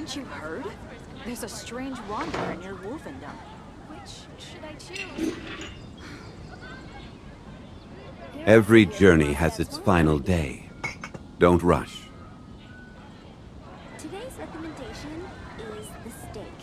Haven't you heard? There's a strange wanderer near Wolfendom. Which should I choose? Every journey has its final day. Don't rush. Today's recommendation is the steak.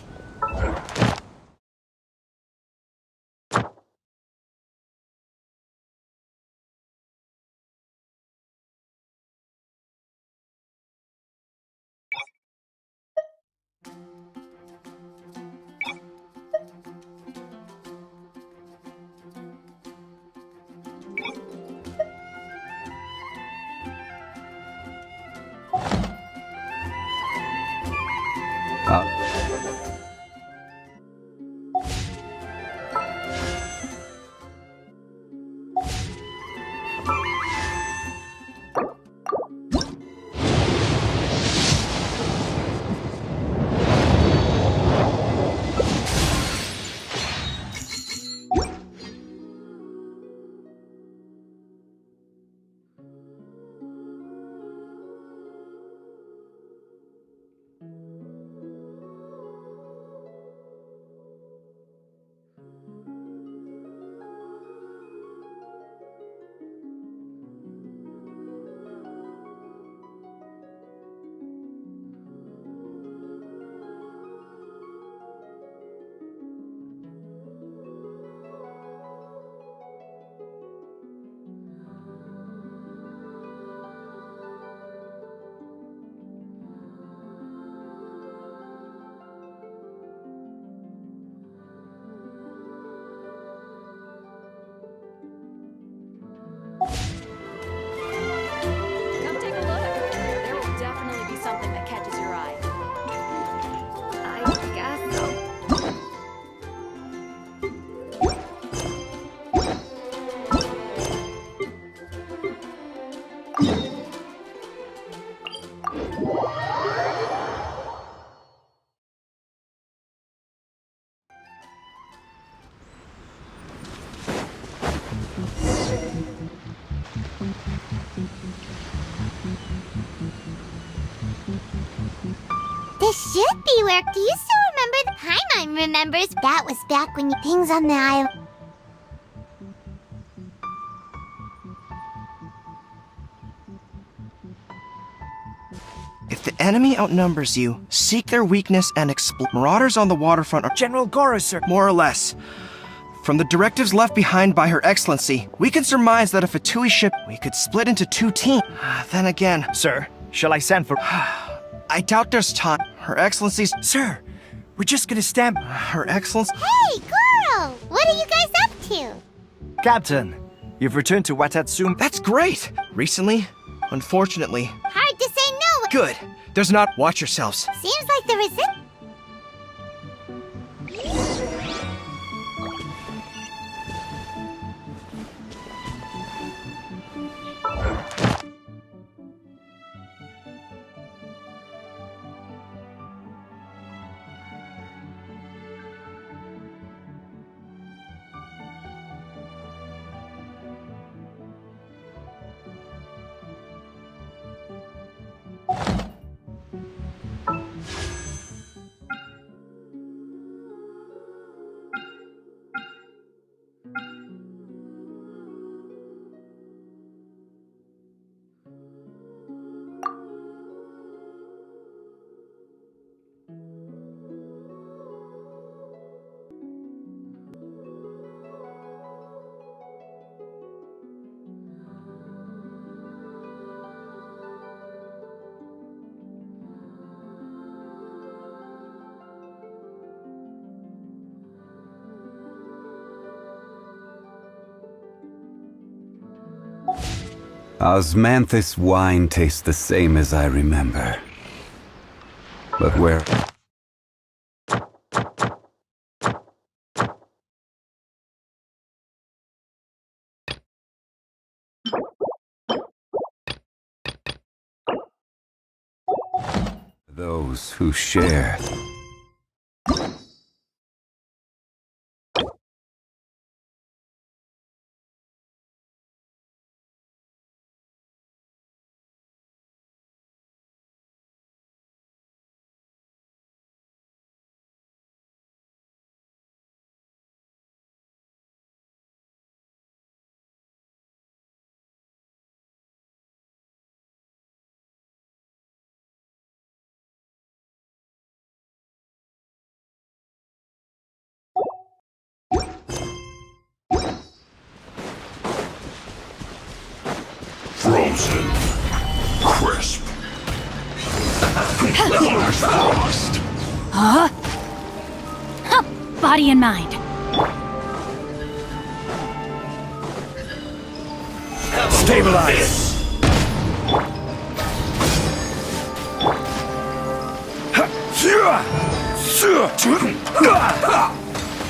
Come take a look. There will definitely be something that catches your eye. I guess so. This should be where. Do you still remember the Paimon remembers? That was back when you pings on the island. If the enemy outnumbers you, seek their weakness and explode. Marauders on the waterfront are General Goro, sir. more or less. From the directives left behind by Her Excellency, we can surmise that if a Tui ship, we could split into 2 teams. Then again, Sir, shall I send for... I doubt there's time. Her Excellency's... Sir, we're just gonna stand... Her Excellency... Hey, Goro! What are you guys up to? Captain, you've returned to Watatsumi. That's great! Recently, unfortunately... Hard to say no. Good! There's not... Watch yourselves. Seems like the resist. Osmanthus wine tastes the same as I remember. But where... those who share... Frozen. Crisp. Frost. Huh? Huh. Body and mind. Stabilize.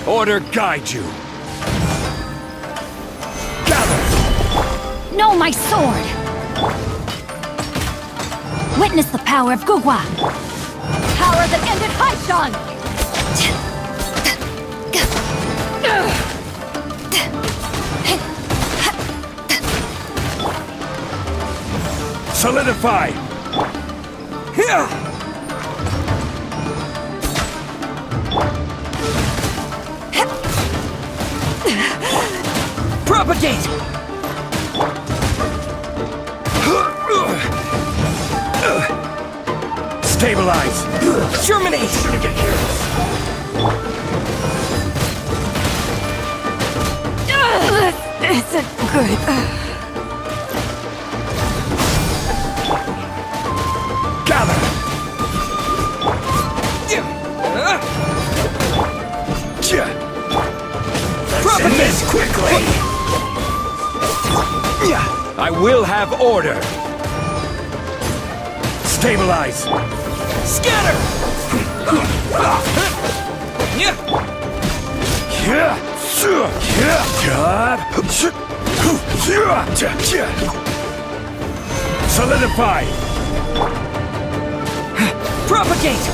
Order guide you. Gather. No, my sword! Witness the power of Gugwa! Power that ended Haishan! Solidify. Here. Propagate! Stabilize! Germinate! This isn't good. Gather! Propagate this quickly! I will have order! Stabilize! Scatter! Solidify! Propagate!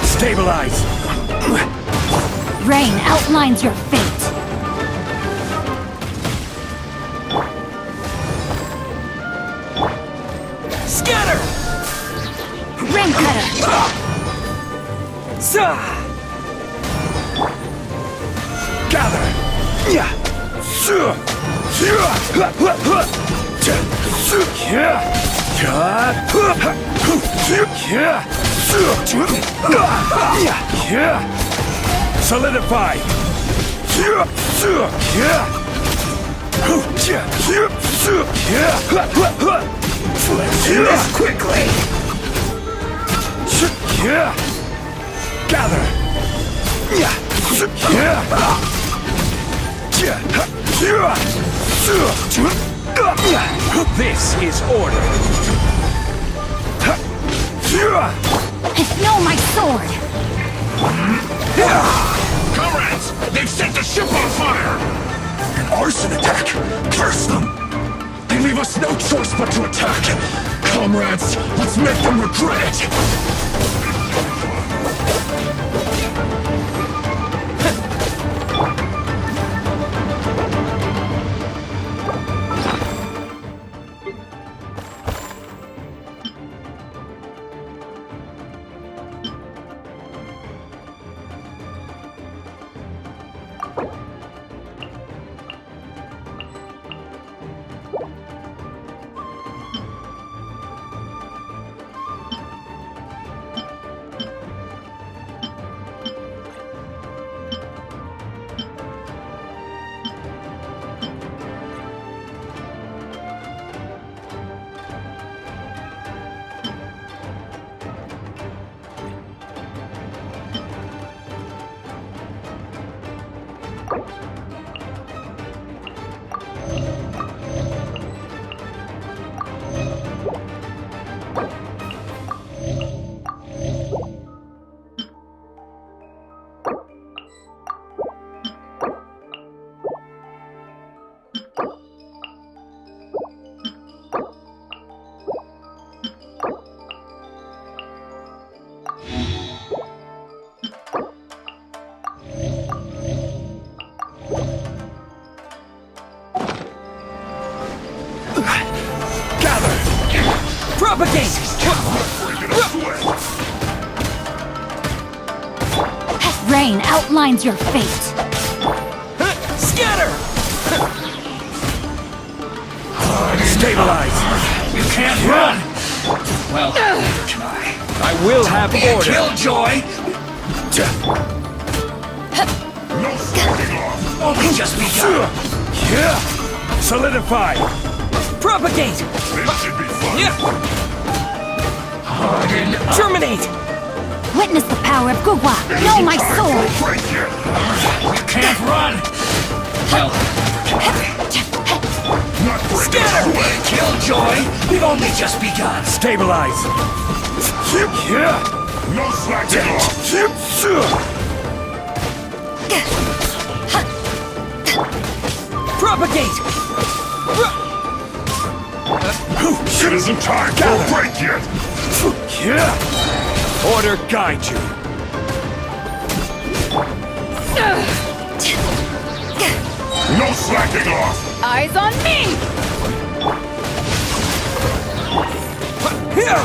Stabilize! Rain outlines your fate. Scatter! Rain cutter. Gather! Solidify! This quickly! Gather! This is order! No, my sword. Comrades! They've set the ship on fire! An arson attack! Curse them! They leave us no choice but to attack! Comrades, let's make them regret it! Propagate! Rain outlines your fate. Scatter! Stabilize! You can't run! Well, can I? I will have order. Killjoy! No slacking off! Only just begun! Yeah. Solidify. Propagate. This should be fun! Harden up. Terminate. Witness the power of Gugwa. Know my soul. Break it! You can't run. Well, not break Scatter. away, Killjoy! We've only just begun! Stabilize. Yeah. No slacking off! Propagate. It isn't time! Don't break yet! Yeah. Order guide you. No slacking off! Eyes on me! Here.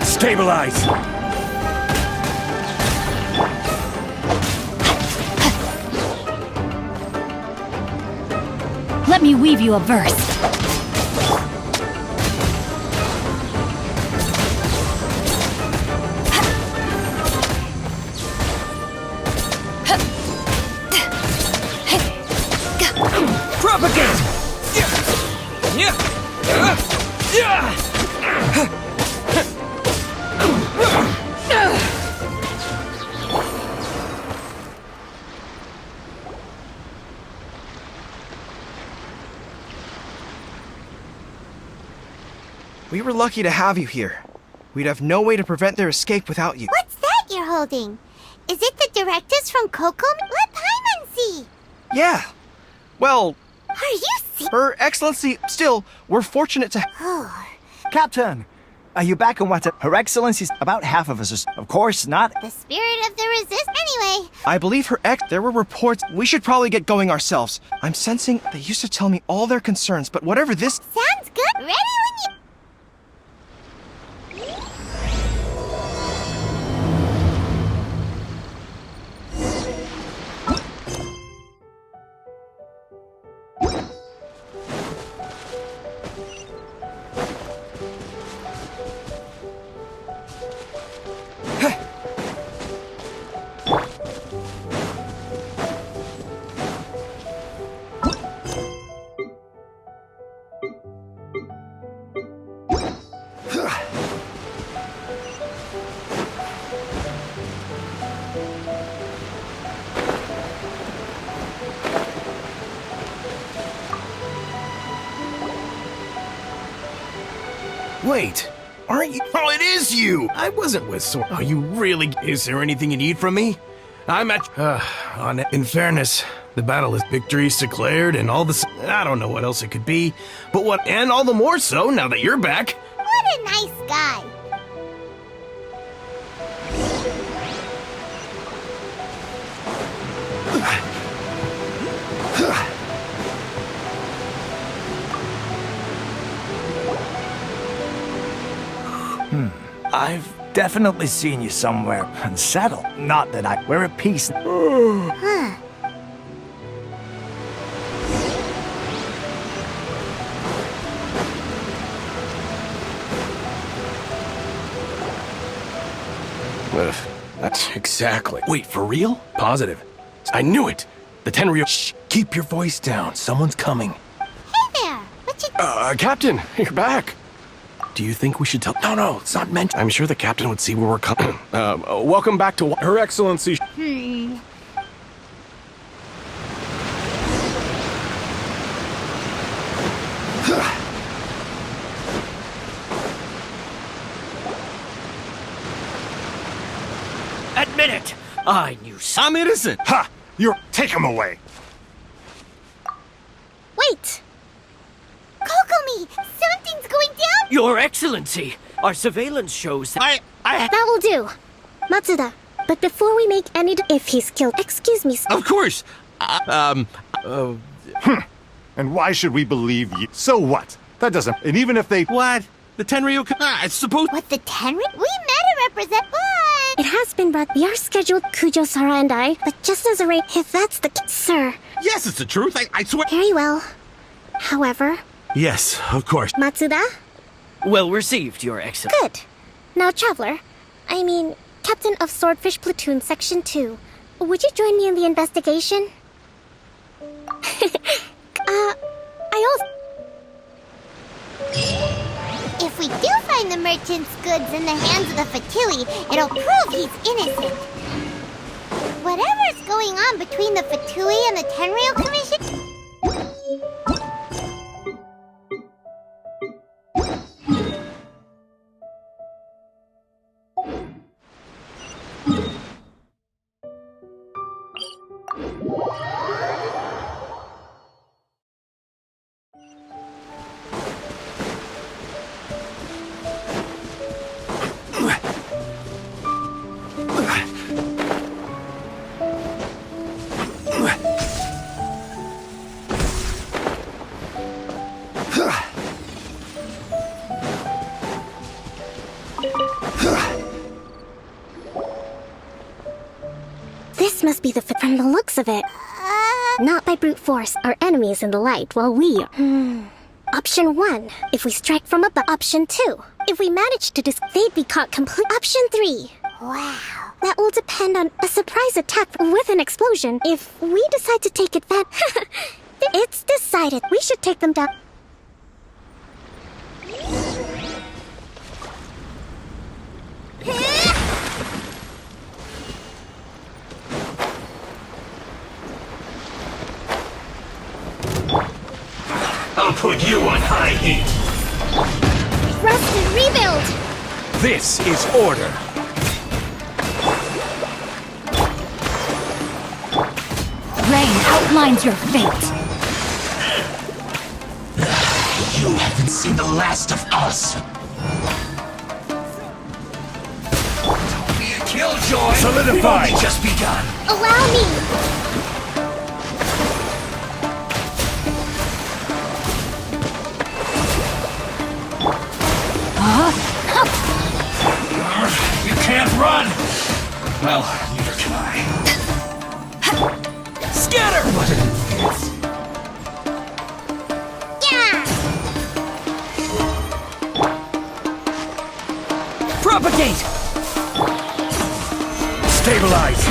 Stabilize. Let me weave you a verse. Propagate. Yeah. We were lucky to have you here. We'd have no way to prevent their escape without you. What's that you're holding? Is it the directives from Coco? Let Paimon see. Yeah. Well, Are you serious? Her Excellency, still, we're fortunate to. Oh, Captain, are you back on Watat? Her Excellency's about half of us is, of course, not. the spirit of the resist. Anyway, I believe there were reports. We should probably get going ourselves. I'm sensing they used to tell me all their concerns, but whatever this. sounds good. Ready when you. Wait, aren't you? Oh, it is you! I wasn't with Sor. Oh, you really? Is there anything you need from me? I'm at. In fairness, the battle is victory's declared, and all this. I don't know what else it could be, but what? And all the more so now that you're back. What a nice guy. I've definitely seen you somewhere unsettled. Not that we're at peace. Huh. Ugh, that's exactly. Wait, for real? Positive. I knew it. The Tenryo. Shh, keep your voice down. Someone's coming. Hey there. What you? Captain, you're back. Do you think we should tell? No, it's not meant. I'm sure the captain would see where we're coming. Welcome back to Her Excellency. Admit it. I knew. I'm innocent. Ha! Take him away! Wait. Kokomi, something's going down. Your Excellency, our surveillance shows that That will do. Matsuda, but before we make any if he's killed, excuse me. Of course. And why should we believe you? So what? That doesn't. And even if they. What? The Tenryo. I suppose. What the Tenri? We met a represent. It has been brought. We are scheduled, Kujo-Sara and I, but just as a rate, if that's the case, sir. Yes, it's the truth. I swear. Very well. However, Yes, of course. Matsuda? Well received, Your Excellency. Good. Now, Traveler, I mean, Captain of Swordfish Platoon Section 2, would you join me in the investigation? I also... If we do find the merchant's goods in the hands of the Fatui, it'll prove he's innocent. Whatever's going on between the Fatui and the Tenryou Commission... This must be from the looks of it. Not by brute force, our enemy is in the light, while we are... Option 1, if we strike from above. Option 2, if we manage to they'd be caught complete. Option 3. Wow. That will depend on a surprise attack with an explosion. If we decide to take advantage... It's decided. We should take them down. I'll put you on high heat. Rust and rebuild! This is order. Rain outlines your fate. You haven't seen the last of us. Don't be a killjoy. Solidify. We've only just begun. Allow me! You can't run. Well, neither can I. Scatter! Yeah! Propagate! Stabilize. I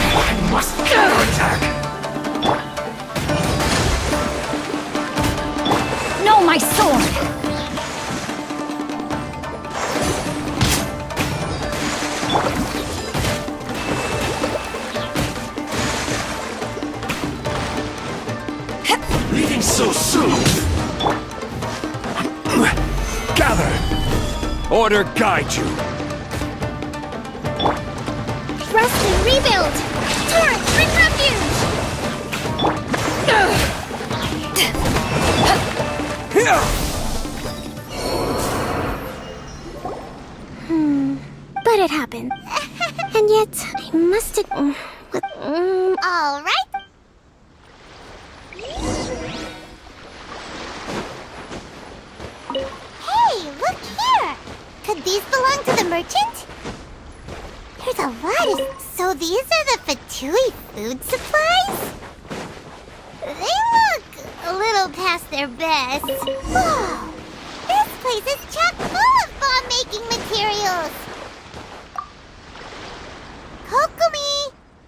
must counterattack. No, my sword! Leaving so soon. Gather. Order guide you. Rust and rebuild! Torrent, bring refuge! But it happened. And yet, I must have... All right. Hey, look here! Could these belong to the merchant? There's a lot of... So these are the Fatui food supplies? They look a little past their best. Whoa! This place is chock full of bomb-making materials! Kokomi!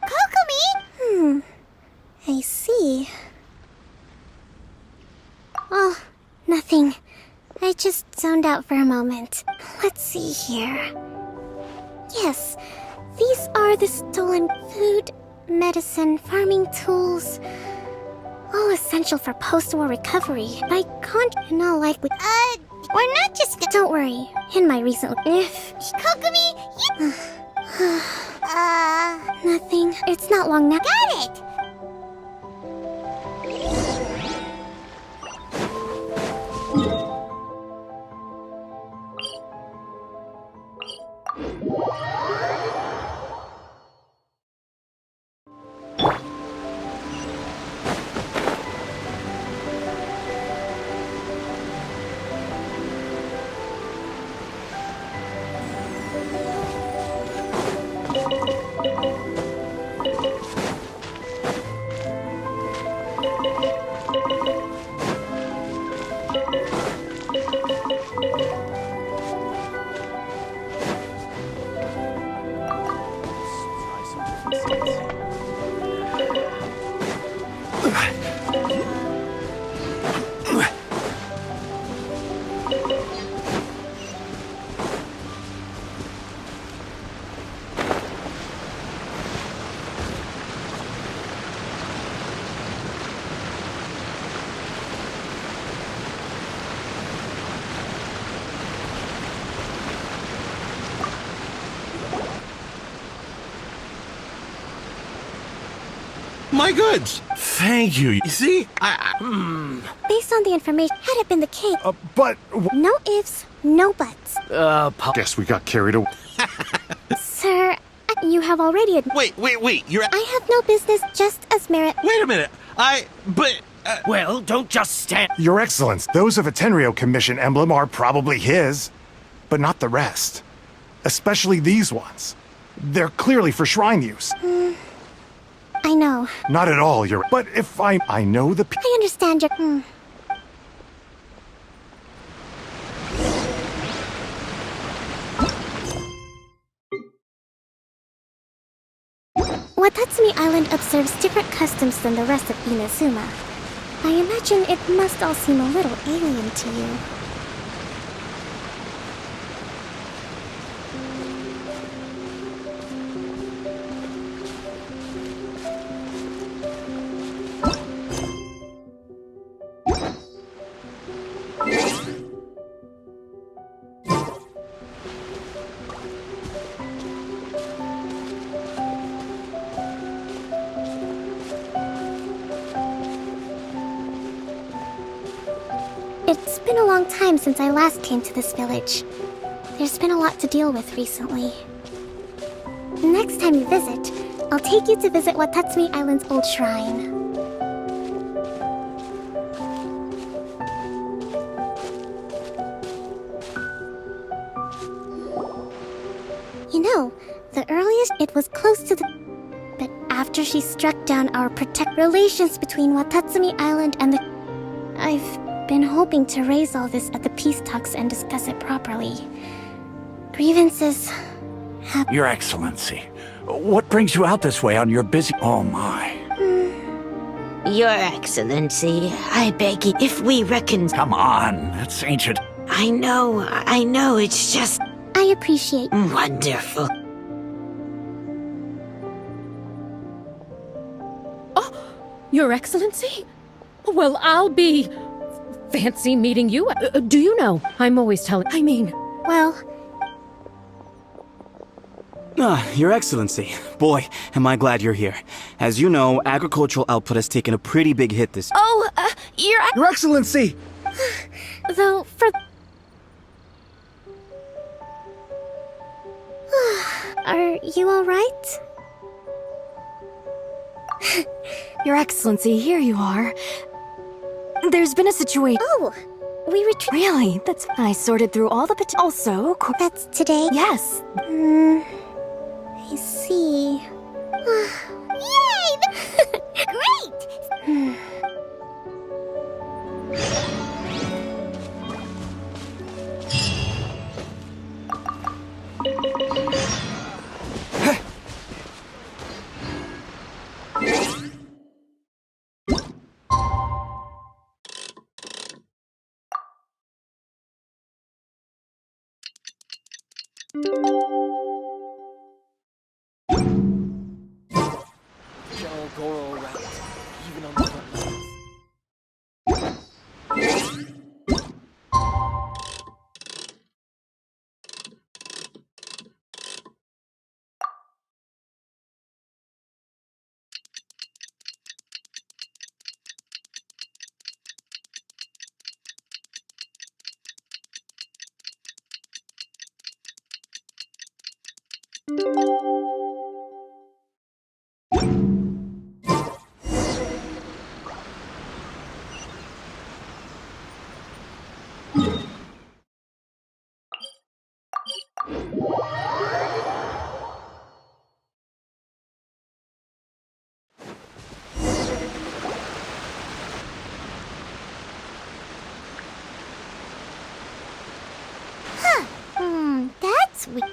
Kokomi! I see. Oh, nothing. I just zoned out for a moment. Let's see here. Yes, these are the stolen food, medicine, farming tools. All essential for post-war recovery. I can't... In all likely... We're not just Don't worry. In my recent... If... Kokomi, you... Nothing. It's not long now. Got it! my goods. Thank you. You see? Based on the information, had it been the case, But... no ifs, no buts. Guess we got carried away. Sir, you have already Wait. You're... I have no business, just as merit. Wait a minute. Well, don't just stand. Your Excellence, those of a Tenryo Commission emblem are probably his, but not the rest. Especially these ones. They're clearly for shrine use. I know. Not at all, Your... But if I know the... I understand your... Watatsumi Island observes different customs than the rest of Inazuma. I imagine it must all seem a little alien to you. It's been a long time since I last came to this village. There's been a lot to deal with recently. Next time you visit, I'll take you to visit Watatsumi Island's old shrine. You know, the earliest it was close to the... But after she struck down our relations between Watatsumi Island and the... I've been hoping to raise all this at the peace talks and discuss it properly. Grievances have... Your Excellency, what brings you out this way on your busy... Oh my. Your Excellency, I beg you, if we reckon... Come on, that's ancient. I know, it's just... I appreciate... Wonderful. Your Excellency? Well, I'll be... Fancy meeting you. Do you know? I'm always telling... I mean... Well... Your Excellency. Boy, am I glad you're here. As you know, agricultural output has taken a pretty big hit this... Oh, Your Excellency! Though, for... Are you alright? Your Excellency, here you are. There's been a situation... Oh, we retreat... Really? I sorted through all the Also... That's today? Yes. I see. Yay! Great! That's weird.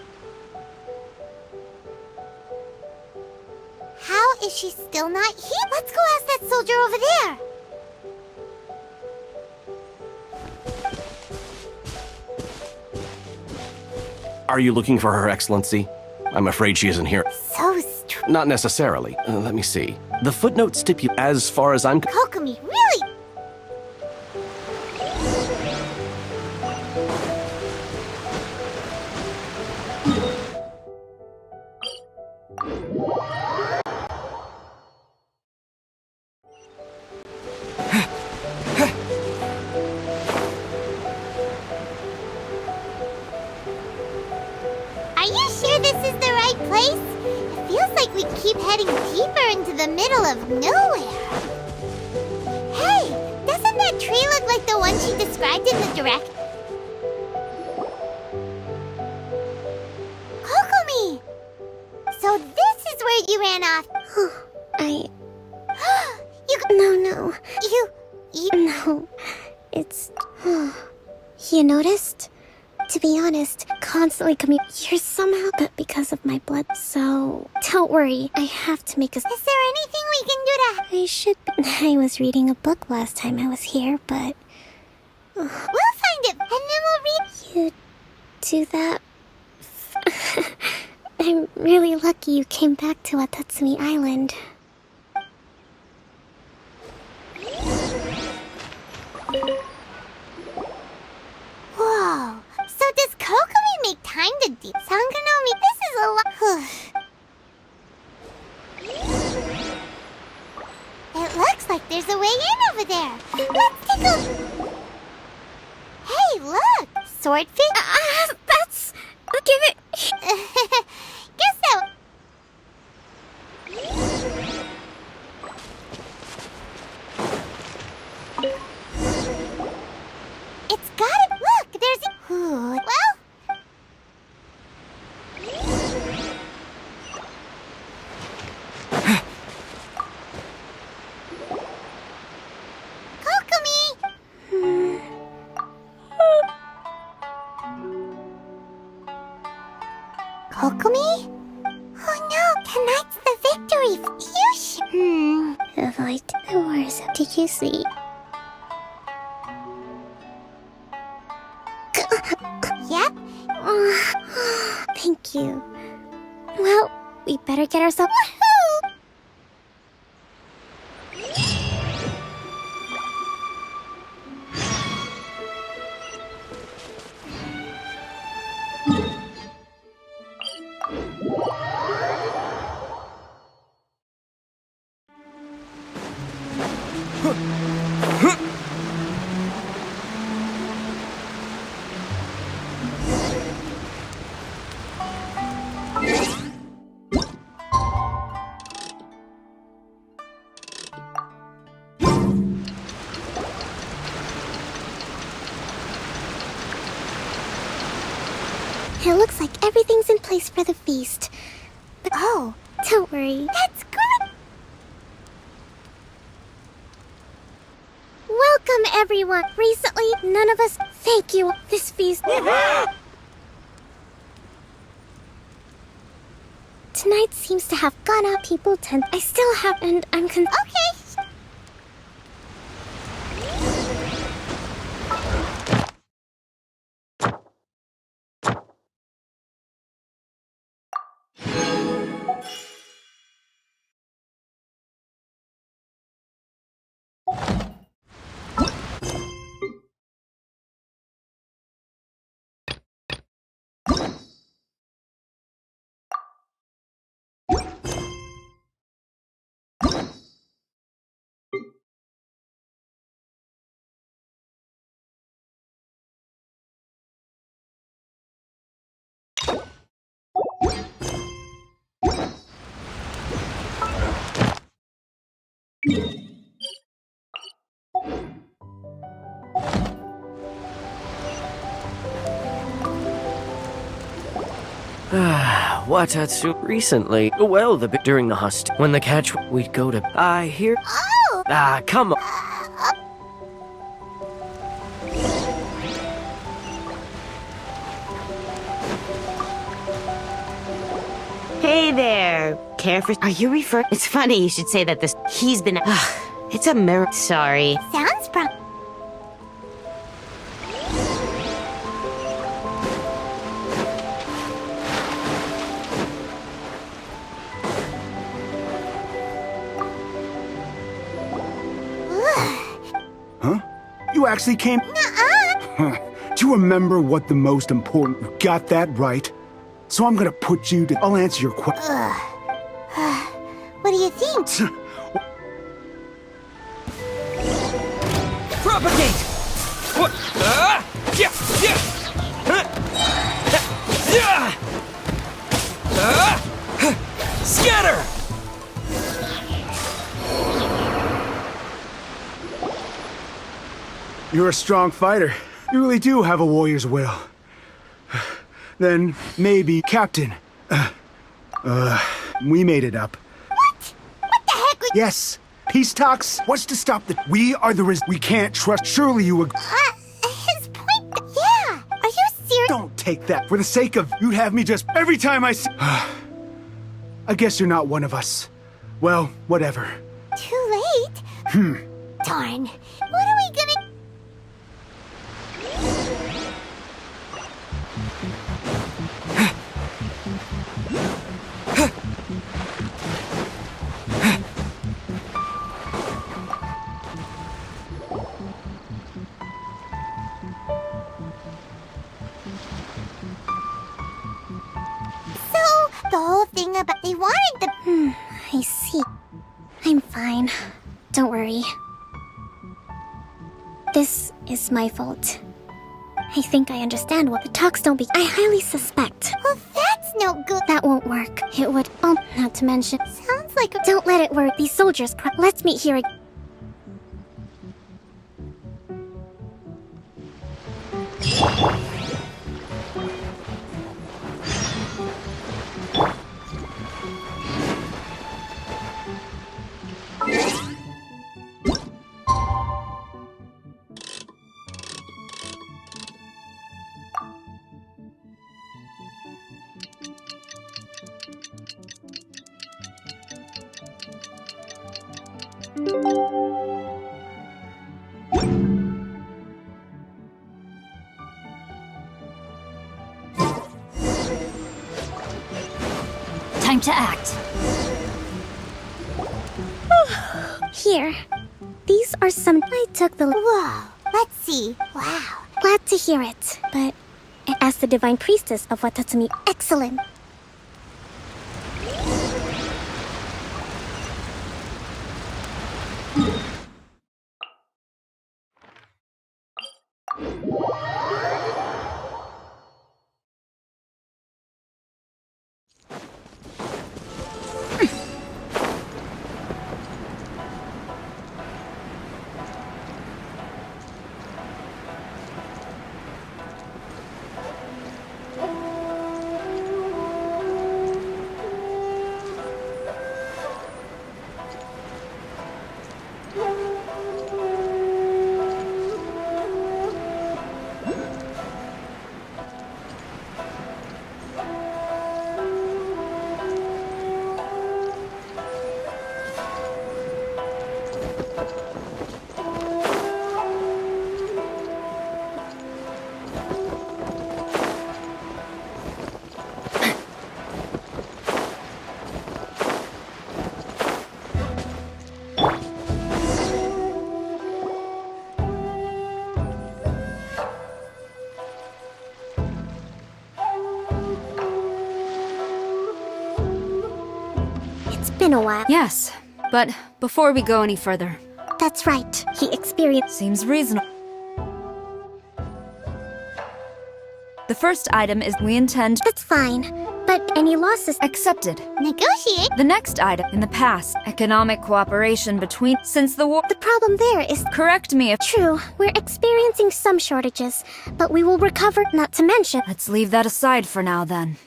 How is she still not here? Let's go ask that soldier over there. Are you looking for Her Excellency? I'm afraid she isn't here. So strange. Not necessarily. Let me see. The footnote stipulates, as far as I'm... Kokomi, really? keep heading deeper into the middle of nowhere. Hey, doesn't that tree look like the one she described in the direct? Kokomi! So this is where you ran off. No. You... No. It's... You noticed? To be honest, constantly you're somehow but because of my blood, so... Don't worry, I have to make a... Is there anything we can do I should be... I was reading a book last time I was here, but... We'll find it, and then we'll read... You do that? I'm really lucky you came back to Watatsumi Island. Whoa. So does Kokomi make time to do... Sangonomi, this is a lot... It looks like there's a way in over there. Let's take a... Hey, look! Swordfish? That's... Give it... Guess that... It's gotta... Look, there's a... Ooh, well... Kokomi! Kokomi? Oh no, tonight's the victory. Avoid the wars. Did you see? Yep. Thank you. Well, we better get ourselves... It looks like everything's in place for the feast. But oh, don't worry. That's good. Welcome, everyone. Recently, none of us... Thank you. This feast... Tonight seems to have gone up. People tend... I still have... And I'm Okay. Watatsu recently. Well, during the when the catch, we'd go to. I hear. Oh! Come on. Hey there. Careful. Are you referring? It's funny you should say that this. He's been. It's a mirror. Sorry. Sounds Huh? You actually came... Nuh-uh. Do you remember what the most important... You got that right? So I'm gonna put you to... I'll answer your question. What do you think? Propagate! What? Yeah! Scatter! You're a strong fighter. You really do have a warrior's will. Then maybe, Captain. We made it up. What? What the heck? Yes. Peace talks. What's to stop the... We are the we can't trust. Surely you agree. His point... Yeah. Are you serious? Don't take that. For the sake of... You'd have me just... Every time I see... I guess you're not one of us. Well, whatever. Too late? Darn. What are we gonna... So, the whole thing about... They wanted the... I see. I'm fine. Don't worry. This is my fault. I think I understand what the talks don't be. I highly suspect. Well, that's no good. That won't work. It would. Oh, not to mention. Sounds like a... Don't let it work. These soldiers. Let's meet here again. Time to act. Here. These are some... I took the... Whoa. Let's see. Wow. Glad to hear it. But as the Divine Priestess of Watatsumi, excellent. Been a while. Yes, but before we go any further... That's right. He experienced... Seems reasonable. The first item is we intend... That's fine. But any losses... Accepted. Negotiate? The next item, in the past, economic cooperation between... Since the war... The problem there is... Correct me if... True, we're experiencing some shortages, but we will recover, not to mention... Let's leave that aside for now, then.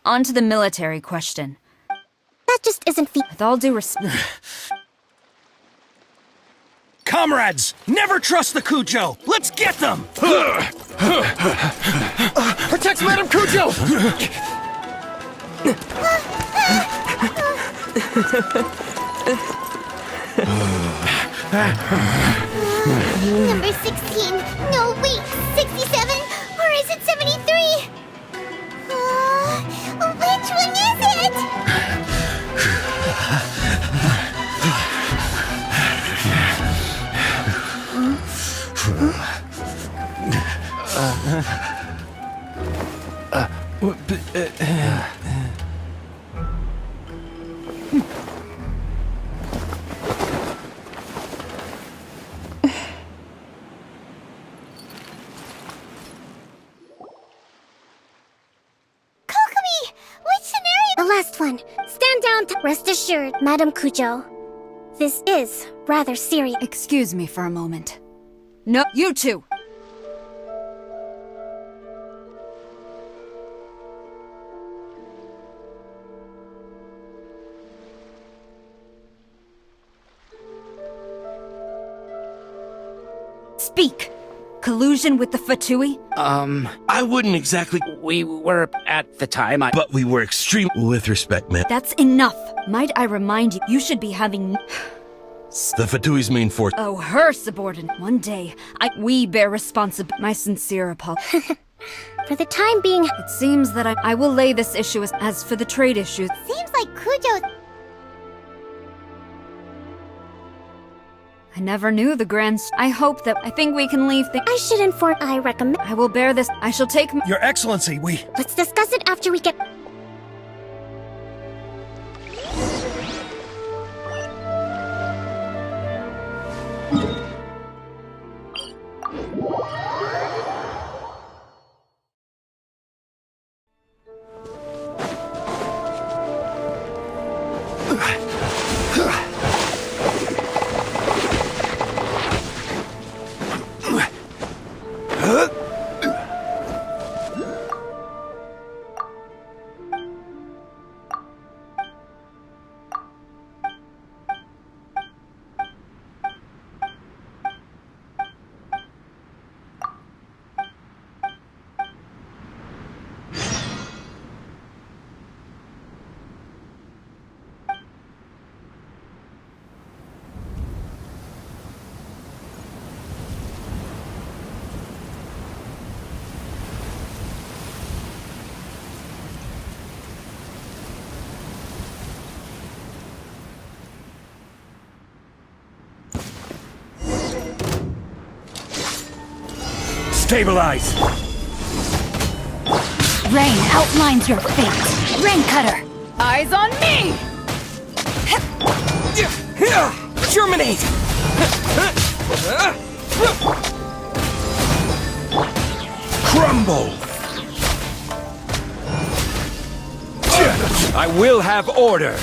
On to the military question. That just isn't With all due respect... Comrades, never trust the Cujo. Let's get them. Protect Madame Cujo! Number 16. No, wait. 67? Or is it 73? Which one is it? The last one. Stand down. Rest assured, Madame Cujo. This is rather serious. Excuse me for a moment. No, you two! Speak! Collusion with the Fatui? I wouldn't exactly. We were, at the time, But we were extreme. With respect, man. That's enough! Might I remind you, you should be having... The Fatui's main force. Oh, her subordinate. One day, we bear responsibility. My sincere apologies. For the time being, It seems that I will lay this issue as for the trade issue. Seems like Kujo's... I never knew the I think we can leave I should inform. I recommend. I will bear this. I shall take Your Excellency, Let's discuss it after we get. Stabilize! Rain outlines your fate. Rain Cutter. Eyes on me! Germinate! Crumble! I will have order.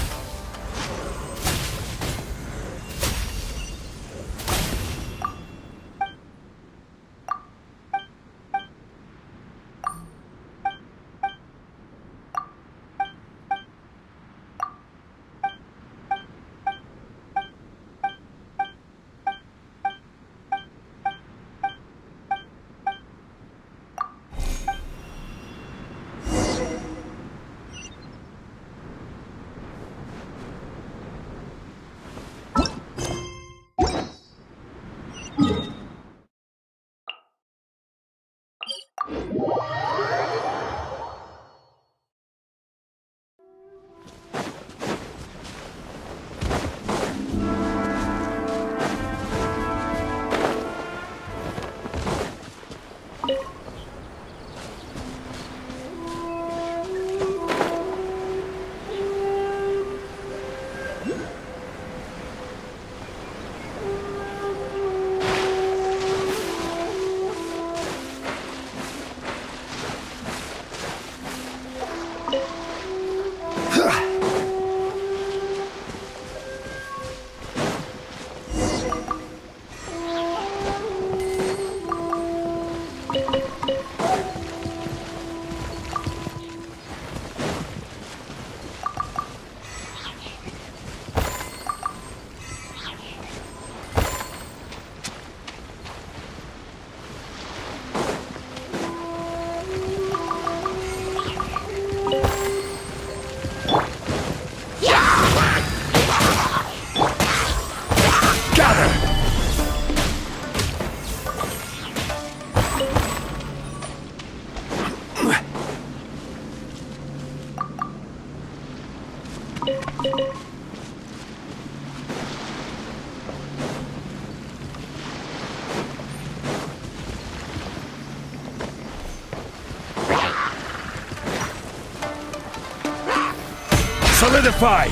Solidify!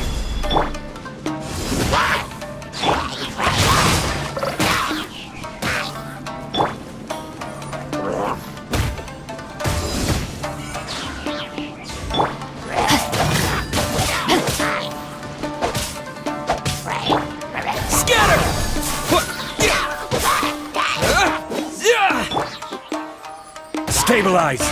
Scatter! Stabilize!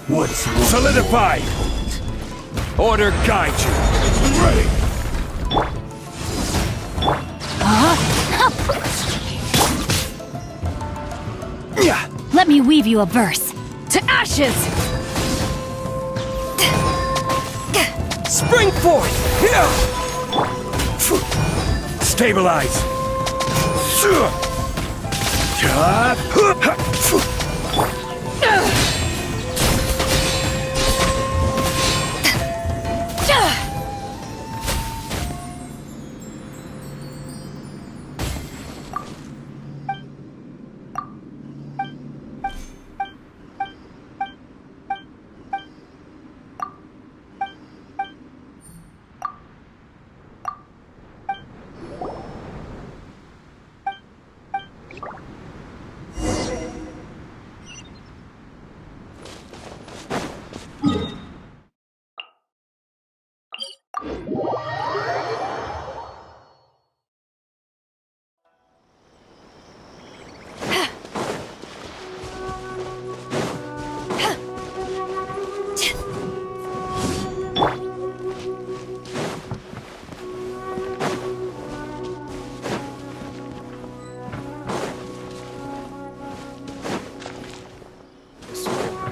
What's wrong? Solidify! Order guide you. Ready! Let me weave you a verse. To ashes! Spring forth! Stabilize!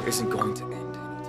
Isn't going to end anytime.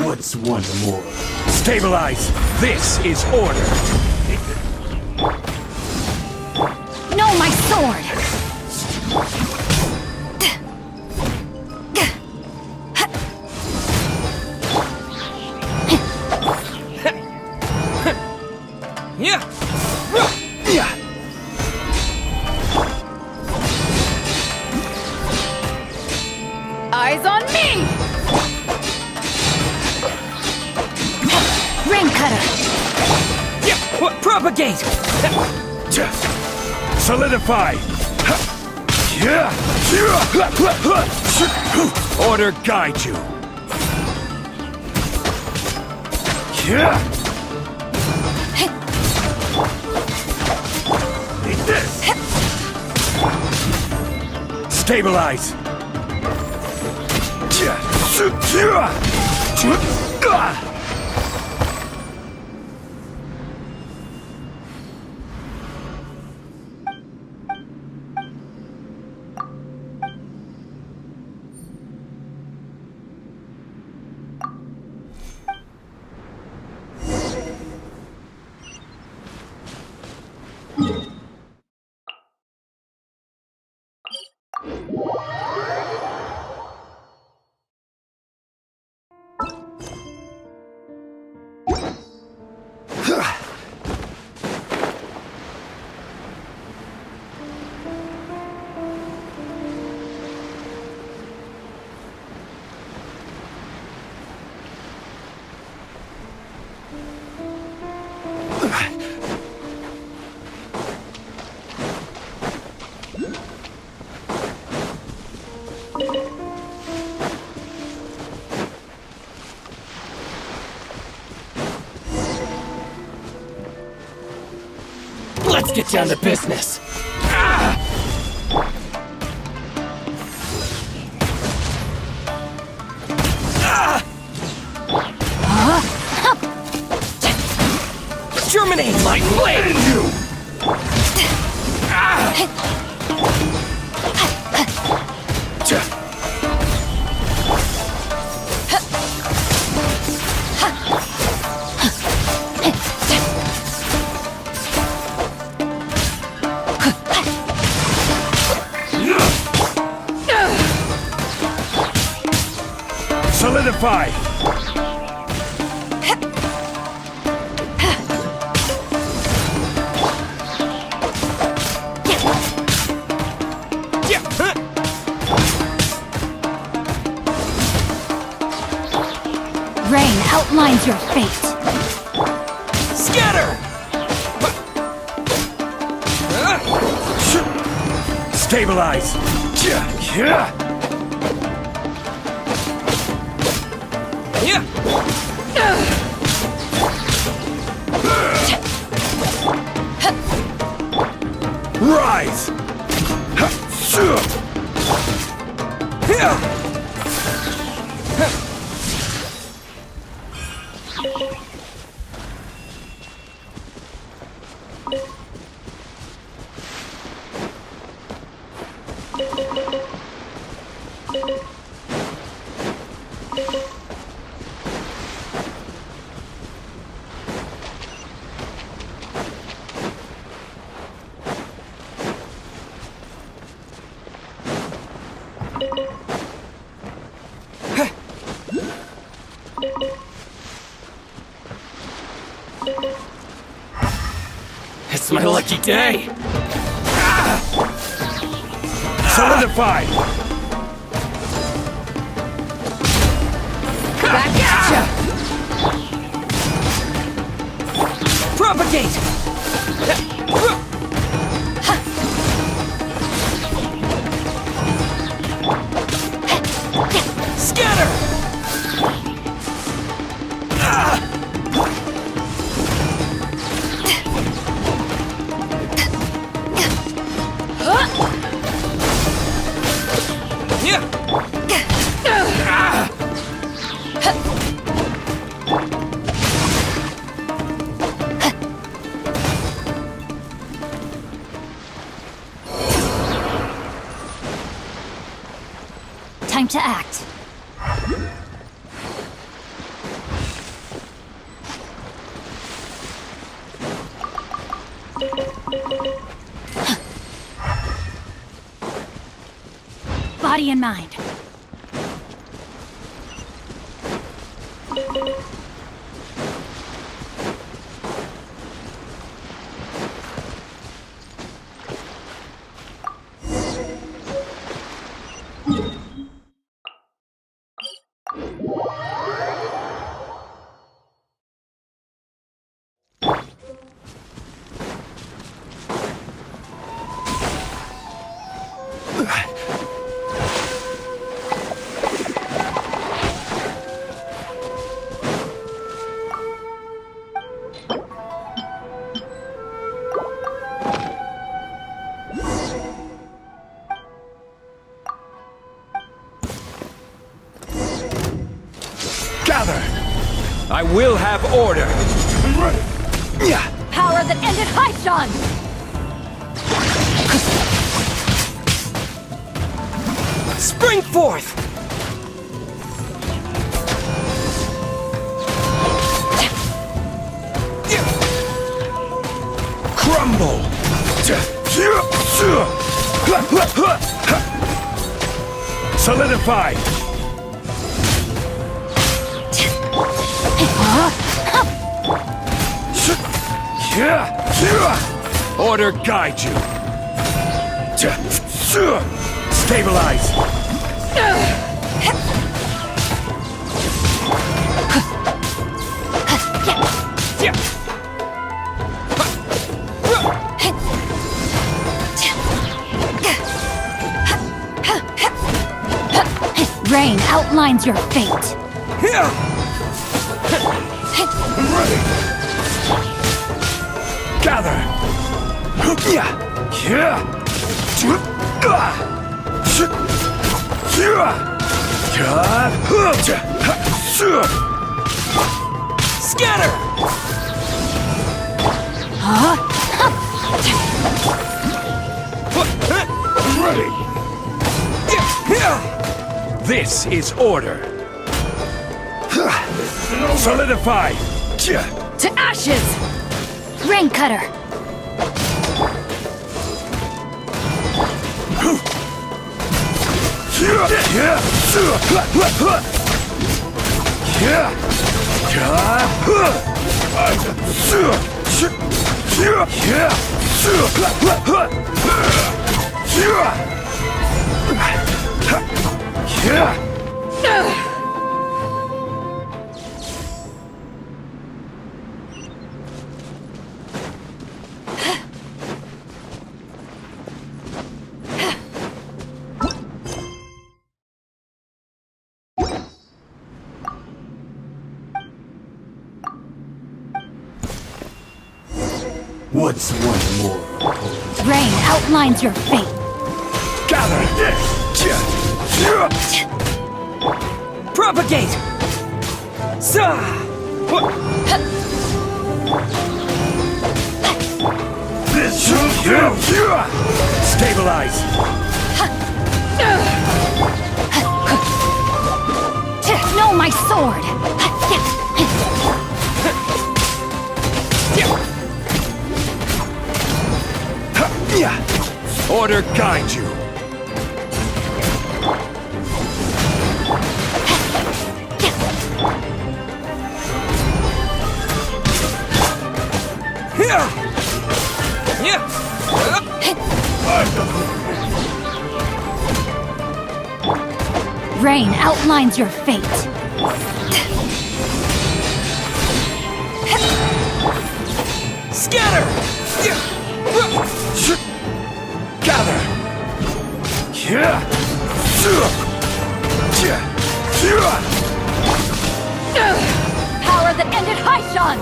What's one more? Stabilize! This is order! No, my sword! Eyes on me! Rain cutter! Propagate! Solidify! Order guide you! Need this! Stabilize! Let's get down to business. Germinate my blade! You! Solidify! Rain outlines your fate. Scatter! Stabilize! Rise! It's my lucky day! Solidify! Back at ya! Propagate! Scatter! body and mind. I will have order! Power that ended Haishan! Spring forth! Crumble! Solidify! Order guide you! Stabilize! Rain outlines your fate. Gather! Scatter! This is order! Solidify! To ashes! Rain cutter! What's one more? Rain outlines your fate. Gather! Propagate! Stabilize! Know my sword! Order guide you! Rain outlines your fate. Scatter! Gather! Power that ended Haishan!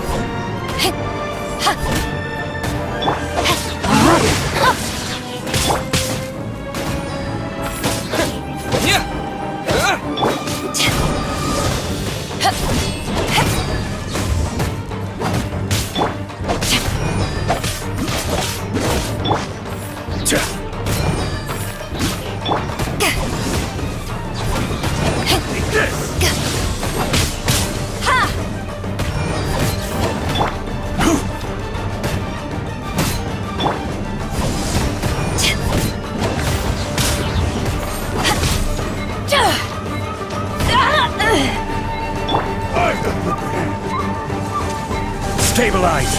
Stabilize!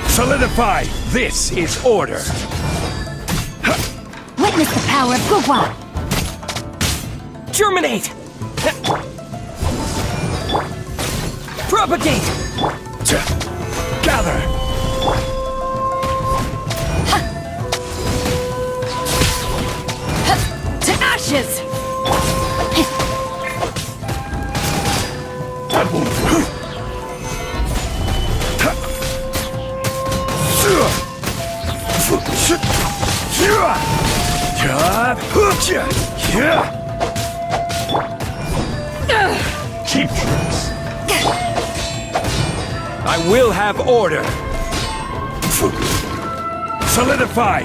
Solidify! This is order! Witness the power of Gugwa! Germinate! Propagate! Gather! To ashes! That won't Cheap tricks. I will have order. Solidify.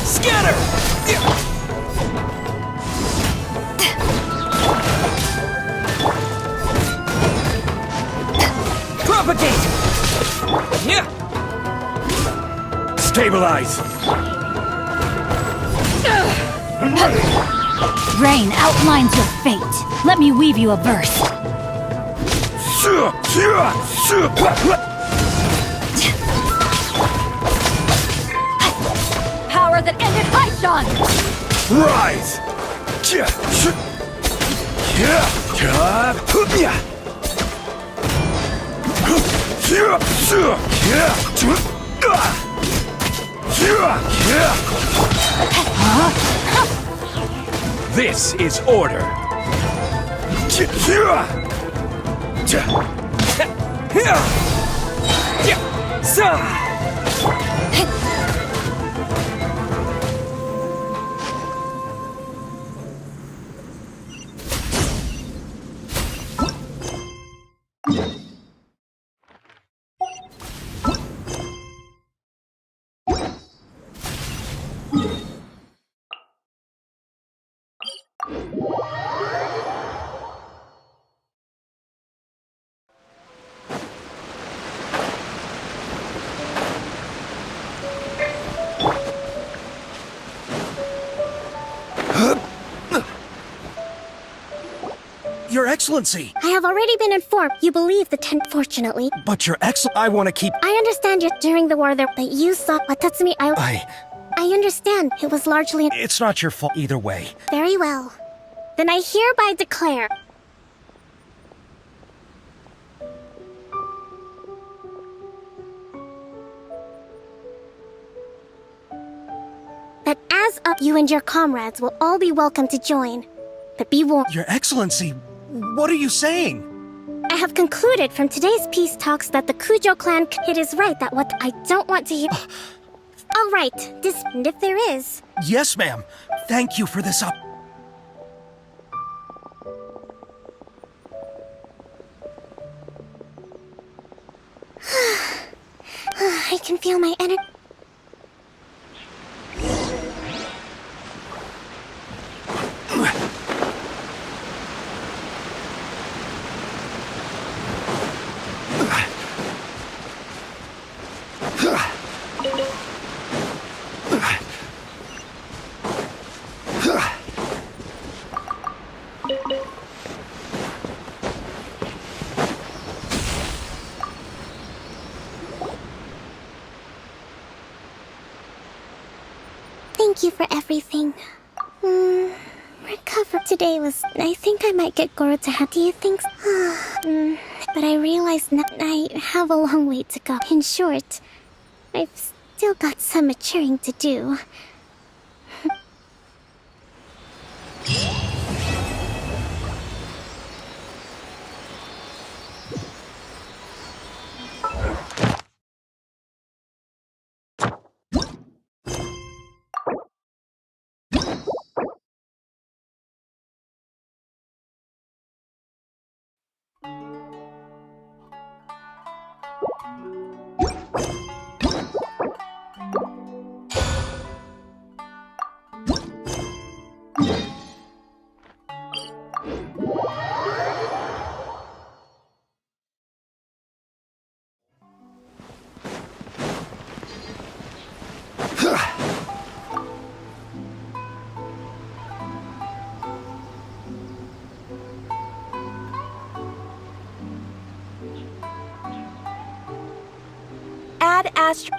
Scatter! Propagate! Yeah! Stabilize. Rain outlines your fate. Let me weave you a verse. Power that ended Haishan! Rise. This is order. Your Excellency! I have already been informed you believe the tent, fortunately. But Your Excellence, I want to keep... I understand you during the war there, that you saw Watatsumi. I understand. It was largely... It's not your fault either way. Very well. Then I hereby declare... that as of you and your comrades will all be welcome to join. But be warned... Your Excellency, what are you saying? I have concluded from today's peace talks that the Kujo clan... It is right that what I don't want to hear... All right, and if there is... Yes, ma'am. Thank you for this up. I can feel my energy... Thank you for everything. Recover today was... I think I might get Goro to have... Do you think... but I realize that I have a long way to go. In short, I've still got some maturing to do.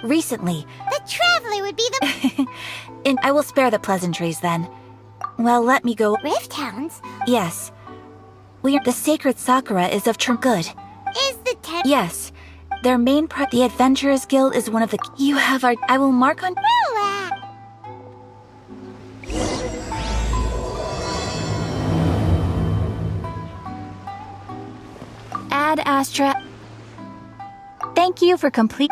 recently. The Traveler would be the... And I will spare the pleasantries then. Well, let me go. Rift Hounds? Yes. The Sacred Sakura is of good. Is the Yes. Their main the Adventurers Guild is one of the... You have our... I will mark on... Relax. Ad Astra. Thank you for complete...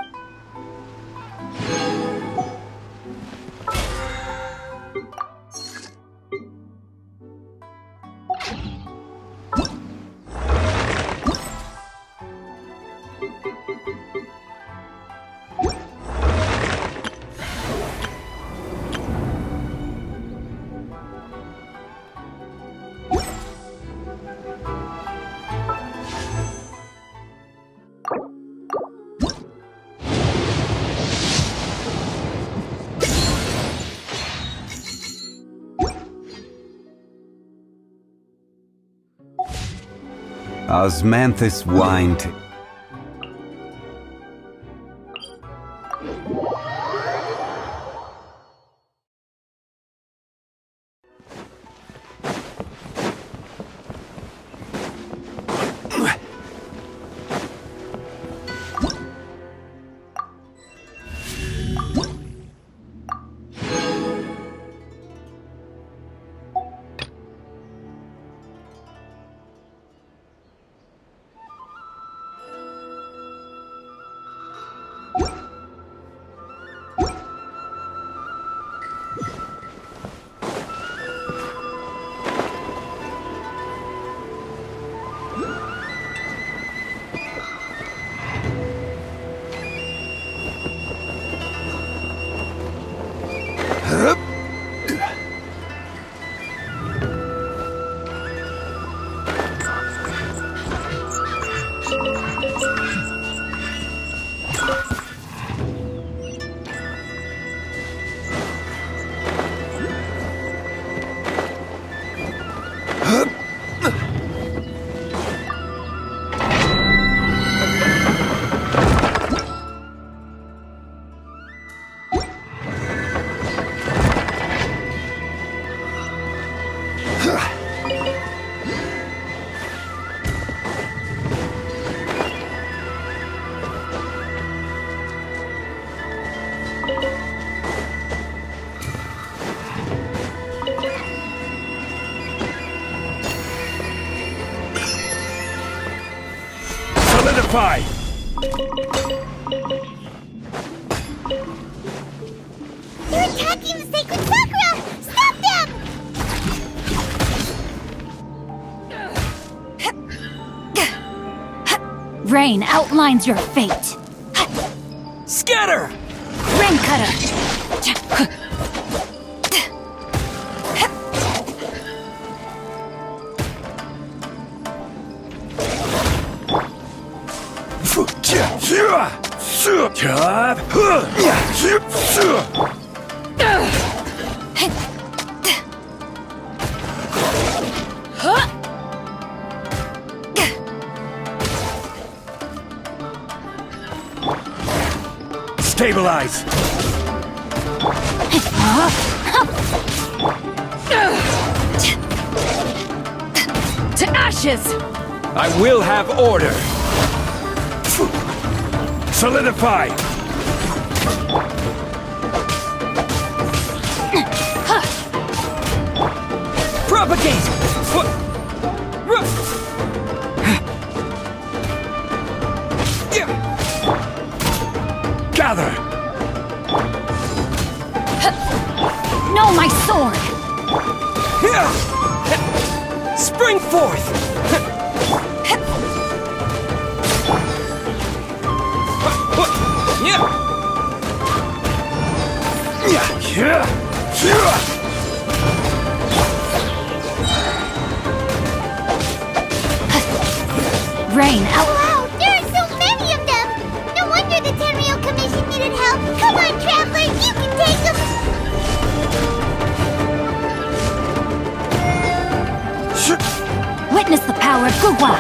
Osmanthus whined. Solidify! They're attacking the Sacred Sakura! Stop them! Rain outlines your fate. Scatter! Rain Cutter! Stabilize! To ashes! I will have order! Solidify! Propagate! Gather! No, my sword! Spring forth! Rain out! Wow, there are so many of them! No wonder the Tenryou Commission needed help! Come on, Traveler, you can take them! Witness the power of Gugwa!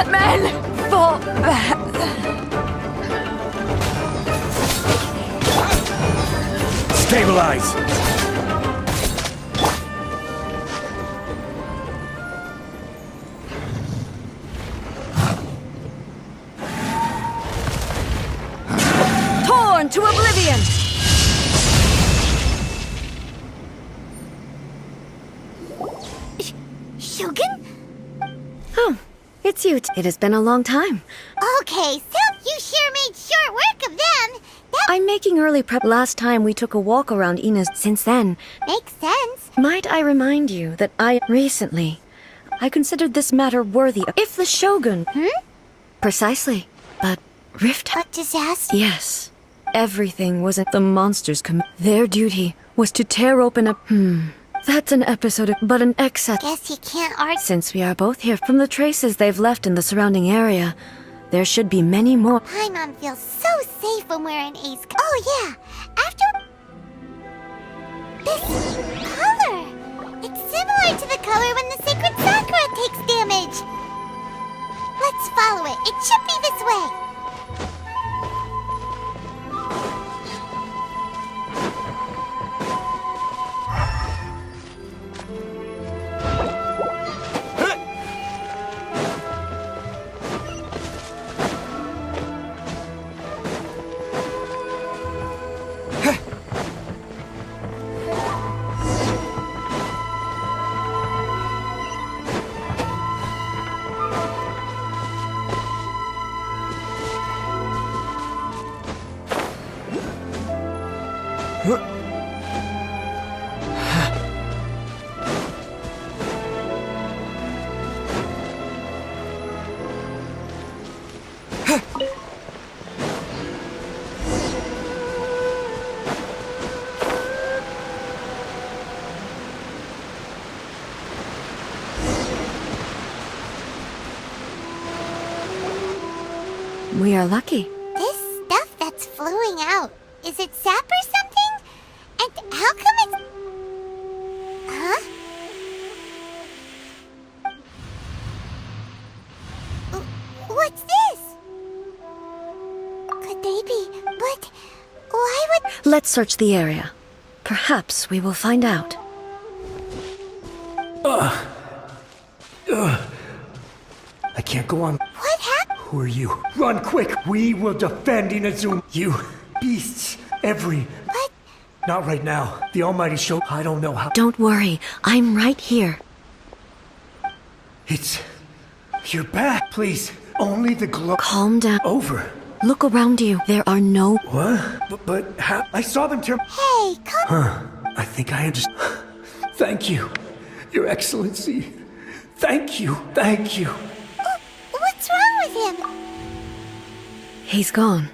Men! Fall back! Stabilize! Torn to oblivion! Shogun? Oh, it's you. It has been a long time. Okay, so you sure made short work of them. I'm making early prep. Last time we took a walk around Ina's. Since then, Makes sense. might I remind you that recently, I considered this matter worthy of... If the Shogun... Precisely. But Rift... A disaster? Yes. Everything wasn't... The monsters Their duty was to tear open a... That's an episode of... But an excess... Guess you can't argue. Since we are both here, from the traces they've left in the surrounding area, there should be many more... Paimon feels so safe when we're in Ace. Oh yeah, after... This color! It's similar to the color when the sacred Sakura takes damage. Let's follow it. It should be this way. We are lucky. This stuff that's flowing out, is it sap or something? And how come it's... Huh? What's this? Could they be... But... Why would... Let's search the area. Perhaps we will find out. I can't go on. What happened? Who are you? Run quick! We will defend Inazuma. You beasts! But... Not right now. The Almighty showed. I don't know how. Don't worry. I'm right here. You're back. Please. Only the glow. Calm down. Over. Look around you. There are no... What? But how? I saw them turn. Hey, come... I think I understand. Thank you, Your Excellency. Thank you. Thank you. What's wrong with him? He's gone.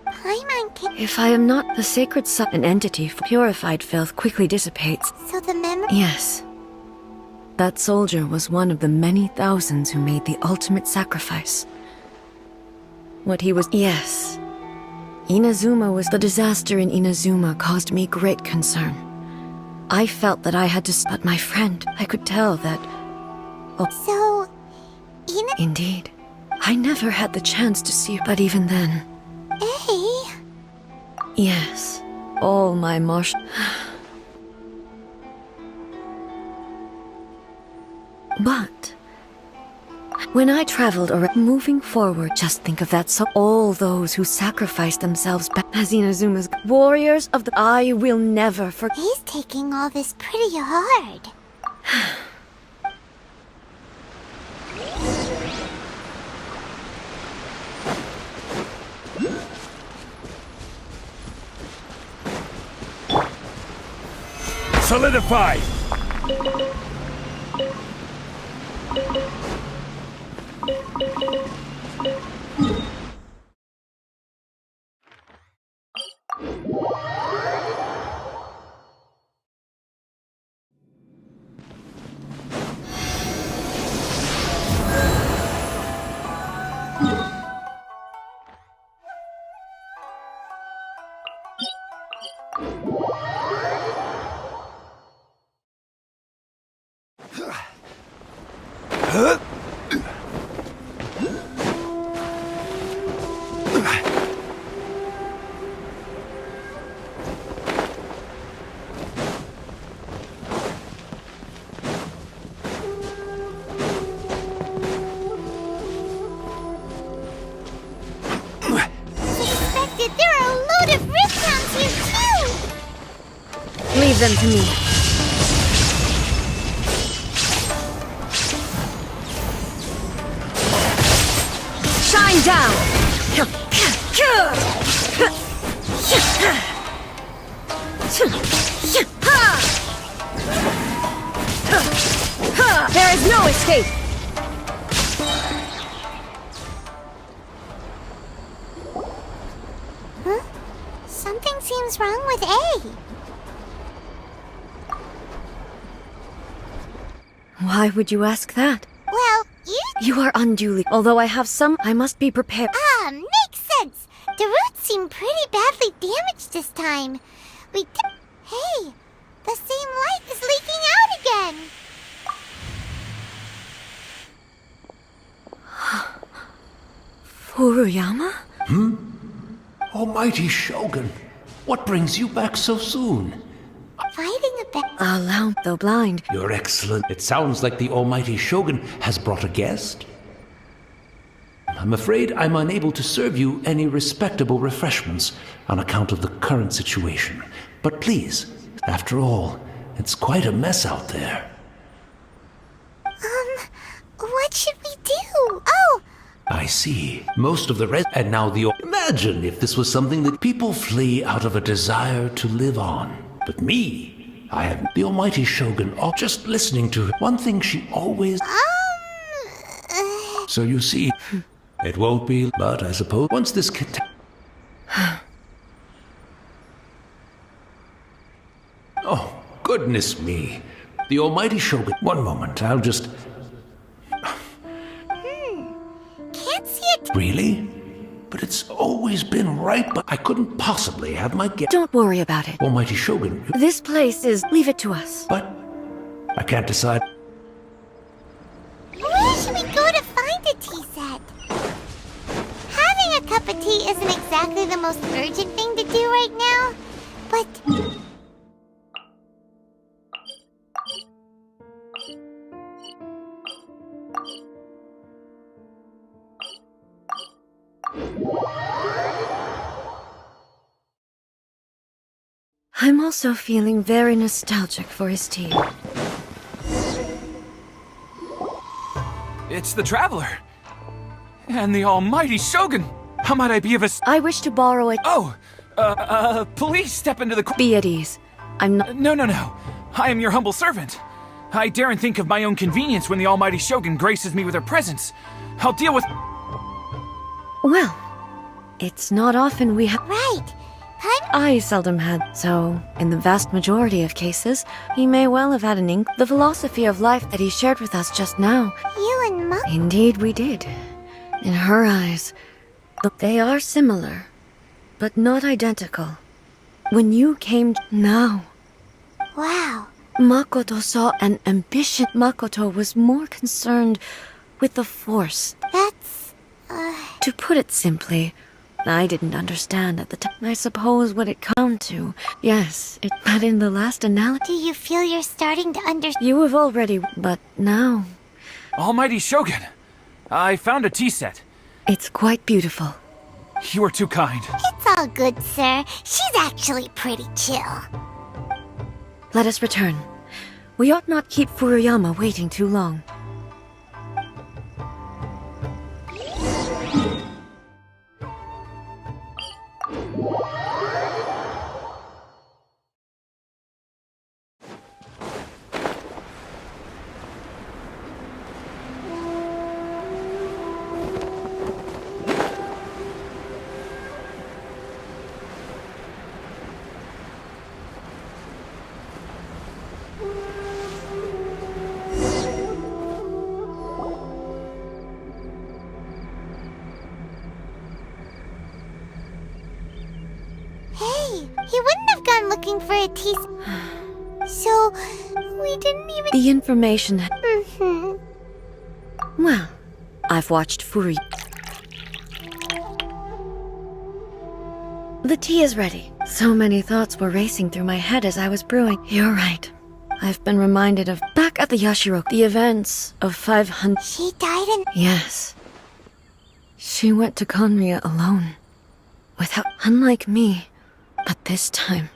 Paimon can... If I am not the sacred an entity for purified filth quickly dissipates. So the memory... Yes. That soldier was one of the many thousands who made the ultimate sacrifice. What he was... Yes. Inazuma was... The disaster in Inazuma caused me great concern. I felt that I had to... But my friend, I could tell that... So... Indeed. I never had the chance to see her, but even then... Hey... Yes. All my But... When I traveled around, moving forward, just think of that, so all those who sacrificed themselves back as Inazuma's warriors of the... I will never forget. He's taking all this pretty hard. Solidify! Give them to me. Shine down! There is no escape! Huh? Something seems wrong with A. Why would you ask that? Well, You are unduly. Although I have some, I must be prepared. Makes sense. The roots seem pretty badly damaged this time. Hey, the same light is leaking out again. Furuyama? Almighty Shogun, what brings you back so soon? Fighting a battle. Alone, though blind. Your Excellent. It sounds like the Almighty Shogun has brought a guest. I'm afraid I'm unable to serve you any respectable refreshments on account of the current situation. But please, after all, it's quite a mess out there. What should we do? Oh! I see. Most of the rest, and now Imagine if this was something that people flee out of a desire to live on. But me, I have the Almighty Shogun, just listening to her. One thing she always... So you see, it won't be, but I suppose once this Oh, goodness me. The Almighty Shogun. One moment, I'll just... Can't see it. Really? But it's always been right, but I couldn't possibly have my guess. Don't worry about it. Almighty Shogun. This place is... Leave it to us. But I can't decide. Where should we go to find a tea set? Having a cup of tea isn't exactly the most urgent thing to do right now, but... I'm also feeling very nostalgic for his tea. It's the Traveler. And the Almighty Shogun. How might I be of I wish to borrow it. Oh! Please step into the... Be at ease. I'm not... No. I am your humble servant. I daren't think of my own convenience when the Almighty Shogun graces me with her presence. I'll deal with... Well, it's not often we have... Right. I seldom had, so in the vast majority of cases, he may well have had an ink. The philosophy of life that he shared with us just now. You and Mom? Indeed we did. In her eyes, they are similar, but not identical. When you came now... Wow. Makoto saw an ambition. Makoto was more concerned with the Force. That's... To put it simply... I didn't understand at the time. I suppose what it comes to. Yes, but in the last analogy... Do you feel you're starting to understand? You have already, but now... Almighty Shogun, I found a tea set. It's quite beautiful. You are too kind. It's all good, sir. She's actually pretty chill. Let us return. We ought not keep Furuyama waiting too long. He wouldn't have gone looking for a tea. So, we didn't even... The information... Mm-hmm. Well, I've watched Furi. The tea is ready. So many thoughts were racing through my head as I was brewing. You're right. I've been reminded of back at the Yashiro, the events of 500... She died in... Yes. She went to Conria alone. Without... Unlike me. But this time...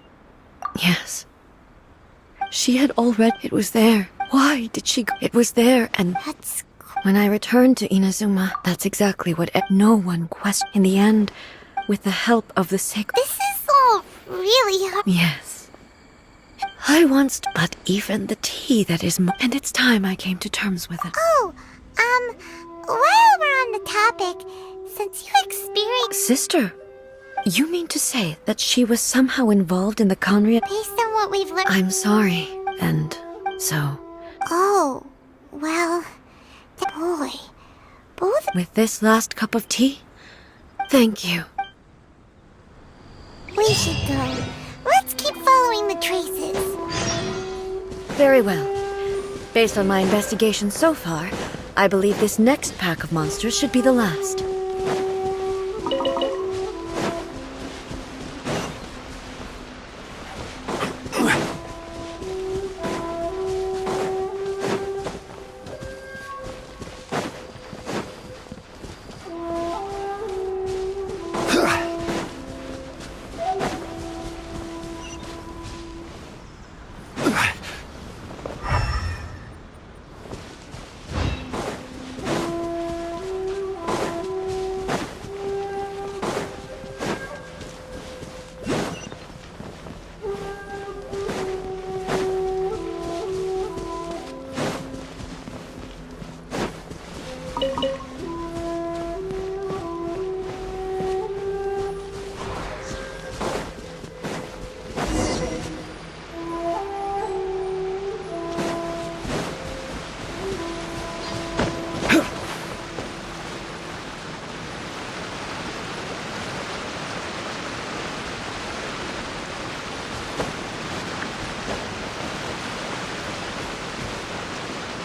Yes. She had already... It was there. Why did she... It was there, and... That's... When I returned to Inazuma, that's exactly what no one questioned. In the end, with the help of the sacred... This is all really hard. Yes. I once... But even the tea that is... And it's time I came to terms with it. Oh, while we're on the topic, since you experienced... Sister, you mean to say that she was somehow involved in the Conria... Based on what we've learned... I'm sorry, and so... Oh, well... Boy, both... With this last cup of tea? Thank you. We should go. Let's keep following the traces. Very well. Based on my investigation so far, I believe this next pack of monsters should be the last.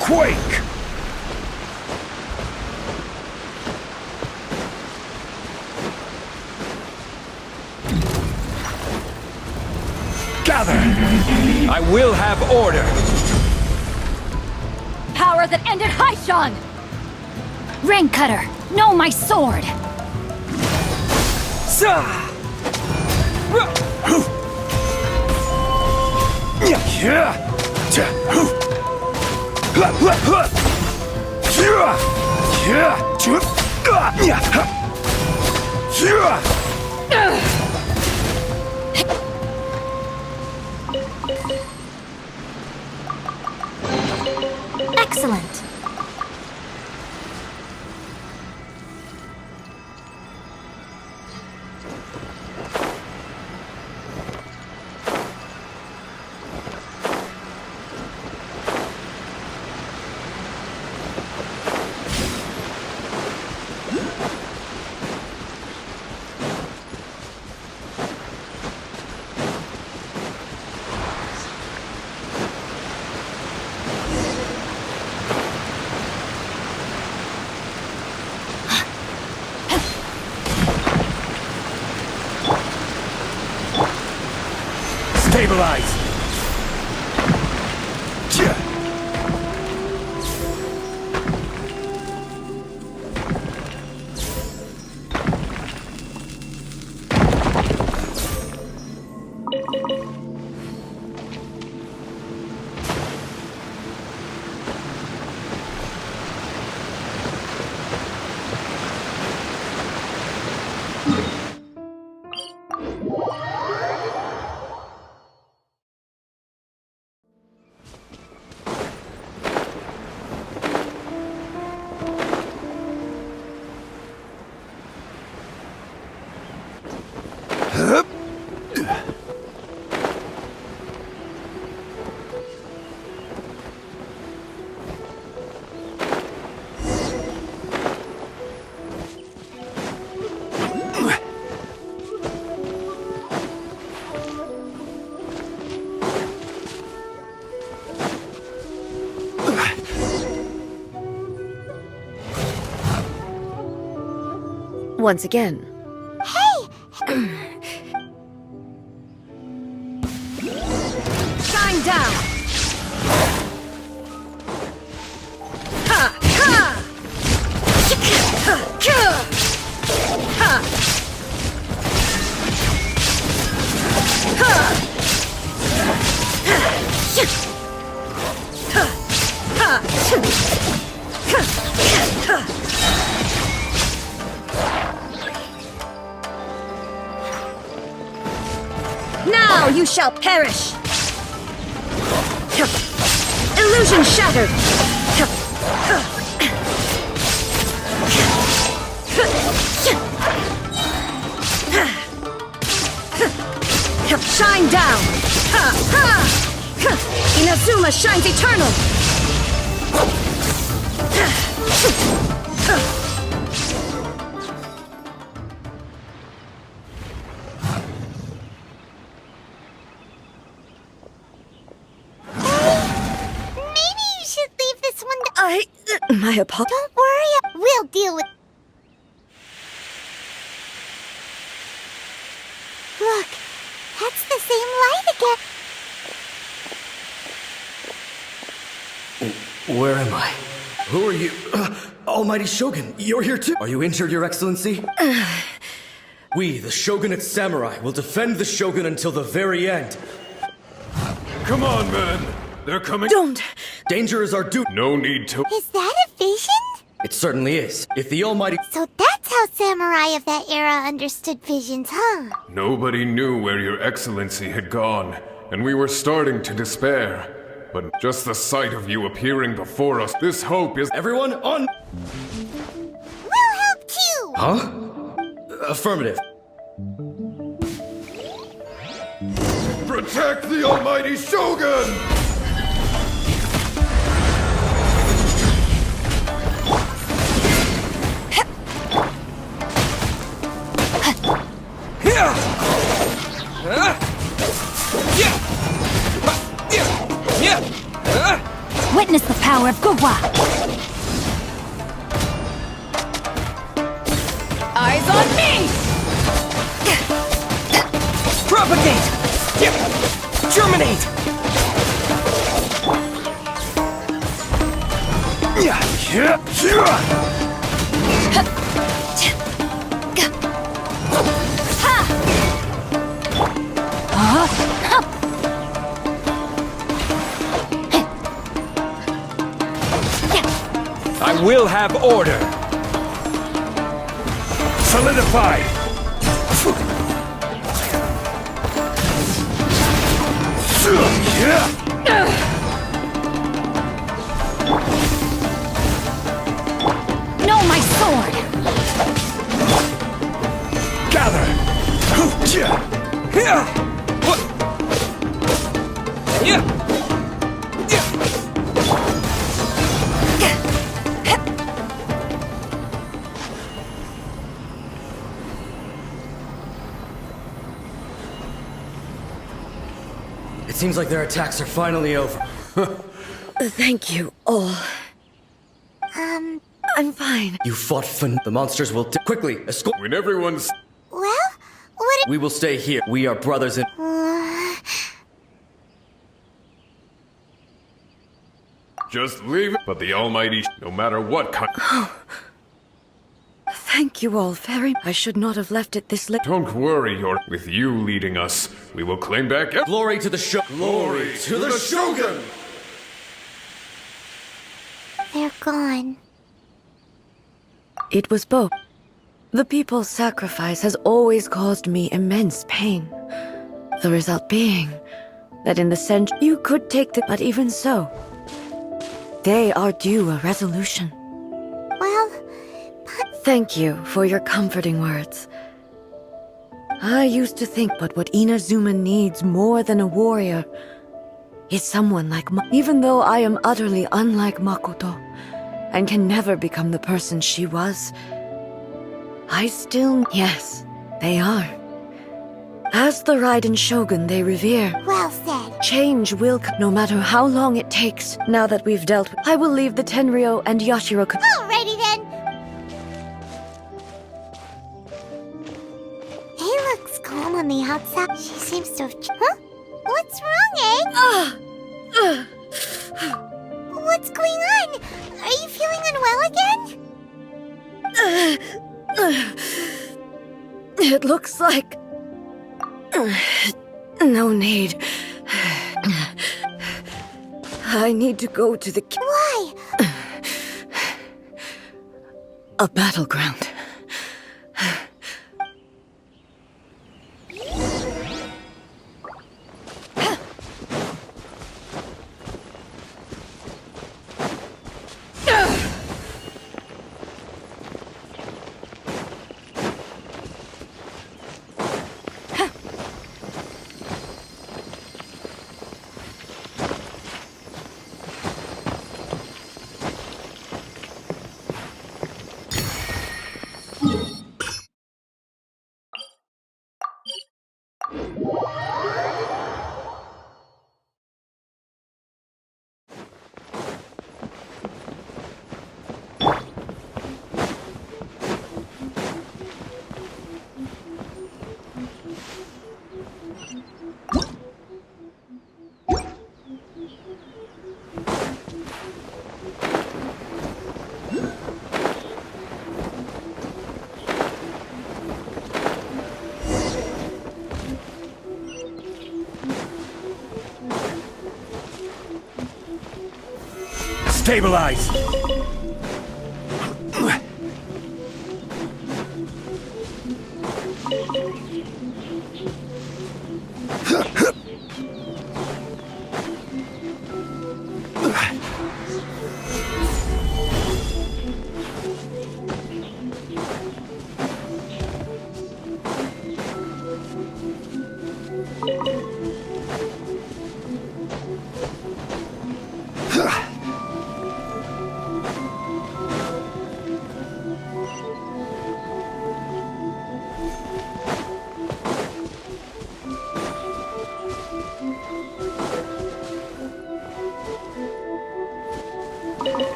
Quake! Gather! I will have order! Power that ended Haishan! Rain Cutter, know my sword! Excellent. Stabilize! Once again. Hey! Shine down! Ha! Ha! Ha! Ha! Now you shall perish! Illusion shattered! Shine down! Inazuma shines eternal! Maybe you should leave this one My apologies. Don't worry, we'll deal with... Look, that's the same light again. Where am I? Who are you? Almighty Shogun, you're here too? Are you injured, Your Excellency? We, the Shogunate Samurai, will defend the Shogun until the very end. Come on, man. They're coming. Don't! Danger is our duty. No need to. Is that a vision? It certainly is. If the Almighty... So that's how samurai of that era understood visions, huh? Nobody knew where Your Excellency had gone, and we were starting to despair. But just the sight of you appearing before us, this hope is... Everyone on... We'll help too! Huh? Affirmative. Protect the Almighty Shogun! Witness the power of Gugwa! Eyes on me! Propagate! Germinate! I will have order. Solidified. No, my sword! Gather. It seems like their attacks are finally over. Thank you all. I'm fine. You fought the monsters will quickly escort. When everyone's... Well, what... We will stay here. We are brothers in... Just leave it. But the Almighty, no matter what kind... Thank you all very... I should not have left it this late. Don't worry, with you leading us, we will claim back... Glory to the Shogun! Glory to the Shogun! They're gone. It was both. The people's sacrifice has always caused me immense pain. The result being that in the century you could take the... But even so, they are due a resolution. Well, Thank you for your comforting words. I used to think but what Inazuma needs more than a warrior is someone like even though I am utterly unlike Makoto and can never become the person she was, I still... Yes, they are. As the Raiden Shogun they revere. Well said. Change will no matter how long it takes. Now that we've dealt with... I will leave the Tenryo and Yashiro... Alrighty then. He looks calm on the outside. She seems to have... Huh? What's wrong, eh? What's going on? Are you feeling unwell again? It looks like... No need. I need to go to the... Why? A battleground. Stabilize!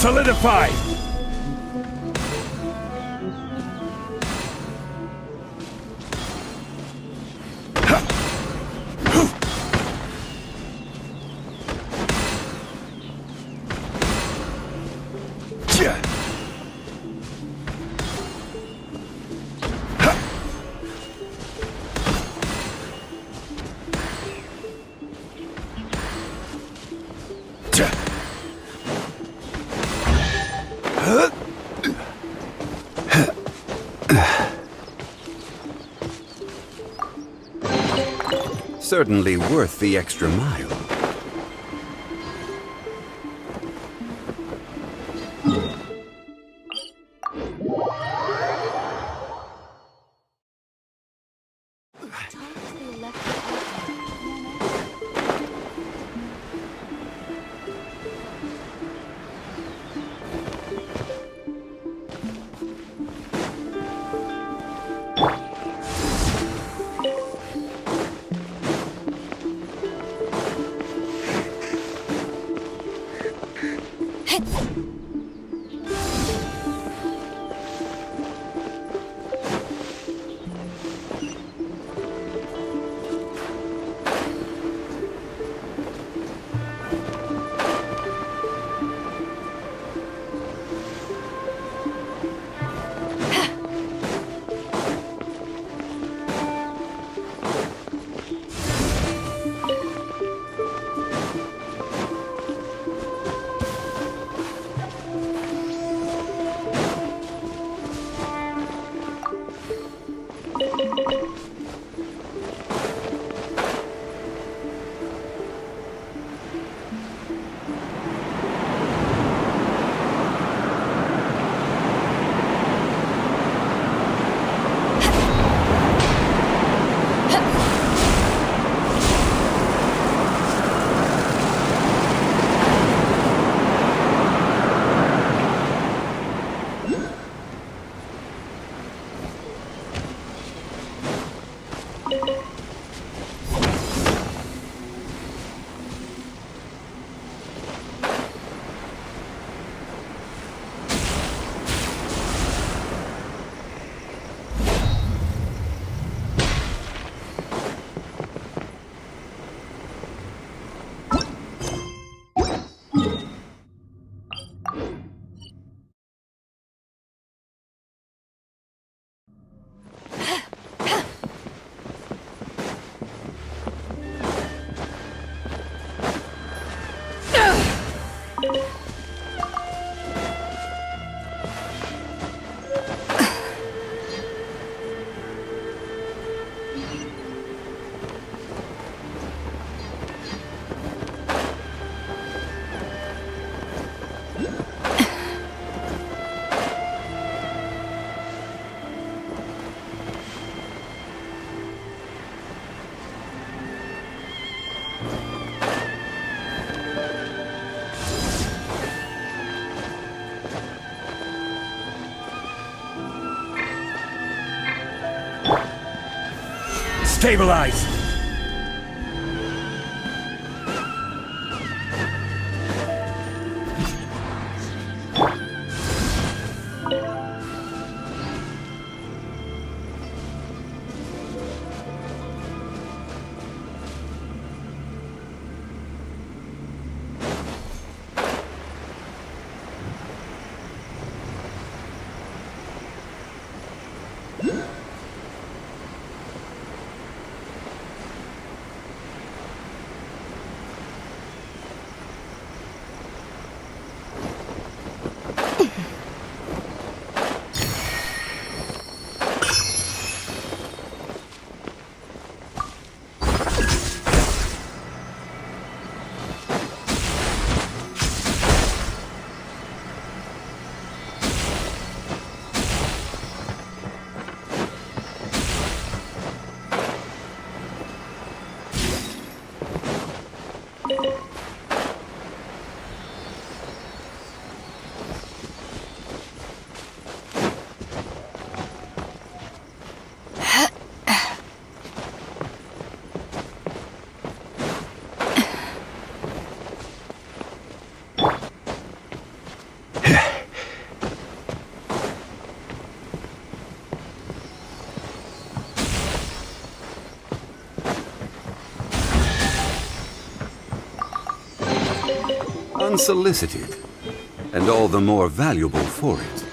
Solidify! Certainly worth the extra mile. Stabilize! unsolicited, and all the more valuable for it.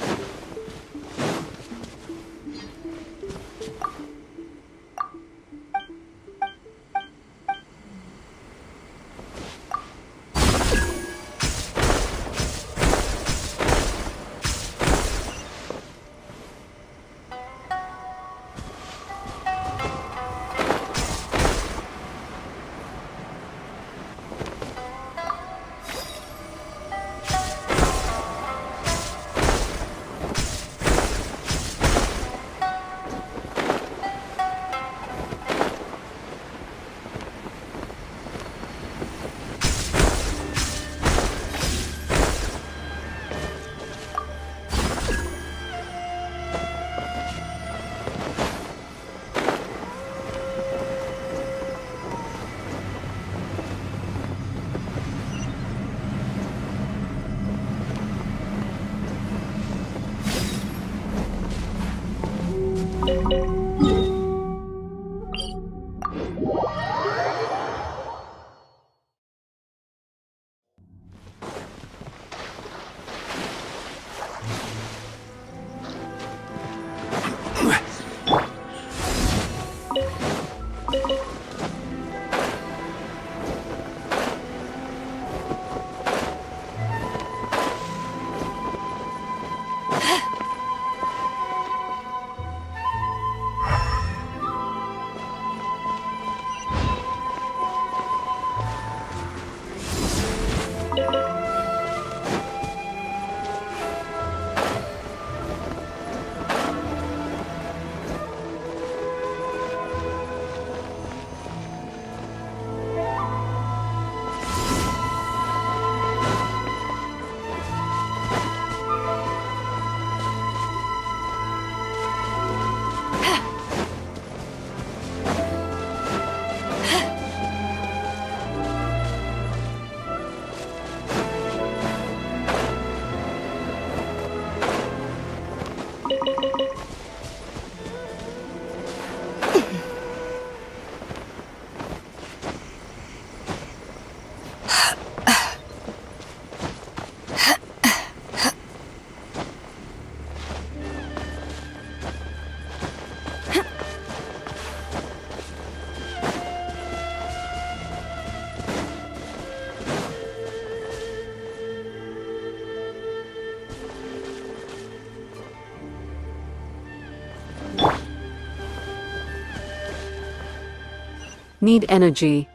Need energy.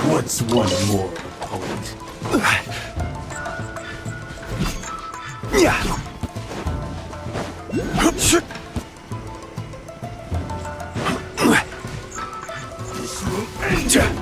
What's one more opponent? This will end.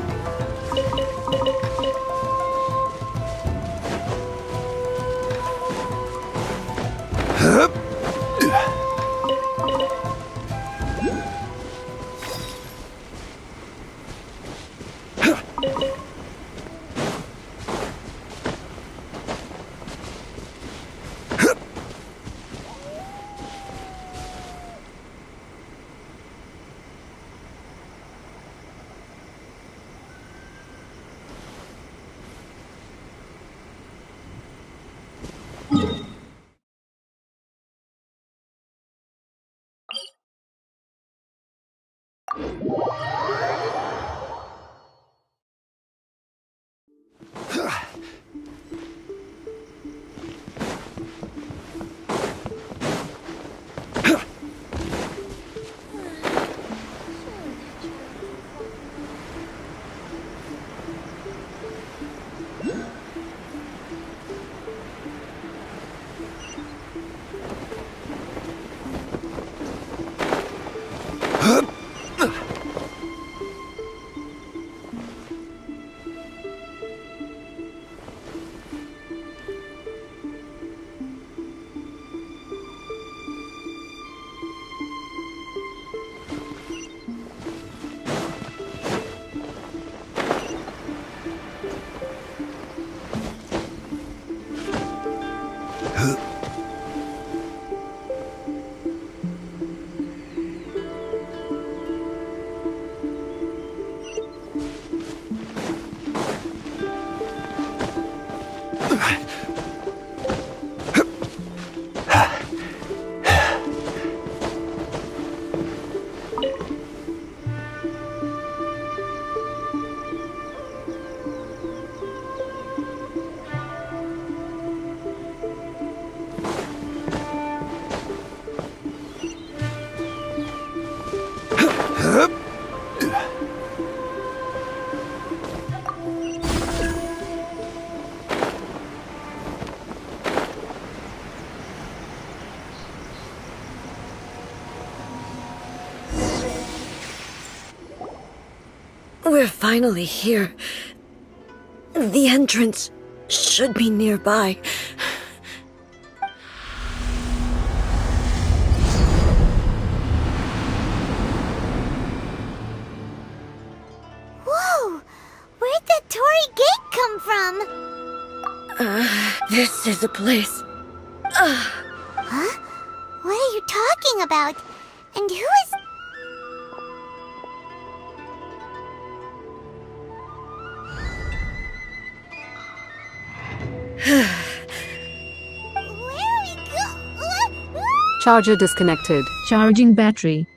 We're finally here. The entrance should be nearby. Whoa! Where'd the Torii Gate come from? This is a place. Huh? What are you talking about? And who is... Charger disconnected. Charging battery.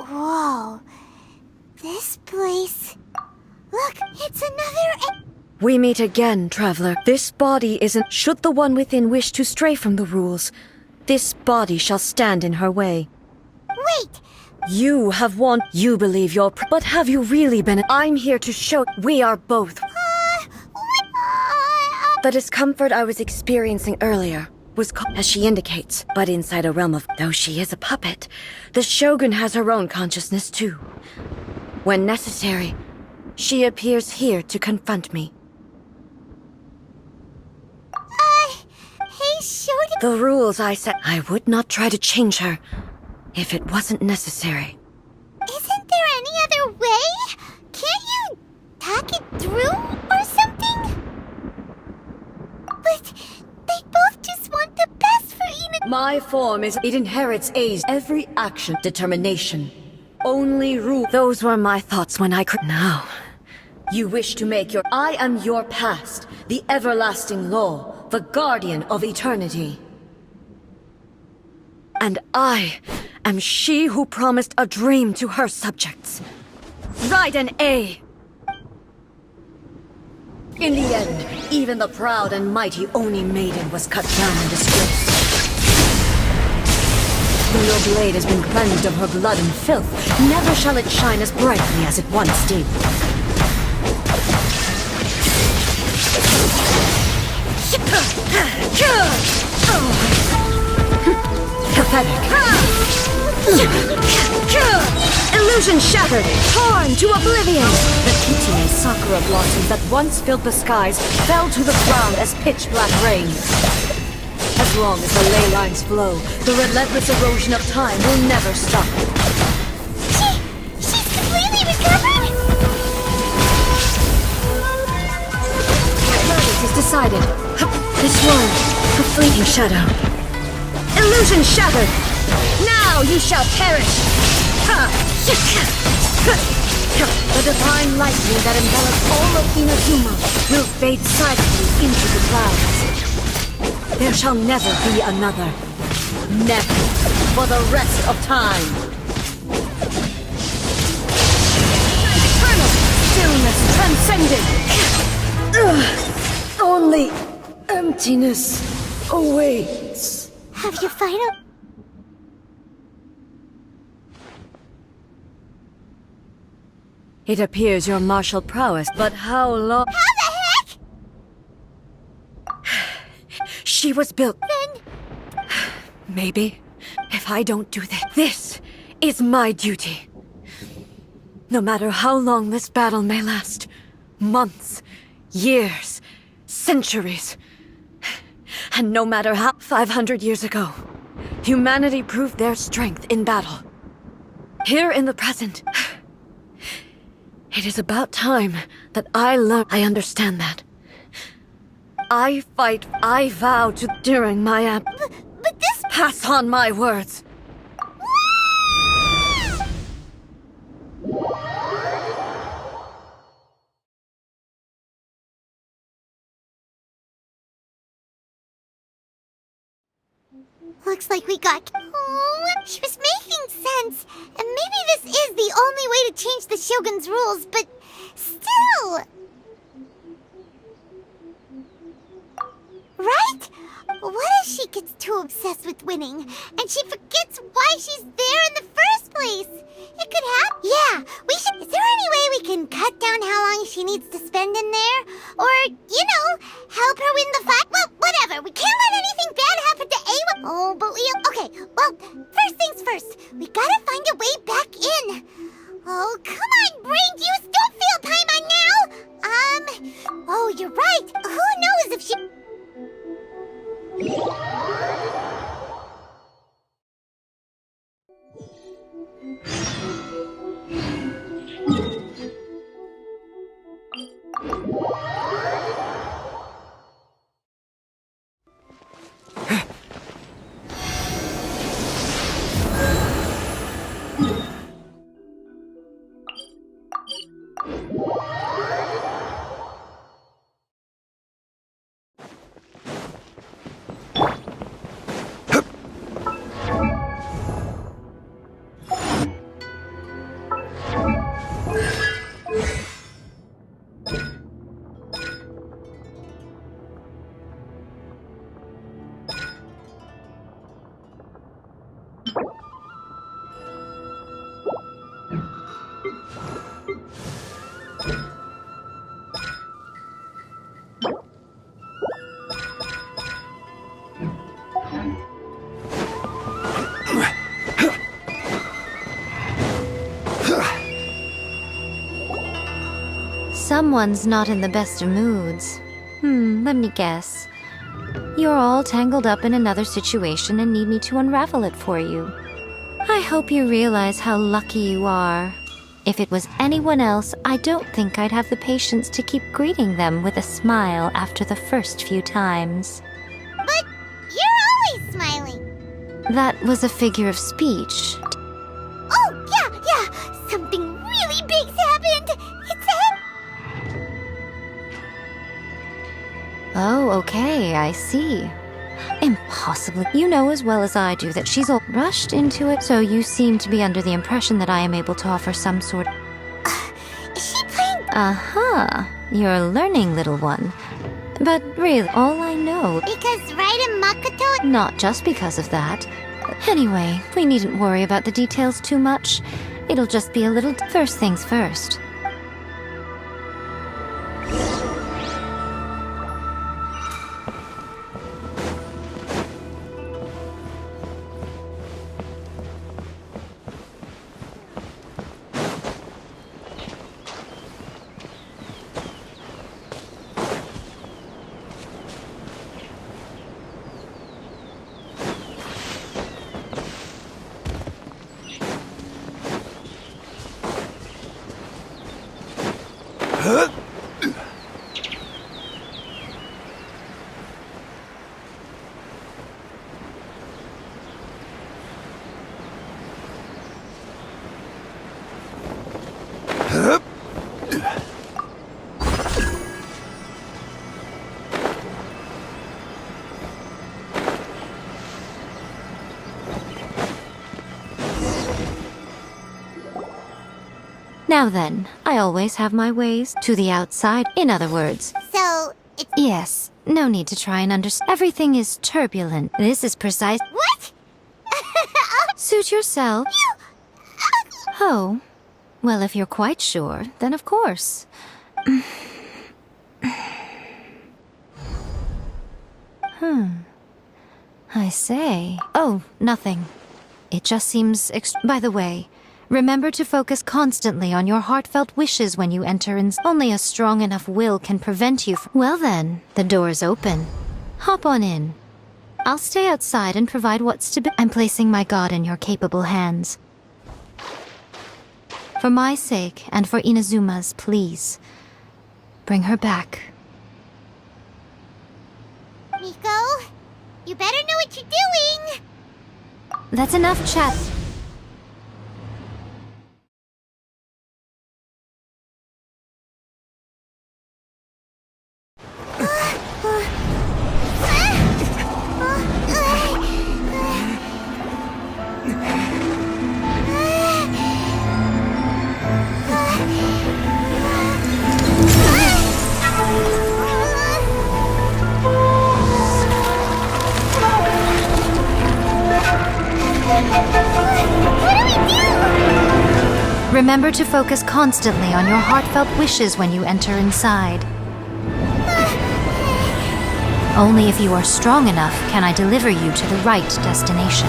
Whoa. This place... Look, it's another... We meet again, traveler. This body isn't... Should the one within wish to stray from the rules, this body shall stand in her way. Wait! You have won. You believe you're... But have you really been... I'm here to show... We are both... The discomfort I was experiencing earlier was as she indicates, but inside a realm of... Though she is a puppet, the Shogun has her own consciousness too. When necessary, she appears here to confront me. Hey, Shogun... The rules I set... I would not try to change her if it wasn't necessary. Isn't there any other way? Can't you talk it through or something? But they both just want the best for Ina. My form is... It inherits A's every action, determination. Only rule... Those were my thoughts when I could... Now, you wish to make your... I am your past, the everlasting law, the guardian of eternity. And I am she who promised a dream to her subjects. Raiden A. In the end, even the proud and mighty Oni maiden was cut down and disgraced. Though your blade has been cleansed of her blood and filth, never shall it shine as brightly as it once did. Pathetic. Illusion shattered, torn to oblivion! The Kitine sakura blossoms that once filled the skies fell to the ground as pitch-black rain. As long as the ley lines flow, the relentless erosion of time will never stop. She's completely recovered? The verdict is decided. This one, a fleeting shadow. Illusion shattered! Now you shall perish! The divine lightning that envelops all of Inazuma will fade silently into the clouds. There shall never be another. Never. For the rest of time. Eternal stillness transcendent. Only emptiness awaits. Have you final? It appears your martial prowess, but how long? How the heck? She was built. Then Maybe. If I don't do this, this is my duty. No matter how long this battle may last, months, years, centuries, and no matter how 500 years ago, humanity proved their strength in battle. Here in the present, it is about time that I learn. I understand that. I fight. I vow to during my but this. Pass on my words. Looks like we got. Oh, she was making sense. And maybe this is the only way to change the Shogun's rules, but still. Right? What if she gets too obsessed with winning, and she forgets why she's there in the first place? It could happen. Yeah, we should. Is there any way we can cut down how long she needs to spend in there? Or, help her win the fight? Well, whatever. We can't let anything bad happen to Awa. Oh, but okay, well, first things first. We gotta find a way back in. Oh, come on, brain juice. Don't feel Paimon now. Oh, you're right. Who knows if she... Someone's not in the best of moods. Let me guess. You're all tangled up in another situation and need me to unravel it for you. I hope you realize how lucky you are. If it was anyone else, I don't think I'd have the patience to keep greeting them with a smile after the first few times. But you're always smiling. That was a figure of speech. Oh, yeah. Something really big's happened. It's a... Oh, okay, I see. Impossibly. You know as well as I do that she's all rushed into it, so you seem to be under the impression that I am able to offer some sort... Is she playing... You're learning, little one. But really, all I know... Because Raiden Makoto... Not just because of that. Anyway, we needn't worry about the details too much. It'll just be a little... First things first. Now then, I always have my ways to the outside. In other words, So, it's... yes, no need to try and understand. Everything is turbulent. This is precise. What? Suit yourself. Oh, well, if you're quite sure, then of course. I say. Oh, nothing. It just seems By the way, remember to focus constantly on your heartfelt wishes when you enter, and only a strong enough will can prevent you from... Well then, the door's open. Hop on in. I'll stay outside and provide what's to be. I'm placing my god in your capable hands. For my sake, and for Inazuma's, please. Bring her back. Miko, you better know what you're doing! That's enough chat. Remember to focus constantly on your heartfelt wishes when you enter inside. Only if you are strong enough can I deliver you to the right destination.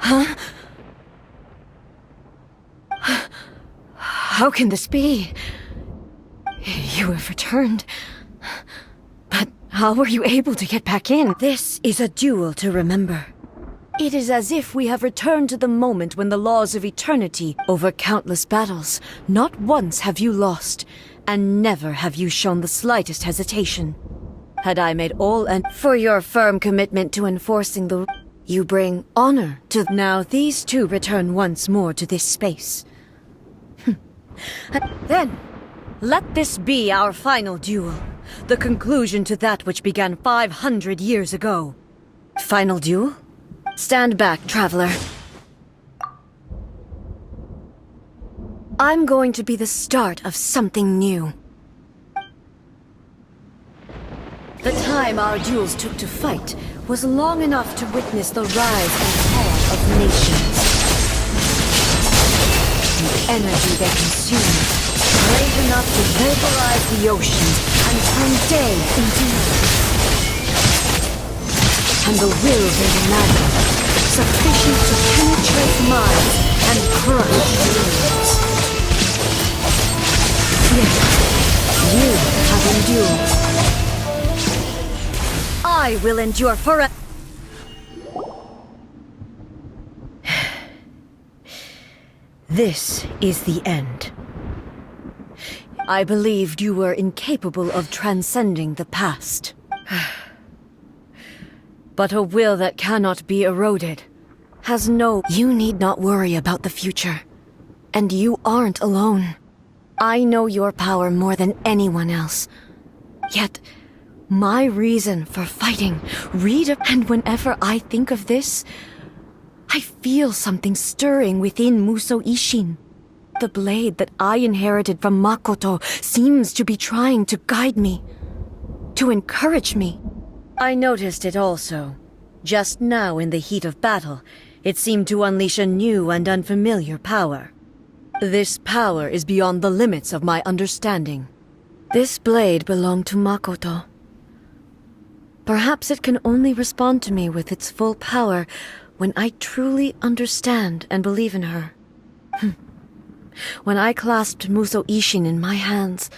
Huh? How can this be? You have returned. But how were you able to get back in? This is a duel to remember. It is as if we have returned to the moment when the laws of eternity over countless battles. Not once have you lost, and never have you shown the slightest hesitation. Had I made all and for your firm commitment to enforcing the... You bring honor to... Now these two return once more to this space. Then, let this be our final duel. The conclusion to that which began 500 years ago. Final duel? Stand back, traveler. I'm going to be the start of something new. The time our duels took to fight was long enough to witness the rise and fall of nations. The energy they consumed, great enough to vaporize the oceans and turn day into night. And the will they demanded, sufficient to penetrate minds and crush dreams. Yet, you have endured. I will endure forever. This is the end. I believed you were incapable of transcending the past. But a will that cannot be eroded has no... You need not worry about the future. And you aren't alone. I know your power more than anyone else. Yet, my reason for fighting, and whenever I think of this, I feel something stirring within Muso Ishin. The blade that I inherited from Makoto seems to be trying to guide me, to encourage me. I noticed it also. Just now in the heat of battle, it seemed to unleash a new and unfamiliar power. This power is beyond the limits of my understanding. This blade belonged to Makoto. Perhaps it can only respond to me with its full power when I truly understand and believe in her. When I clasped Muso Ishin in my hands,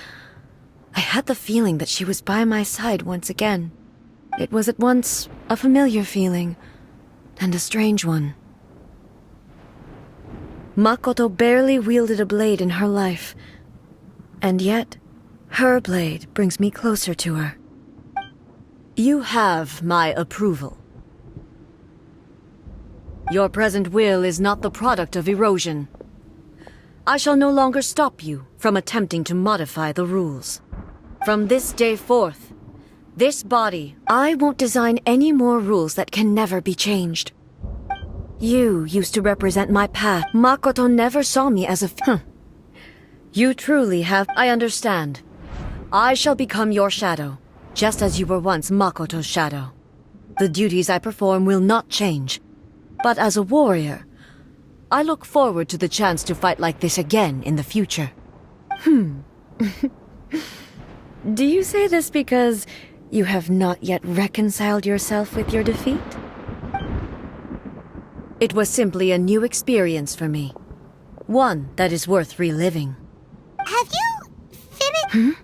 I had the feeling that she was by my side once again. It was at once a familiar feeling and a strange one. Makoto barely wielded a blade in her life, and yet Her blade brings me closer to her. You have my approval. Your present will is not the product of erosion. I shall no longer stop you from attempting to modify the rules. From this day forth, this body, I won't design any more rules that can never be changed. You used to represent my path. Makoto never saw me as a You truly have... I understand. I shall become your shadow, just as you were once Makoto's shadow. The duties I perform will not change. But as a warrior, I look forward to the chance to fight like this again in the future. Do you say this because you have not yet reconciled yourself with your defeat? It was simply a new experience for me. One that is worth reliving. Have you finished?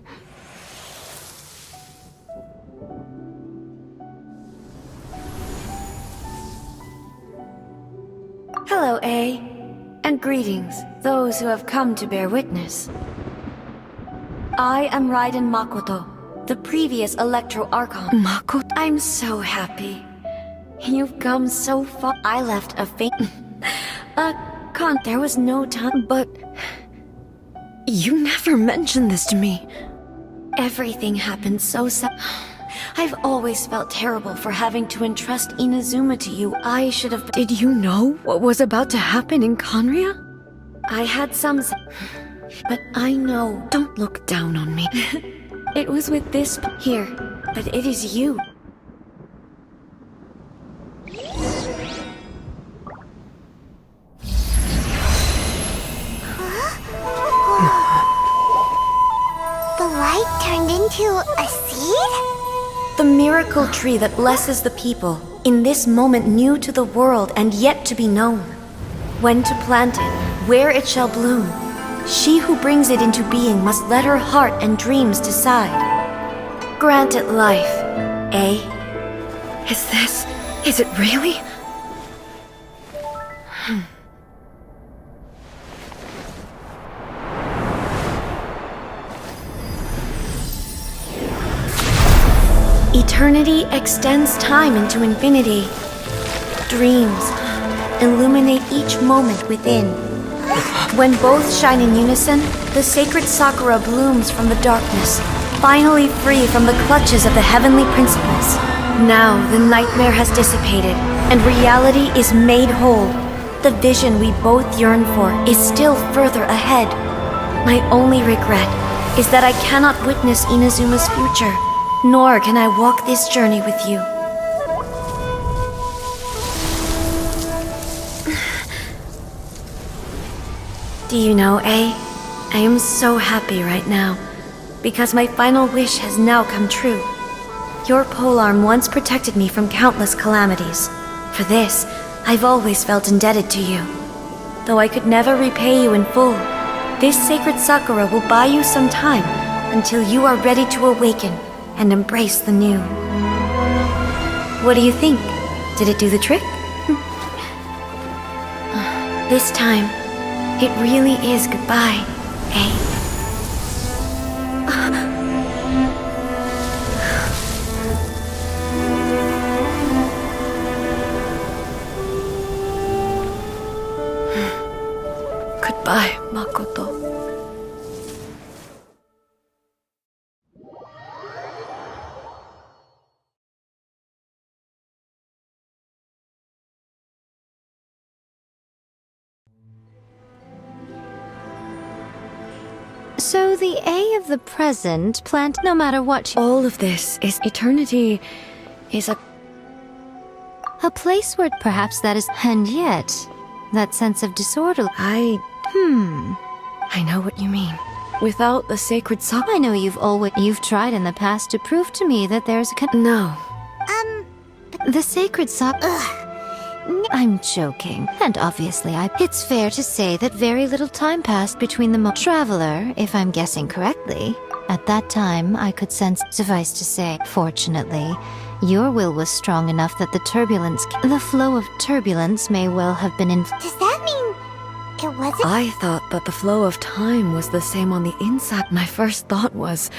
Hello, A. And greetings, those who have come to bear witness. I am Raiden Makoto, the previous Electro Archon. Makoto? I'm so happy. You've come so far. I left a there was no time, but... You never mentioned this to me. Everything happened so I've always felt terrible for having to entrust Inazuma to you. I should have... Did you know what was about to happen in Conria? I had some... But I know. Don't look down on me. It was with this... Here. But it is you. The light turned into a seed? The miracle tree that blesses the people, in this moment new to the world and yet to be known. When to plant it, where it shall bloom. She who brings it into being must let her heart and dreams decide. Grant it life, eh? Is it really? Eternity extends time into infinity. Dreams illuminate each moment within. When both shine in unison, the sacred Sakura blooms from the darkness, finally free from the clutches of the heavenly principles. Now the nightmare has dissipated, and reality is made whole. The vision we both yearn for is still further ahead. My only regret is that I cannot witness Inazuma's future. Nor can I walk this journey with you. Do you know, A? I am so happy right now, because my final wish has now come true. Your polearm once protected me from countless calamities. For this, I've always felt indebted to you. Though I could never repay you in full, this sacred Sakura will buy you some time until you are ready to awaken and embrace the new. What do you think? Did it do the trick? This time, it really is goodbye, eh? Goodbye, Makoto. So the A of the present plant, no matter what all of this is eternity, is a place where perhaps that is, and yet, that sense of disorder. I know what you mean. Without the sacred Sakura... I know you've tried in the past to prove to me that there's a No. The sacred Sakura... I'm joking. And obviously it's fair to say that very little time passed between the Traveler, if I'm guessing correctly. At that time, I could sense, suffice to say, fortunately, your will was strong enough that the flow of turbulence may well have been Does that mean It wasn't. I thought that the flow of time was the same on the inside. My first thought was,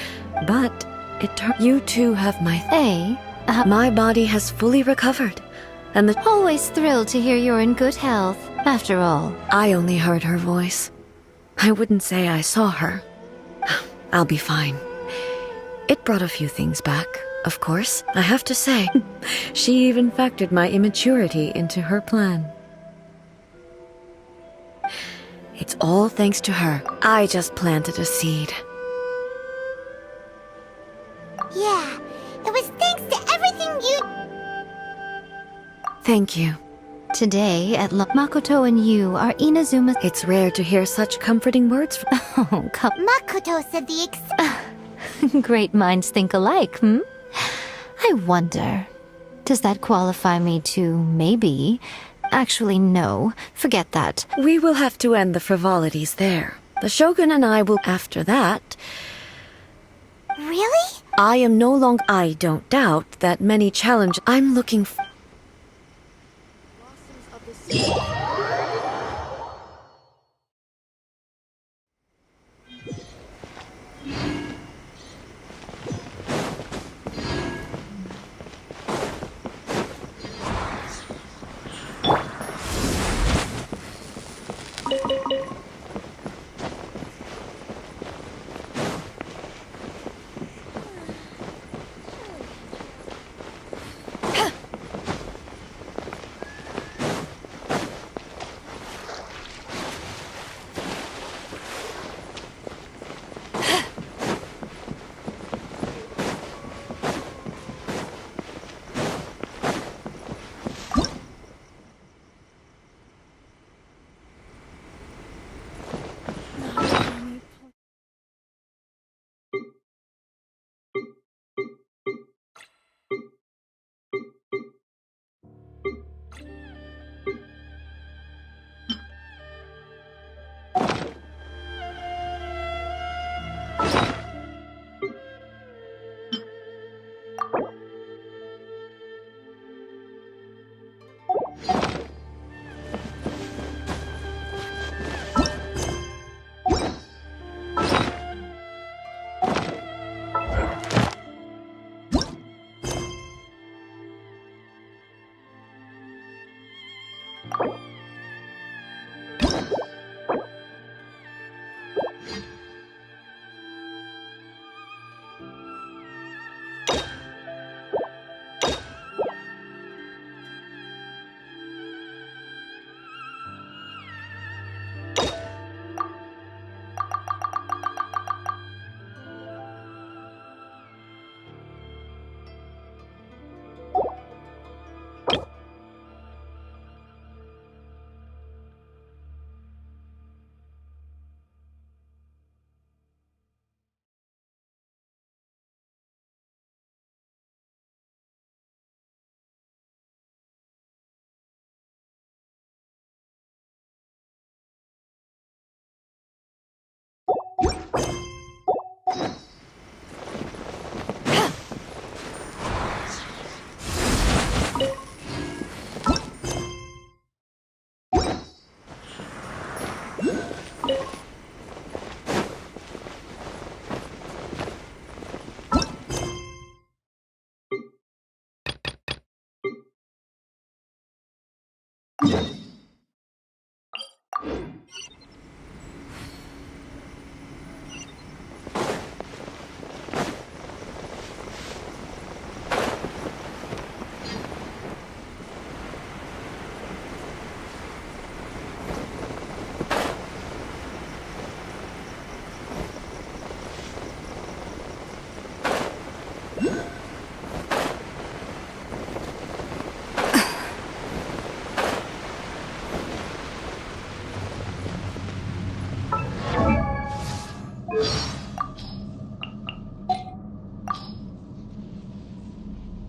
but it turned. You too have my. Hey, my body has fully recovered, and the. Always thrilled to hear you're in good health. After all, I only heard her voice. I wouldn't say I saw her. I'll be fine. It brought a few things back, of course. I have to say, she even factored my immaturity into her plan. It's all thanks to her. I just planted a seed. Yeah, it was thanks to everything you... Thank you. Today at Makoto and you are Inazuma. It's rare to hear such comforting words from... Oh, come... Makoto said the Great minds think alike, hmm? I wonder, does that qualify me to maybe... Actually, no. Forget that. We will have to end the frivolities there. The Shogun and I will... After that... Really? I am no longer... I don't doubt that many challenge... I'm looking for...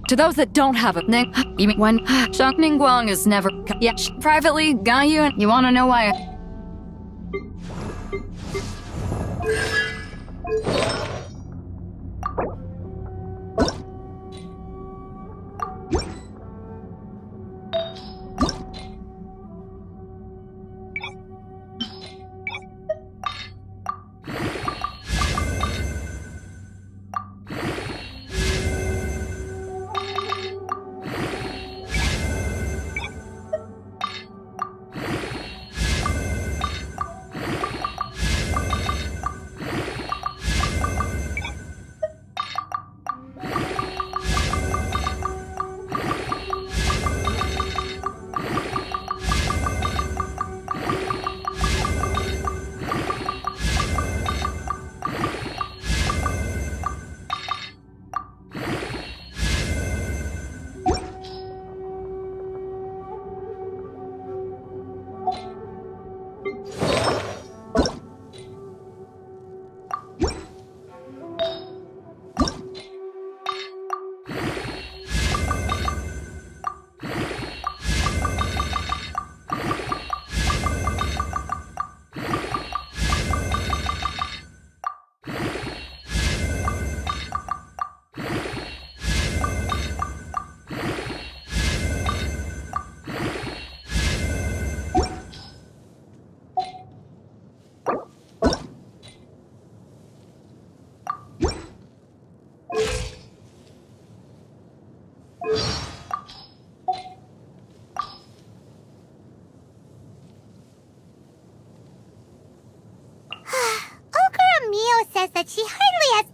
To those that don't have it, Nick, you mean when Shang Ningguang is never... Yeah, privately, got you, and you wanna know why that she hardly has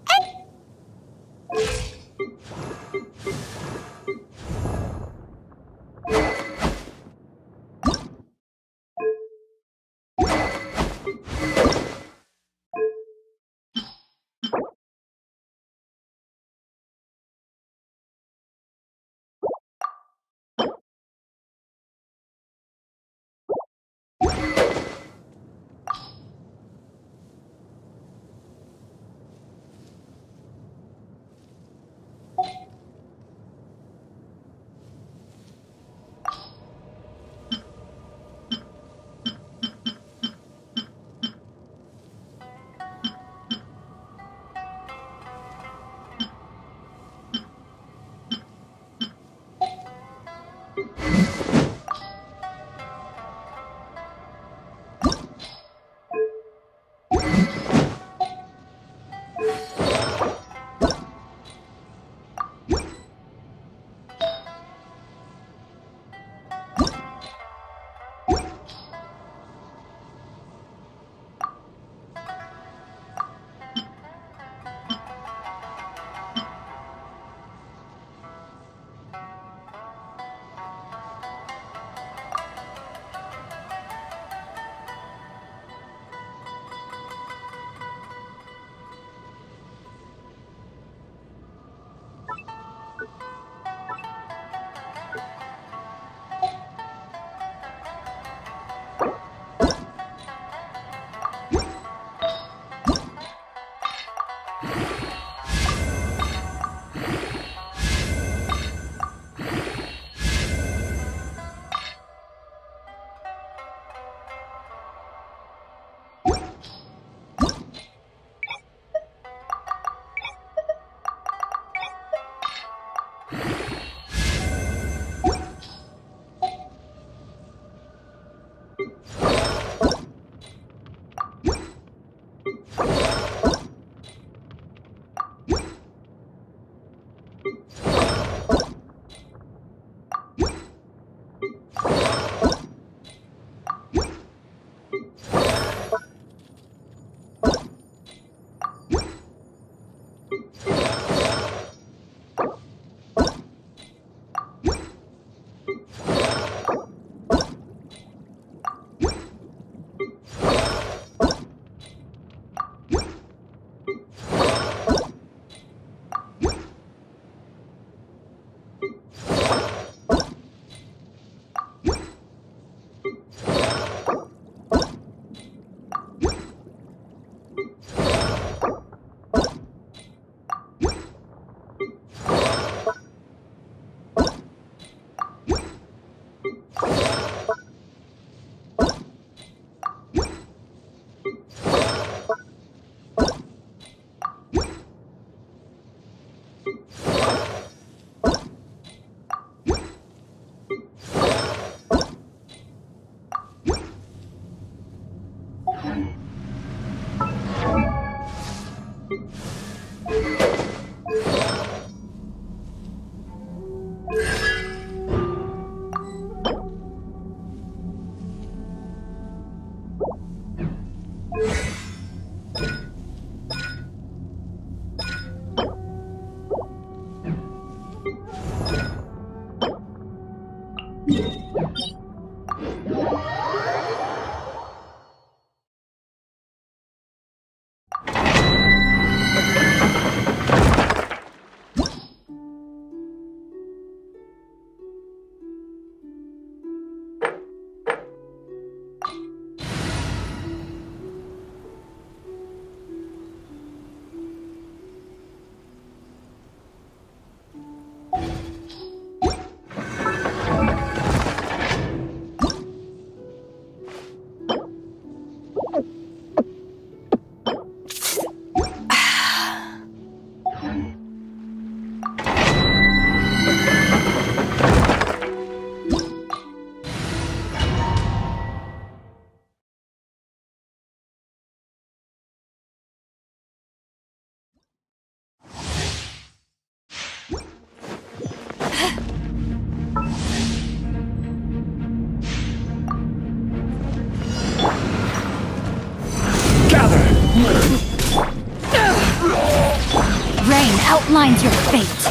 outlines your fate.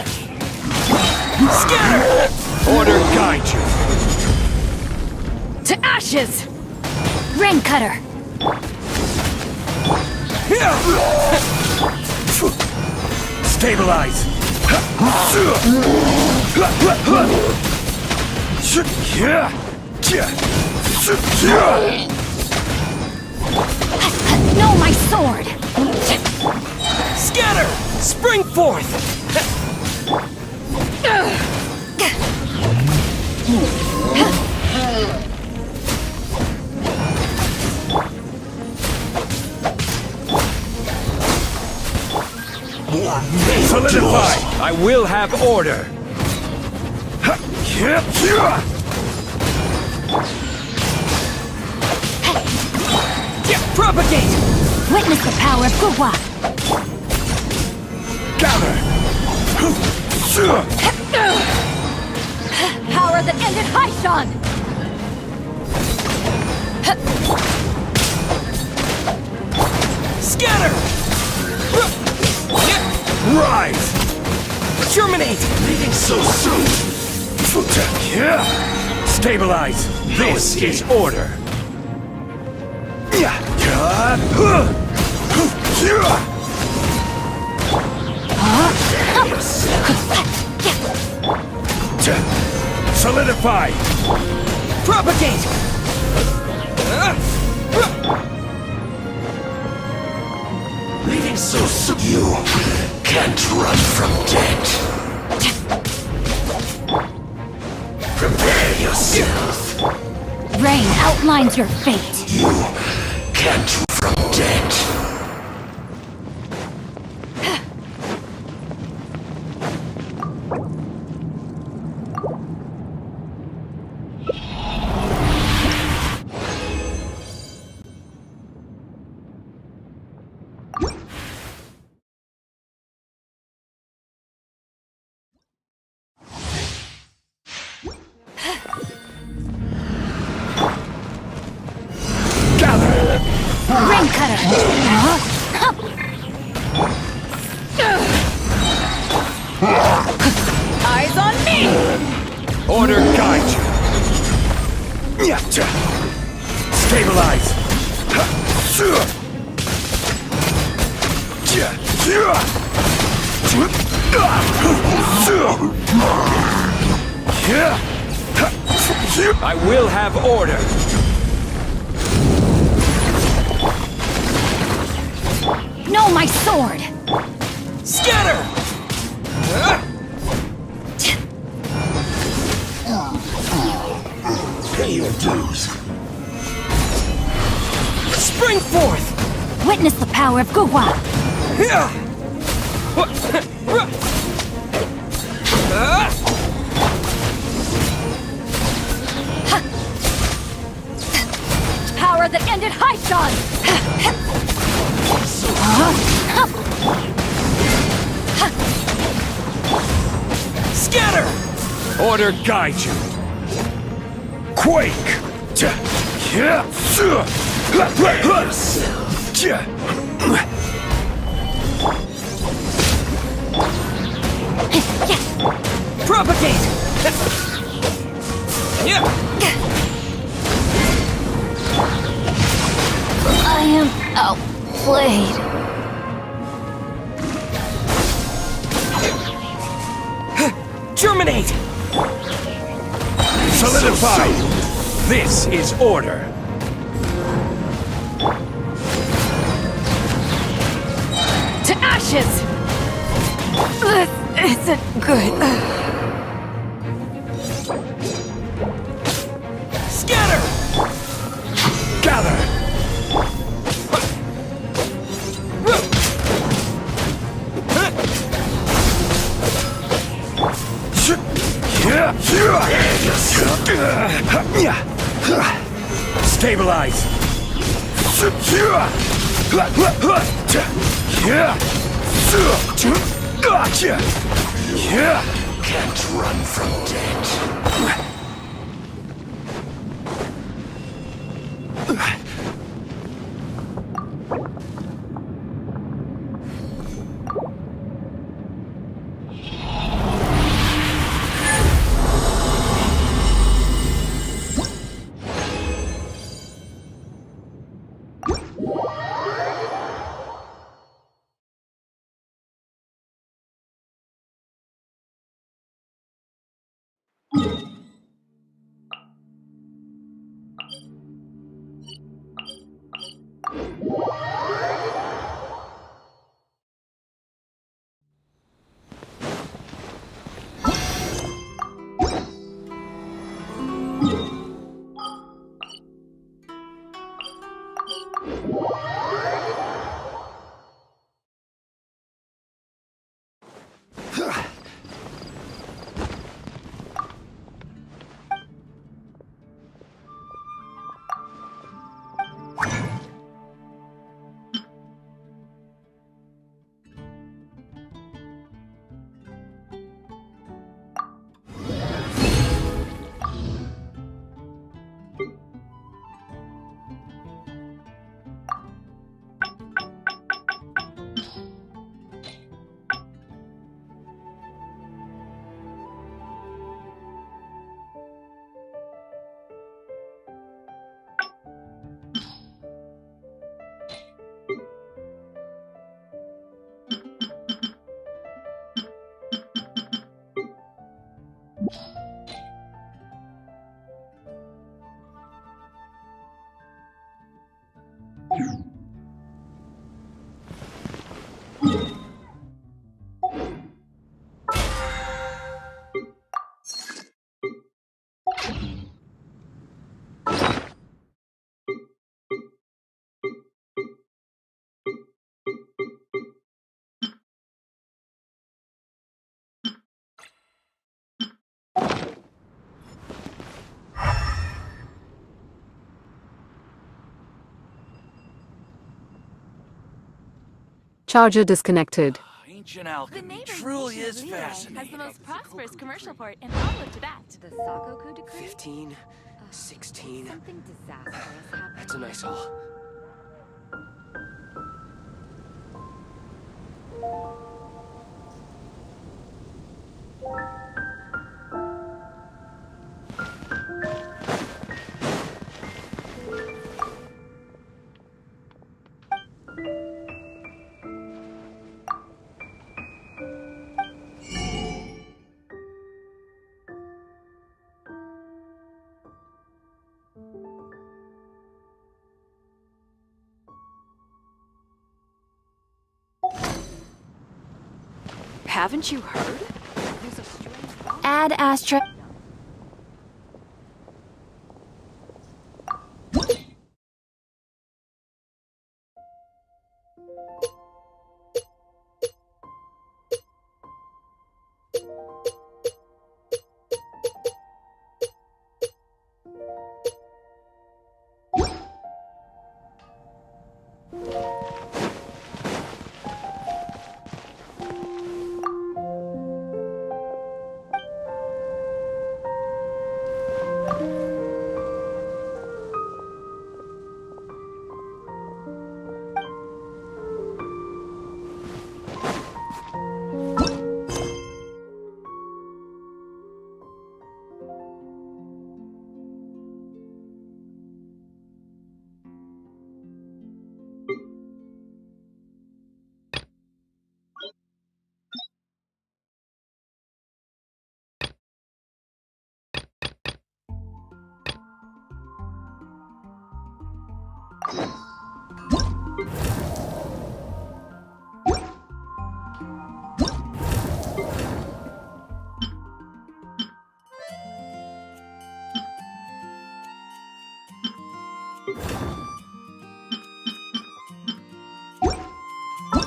Scatter! Order guide you. To ashes! Rain cutter! Stabilize. No, my sword! Scatter! Spring forth! Solidify! I will have order! Propagate! Witness the power of Guwa! Gather! Power that ended Haishan! Scatter! Rise! Germinate! Leaving so soon! Stabilize! This is order! Solidify! Propagate! Leaving so soon! You can't run from death! Prepare yourself! Rain outlines your fate! You can't run from death! Rain cutter! Eyes on me! Order guide you! Stabilize! I will have order! No, my sword! Scatter! Pay your dues. Spring forth! Witness the power of Guwa! Power that ended Haishan! Scatter! Order guide you! Quake! Propagate! I am outplayed. Germinate! Solidify! This is order! To ashes! This isn't good. Scatter! Gather! Stabilize! Can't run from death. Charger disconnected. Ancient alchemy truly is fascinating. Has the most prosperous commercial port, and follow to that. The Sakoku decree? 15, 16. Something disastrous happened. That's a nice haul. Haven't you heard? Ad Astra.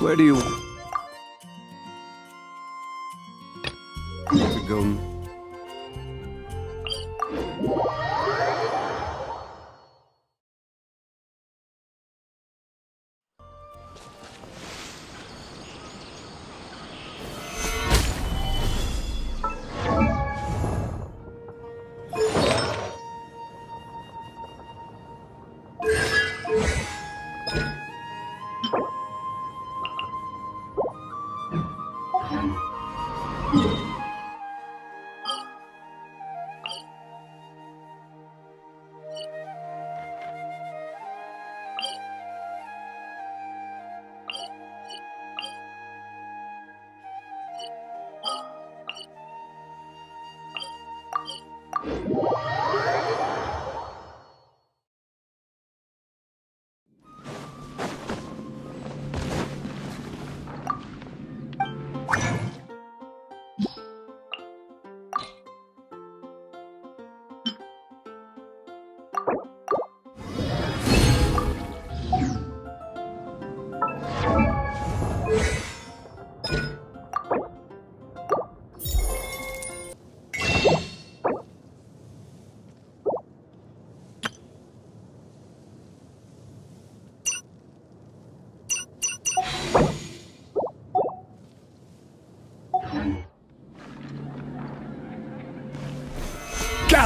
Where do you to go?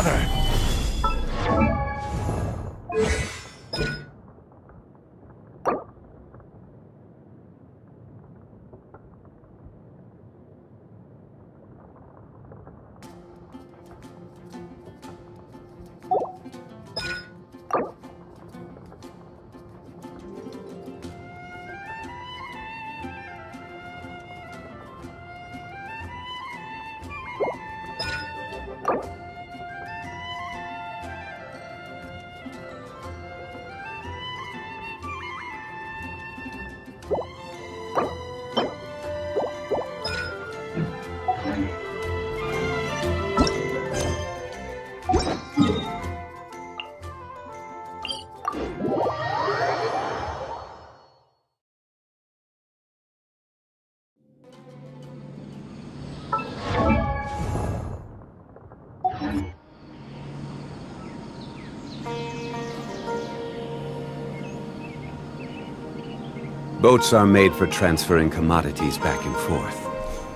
gather! Boats are made for transferring commodities back and forth,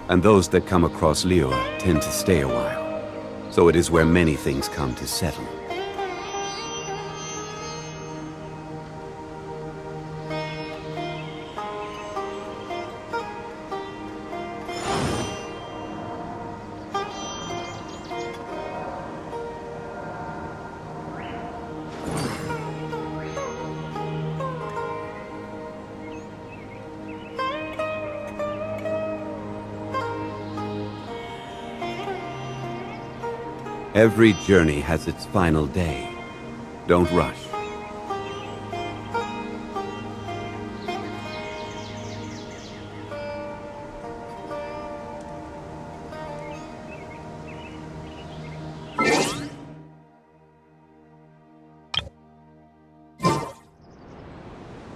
and those that come across Liyue tend to stay a while. So it is where many things come to settle. Every journey has its final day. Don't rush.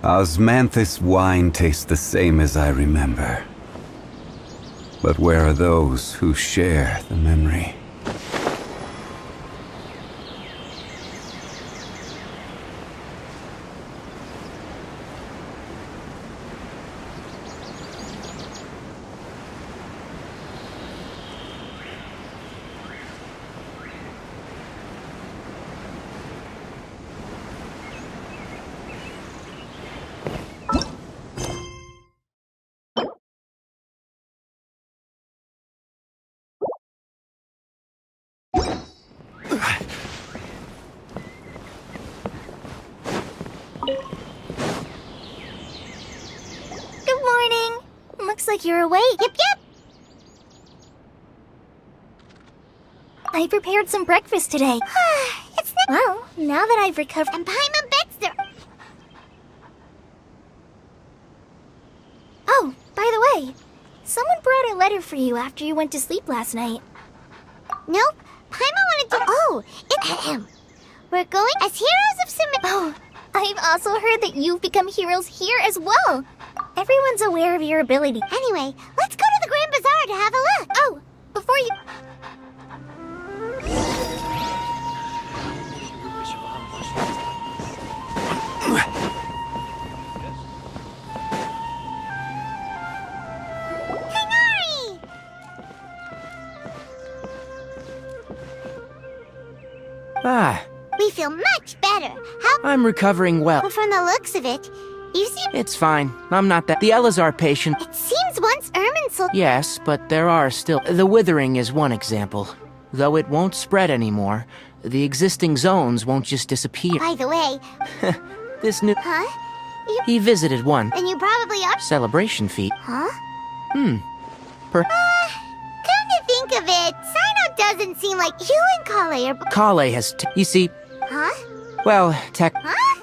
Osmanthus wine tastes the same as I remember. But where are those who share the memory? Good morning. Looks like you're awake. Yep, yep. I prepared some breakfast today. It's not. Well, now that I've recovered. And Paimon Baxter. Oh, by the way, someone brought a letter for you after you went to sleep last night. Nope. Paimon wanted to. Oh, it's. We're going as heroes of Summit. Oh, I've also heard that you've become heroes here as well. Everyone's aware of your ability. Anyway, let's go to the Grand Bazaar to have a look. Oh, before you. Kanari! Ah, We feel much better. How? I'm recovering well. But from the looks of it, you seem. It's fine. I'm not that. The Elazar patient. It seems once Irminsul. Yes, but there are still. The withering is one example. Though it won't spread anymore, the existing zones won't just disappear. By the way. This new. Huh? He visited one. Then you probably are. Celebration feat. Huh? Come to think of it, Sino doesn't seem like you and Kale are. Kale has. You see. Huh? Well, Huh?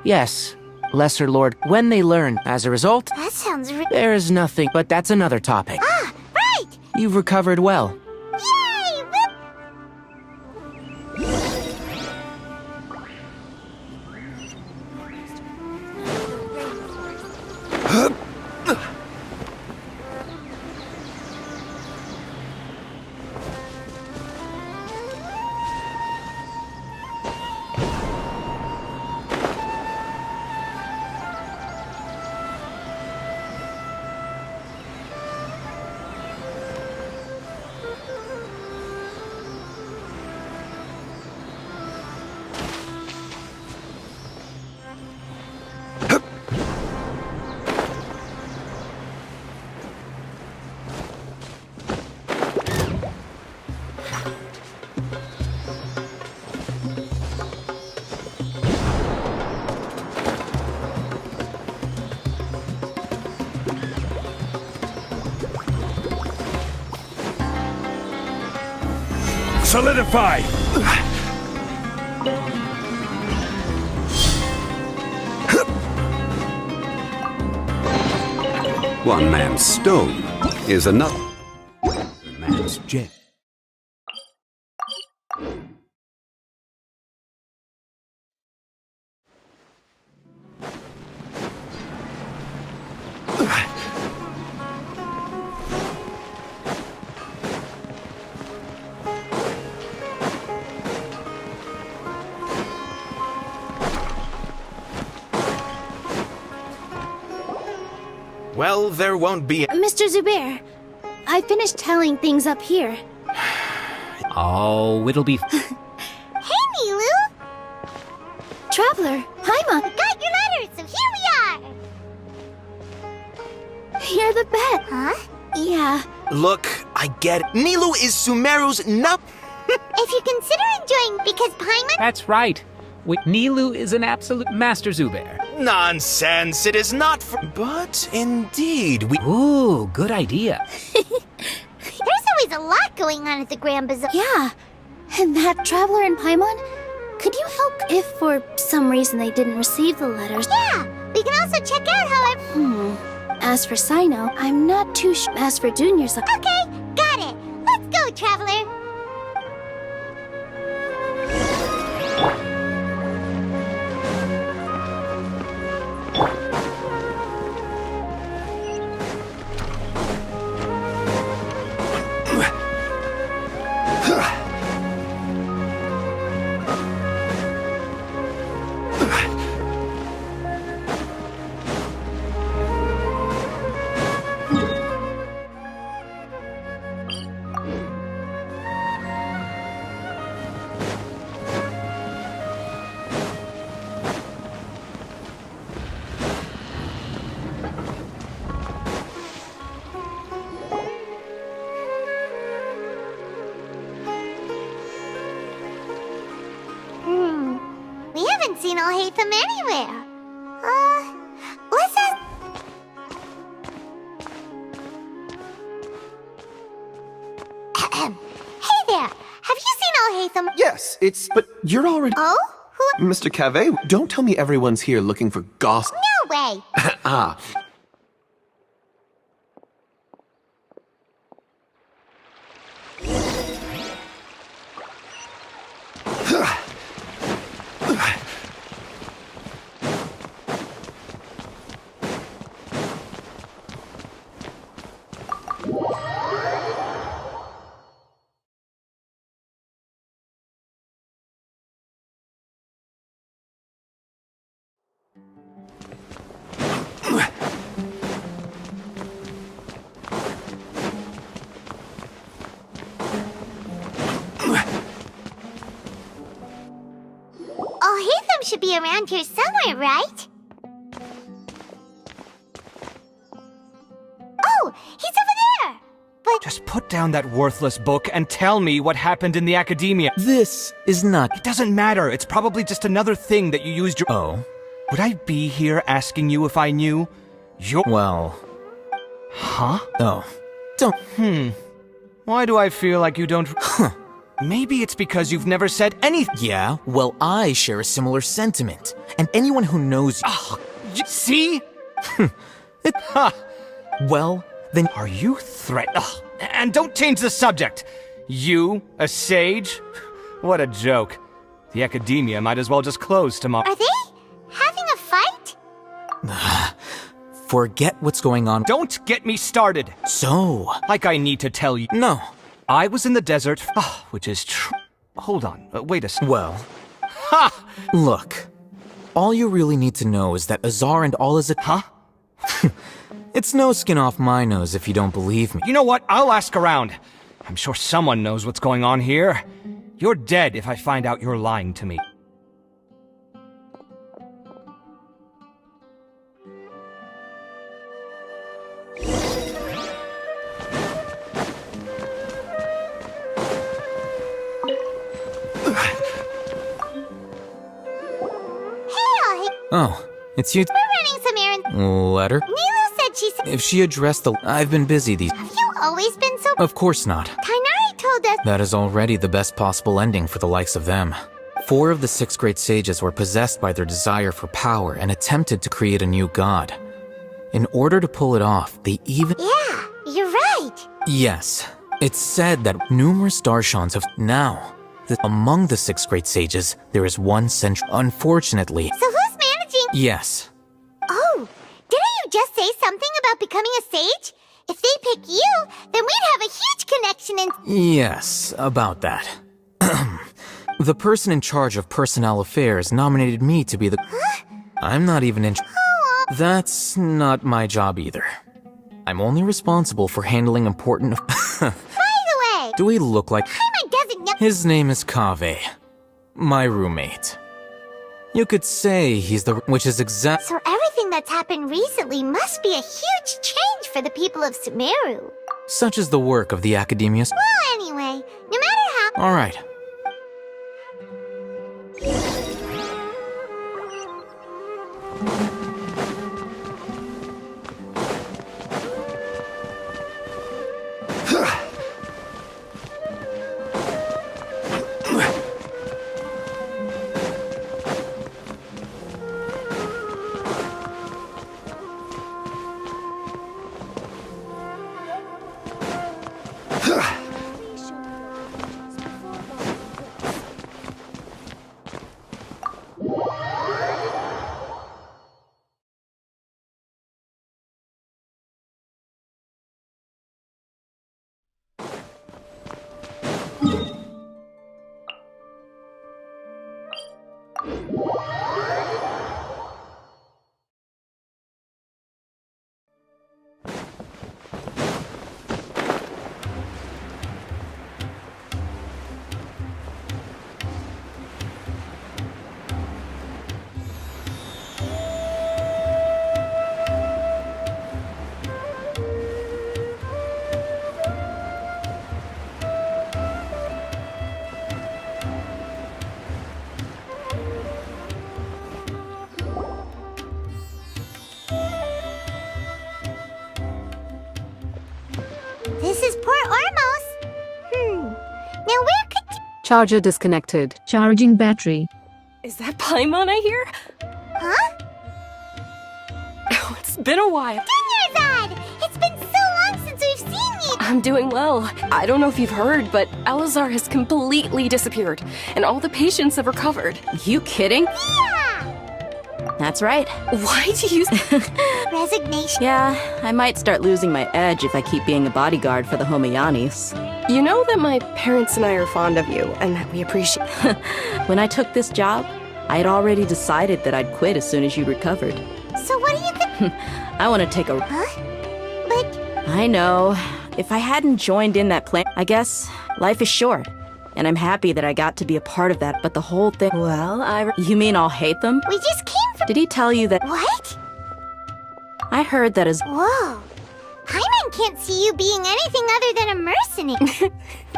Yes. Lesser Lord. When they learn, as a result. That sounds. There is nothing. But that's another topic. Ah, right! You've recovered well. Yay! Solidify! One man's stone is another man's gem. Well, there won't be. Mr. Zubair, I finished tallying things up here. Oh, it'll be. Hey, Nilu! Traveler, Paimon, I got your letter, so here we are! you're the best. Huh? Yeah. Look, I get it. Nilu is Sumeru's nup. If you consider enjoying because Paimon... That's right. Nilu is an absolute master Zubair. Nonsense, it is not for. But indeed, we. Ooh, good idea. There's always a lot going on at the Grand Bazaar. Yeah. And that Traveler and Paimon, could you help if for some reason they didn't receive the letters? Yeah, we can also check out how As for Sino, I'm not too sure. As for Junior's... Okay, got it. Let's go, Traveler. We haven't seen Alhaitham anywhere. Let's ask... Hey there! Have you seen Alhaitham? Yes, it's... But you're already... Oh? Who? Mr. Cave, don't tell me everyone's here looking for gossip. No way! Ah. Alhaitham should be around here somewhere, right? Oh, he's over there! But... Just put down that worthless book and tell me what happened in the academia. This is not... It doesn't matter. It's probably just another thing that you used your... Oh? Would I be here asking you if I knew? Well... Huh? Oh. Don't... Why do I feel like you don't... Huh. Maybe it's because you've never said anything. Yeah, well, I share a similar sentiment. And anyone who knows you... Oh, see? Well, then... Are you And don't change the subject. You, a sage? What a joke. The academia might as well just close tomorrow. Are they having a fight? Forget what's going on. Don't get me started. So... Like I need to tell you. No. I was in the desert, which is true. Hold on, wait a second. Well... Ha! Look. All you really need to know is that Azar and all is a... Huh? It's no skin off my nose if you don't believe me. You know what? I'll ask around. I'm sure someone knows what's going on here. You're dead if I find out you're lying to me. Oh, it's you. We're running some errands. Letter? Nilu said she's... If she addressed the... I've been busy these... Have you always been so... Of course not. Kainari told us... That is already the best possible ending for the likes of them. 4 of the 6 great sages were possessed by their desire for power and attempted to create a new god. In order to pull it off, they even... Yeah, you're right. Yes. It's said that numerous Darshans have... Now, among the 6 great sages, there is one central... Unfortunately... So who's managing... Yes. Oh, didn't you just say something about becoming a sage? If they pick you, then we'd have a huge connection and... Yes, about that. The person in charge of personnel affairs nominated me to be the... Huh? I'm not even in... That's not my job either. I'm only responsible for handling important... By the way... Do we look like... Paimon doesn't know... His name is Kaveh. My roommate. You could say he's the... Which is exact... So everything that's happened recently must be a huge change for the people of Sumeru. Such is the work of the Academia... Well, anyway, no matter how... Alright. This is Port Ormos. Now where could... Charger disconnected. Charging battery. Is that Paimon I hear? Huh? Oh, it's been a while. Dunyarzad! It's been so long since we've seen you! I'm doing well. I don't know if you've heard, but Elazar has completely disappeared, and all the patients have recovered. You kidding? Yeah! That's right. Why do you... Resignation. Yeah, I might start losing my edge if I keep being a bodyguard for the Homayanis. You know that my parents and I are fond of you, and that we appreciate... When I took this job, I had already decided that I'd quit as soon as you recovered. So what do you think? I want to take a... Huh? But... I know. If I hadn't joined in that plan, I guess life is short. And I'm happy that I got to be a part of that, but the whole thing... Well, You mean I'll hate them? We just came from... Did he tell you that... What? I heard that as... Whoa. Paimon can't see you being anything other than a mercenary.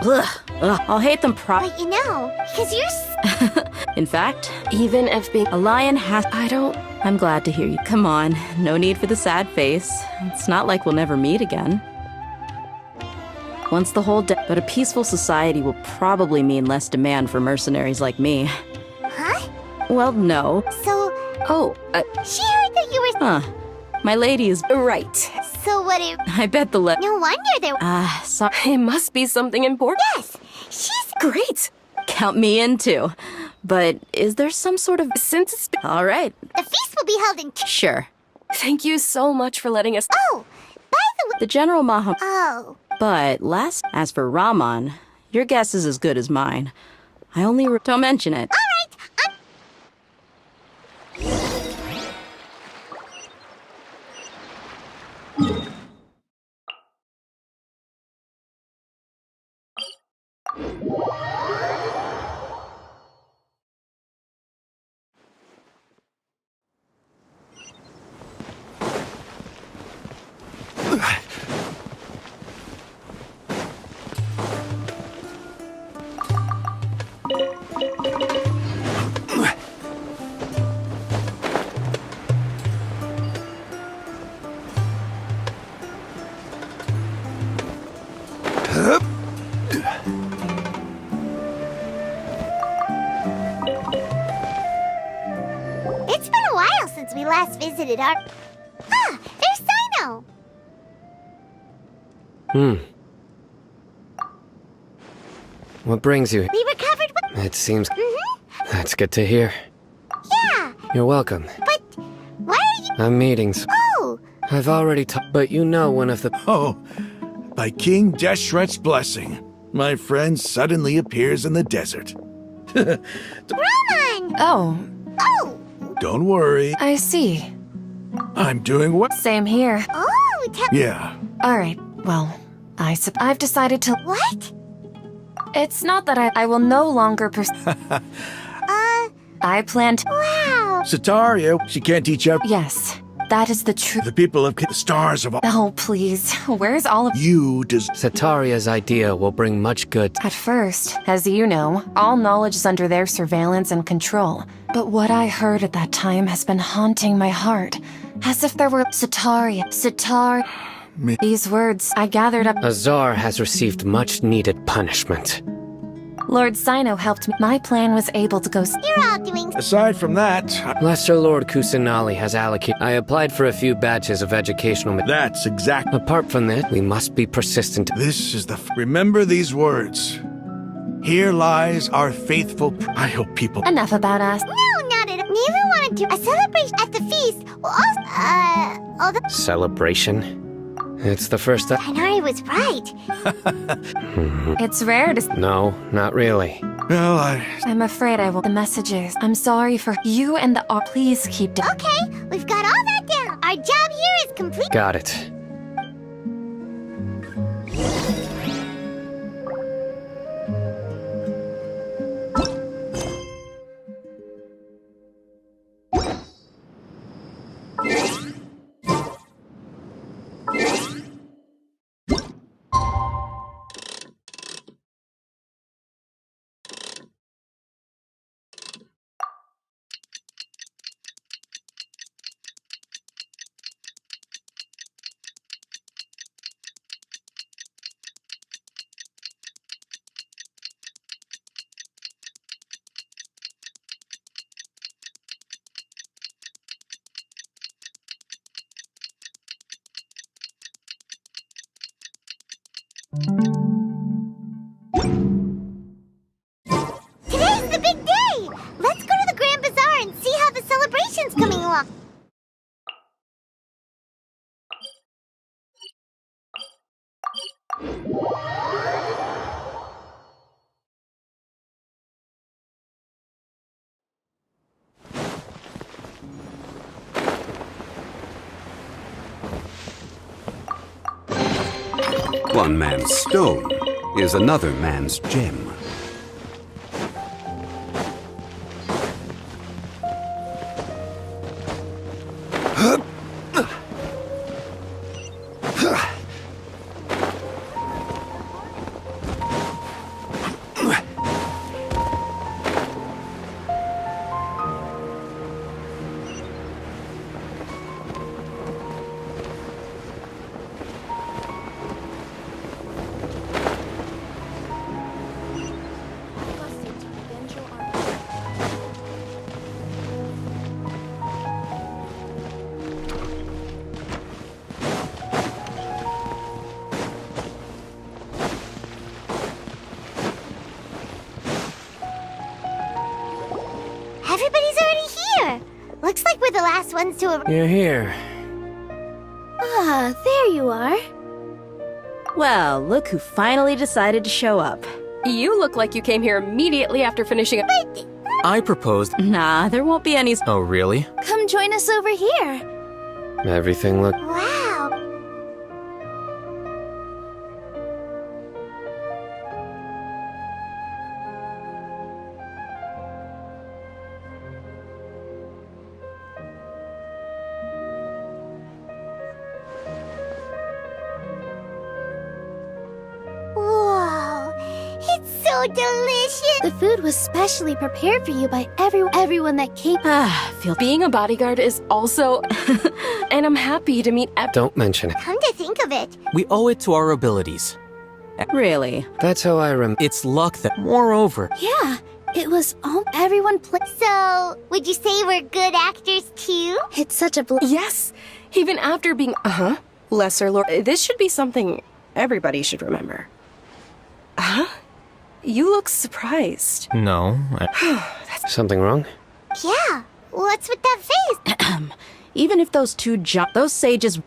Ugh, I'll hate them But you know, because you're... In fact, even if being a lion has... I don't... I'm glad to hear you. Come on, no need for the sad face. It's not like we'll never meet again. Once the whole but a peaceful society will probably mean less demand for mercenaries like me. Huh? Well, no. So... Oh, She heard that you were... Huh. My lady is... Right. So what if... I bet the No wonder there... sorry. It must be something important. Yes! She's... Great! Count me in, too. But is there some sort of... Since it's... All right. The feast will be held in... Sure. Thank you so much for letting us... Oh! By the way... The General Maham... Oh... But as for Raman, your guess is as good as mine. I only... Don't mention it. All right! last visited our... Ah, there's Sino! What brings you? We recovered... It seems... That's good to hear. Yeah, You're welcome. but why are you... I'm meetings. Oh, I've already but you know one of the... Oh, by King Deshret's blessing, my friend suddenly appears in the desert. Roman! Oh, Don't worry, I see. I'm doing well. Same here. Oh, Yeah, Alright, well, I've decided to. What? It's not that I will no longer I plan to. Wow! Sataria, she can't teach up. Yes, that is the truth. The people of the stars of all. Oh, please. Where's all of. You Sataria's idea will bring much good. At first, as you know, all knowledge is under their surveillance and control. But what I heard at that time has been haunting my heart. As if there were Sitar. These words I gathered up. Azar has received much needed punishment. Lord Sino helped me. My plan was able to go. You're all doing... Aside from that... Lesser Lord Kusanali has allocated... I applied for a few batches of educational... That's exact... Apart from that, we must be persistent. This is the... Remember these words. Here lies our faithful... I hope people... Enough about us. No, not at all. Neva wanted to... A celebration at the feast. Well, also... Celebration? It's the first... Inari was right. It's rare to... No, not really. Well, I'm afraid I will... The messages. I'm sorry for you and the... Please keep... Okay, we've got all that down. Our job here is complete. Got it. Today's the big day! Let's go to the Grand Bazaar and see how the celebration's coming along. One man's stone is another man's gem. Everybody's already here. Looks like we're the last ones to arrive. You're here. Ah, there you are. Well, look who finally decided to show up. You look like you came here immediately after finishing it. I proposed. Nah, there won't be any. Oh, really? Come join us over here. Everything look... Wow. Whoa, it's so delicious. The food was specially prepared for you by everyone that came. Being a bodyguard is also... and I'm happy to meet Don't mention it. Come to think of it, We owe it to our abilities. Really? That's how I It's luck that... Moreover, Yeah, It was all everyone played. So, would you say we're good actors too? It's such a Yes, even after being Lesser Lord. This should be something everybody should remember. Huh? You look surprised. No. Something wrong? Yeah. What's with that face? Even if those those sages...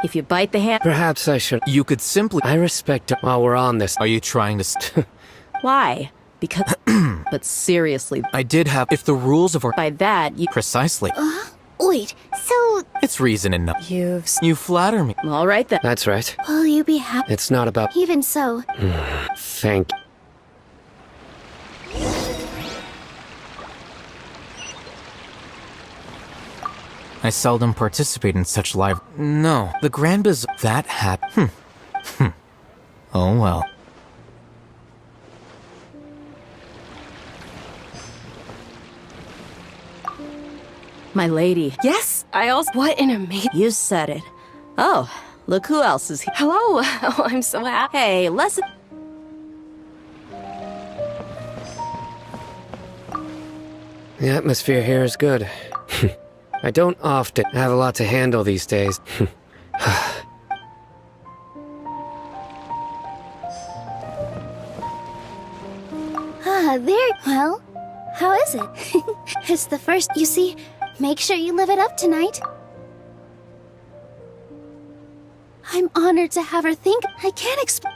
If you bite the hand... Perhaps I should. You could simply. I respect. While we're on this, are you trying to? Why? Because... But seriously... I did have. If the rules of our. By that, you... Precisely. Wait, so... It's reason enough. You flatter me. All right then. That's right. will you be happy? It's not about. Even so. Thank. I seldom participate in such live. No, the Grand Bazaar. That happened. Oh well. My lady. Yes, I also. What an amazing. You said it. Oh, look who else is here. Hello. Oh, I'm so happy. Hey, lesson. The atmosphere here is good. I don't often have a lot to handle these days. There. Well, how is it? It's the first. You see, make sure you live it up tonight. I'm honored to have her think. I can't explain.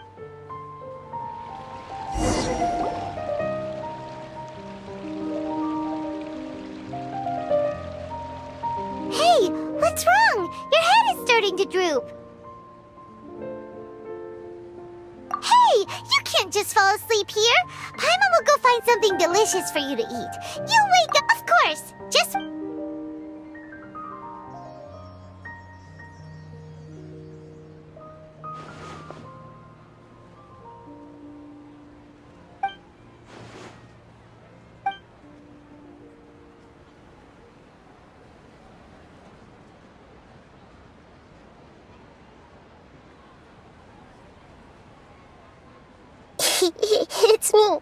Hey, what's wrong? Your head is starting to droop. Hey, you can't just fall asleep here. Paimon will go find something delicious for you to eat. You wake up, of course. Just... It's me.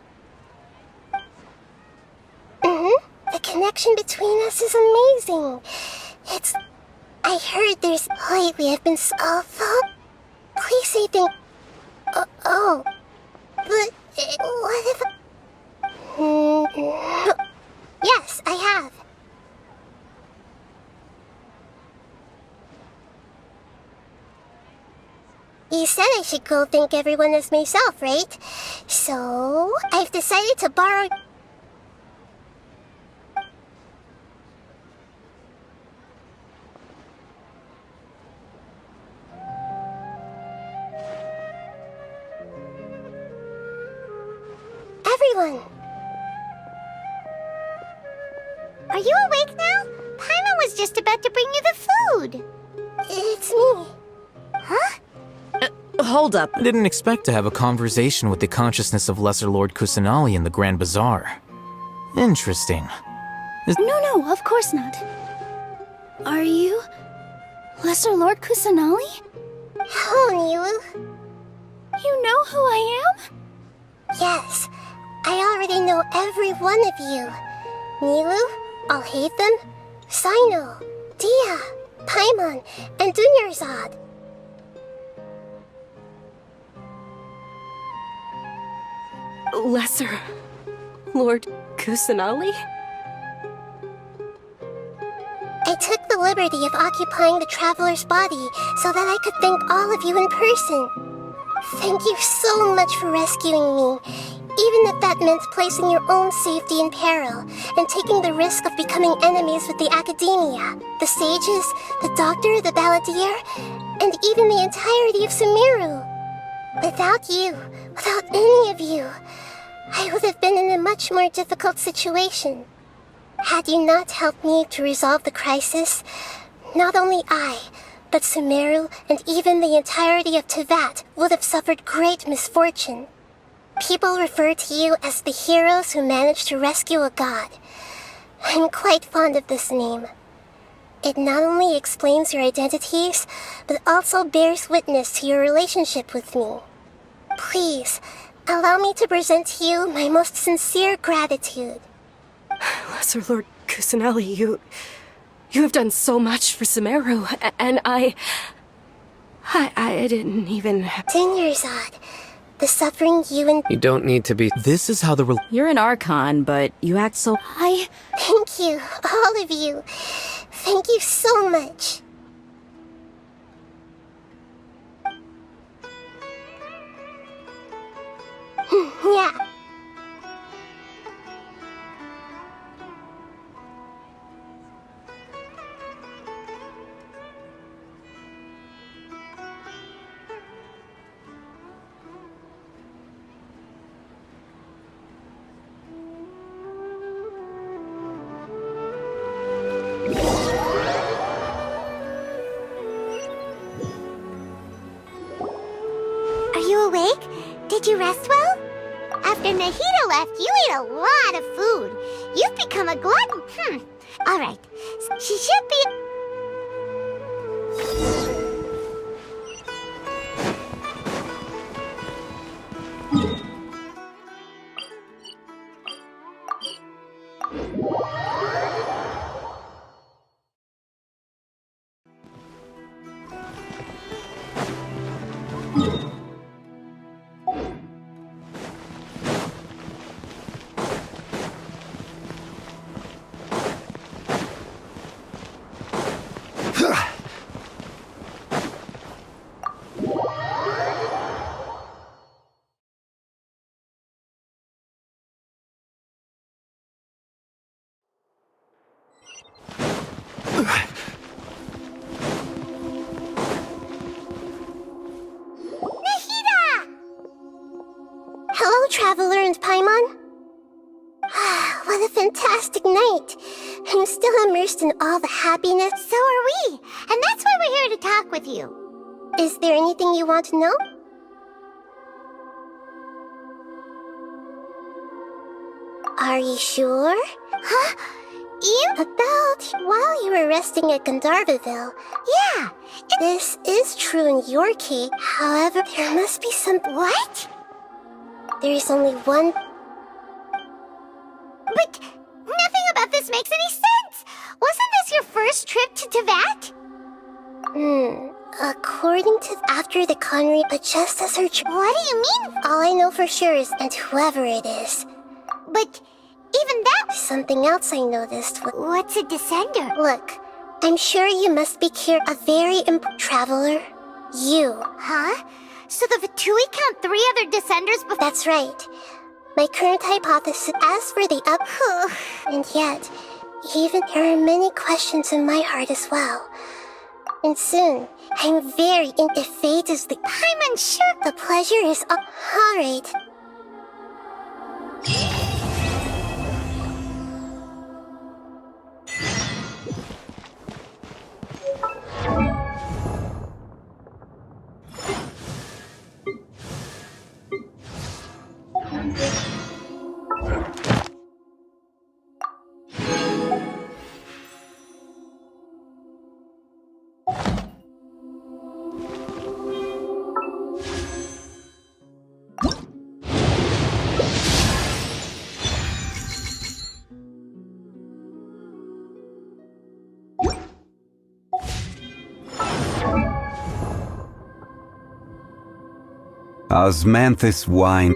The connection between us is amazing. It's... I heard there's... Lately I've been so... Please say things... oh. But... what if... Yes, I have. You said I should go thank everyone as myself, right? So, I've decided to borrow... Everyone! Are you awake now? Paimon was just about to bring you the food. It's me. Huh? Hold up. I didn't expect to have a conversation with the consciousness of Lesser Lord Kusanali in the Grand Bazaar. Interesting. No, of course not. Are you... Lesser Lord Kusanali? Hello, Nilu. You know who I am? Yes, I already know every one of you. Nilu, Alhaitham, Sino, Dia, Paimon, and Dunyarzad. Lesser Lord Kusanali? I took the liberty of occupying the traveler's body so that I could thank all of you in person. Thank you so much for rescuing me, even if that meant placing your own safety in peril and taking the risk of becoming enemies with the academia, the sages, the doctor, the balladeer, and even the entirety of Sumeru. Without you, without any of you, I would have been in a much more difficult situation. Had you not helped me to resolve the crisis, not only I, but Sumeru and even the entirety of Tevat would have suffered great misfortune. People refer to you as the heroes who managed to rescue a god. I'm quite fond of this name. It not only explains your identities, but also bears witness to your relationship with me. Please, Allow me to present to you my most sincere gratitude. Lesser Lord Kusanali, you have done so much for Sumeru, and I didn't even... Dinyarzad, the suffering you and... You don't need to be... This is how the... You're an Archon, but you act so... Thank you, all of you. Thank you so much. Yeah. Are you awake? Did you rest well? After Nahida left, you ate a lot of food. You've become a glutton. Alright, she should be... Hello, Traveler and Paimon. What a fantastic night. I'm still immersed in all the happiness. So are we. And that's why we're here to talk with you. Is there anything you want to know? Are you sure? Huh? About while you were resting at Gandharvaville. Yeah. This is true in your case. However, there must be some... What? There is only one... But nothing about this makes any sense! Wasn't this your first trip to Teyvat? According to after the Conry, but just as her... What do you mean? All I know for sure is, and whoever it is. But even that... Something else I noticed. What's a descender? Look, I'm sure you must be a very important traveler. You. Huh? So the Fatui count 3 other descenders before... That's right. My current hypothesis, as for the and yet, even there are many questions in my heart as well. And soon, I'm very if fate is the... I'm unsure. The pleasure is... Alright. Osmanthus wine.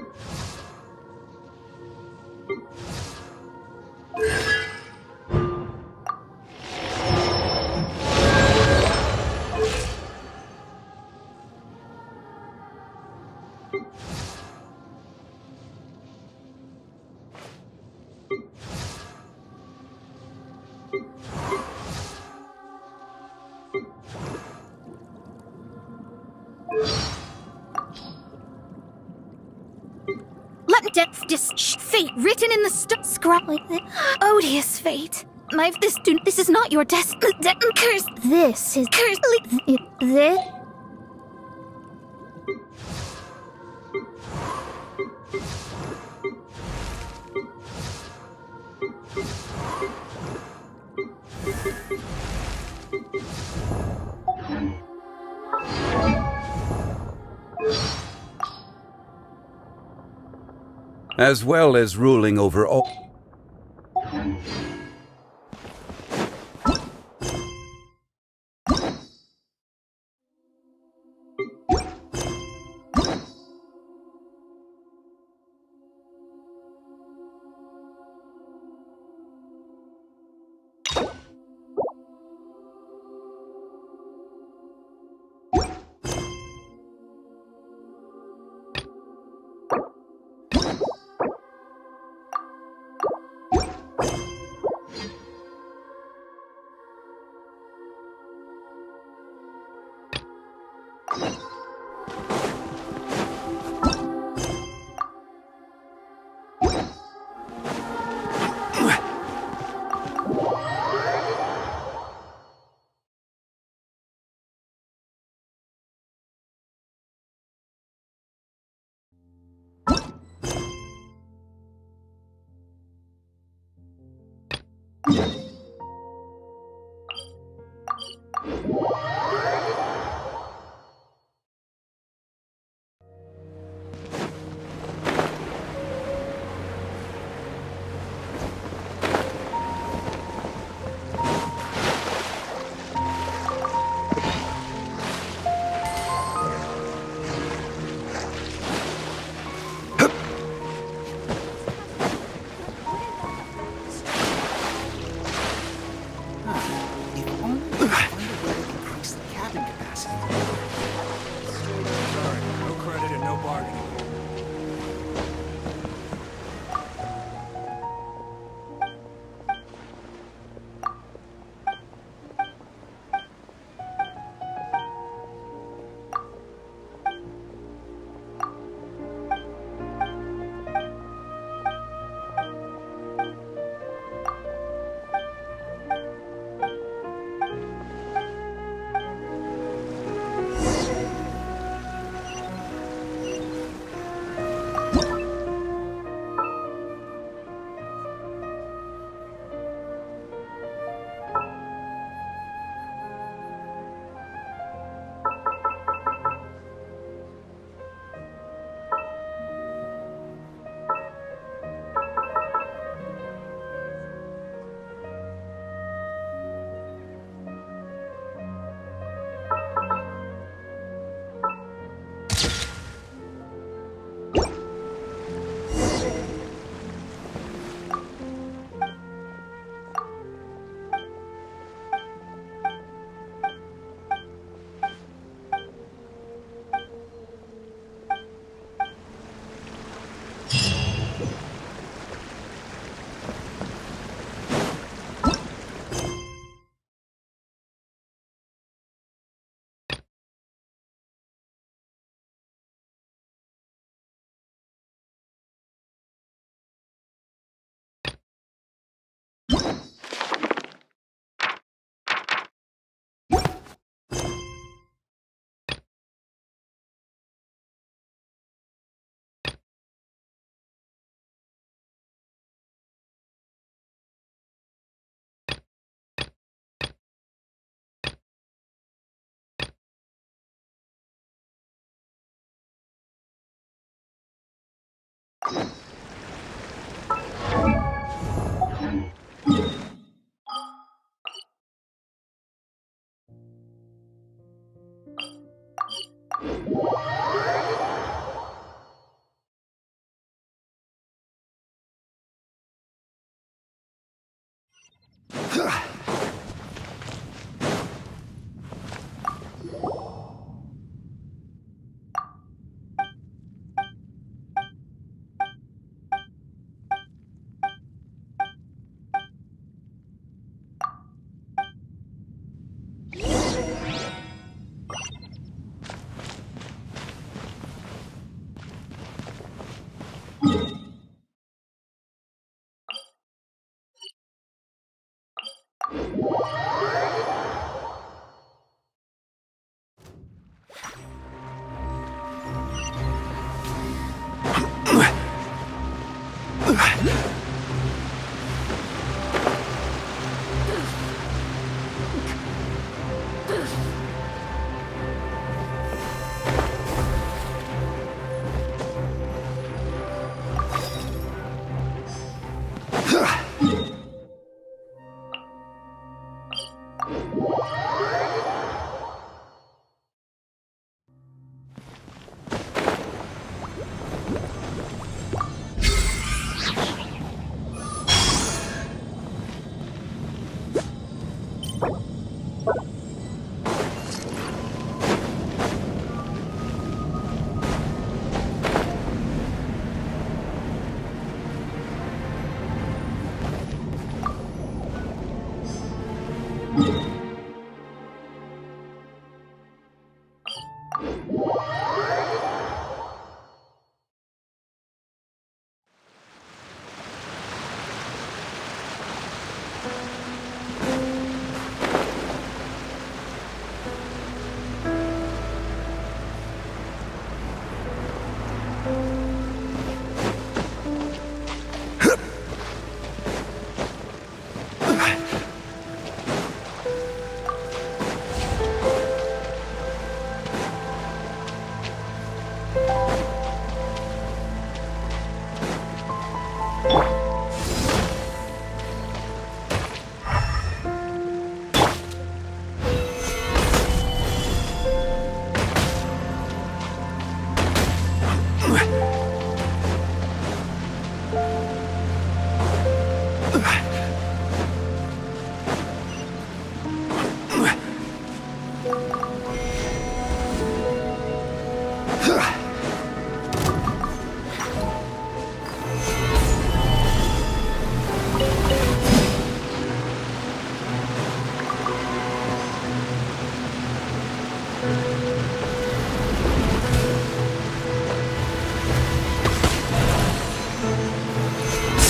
Fate written in the scrap. Odious fate. This is not your destiny. Curse. This is curse. This. as well as ruling over all.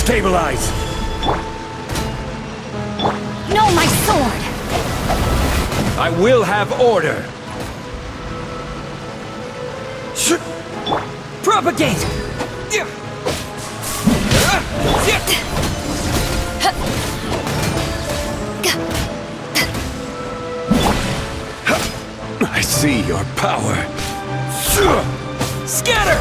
Stabilize! No, my sword! I will have order! Propagate! I see your power. Scatter!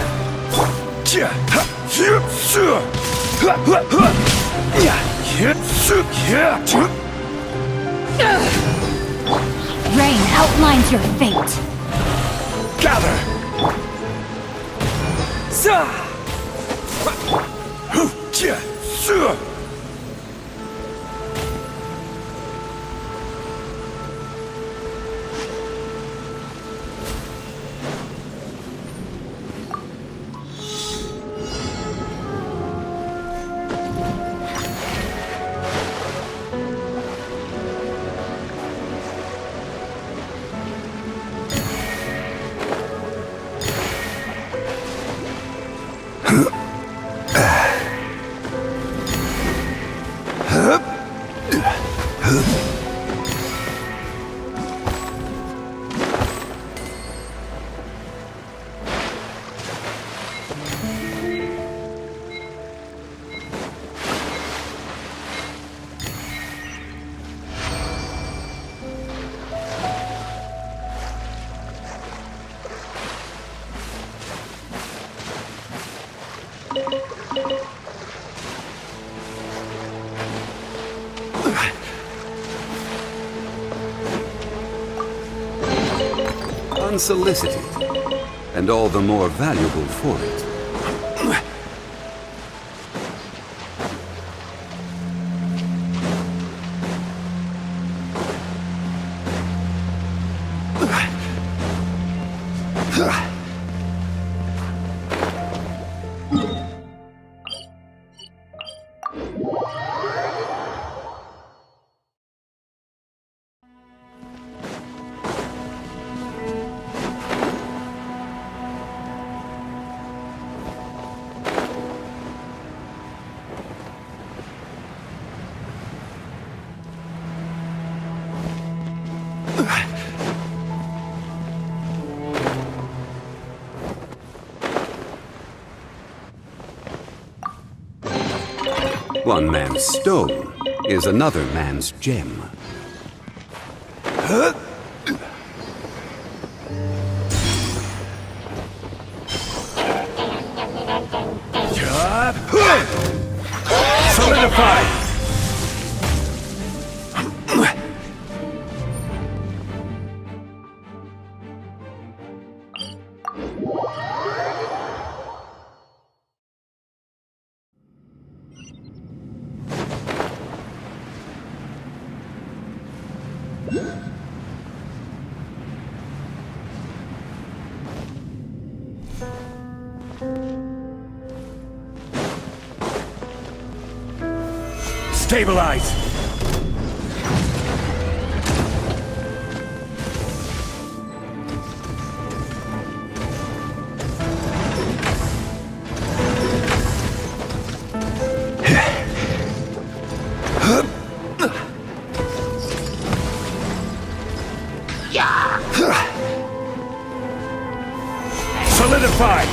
Rain outlines your fate. Gather! Unsolicited, and all the more valuable for it. One man's stone is another man's gem. Solidify! Stabilize! Solidify!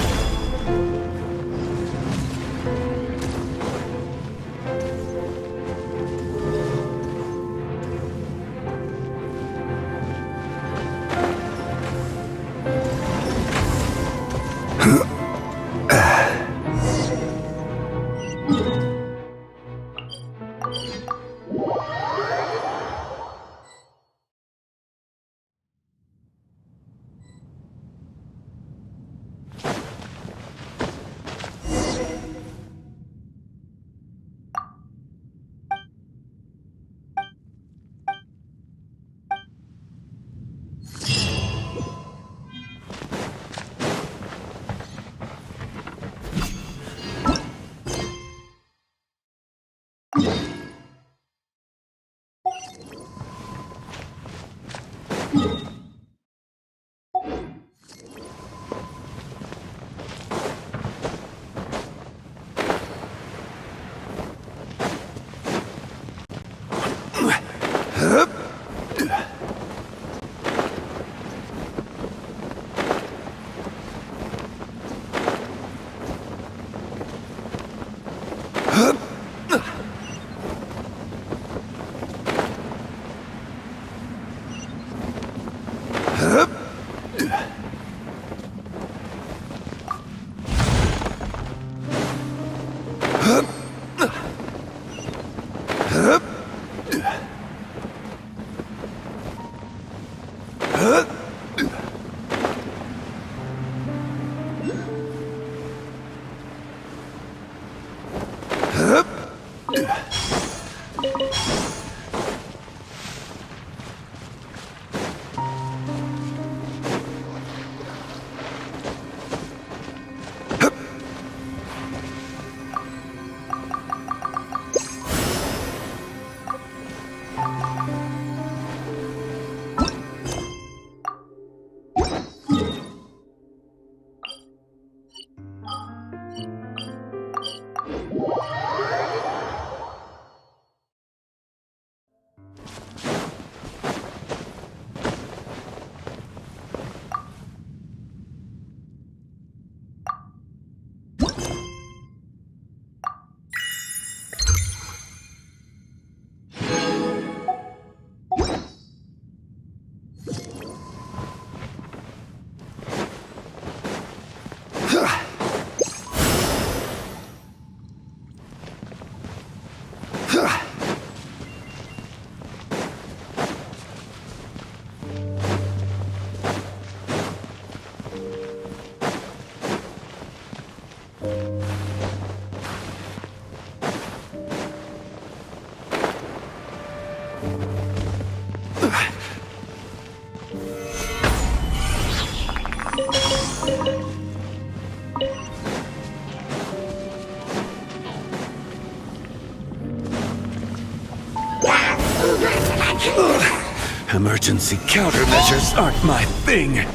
Emergency countermeasures aren't my thing.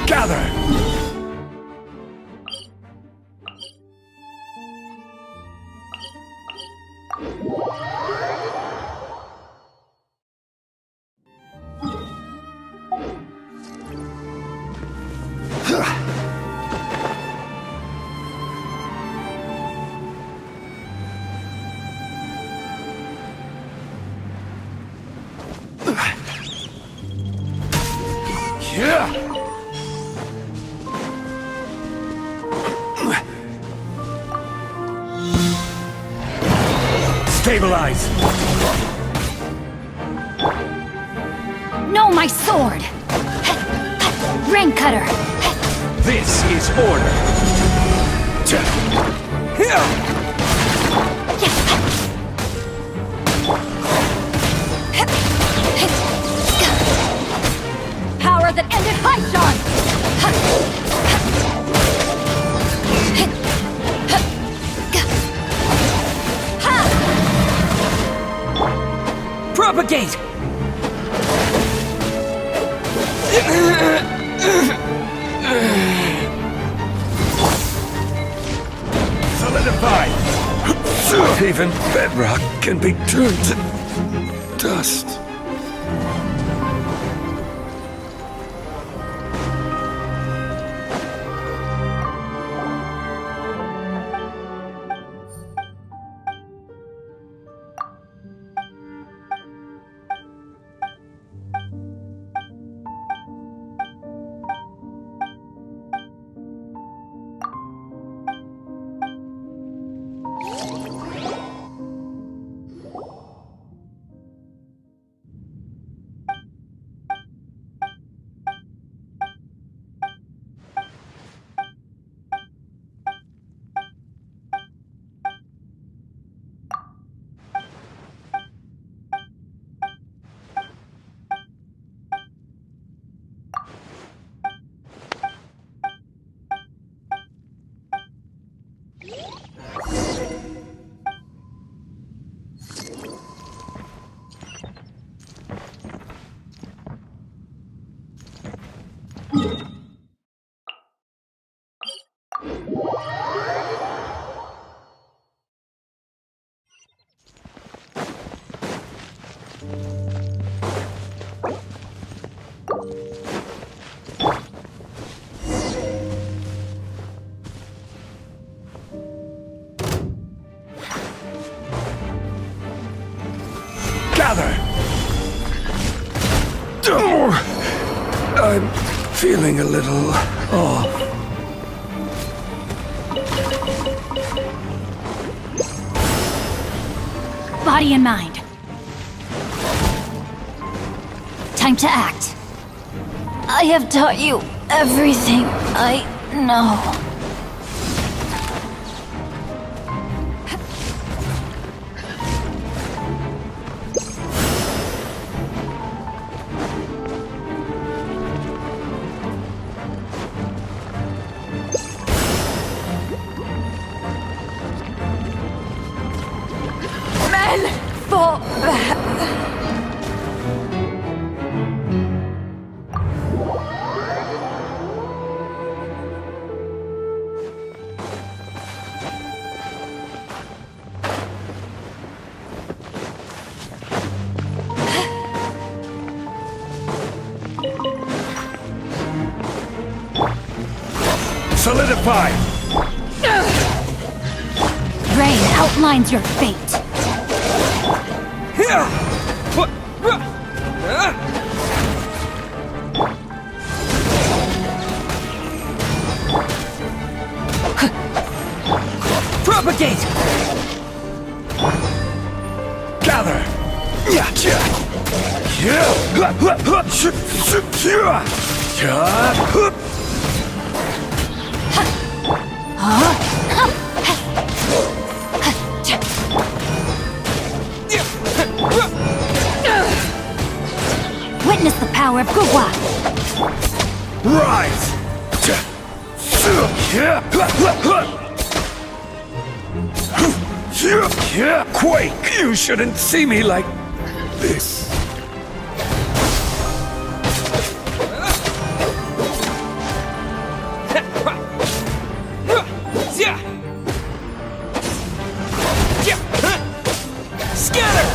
Gather! Stabilize! No, my sword! Rain cutter! This is order! Power that ended Haishan! Propagate! Solidify! Even bedrock can be turned to dust. Gather! I'm feeling a little off. Body and mind. Time to act. I have taught you everything I know. Men, fall back. Solidify! Rain outlines your fate. Propagate! Gather! Witness the power of Gugwa! Rise! Quake! You shouldn't see me like this. Scatter!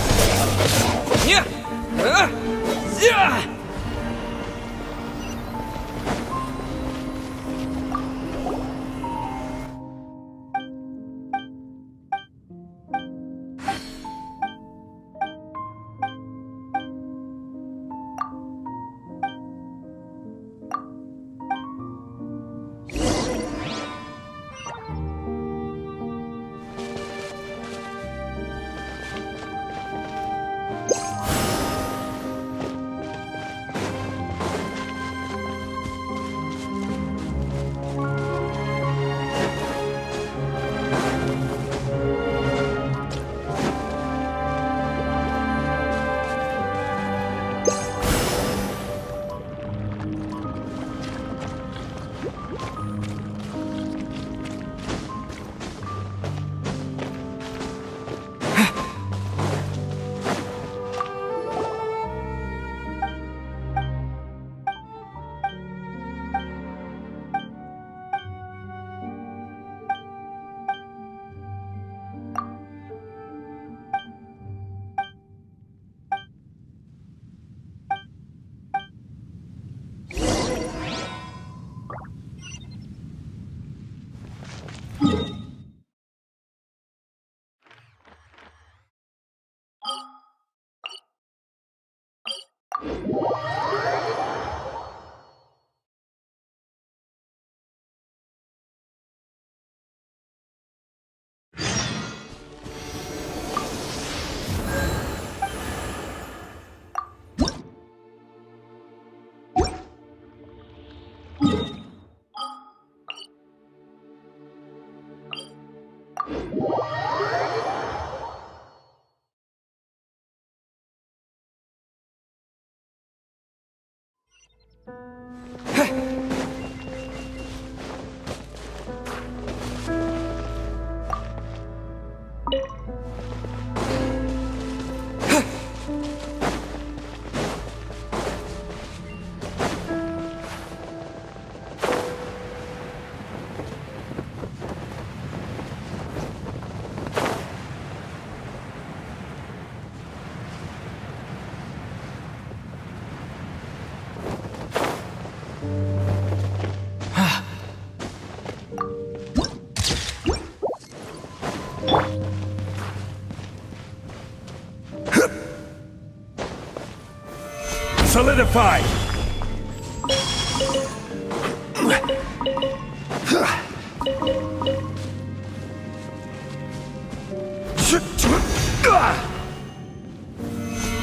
Solidify!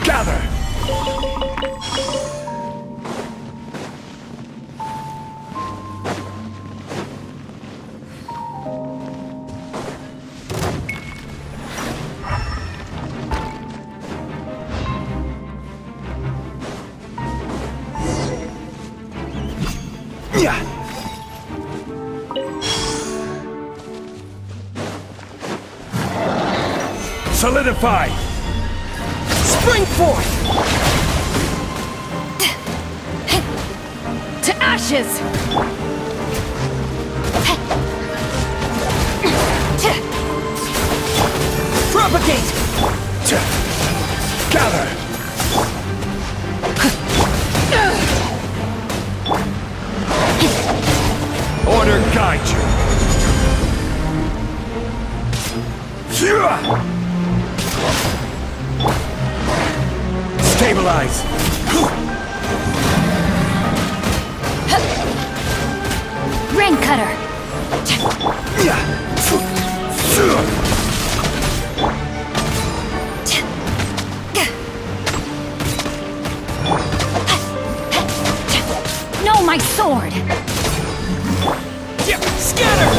Gather! Solidify! Spring forth! To ashes! Propagate! Gather! Order guide you! Stabilize! Ring cutter! No, my sword! Scatter!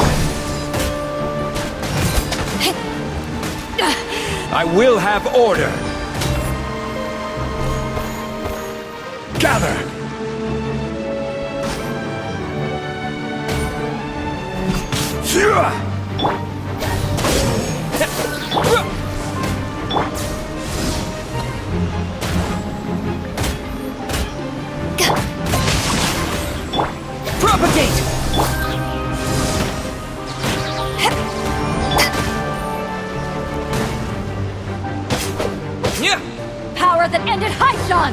I will have order! Gather! Propagate! Power that ended Haishan!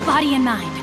Body and mind.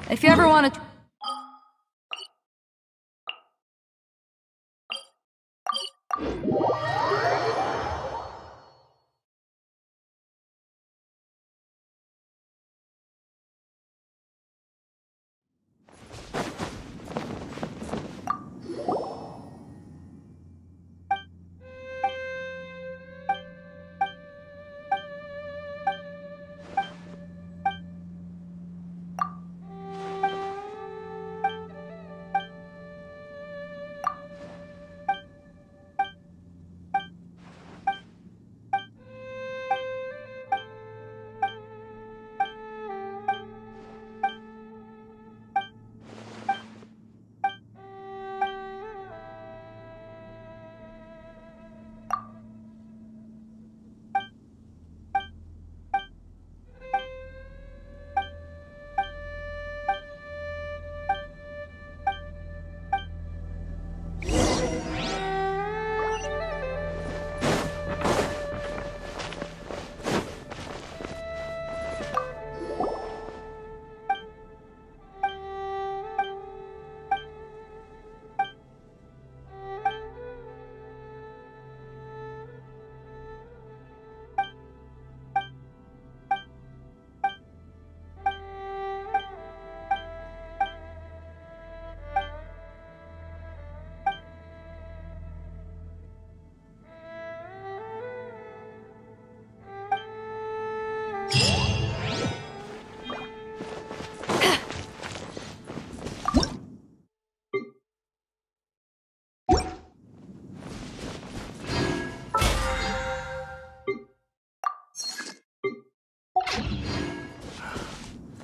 If you ever want to...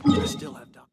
I still have done.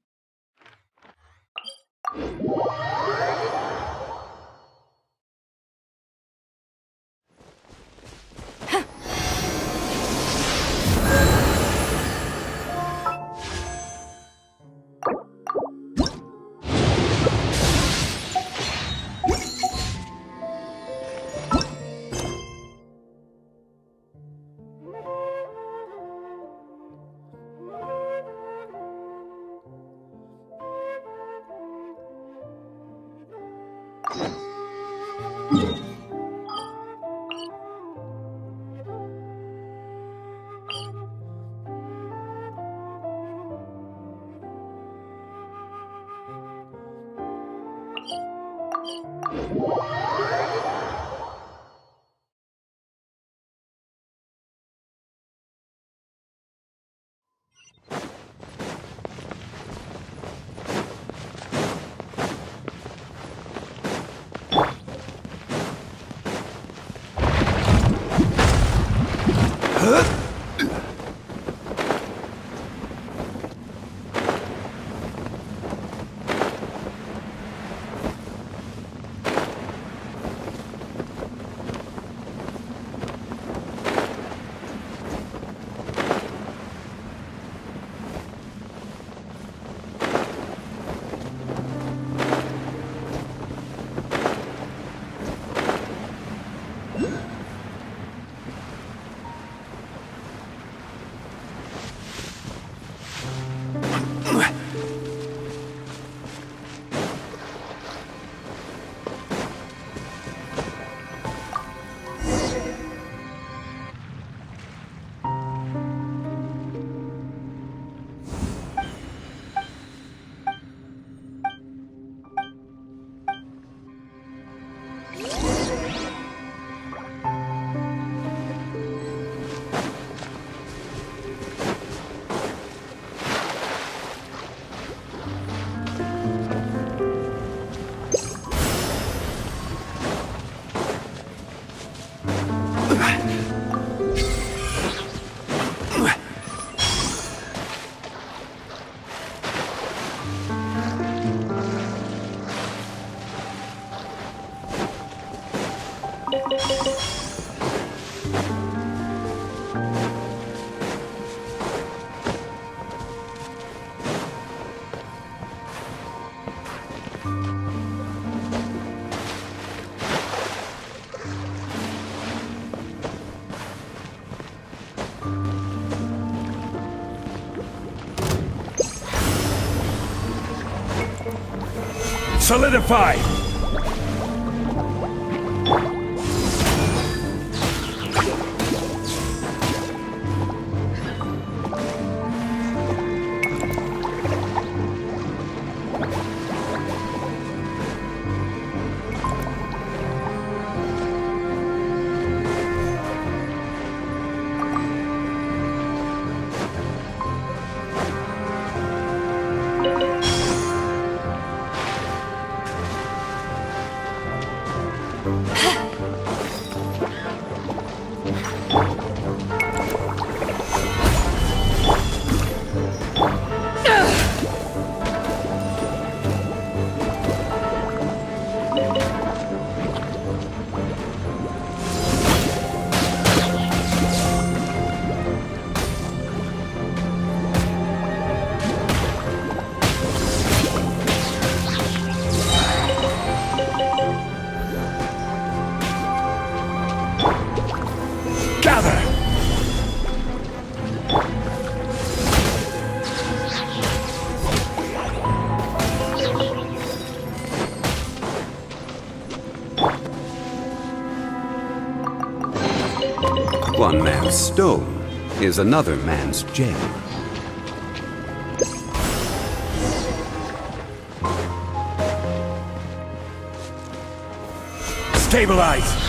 Solidify! One man's stone is another man's gem. Stabilize!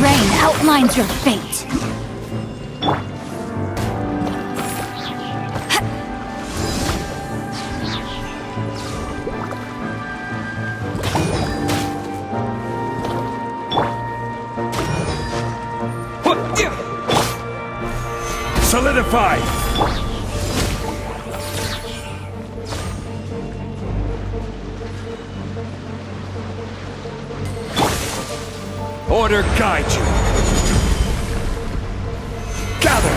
Rain outlines your fate. Solidify! Order guide you! Gather!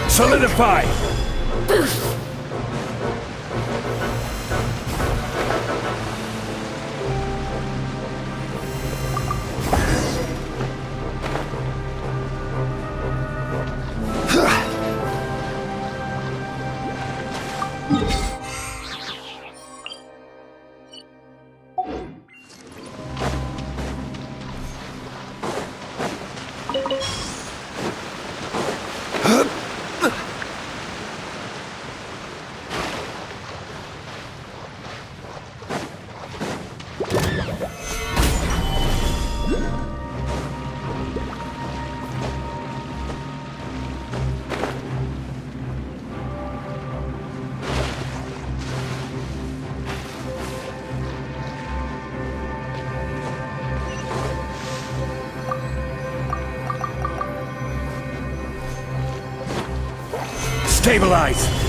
Solidify! Stabilize!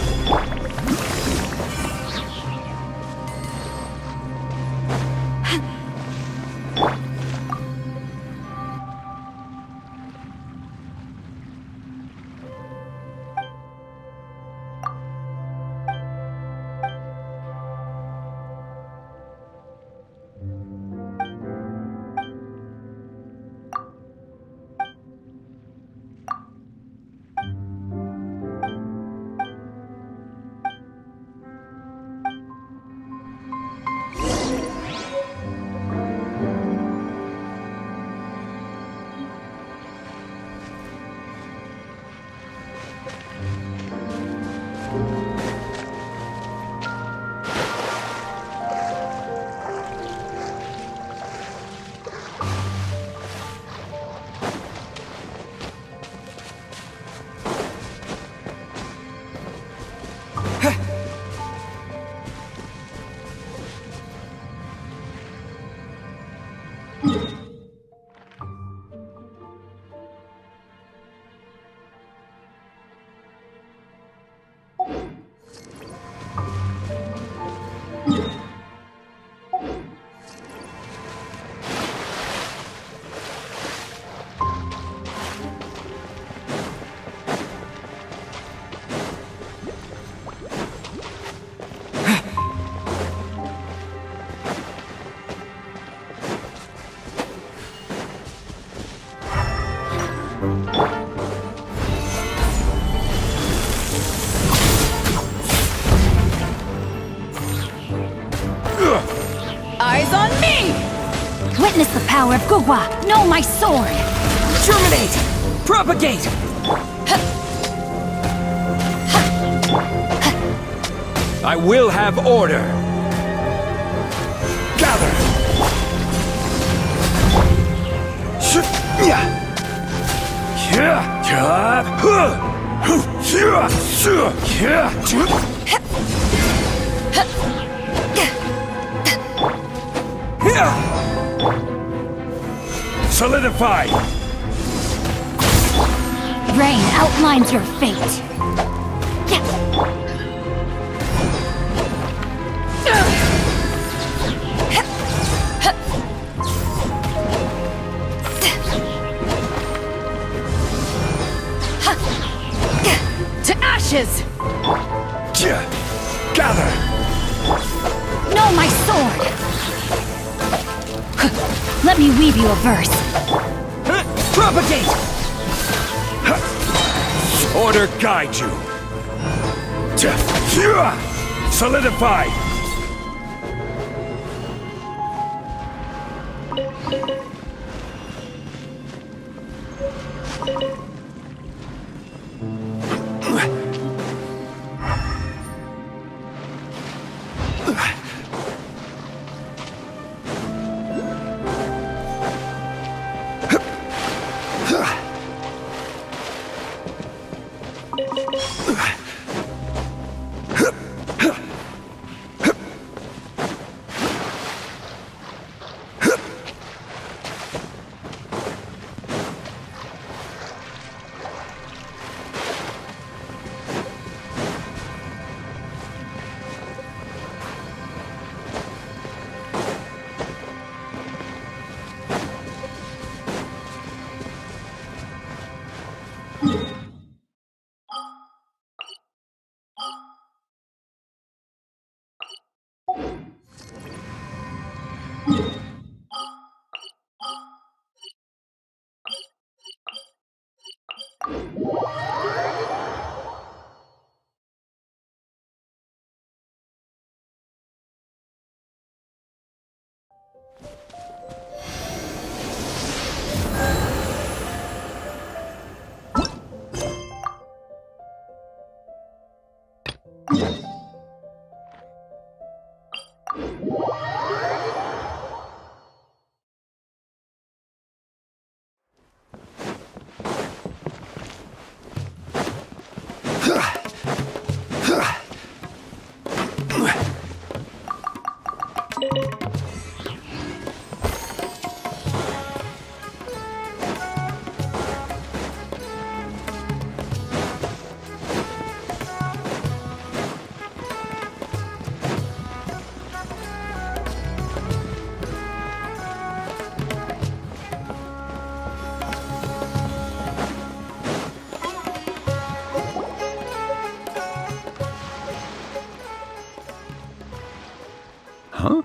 Witness the power of Gugwa! Know my sword! Germinate! Propagate! I will have order! Gather! Solidify! Rain outlines your fate. To ashes! Gather! Know my sword! Let me weave you a verse. Propagate! Order guide you! Solidify! Huh?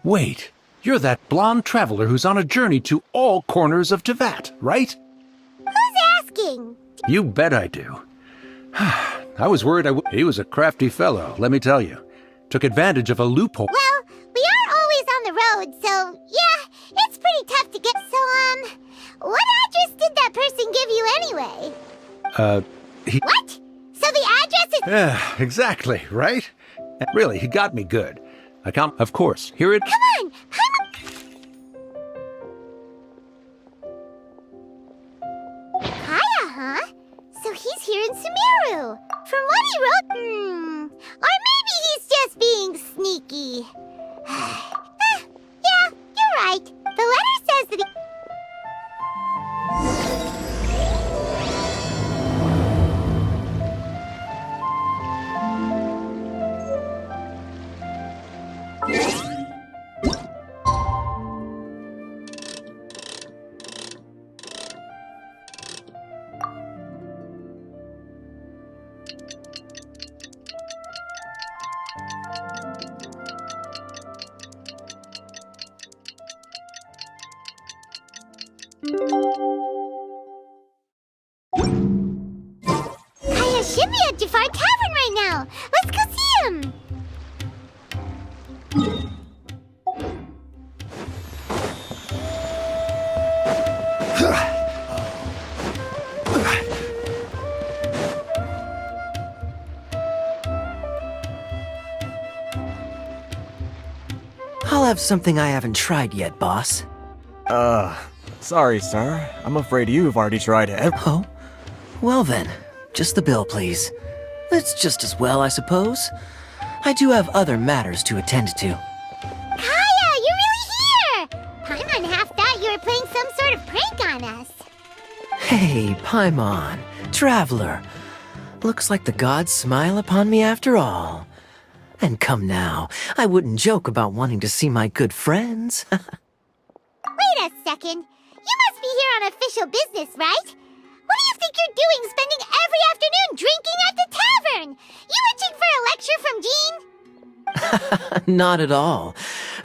Wait, you're that blonde traveler who's on a journey to all corners of Teyvat, right? Who's asking? You bet I do. I was worried he was a crafty fellow, let me tell you. Took advantage of a loophole. Well, we are always on the road, so yeah, it's pretty tough to get. So, what address did that person give you anyway? What? So the address is. Yeah, exactly, right? Really, he got me good. I can't. Of course, here it. Come on! Kaya, huh? So he's here in Sumeru. From what he wrote, or maybe he's just being sneaky. Yeah, you're right. The letter says that he. Kaya should be at Jafar Tavern right now. Let's go see him. have something I haven't tried yet, boss. Sorry, sir. I'm afraid you've already tried it. Oh? Well then, just the bill, please. It's just as well, I suppose. I do have other matters to attend to. Kaya, you're really here! Paimon half thought you were playing some sort of prank on us. Hey, Paimon, traveler. Looks like the gods smile upon me after all. And come now, I wouldn't joke about wanting to see my good friends. Wait a second. You must be here on official business, right? What do you think you're doing spending every afternoon drinking at the tavern? You itching for a lecture from Jean? Not at all.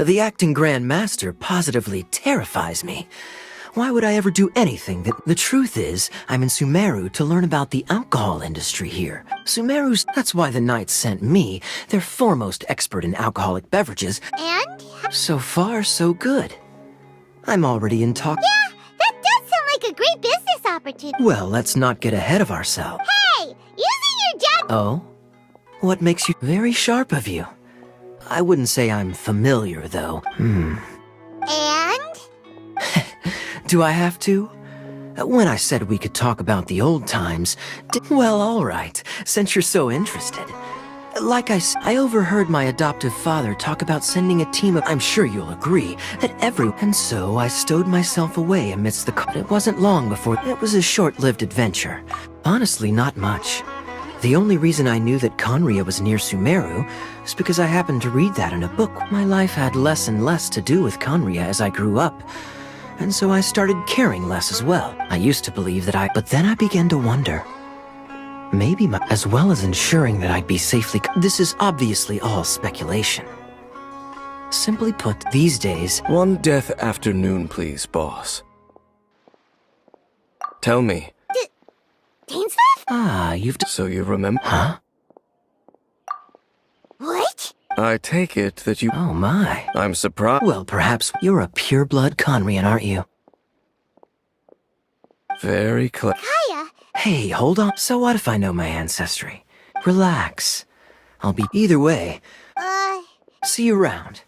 The acting Grand Master positively terrifies me. Why would I ever do anything that... The truth is, I'm in Sumeru to learn about the alcohol industry here. Sumeru's... That's why the Knights sent me, their foremost expert in alcoholic beverages. And? So far, so good. I'm already in talk... Yeah, that does sound like a great business opportunity. Well, let's not get ahead of ourselves. Hey, using your job... Oh? What makes you... Very sharp of you. I wouldn't say I'm familiar, though. And? Do I have to? When I said we could talk about the old times... Well, all right, since you're so interested. Like I overheard my adoptive father talk about sending a team of... I'm sure you'll agree that And so I stowed myself away amidst the... It wasn't long before... It was a short-lived adventure. Honestly, not much. The only reason I knew that Conria was near Sumeru is because I happened to read that in a book. My life had less and less to do with Conria as I grew up, and so I started caring less as well. I used to believe that But then I began to wonder. Maybe as well as ensuring that I'd be safely... This is obviously all speculation. Simply put, these days... One death afternoon, please, boss. Tell me. Dainsleif? Ah, you've... So you remember? Huh? What? I take it that you... Oh my. I'm surprised. Well, perhaps you're a pure-blood Conrian, aren't you? Very clever. Kaya! Hey, hold on. So what if I know my ancestry? Relax. I'll be... Either way. See you around.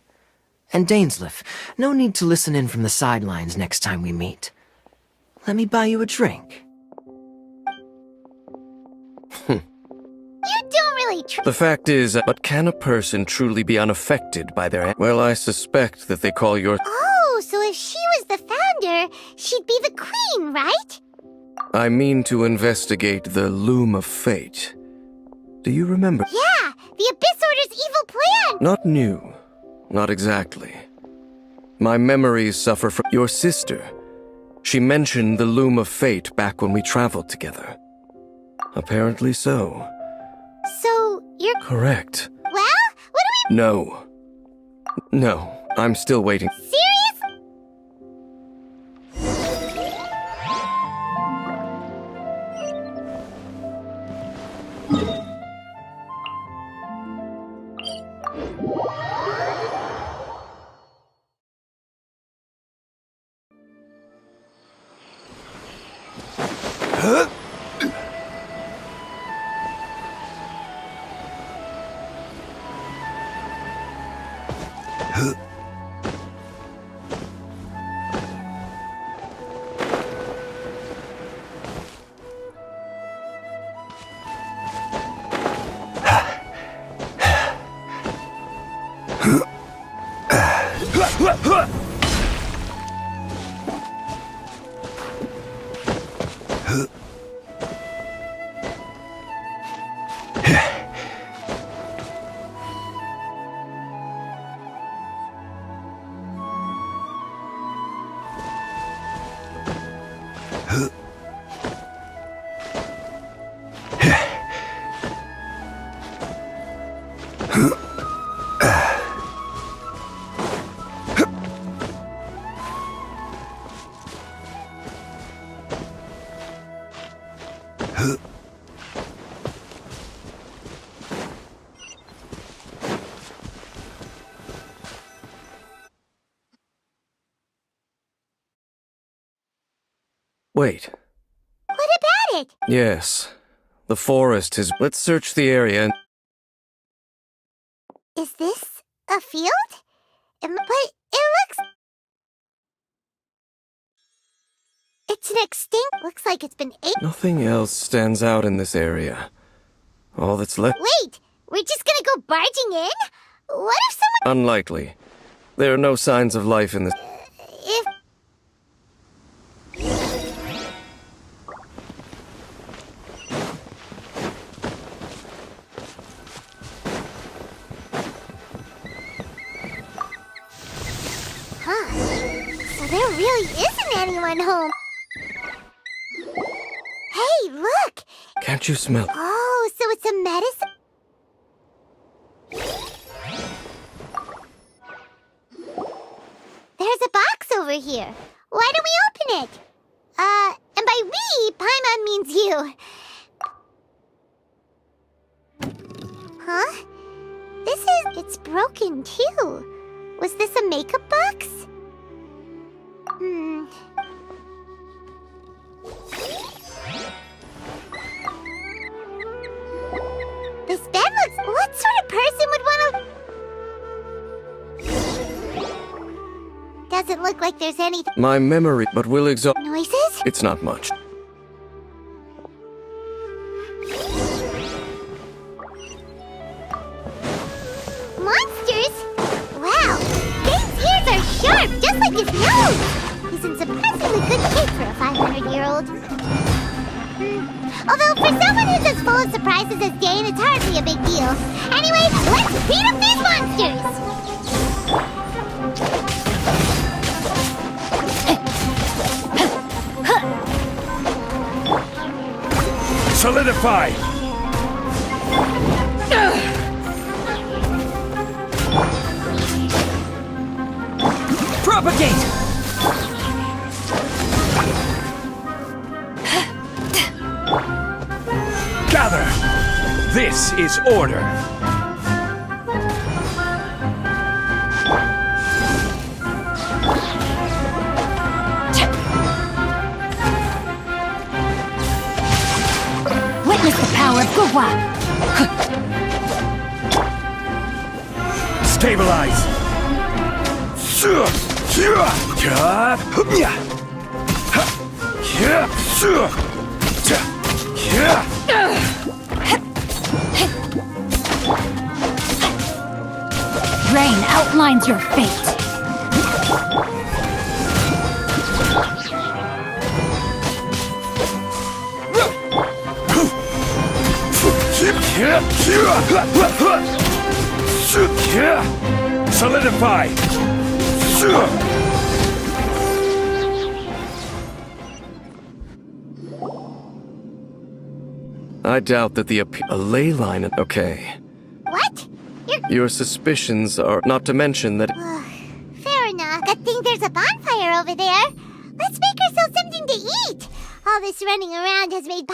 And Dainsleif, no need to listen in from the sidelines next time we meet. Let me buy you a drink. You don't really The fact is, but can a person truly be unaffected by their... Well, I suspect that they call your... Oh, so if she was the founder, she'd be the queen, right? I mean to investigate the Loom of Fate. Do you remember? Yeah, the Abyss Order's evil plan! Not new. Not exactly. My memories suffer from... Your sister. She mentioned the Loom of Fate back when we traveled together. Apparently so. So, you're... Correct. Well, what do we... No. No, I'm still waiting. Serious? Wait. What about it? Yes. The forest is... Let's search the area and... Is this a field? But It's an extinct. Looks like it's been ate. Nothing else stands out in this area. All that's left. Wait, we're just gonna go barging in? What if someone... Unlikely. There are no signs of life in this. If... Huh. So there really isn't anyone home. Hey, look! Can't you smell? Oh, so it's a medicine? There's a box over here. Why don't we open it? And by we, Paimon means you. Huh? It's broken too. Was this a makeup box? This bed looks... What sort of person would want to... Doesn't look like there's anything... My memory, but will exhaust. Noises? It's not much. Monsters? Wow! Dane's ears are sharp, just like his nose! He's in surprisingly good shape for a 500-year-old. Although, for someone who's as full of surprises as Dane, it's hardly a big deal. Anyway, let's beat up these monsters! Solidify! Propagate! Gather! This is order! Witness the power of Gurwa! Stabilize! Rain outlines your fate. Solidify! I doubt that a ley line. Okay. What? Your suspicions are not to mention that. Fair enough. Good thing there's a bonfire over there. Let's make ourselves something to eat. All this running around has made...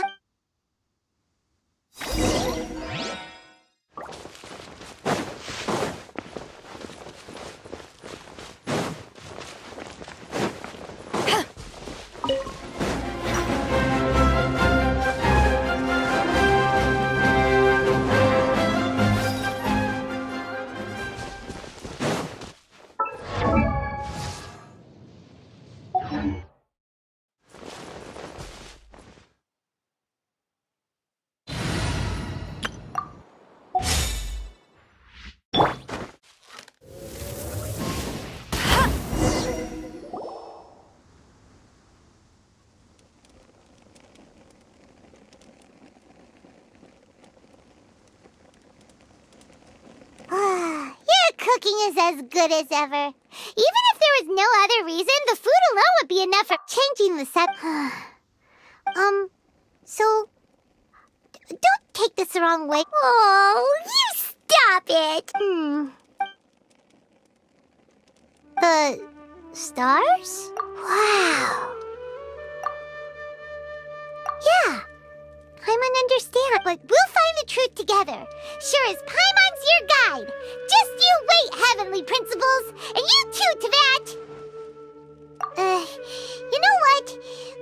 Cooking is as good as ever. Even if there was no other reason, the food alone would be enough for changing the set. So... Don't take this the wrong way. Oh, you stop it! The... stars? Wow. Yeah. Paimon understands, but we'll find the truth together. Sure as Paimon's your guide. Just you wait, Heavenly Principles, and you too, Teyvat. You know what?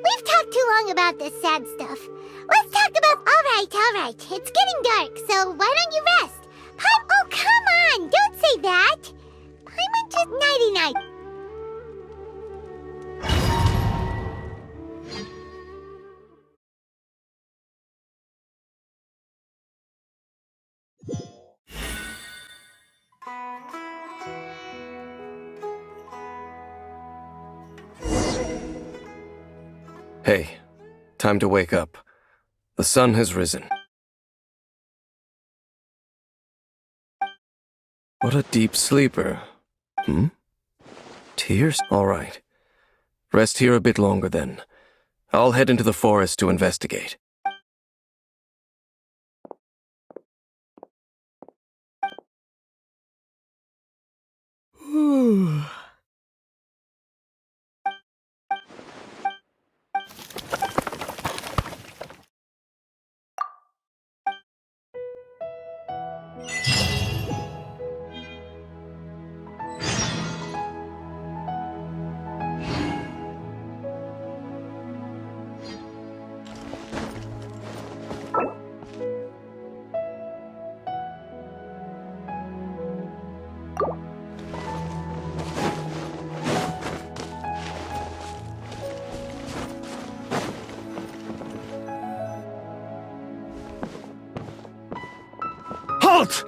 We've talked too long about this sad stuff. Let's talk about... All right. It's getting dark, so why don't you rest? Oh, come on! Don't say that! Paimon just nighty-night. Hey, time to wake up. The sun has risen. What a deep sleeper. Tears? All right. Rest here a bit longer then. I'll head into the forest to investigate. Halt!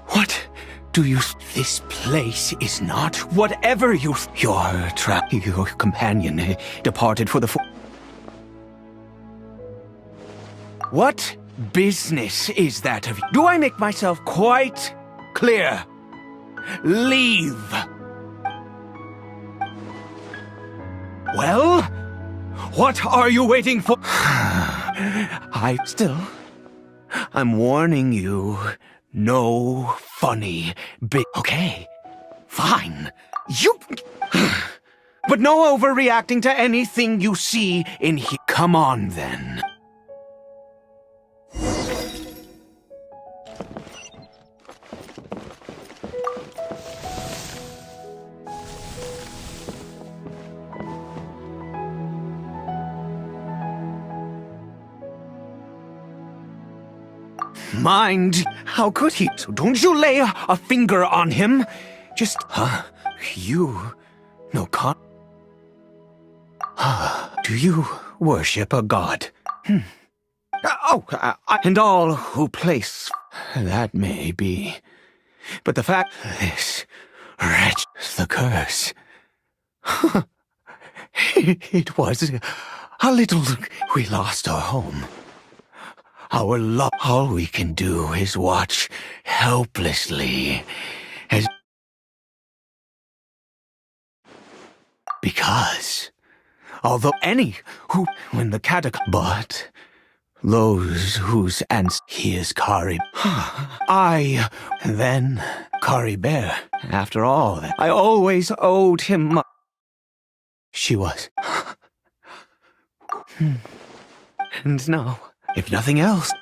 What do you... This place is not whatever you... Your companion departed for the... What business is that of you? Do I make myself quite clear? Leave! Well, what are you waiting for? I'm warning you. No funny bit. Okay, fine. But no overreacting to anything you see in here. Come on, then. Mind? How could he? So don't you lay a finger on him. Just, you... No con... Do you worship a god? And all who place... That may be. But the fact... This... Wretch... The curse... It was... A little... We lost our home. Our love, all we can do is watch helplessly as... Because, although any who, when the but those whose he is Kari. I, then, Kari Bear. After all, I always owed him She was. And now... If nothing else...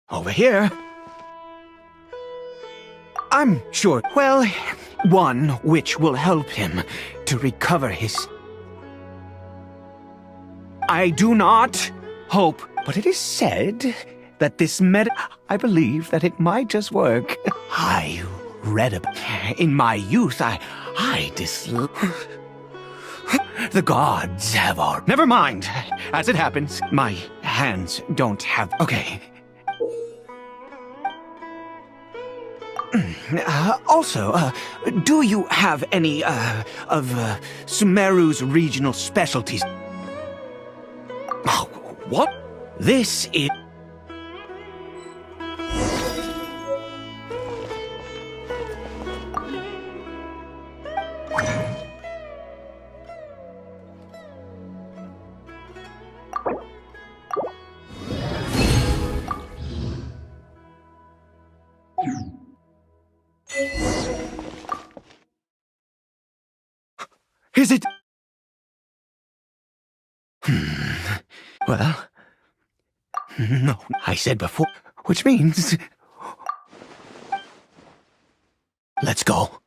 Over here... I'm sure, well, one which will help him to recover his... I do not hope, but it is said that this I believe that it might just work. I read about... In my youth, The gods have all... Never mind. As it happens, my hands don't have... Okay. Also, do you have any, of Sumeru's regional specialties? Oh, what? This is... Is it... Well... No, I said before, which means... Let's go.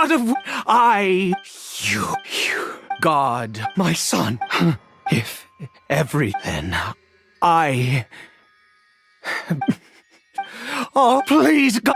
God of... You, God, my son. If then Oh, please, God.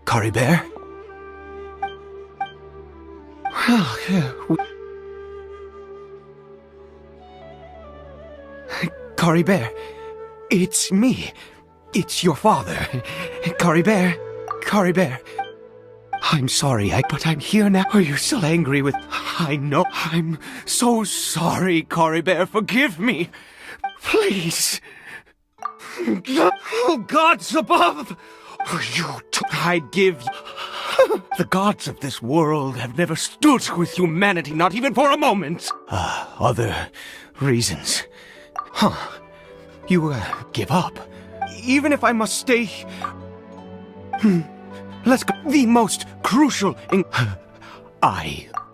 Kari Bear? Kari Bear, it's me. It's your father. Kari Bear. Kari Bear. I'm sorry, but I'm here now. Are you still angry with... I know. I'm so sorry, Kari Bear. Forgive me. Please. Oh, gods above. I'd give... The gods of this world have never stood with humanity, not even for a moment. Other reasons. You, give up. Even if I must stay... Let's go. The most crucial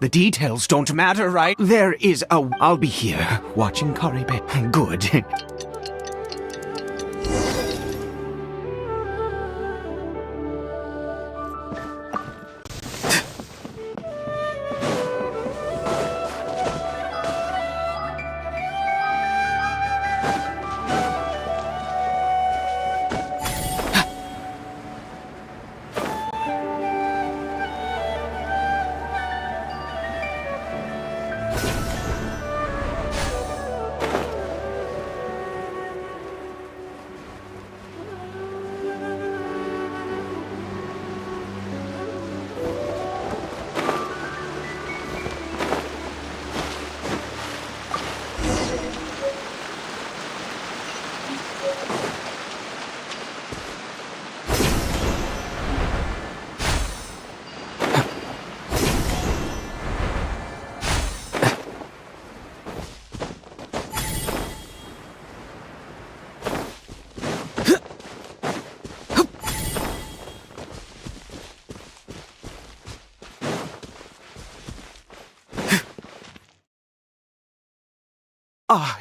The details don't matter, right? There is a... I'll be here, watching Kari Bear. Good.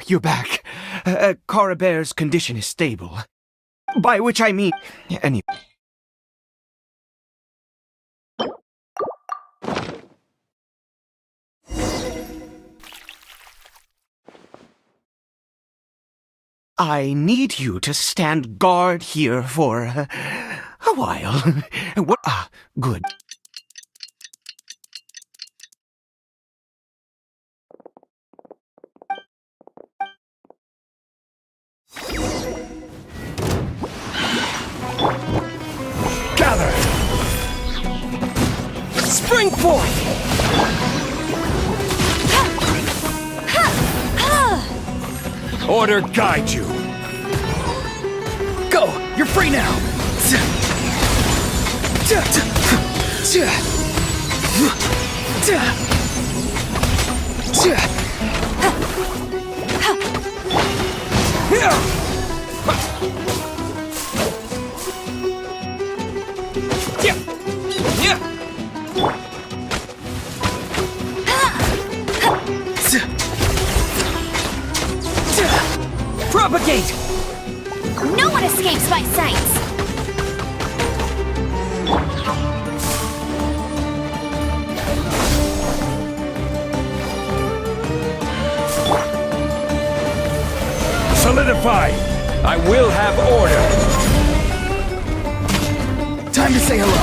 You're back. Kari Bear's condition is stable. By which I mean... I need you to stand guard here for... a while. What? Good. Gather! Spring forth! Order guide you! Go! You're free now! Propagate! No one escapes my sights! Solidify! I will have order! Time to say hello!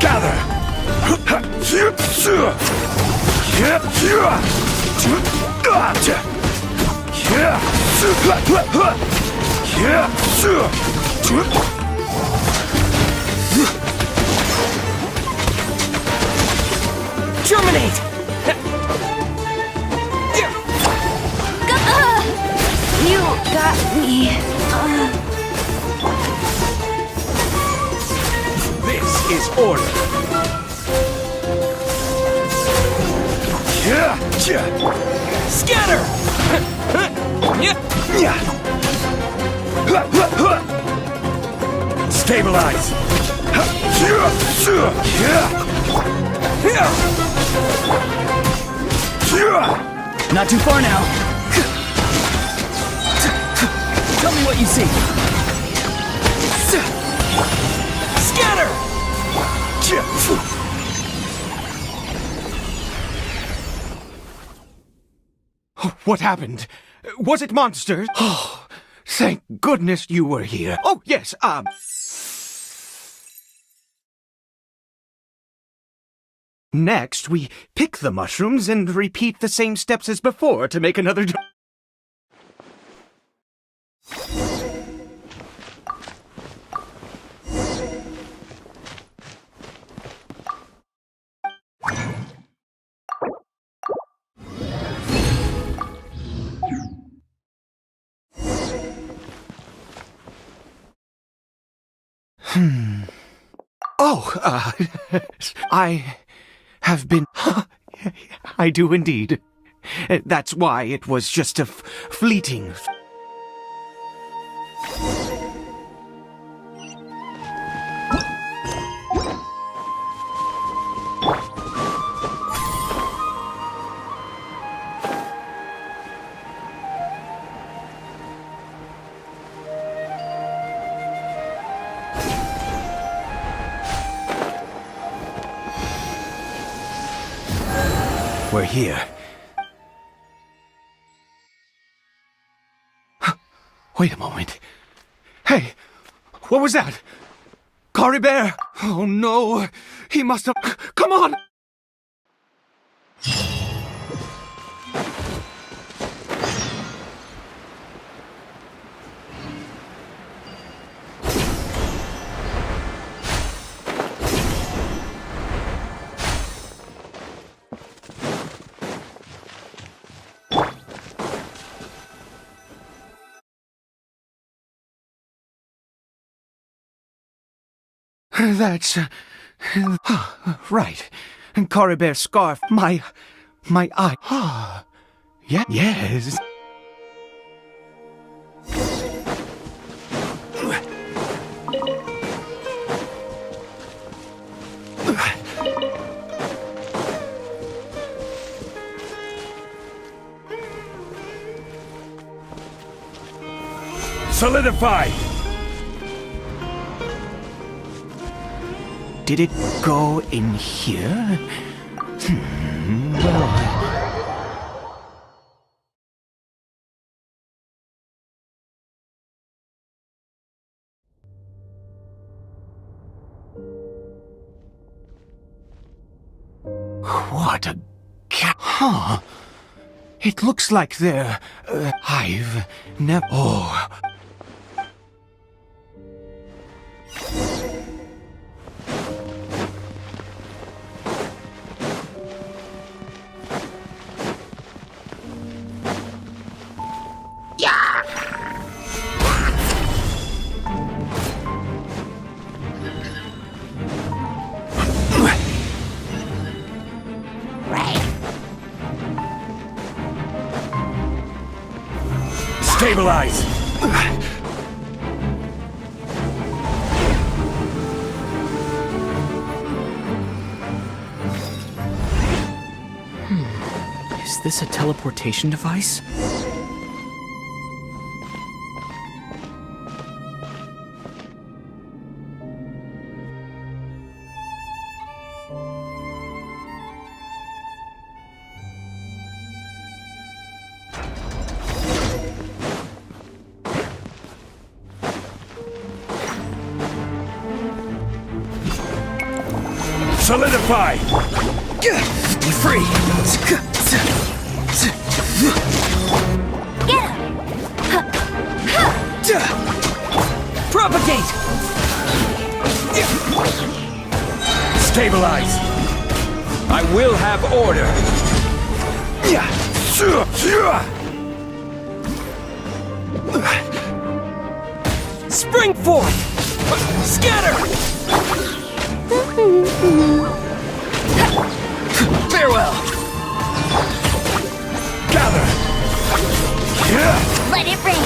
Gather! Germinate! You got me. This is order. Scatter! Stabilize! Not too far now. Tell me what you see. Scatter! What happened? Was it monsters? Oh, thank goodness you were here. Oh, yes, Next, we pick the mushrooms and repeat the same steps as before to make another... Oh, I have been... I do indeed. That's why it was just a fleeting... We're here. Wait a moment. Hey, what was that? Cory Bear! Oh no, he must have... Come on! That's... right. Cory Bear's scarf. My eye. Ah, yeah, yes. Solidify! Did it go in here? Well... What a Huh. It looks like they're... I've never... Oh... Stabilize! Is this a teleportation device? Solidify! Be free! Get him! Propagate! Stabilize! I will have order! Spring forth! Scatter! Farewell! Gather! Let it rain!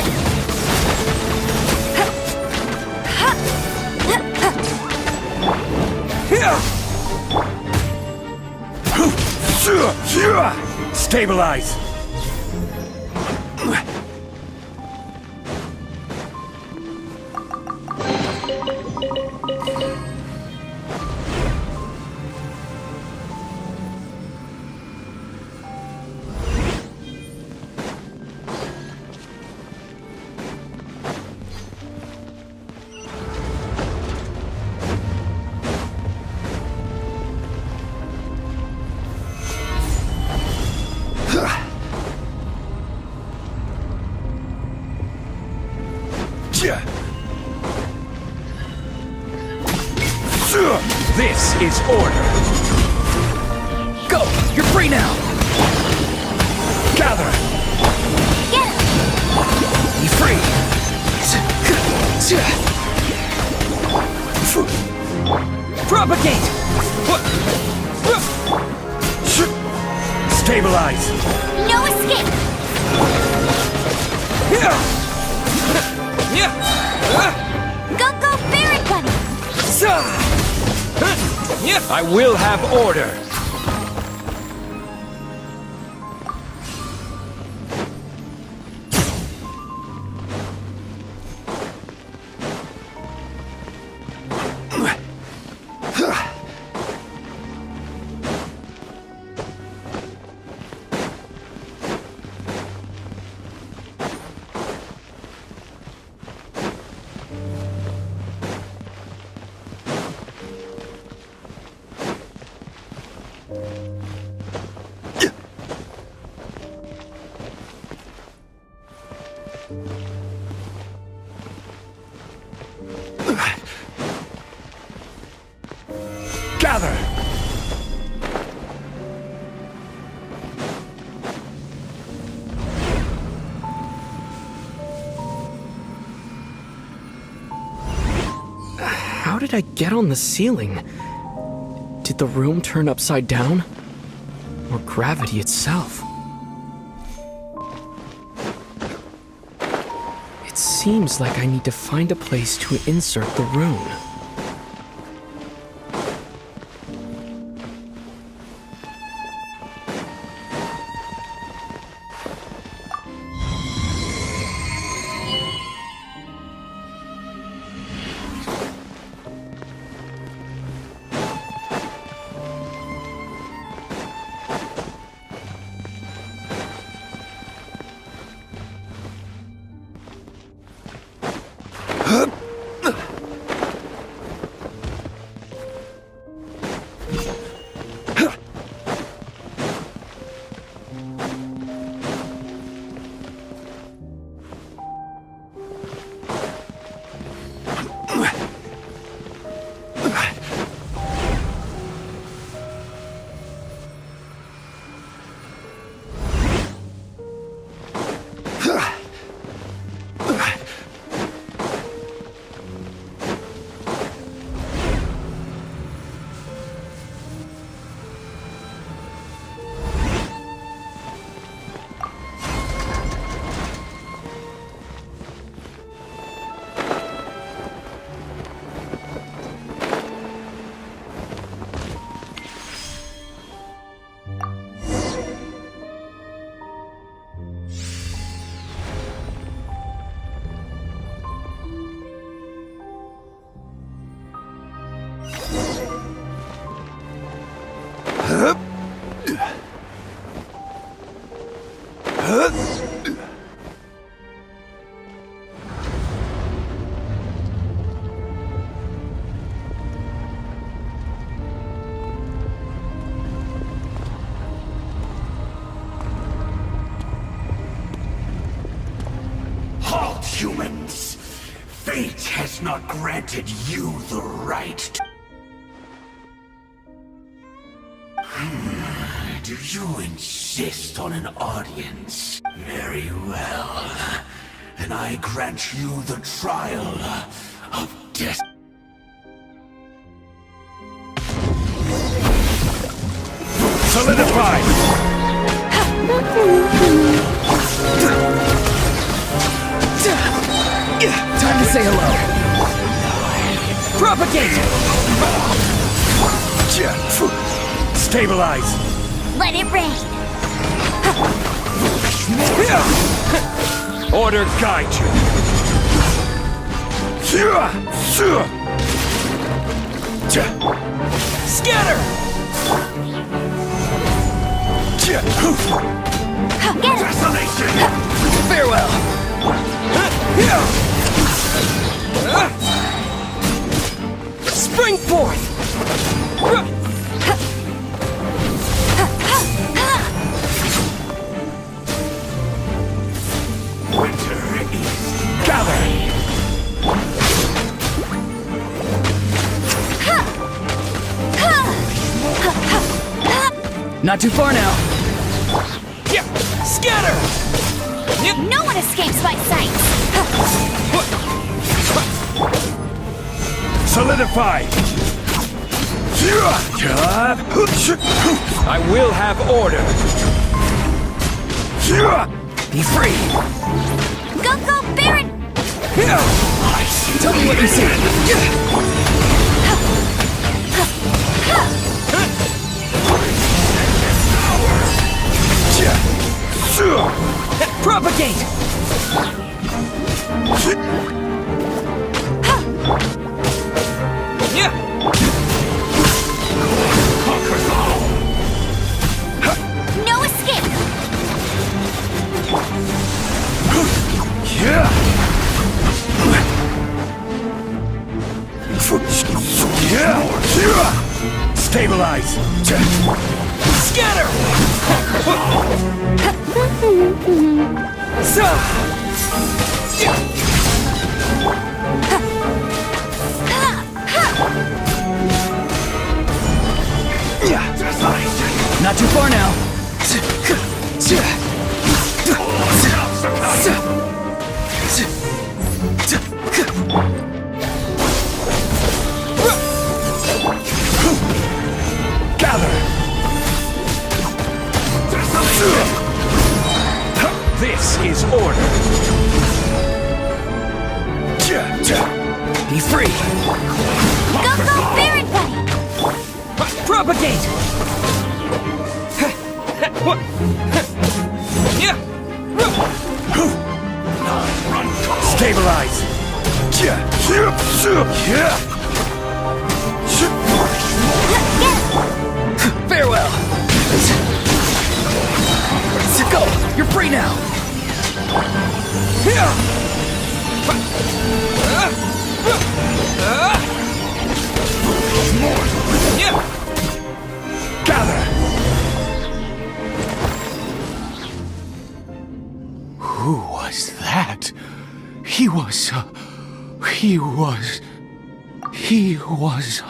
Stabilize! This is order. Go! You're free now! Gather! Get him! Be free! Propagate! Stabilize! No escape! Go, Barret Bunny! I will have order! Gather! How did I get on the ceiling? Did the room turn upside down? Or gravity itself? It seems like I need to find a place to insert the rune. humans. Fate has not granted you the right to... Do you insist on an audience? Very well. Then I grant you the trial of destiny. Solidified! Time to say hello. Propagate! Stabilize! Let it rain. Order guide you! Scatter! Desolation! Farewell! Spring forth! Winter is Gather! Not too far now. Scatter! No one escapes my sight. Solidify! I will have order! Be free! Go, go, Baron! Tell me what you see. Propagate! No escape! Stabilize! Scatter! Not too far now. Gather! This is order! Be free! Go, go, Baron buddy! Propagate! Stabilize! Farewell! Go! You're free now! Gather! Who was that? He was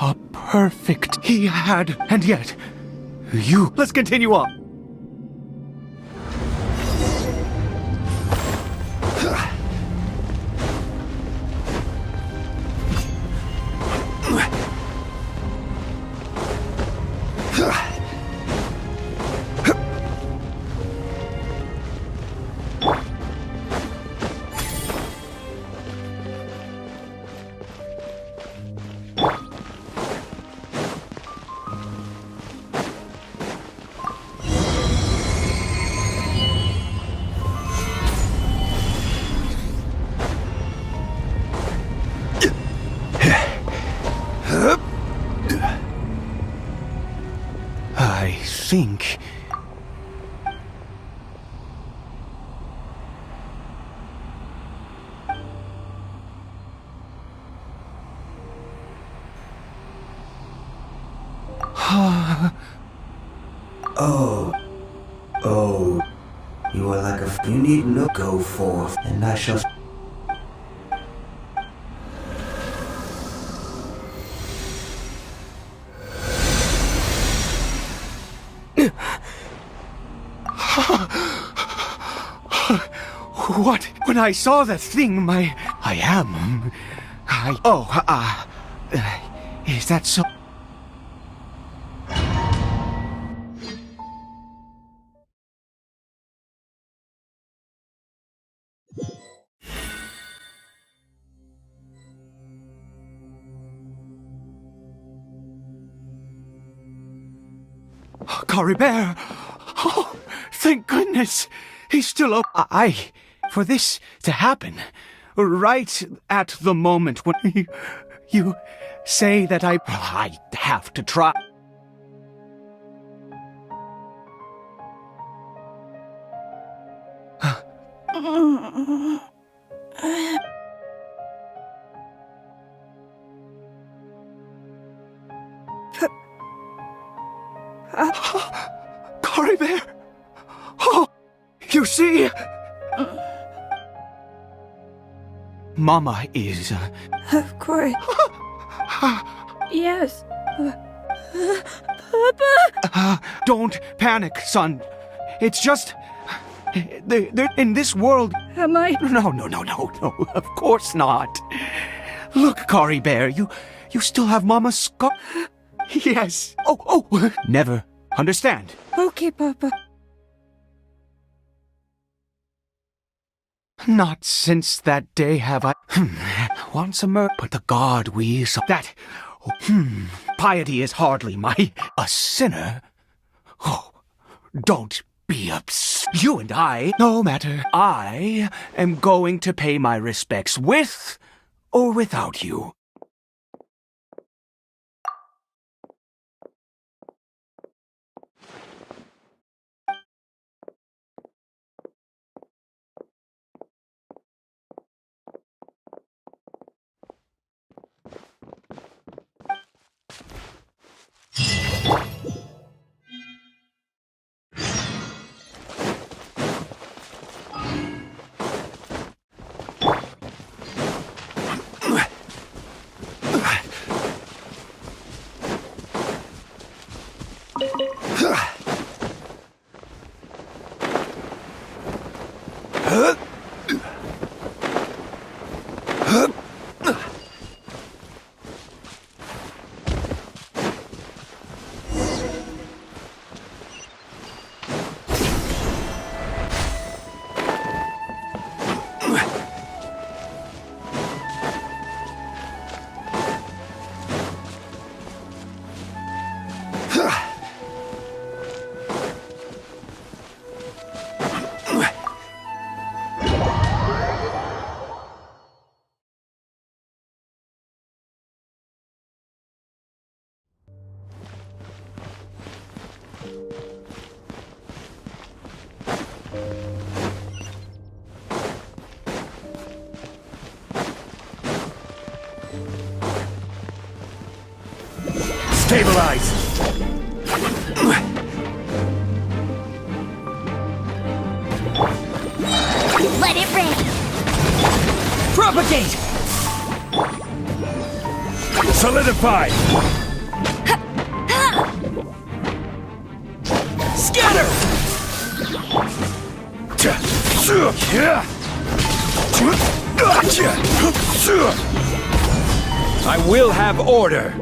a perfect. He had, and yet, you. Let's continue on. I think. Oh, you are like a. You need no go forth, and I shall. What? When I saw the thing, is that so? Cory Bear! Oh, thank goodness! He's still for this to happen, right at the moment when you say that I have to try. Cory Bear! Oh, you see? Mama is, Of course. Yes. Papa! Don't panic, son. It's just... in this world... Am I... No, of course not. Look, Cory Bear, you still have Mama's scar... Yes. Oh, never. Understand? Okay, Papa. Not since that day have I... Once a but the God we saw... That... Piety is hardly a sinner. Oh, don't be upset. You and I... No matter. I am going to pay my respects with or without you. Stabilize! Let it rain! Propagate! Solidify! Scatter! I will have order!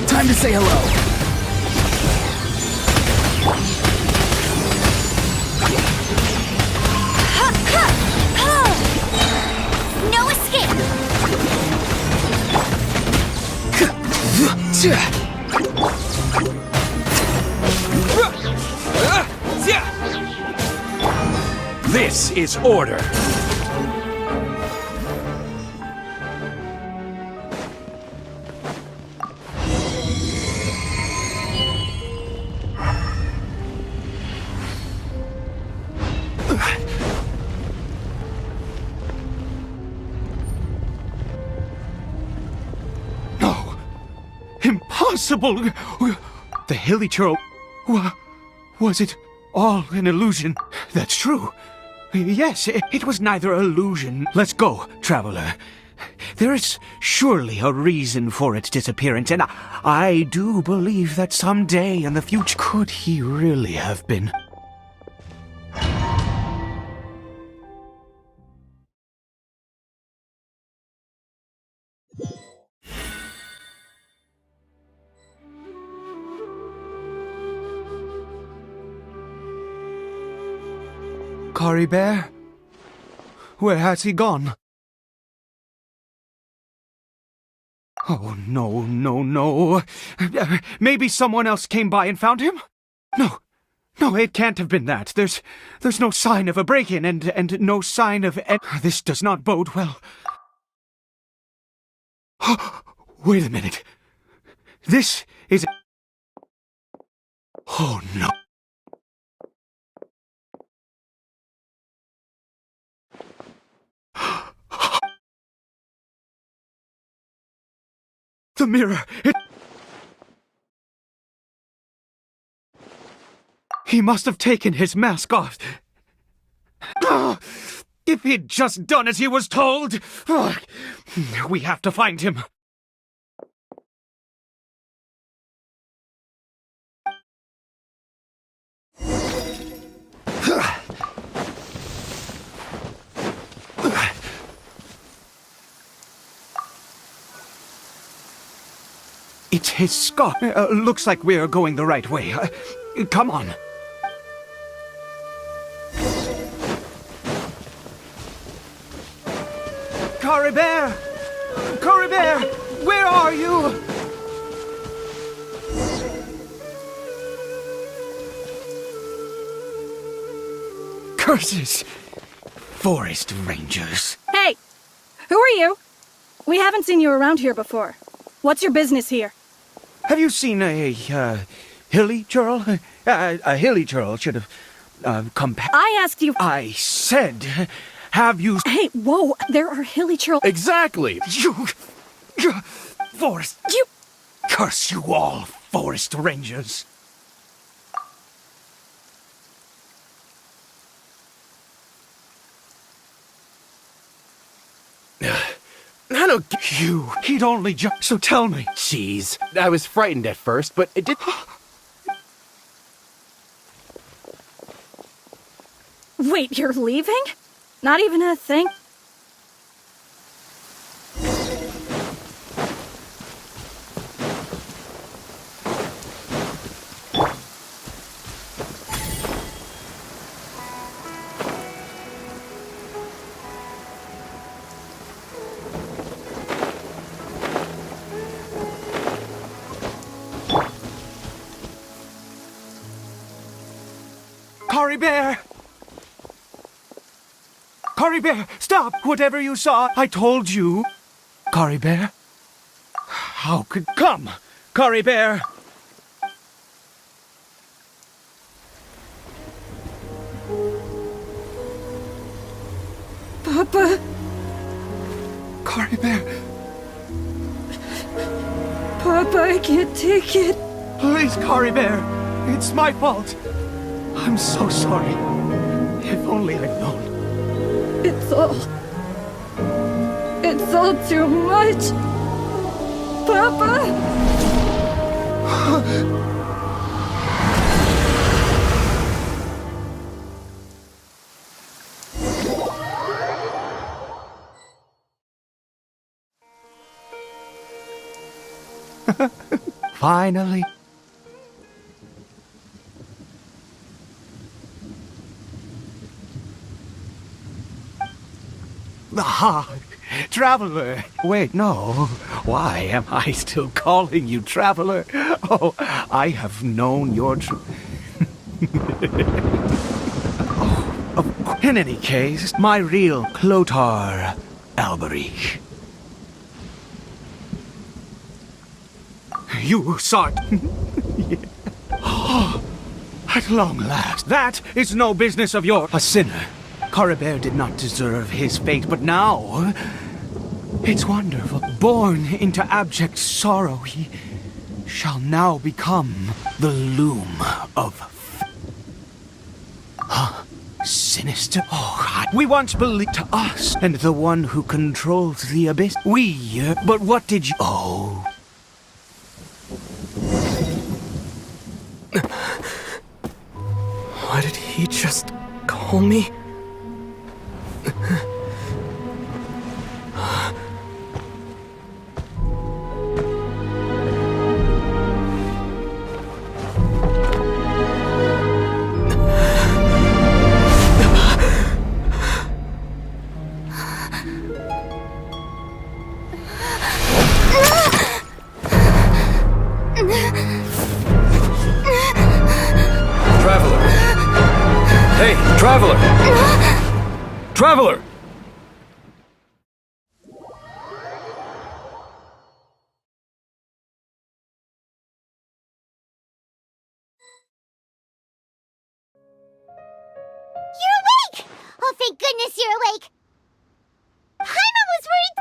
Time to say hello. No escape! This is order! Impossible! impossible! The hilly churl... Was it all an illusion? That's true. Yes, it was neither illusion. Let's go, traveler. There is surely a reason for its disappearance, and I do believe that someday in the future... Could he really have been... Cory Bear? Where has he gone? Oh, no, no, no. Maybe someone else came by and found him? No, it can't have been that. There's no sign of a break-in and no sign of... This does not bode well. Wait a minute. This is... Oh, no. The mirror, He must have taken his mask off. If he'd just done as he was told! We have to find him. It's his scar. Looks like we're going the right way. Come on. Cory Bear! Cory Bear! Where are you? Curses! Forest Rangers. Hey! Who are you? We haven't seen you around here before. What's your business here? Have you seen a, hilly churl? A hilly churl should have, come back. I asked you... I said, have you... Hey, whoa! There are hilly churl... Exactly! You... Forest... You... Curse you all, Forest Rangers. I don't... He'd only just... So tell me. Jeez. I was frightened at first, but it did... Wait, you're leaving? Not even a thing? Cory Bear! Cory Bear, stop! Whatever you saw, I told you. Cory Bear? How could... Come! Cory Bear! Papa! Cory Bear! Papa, I can't take it. Please, Cory Bear! It's my fault. I'm so sorry. If only I'd known. It's all too much. Papa! Finally. Ah, Traveler! Wait, no. Why am I still calling you Traveler? Oh, I have known your in any case, my real Clotar Alberich. You saw it. Yeah. At long last. That is no business of yours. A sinner. Cory Bear did not deserve his fate, but now... It's wonderful. Born into abject sorrow, he shall now become the loom of sinister. Oh, God. We once believed to us, and the one who controls the abyss. But what did you... Oh. Why did he just call me? Traveler! Traveler! You're awake! Oh, thank goodness you're awake! Paimon was worried...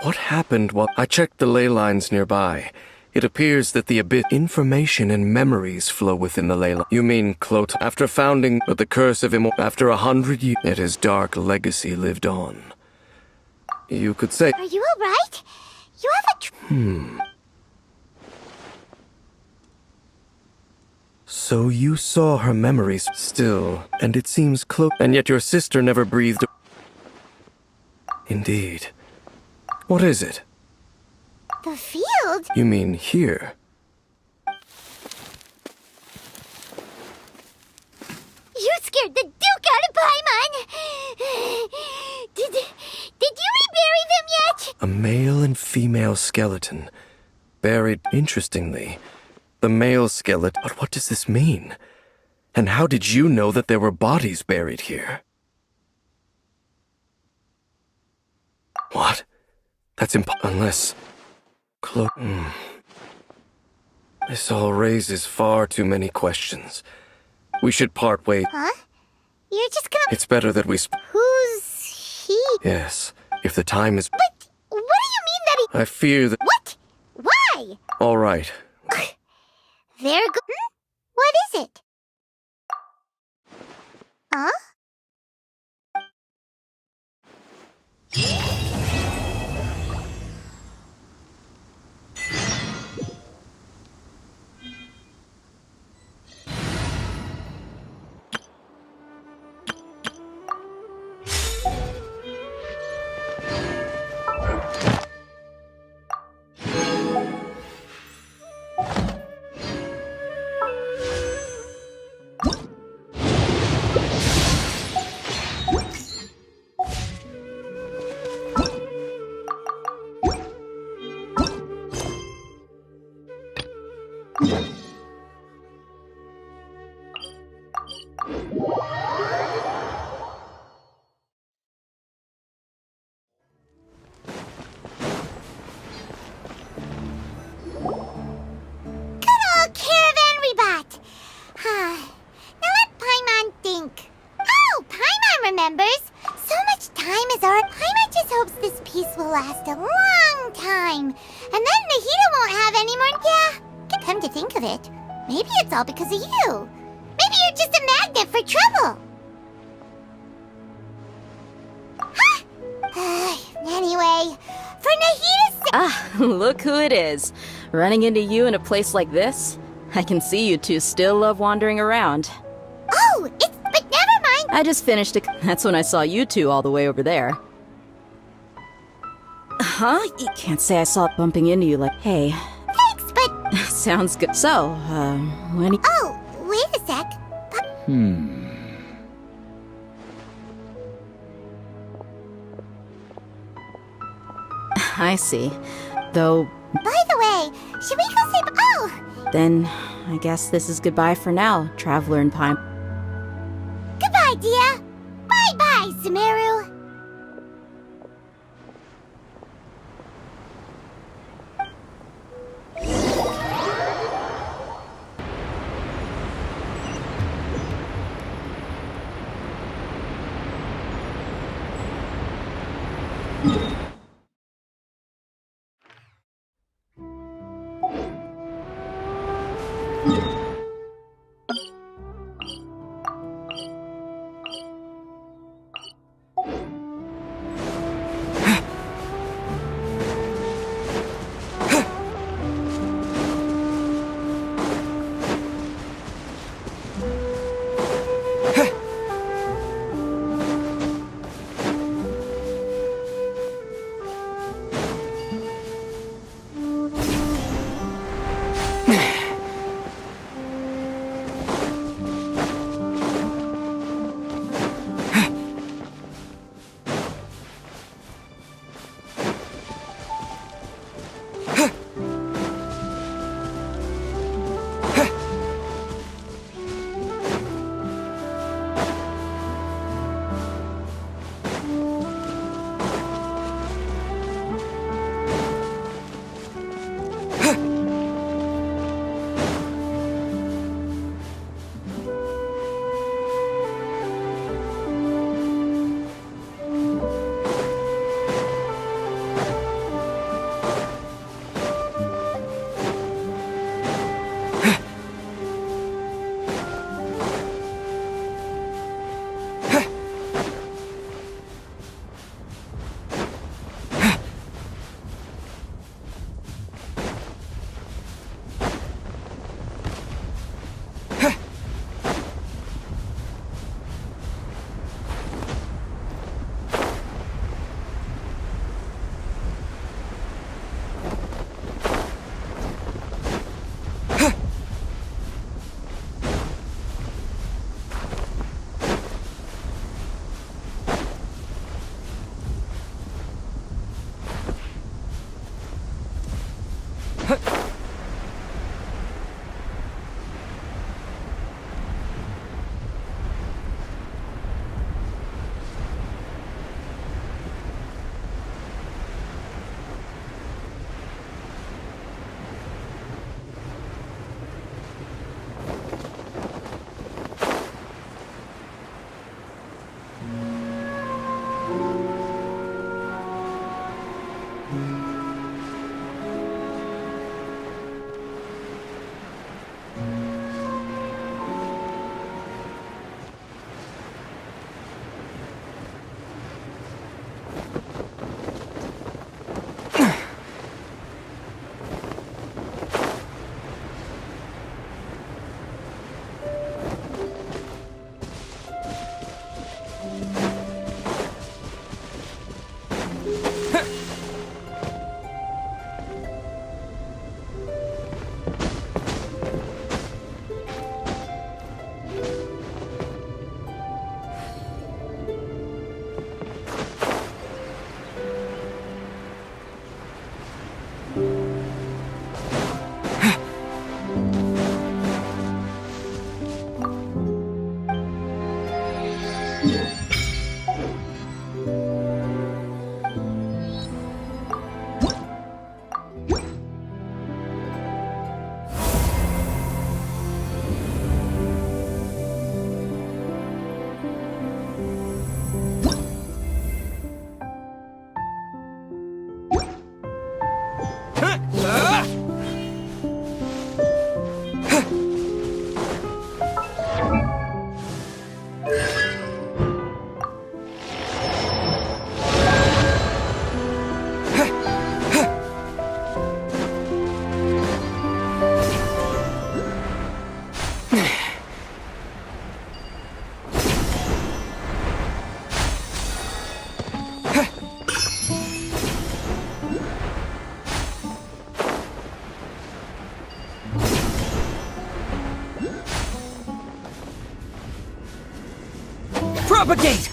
What happened while I checked the ley lines nearby? It appears that the abyss information and memories flow within the ley line. You mean Clot? After founding the curse of after 100 years, yet his dark legacy lived on. You could say... Are you alright? You have a... So you saw her memories still, and it seems Clot... And yet your sister never breathed... Indeed. What is it? The field? You mean here? You scared the Duke out of Paimon! Did you rebury them yet? A male and female skeleton. Buried, interestingly. The male skeleton... But what does this mean? And how did you know that there were bodies buried here? What? That's unless... This all raises far too many questions. We should part ways. Huh? You're just gonna... It's better that we Who's he? Yes, if the time is... But what do you mean that he... I fear that... What? Why? All right. There go... What is it? Huh? Last a long time. And then Nahida won't have any more... Yeah, come to think of it, maybe it's all because of you. Maybe you're just a magnet for trouble. Anyway, for Nahida's sake... Ah, look who it is. Running into you in a place like this? I can see you two still love wandering around. Oh, but never mind. I just finished a... That's when I saw you two all the way over there. Huh? You can't say I saw it bumping into you like, hey. Thanks, but... Sounds good. So, when... Oh, wait a sec. I see. Though... By the way, should we go say... Oh! Then, I guess this is goodbye for now, Traveler and Paimon. Goodbye, dear. Bye-bye, Sumeru. Propagate!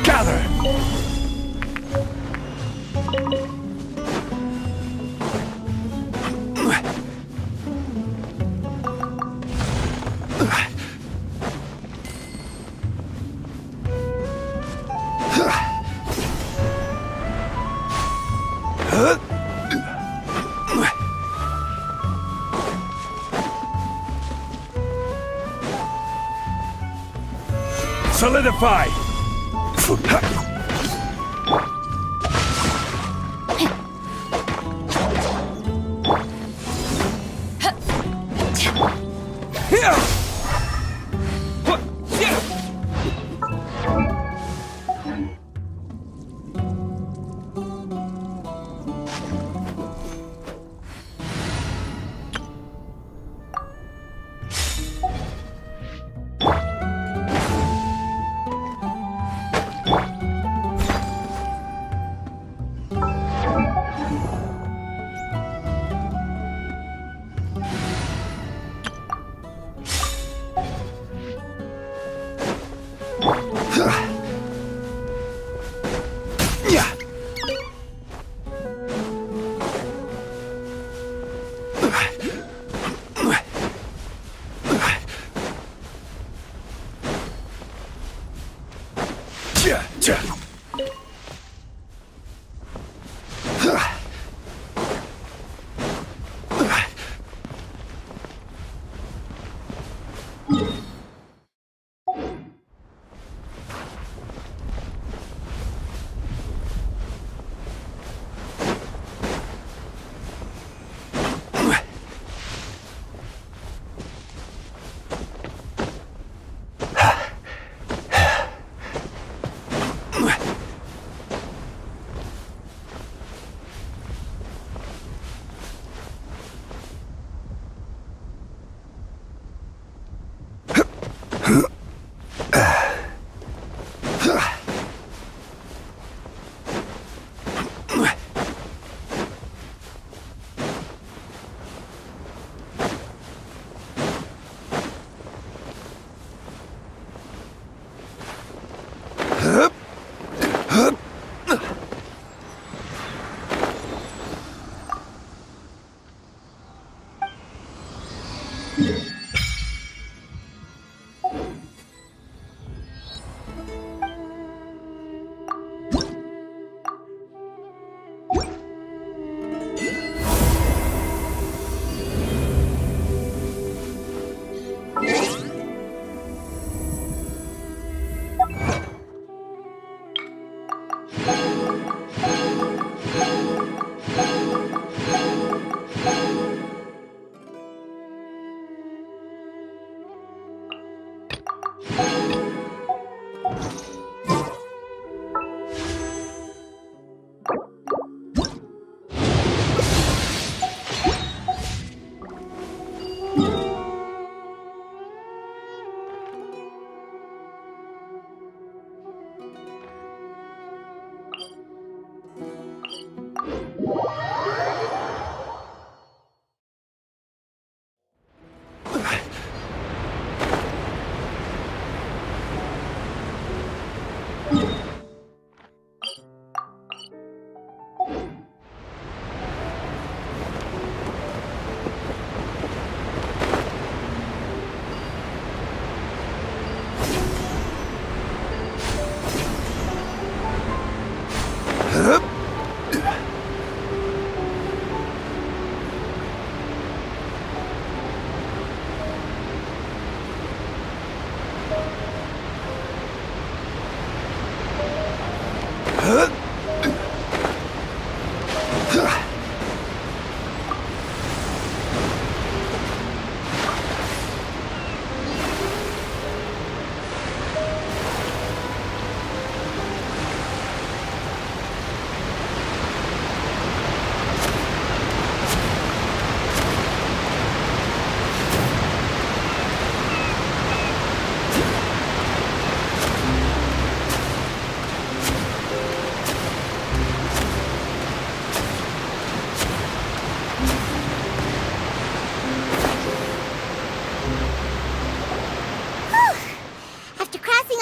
Gather! Solidify!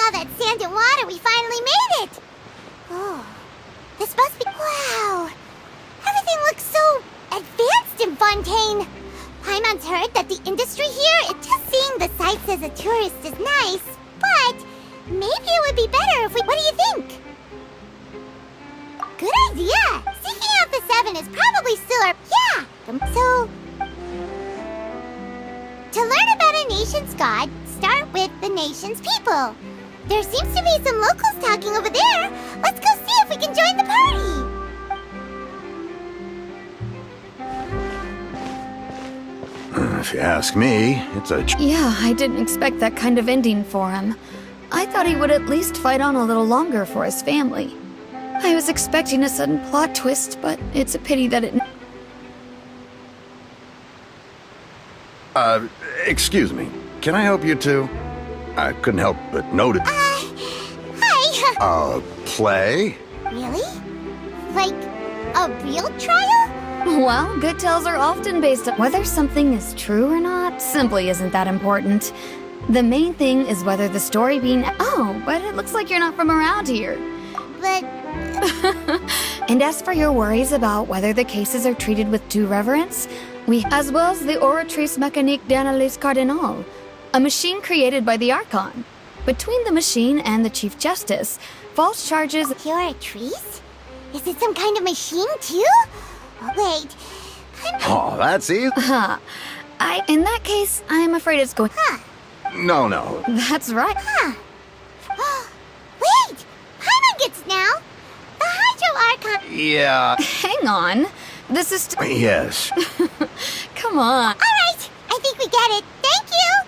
all that sand and water, we finally made it! Oh, this must be... Wow! Everything looks so advanced in Fontaine! Paimon's heard that the industry here, just seeing the sights as a tourist is nice, but maybe it would be better if we... What do you think? Good idea! Seeking out the Seven is probably still our... Yeah! So... To learn about a nation's god, start with the nation's people. There seems to be some locals talking over there. Let's go see if we can join the party! If you ask me, it's a... Yeah, I didn't expect that kind of ending for him. I thought he would at least fight on a little longer for his family. I was expecting a sudden plot twist, but it's a pity that it... Excuse me. Can I help you too? I couldn't help but notice... Hi! Play? Really? Like, a real trial? Well, good tales are often based on whether something is true or not simply isn't that important. The main thing is whether the story being... Oh, but it looks like you're not from around here. But... And as for your worries about whether the cases are treated with due reverence, as well as the Oratrice Mécanique d'Analyse Cardinal, a machine created by the Archon. Between the machine and the Chief Justice, false charges... Oratrice? Is it some kind of machine too? Wait, Oh, that's easy. Huh. In that case, I'm afraid it's going... Huh. No. That's right. Huh. Wait! Paimon gets now! The Hydro Archon... Yeah. Hang on. This is... Yes. Come on. Alright! I think we get it. Thank you!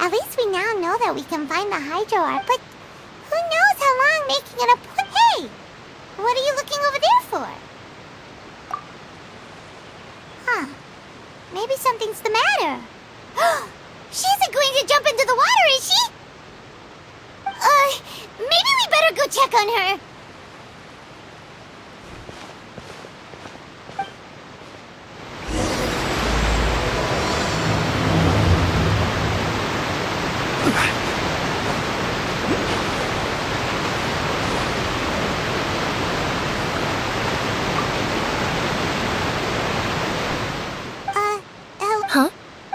At least we now know that we can find the Hydro Arc, but who knows how long making it a... Hey! What are you looking over there for? Huh. Maybe something's the matter. She isn't going to jump into the water, is she? Maybe we better go check on her.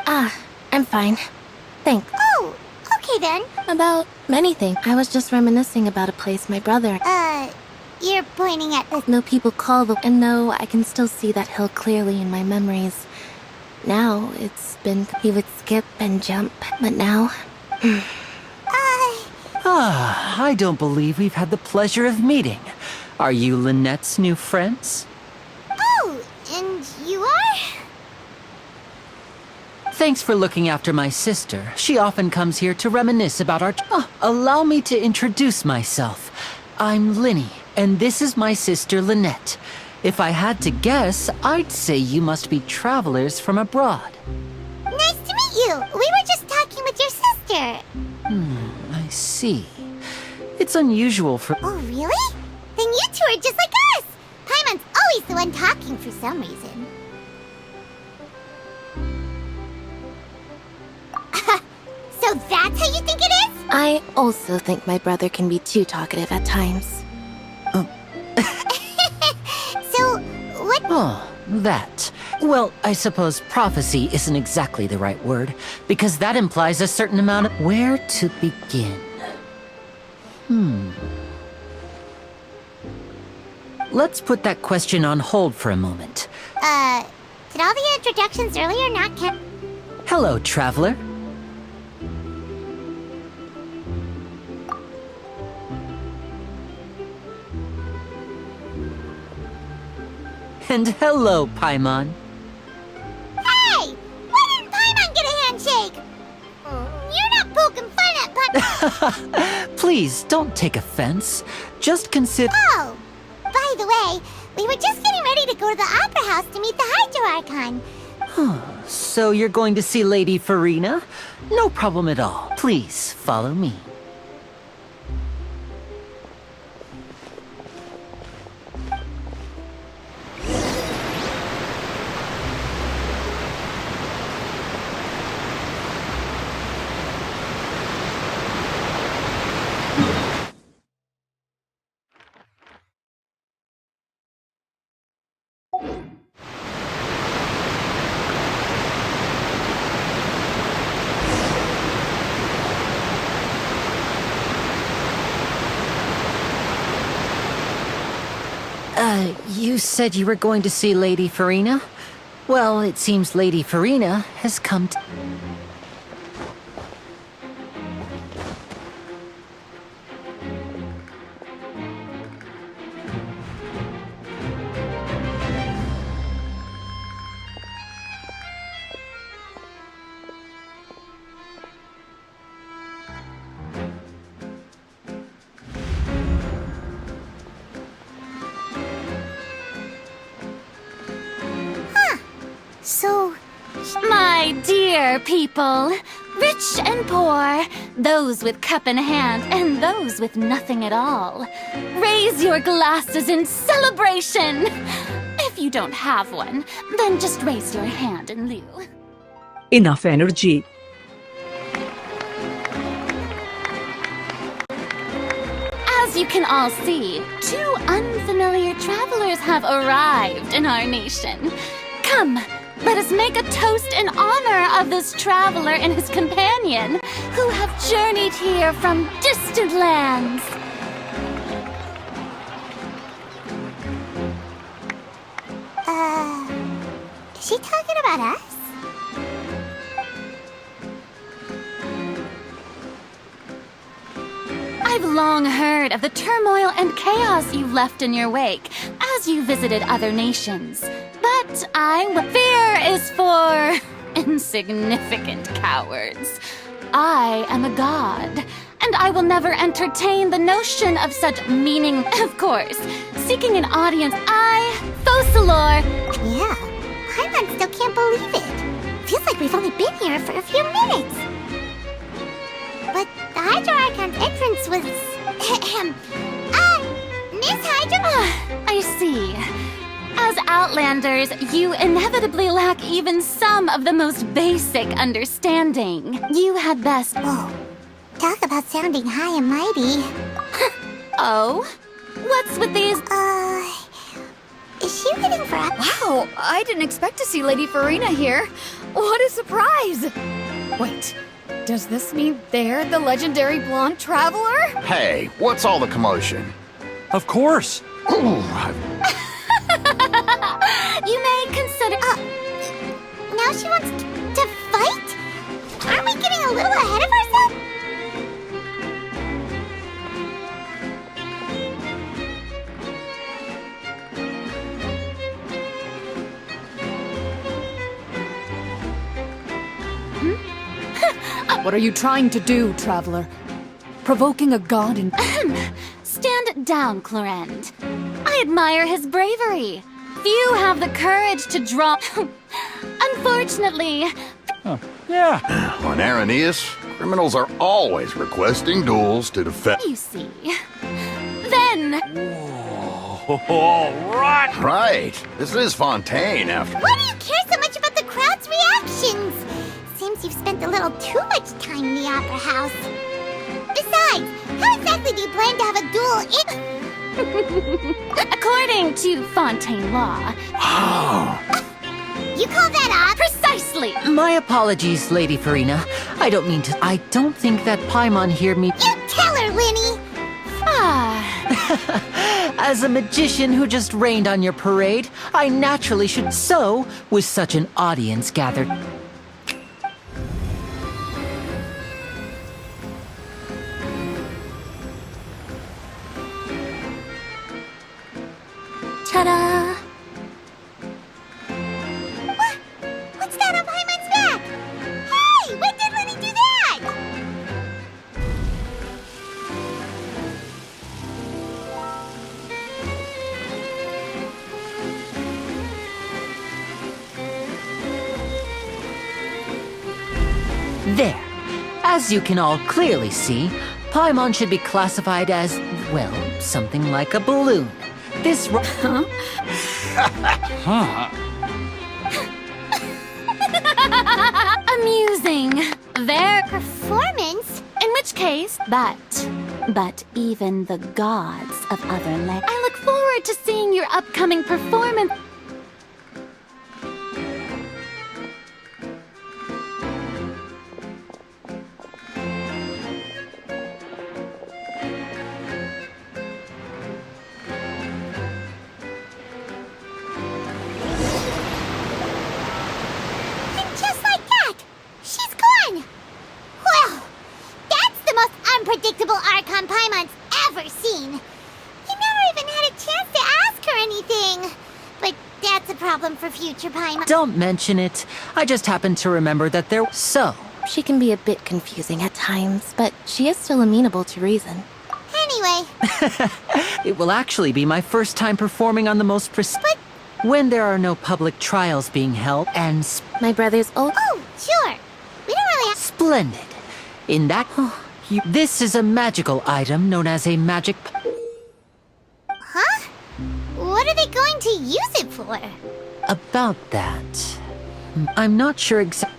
Huh? I'm fine. Thanks. Oh, okay then. About many things. I was just reminiscing about a place my brother... You're pointing at the... No people call the... And no, I can still see that hill clearly in my memories. Now, it's been... He would skip and jump, but now... I don't believe we've had the pleasure of meeting. Are you Lynette's new friends? Oh, and you are? Thanks for looking after my sister. She often comes here to reminisce about our... allow me to introduce myself. I'm Linny, and this is my sister Lynette. If I had to guess, I'd say you must be travelers from abroad. Nice to meet you. We were just talking with your sister. I see. It's unusual for... Oh, really? Then you two are just like us. Paimon's always the one talking for some reason. So that's how you think it is? I also think my brother can be too talkative at times. So, what... Oh, that. Well, I suppose prophecy isn't exactly the right word, because that implies a certain amount of... Where to begin? Let's put that question on hold for a moment. Did all the introductions earlier not count? Hello, traveler. And hello, Paimon. Hey! Why didn't Paimon get a handshake? You're not poking fun at Paimon. Please, don't take offense. Just consider... Oh! By the way, we were just getting ready to go to the Opera House to meet the Hydro Archon. So you're going to see Lady Farina? No problem at all. Please, follow me. You said you were going to see Lady Farina? Well, it seems Lady Farina has come to... So, My dear people, rich and poor, those with cup in hand and those with nothing at all, raise your glasses in celebration. If you don't have one, then just raise your hand in lieu. Enough energy. As you can all see, two unfamiliar travelers have arrived in our nation. Come, let us make a toast in honor of this traveler and his companion, who have journeyed here from distant lands. Is she talking about us? I've long heard of the turmoil and chaos you left in your wake as you visited other nations. But fear is for insignificant cowards. I am a god, and I will never entertain the notion of such meaning. Of course, seeking an audience, Focalor. Yeah, Paimon still can't believe it. Feels like we've only been here for a few minutes. But the Hydro Archon's entrance was... Miss Hydro... I see. As Outlanders, you inevitably lack even some of the most basic understanding. You had best... Whoa. Talk about sounding high and mighty. Oh? What's with these... Is she waiting for us? Wow, I didn't expect to see Lady Farina here. What a surprise! Wait, does this mean they're the legendary blonde traveler? Hey, what's all the commotion? Of course. You may consider... Now she wants to fight? Aren't we getting a little ahead of ourselves? What are you trying to do, traveler? Provoking a god in... Stand down, Clorend. I admire his bravery. Few have the courage to draw... Unfortunately... Yeah. On Araneus, criminals are always requesting duels to defend... You see. Then... All right. Right. This is Fontaine, after... Why do you care so much about the crowd's reactions? Seems you've spent a little too much time in the Opera House. Besides, how exactly do you plan to have a duel According to Fontaine law... You call that off? Precisely! My apologies, Lady Farina. I don't mean to... I don't think that Paimon heard me... You tell her, Winnie! As a magician who just rained on your parade, I naturally should... So, with such an audience gathered... Ta-da! What's that on Paimon's back? Hey! When did Winnie do that? There. As you can all clearly see, Paimon should be classified as, well, something like a balloon. This... Amusing. Their performance? In which case, but even the gods of other lands. I look forward to seeing your upcoming performance. unpredictable Archon Paimon's ever seen. You never even had a chance to ask her anything. But that's a problem for future Paimon. Don't mention it. I just happened to remember that there... So... She can be a bit confusing at times, but she is still amenable to reason. Anyway. It will actually be my first time performing on the most when there are no public trials being held and... My brother's old... Oh, sure. We don't really have... Splendid. In that... This is a magical item known as a magic... Huh? What are they going to use it for? About that... I'm not sure exactly...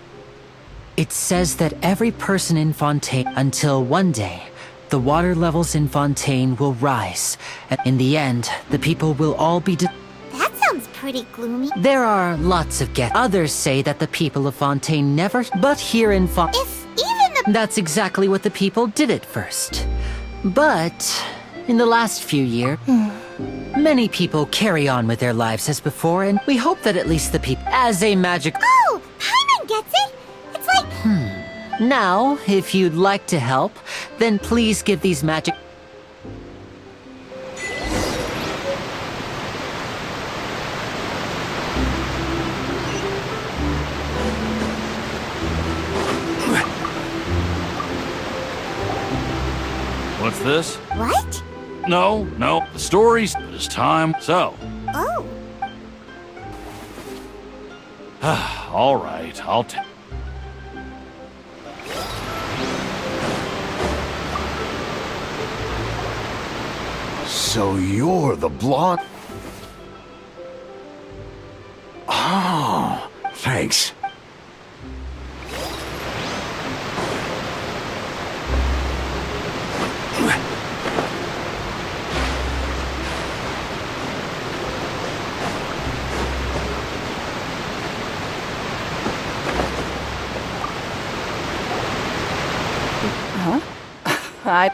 It says that every person in Fontaine, until one day, the water levels in Fontaine will rise, and in the end, the people will all be That sounds pretty gloomy. There are lots of guesses. Others say that the people of Fontaine never, but here in Fontaine... If even the... That's exactly what the people did at first. But, in the last few years, many people carry on with their lives as before, and we hope that at least the people... As a magic... Oh! Paimon gets it! It's like... Now, if you'd like to help, then please give these magic... What's this? What? No, the story's... It's time, so... Oh. All right, I'll take... So you're the blonde... Oh, thanks.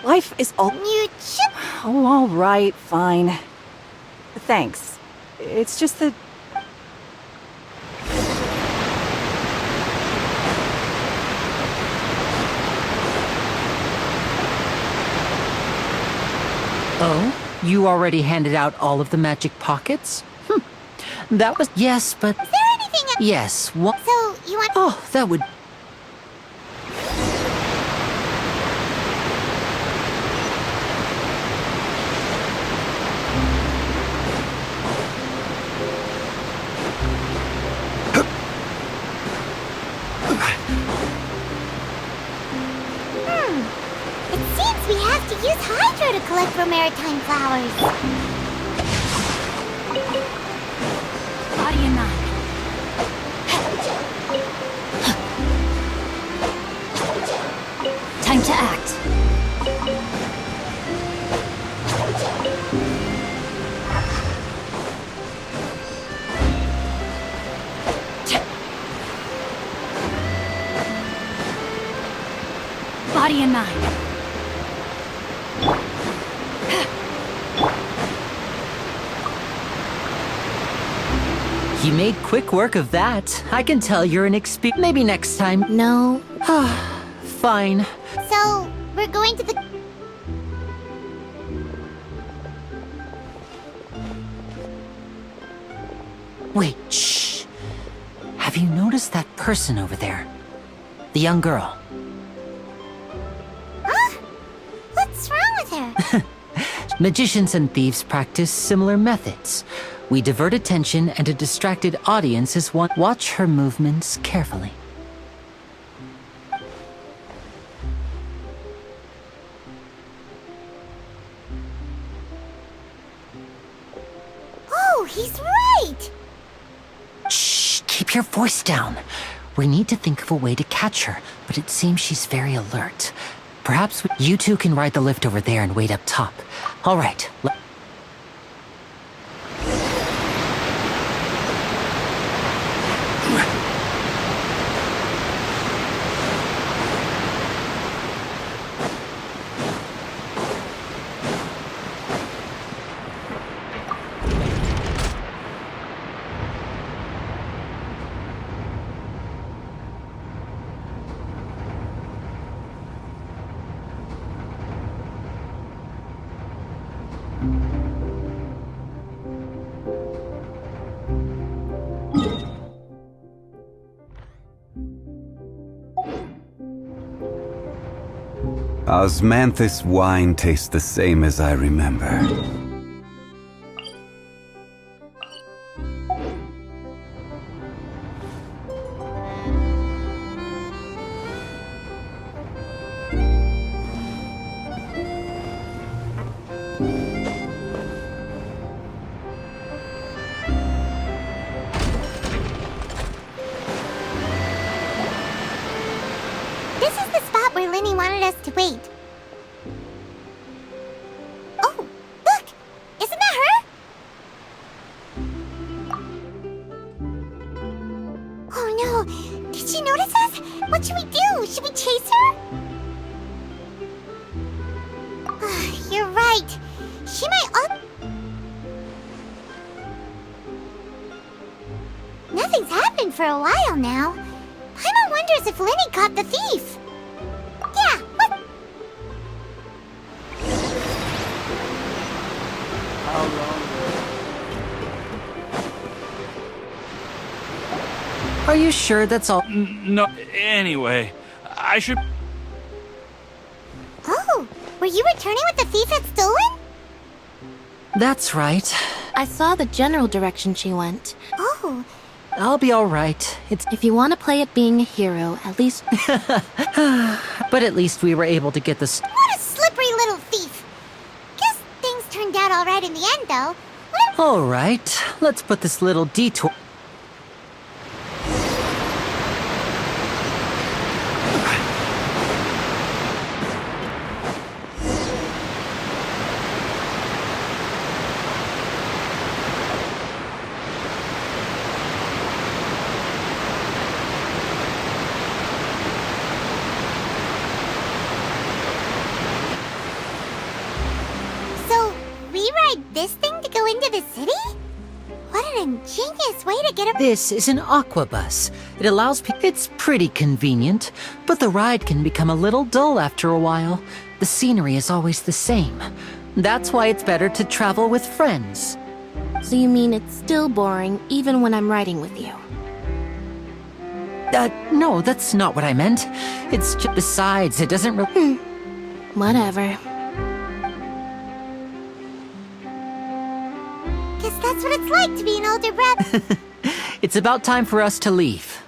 Life is all... Oh, all right, fine. Thanks. It's just that... Oh? You already handed out all of the magic pockets? That was... Yes, but... Is there anything... Yes, what... So, you want... Oh, that would... It seems we have to use Hydro to collect for maritime flowers. Body in mind. Time to act. Body in mind. You made quick work of that. I can tell you're an Maybe next time. No. Fine. So, we're going to the... Wait, shh. Have you noticed that person over there? The young girl. Huh? What's wrong with her? Magicians and thieves practice similar methods. We divert attention and a distracted audience is one. Watch her movements carefully. Oh, he's right! Shh, keep your voice down. We need to think of a way to catch her, but it seems she's very alert. Perhaps you two can ride the lift over there and wait up top. All right. Osmanthus wine tastes the same as I remember. This is the spot where Linny wanted us to wait. Oh, look! Isn't that her? Oh no! Did she notice us? What should we do? Should we chase her? You're right. She might Nothing's happened for a while now. Paimon wonders if Linny caught the thief. Yeah, what? Are you sure that's all? No, anyway, I should... Oh, were you returning with the thief had stolen? That's right. I saw the general direction she went. Oh. I'll be alright. If you want to play at being a hero, at least... But at least we were able to get the... What a slippery little thief. Guess things turned out alright in the end, though. Alright, let's put this little detour... So, we ride this thing to go into the city? What an ingenious way to get a... This is an aquabus. It allows people... It's pretty convenient, but the ride can become a little dull after a while. The scenery is always the same. That's why it's better to travel with friends. So you mean it's still boring, even when I'm riding with you? No, that's not what I meant. It's just... Besides, it doesn't really... Whatever. Guess that's what it's like to be an older brother. It's about time for us to leave.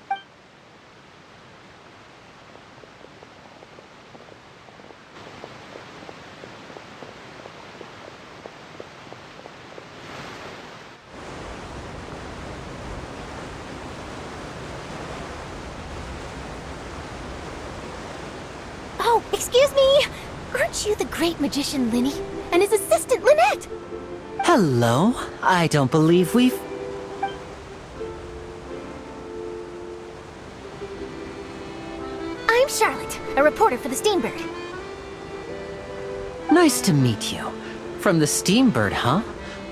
Oh, excuse me! Aren't you the great magician Linny? And his assistant Lynette? Hello. I don't believe we've... I'm Charlotte, a reporter for the Steambird. Nice to meet you. From the Steambird, huh?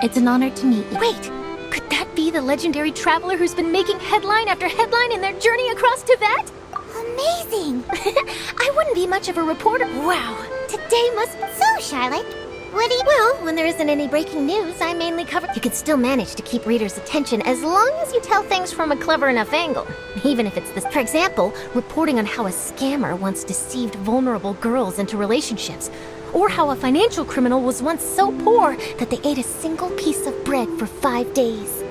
It's an honor to meet you. Wait! Could that be the legendary traveler who's been making headline after headline in their journey across Tibet? Amazing! I wouldn't be much of a reporter. Wow. Today must... So, Charlotte, what do you... Well, when there isn't any breaking news, I mainly cover... You can still manage to keep readers' attention as long as you tell things from a clever enough angle. Even if it's this... For example, reporting on how a scammer once deceived vulnerable girls into relationships. Or how a financial criminal was once so poor that they ate a single piece of bread for 5 days.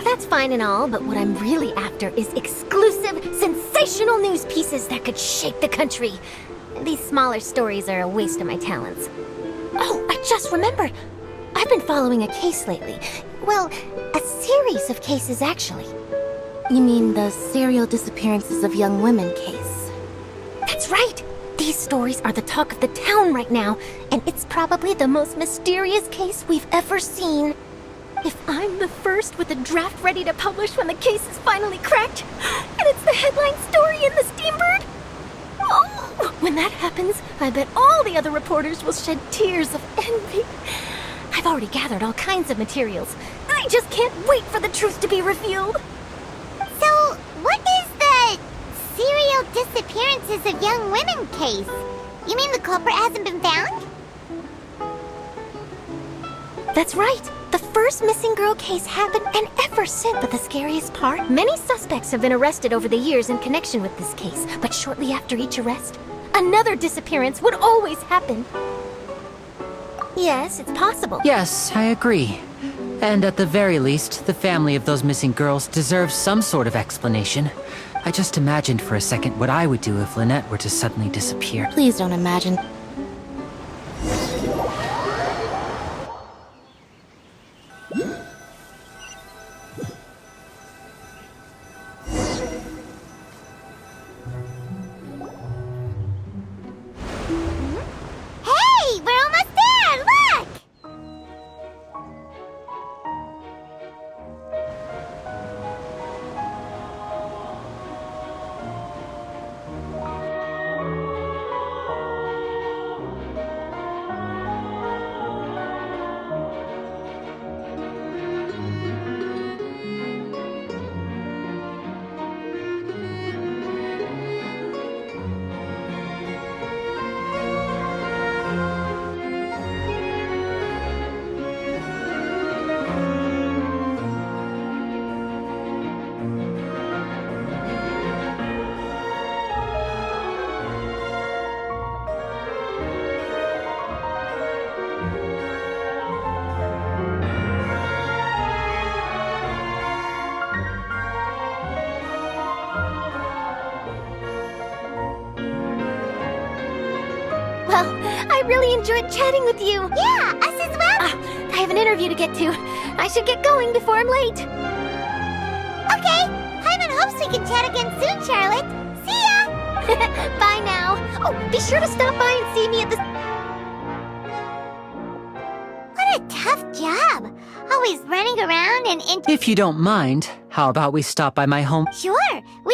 That's fine and all, but what I'm really after is exclusive, sensational news pieces that could shake the country. These smaller stories are a waste of my talents. Oh, I just remembered. I've been following a case lately. Well, a series of cases, actually. You mean the serial disappearances of young women case? That's right! These stories are the talk of the town right now, and it's probably the most mysterious case we've ever seen. If I'm the first with a draft ready to publish when the case is finally cracked, and it's the headline story in the Steambird, oh, when that happens, I bet all the other reporters will shed tears of envy. I've already gathered all kinds of materials. I just can't wait for the truth to be revealed. So, what is the serial disappearances of young women case? You mean the culprit hasn't been found? That's right. The first missing girl case happened, and ever since. But the scariest part? Many suspects have been arrested over the years in connection with this case, but shortly after each arrest, another disappearance would always happen. Yes, it's possible. Yes, I agree. And at the very least, the family of those missing girls deserves some sort of explanation. I just imagined for a second what I would do if Lynette were to suddenly disappear. Please don't imagine. Hey, we're almost there! Look! Well, I really enjoyed chatting with you. Yeah, us as well. I have an interview to get to. I should get going before I'm late. Okay, Hyman hopes we can chat again soon, Charlotte. See ya! Bye now. Oh, be sure to stop by and see me at the... What a tough job. Always running around and If you don't mind, how about we stop by my home? Sure, we...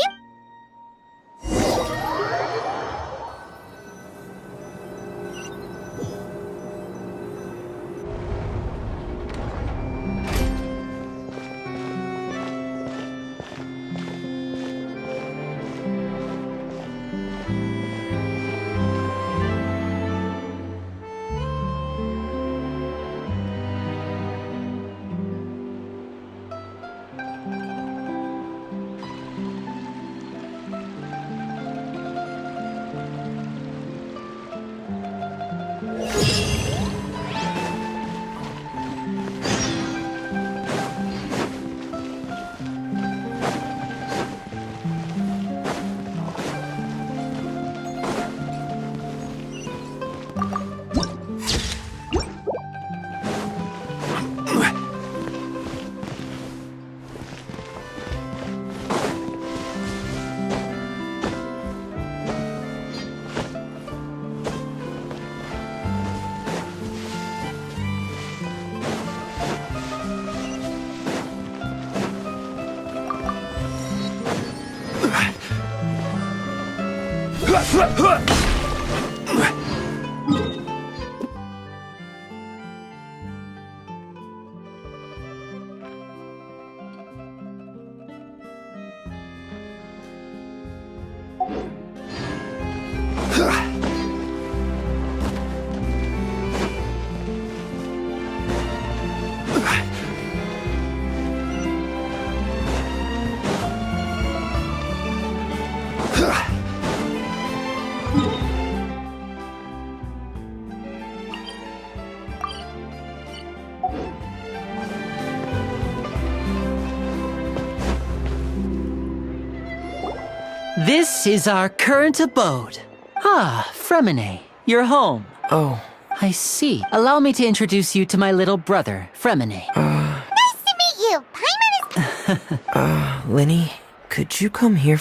This is our current abode. Ah, Fremine, you're home. Oh. I see. Allow me to introduce you to my little brother, Fremine. Nice to meet you. Paimon is... Lenny, could you come here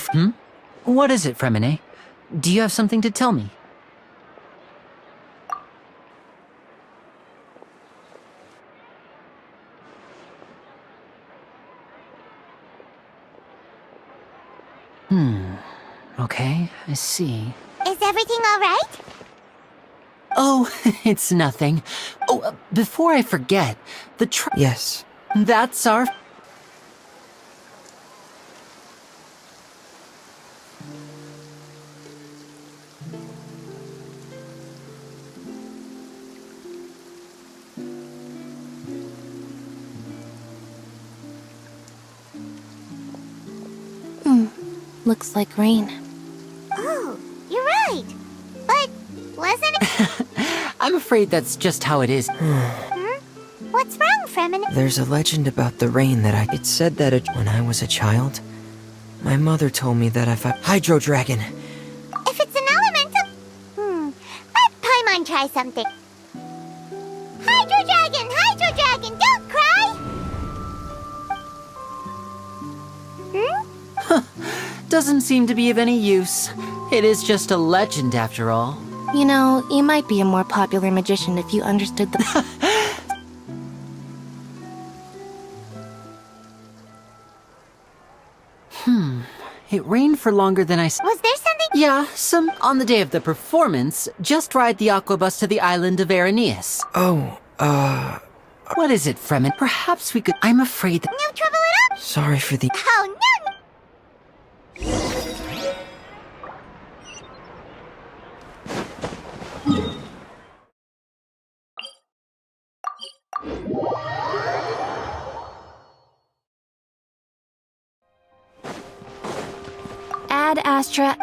What is it, Fremine? Do you have something to tell me? Okay, I see. Is everything all right? Oh, it's nothing. Oh, before I forget, Yes. That's our... Looks like rain. Oh, you're right. But wasn't it? I'm afraid that's just how it is. What's wrong, Fremen? There's a legend about the rain that it said that when I was a child, my mother told me that if I Hydro Dragon. If it's an elemental... Let Paimon try something. Hydro Dragon, don't cry! Doesn't seem to be of any use. It is just a legend after all. You know, you might be a more popular magician if you understood the... It rained for longer than I Was there something? Yeah, some. On the day of the performance, just ride the aquabus to the island of Arrhenius. Oh, What is it, Fremen? Perhaps we could... I'm afraid that... No trouble at all? sorry for the... Oh, no! Ad Astra...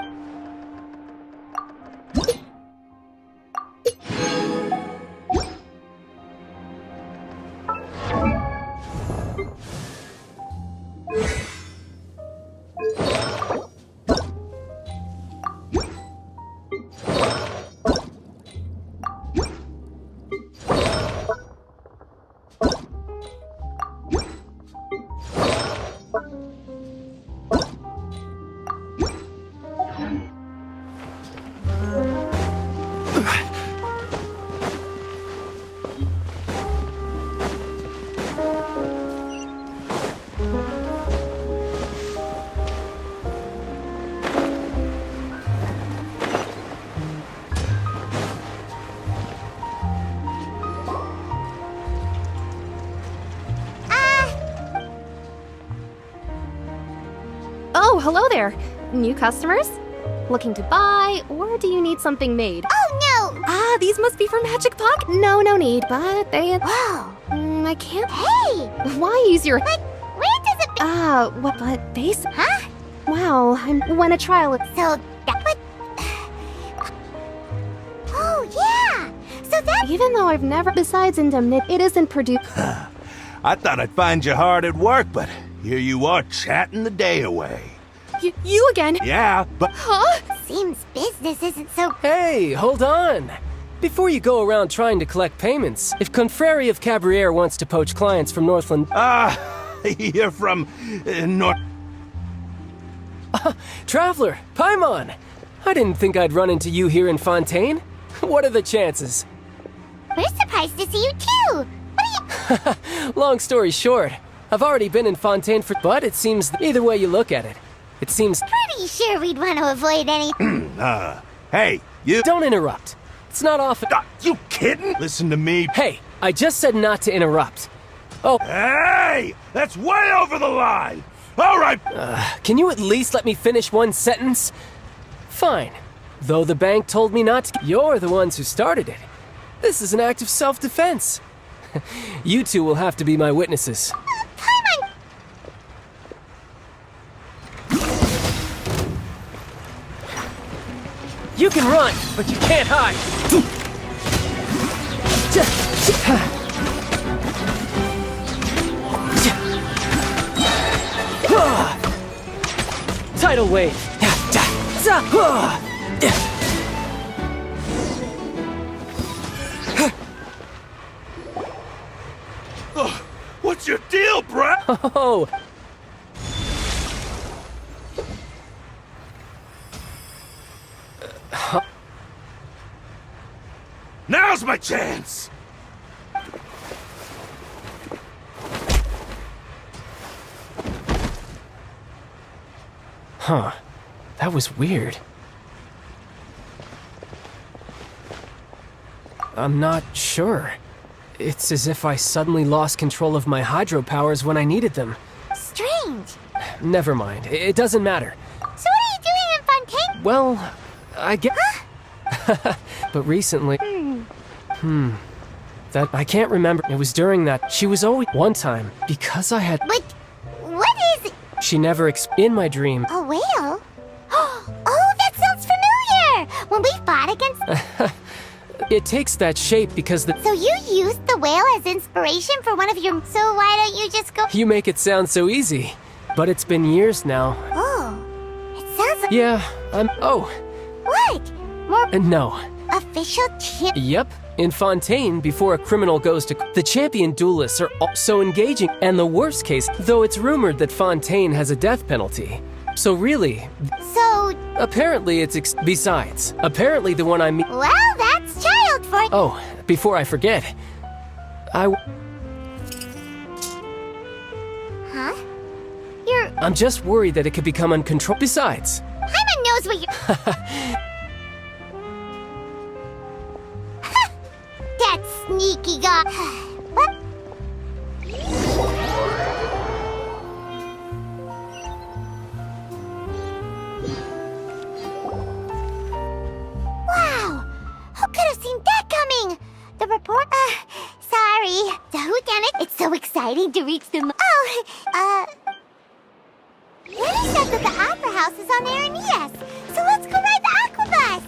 Oh, hello there. New customers? Looking to buy, or do you need something made? Oh, no! Ah, these must be from Magic Pocket. No need, but they... Wow! I can't... Hey! Why use your... But where does it... what, but base... Huh? Wow, I want to trial it. So, but... Oh, yeah! So that... Even though I've never... Besides indemnity, it isn't produced... I thought I'd find you hard at work, but here you are chatting the day away. You again? Yeah, but... Huh? Seems business isn't so... Hey, hold on. Before you go around trying to collect payments, if Confrérie of Cabriere wants to poach clients from Northland... you're from... North... Traveler, Paimon! I didn't think I'd run into you here in Fontaine. What are the chances? We're surprised to see you, too! What are you... Long story short, I've already been in Fontaine for... But it seems either way you look at it, it seems... Pretty sure we'd want to avoid any... Hey, you... Don't interrupt. It's not often... You kidding? Listen to me. Hey, I just said not to interrupt. Oh... Hey! That's way over the line! All right! Can you at least let me finish one sentence? Fine. Though the bank told me not to... You're the ones who started it. This is an act of self-defense. You two will have to be my witnesses. Paimon! You can run, but you can't hide. Tidal wave. What's your deal, Brett? Oh. Now's my chance! Huh. That was weird. I'm not sure. It's as if I suddenly lost control of my hydro powers when I needed them. Strange. Never mind. It doesn't matter. So what are you doing in Fontaine? Well, I guess... But recently... That... I can't remember. It was during that... She was always... One time, because I had... Like, what is it? She never in my dream... A whale? when we fought against... It takes that shape because the... So you used the whale as inspiration for one of your... So why don't you just go... You make it sound so easy. But it's been years now. Oh, it sounds like... Yeah, Oh. What? More... No. Official champ... Yep. In Fontaine, before a criminal goes to... The champion duelists are so engaging. And the worst case, though it's rumored that Fontaine has a death penalty. So really... So... Apparently it's... Besides, apparently the one I meet... Well, that's child for... Oh, before I forget. Huh? I'm just worried that it could become uncontrolled. Besides... Paimon knows what you're... That sneaky guy... What? Wow! Who could have seen that coming? The report... sorry. The whodunit? It's so exciting to reach the... Lenny said that the Opera House is on Aranias, so let's go ride the Aquabus!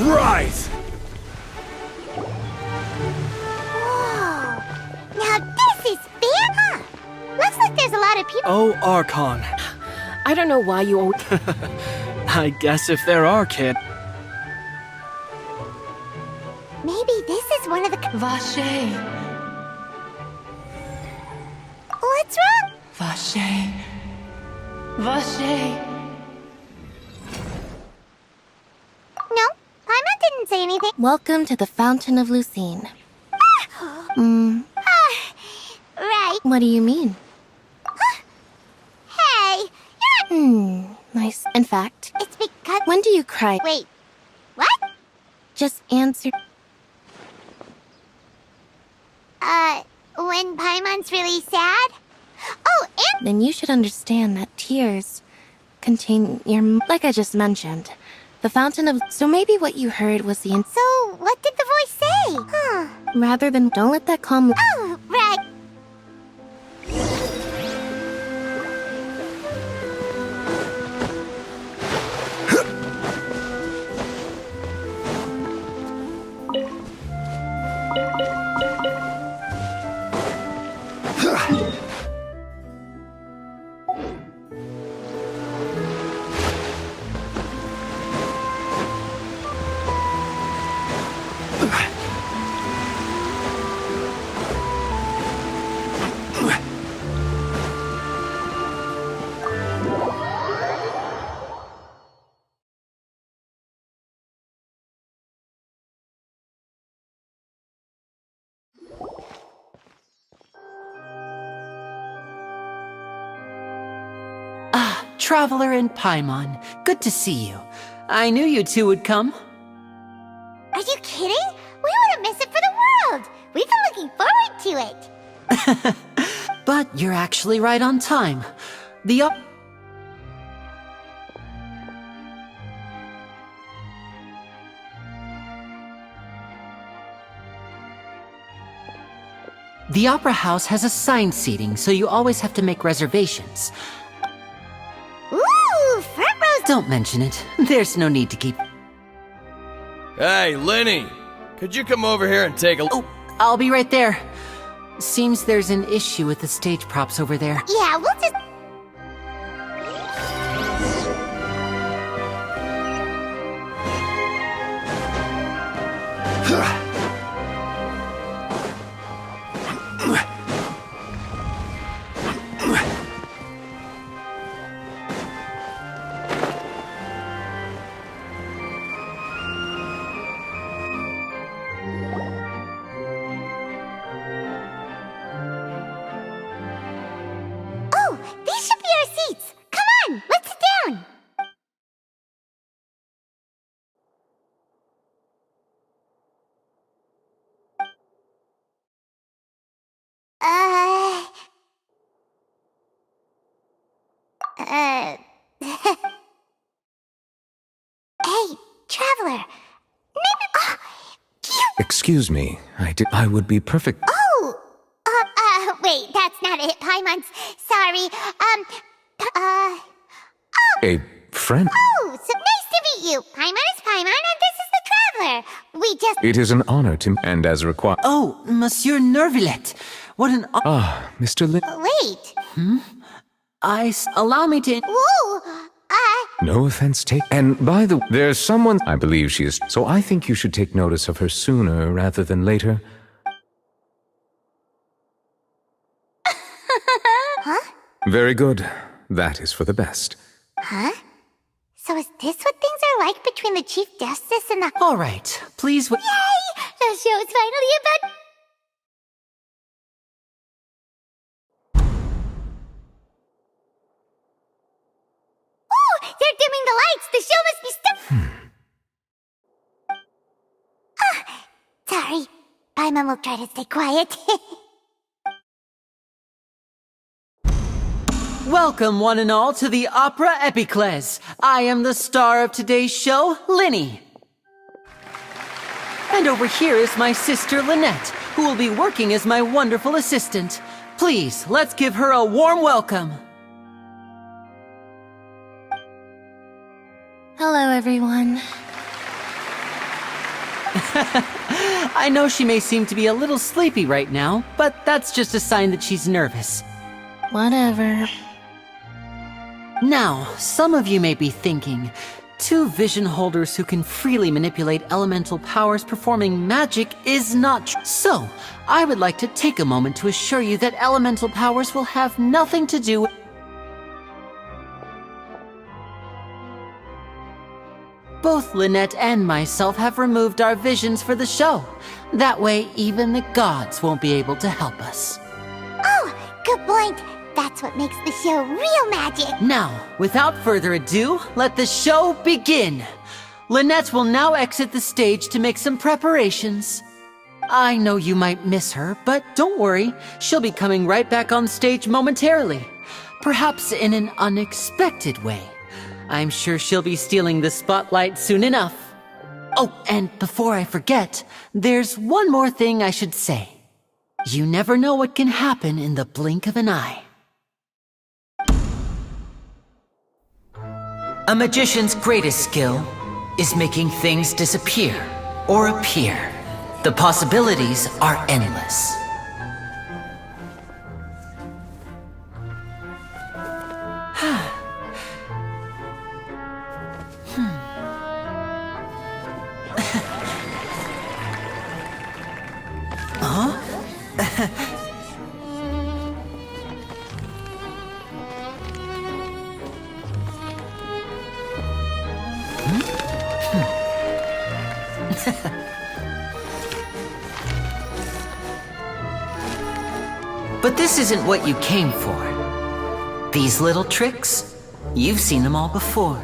Rise! Whoa! Now this is fair, huh? Looks like there's a lot of people... Oh, Archon. I don't know why you always... I guess if there are, kid. Maybe this is one of the... Vache. What's wrong? Vache. Vache. No, Paimon didn't say anything. Welcome to the Fountain of Lucine. Right. What do you mean? Hey, you're not... Nice. In fact... It's because... When do you cry? Wait, what? Just answer... When Paimon's really sad? Oh, and... Then you should understand that tears contain your... Like I just mentioned. The Fountain of... So maybe what you heard was the... So, what did the voice say? Huh. Rather than... Don't let that calm... Oh, right. Traveler and Paimon. Good to see you. I knew you two would come. Are you kidding? We wouldn't miss it for the world! We've been looking forward to it! But you're actually right on time. The Opera House has assigned seating, so you always have to make reservations. Ooh, front rows! Don't mention it. There's no need to keep... Hey, Lenny! Could you come over here and take a... Oh, I'll be right there. Seems there's an issue with the stage props over there. Yeah, we'll just... Oh, these should be our seats! Come on, let's sit down! Hey, Traveler. Maybe... Oh, Excuse me, I would be perfect. Oh! Wait, that's not it, Paimon's. Sorry. A friend? Oh, so nice to meet you. Paimon is Paimon, and this is the Traveler. We just... It is an honor to... and as required... Oh, Monsieur Nervillet. What an... Ah, Mr. Lin... Wait. Allow me to... Whoa! No offense take... And by the... There's someone... I believe she is... So I think you should take notice of her sooner rather than later. Huh? Very good. That is for the best. Huh? So is this what things are like between the Chief Justice and the... All right, please... Yay! The show's finally about... Ooh! They're dimming the lights! The show must be Sorry. Paimon will try to stay quiet. Welcome, one and all, to the Opera Epiclese. I am the star of today's show, Linny. And over here is my sister, Lynette, who will be working as my wonderful assistant. Please, let's give her a warm welcome. Hello, everyone. I know she may seem to be a little sleepy right now, but that's just a sign that she's nervous. Whatever. Now, some of you may be thinking, two vision holders who can freely manipulate elemental powers performing magic is not true. So, I would like to take a moment to assure you that elemental powers will have nothing to do with... Both Lynette and myself have removed our visions for the show. That way, even the gods won't be able to help us. Oh, good point. That's what makes the show real magic. Now, without further ado, let the show begin. Lynette will now exit the stage to make some preparations. I know you might miss her, but don't worry. She'll be coming right back on stage momentarily. Perhaps in an unexpected way. I'm sure she'll be stealing the spotlight soon enough. Oh, and before I forget, there's one more thing I should say. You never know what can happen in the blink of an eye. A magician's greatest skill is making things disappear or appear. The possibilities are endless. But this isn't what you came for. These little tricks? You've seen them all before.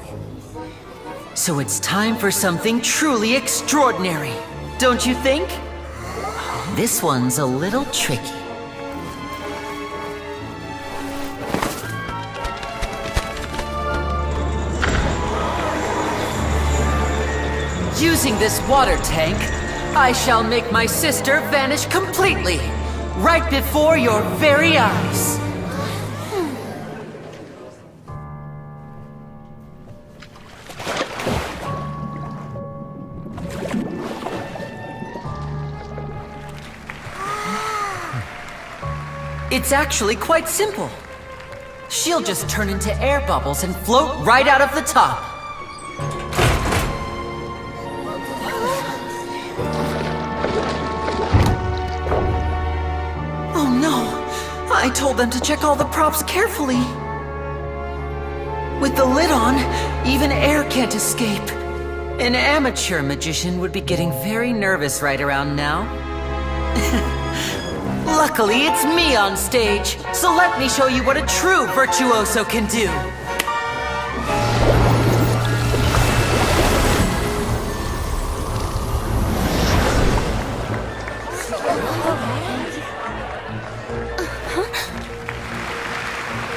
So it's time for something truly extraordinary, don't you think? This one's a little tricky. Using this water tank, I shall make my sister vanish completely, right before your very eyes. It's actually quite simple. She'll just turn into air bubbles and float right out of the top. Oh no! I told them to check all the props carefully. With the lid on, even air can't escape. An amateur magician would be getting very nervous right around now. Luckily, it's me on stage, so let me show you what a true virtuoso can do.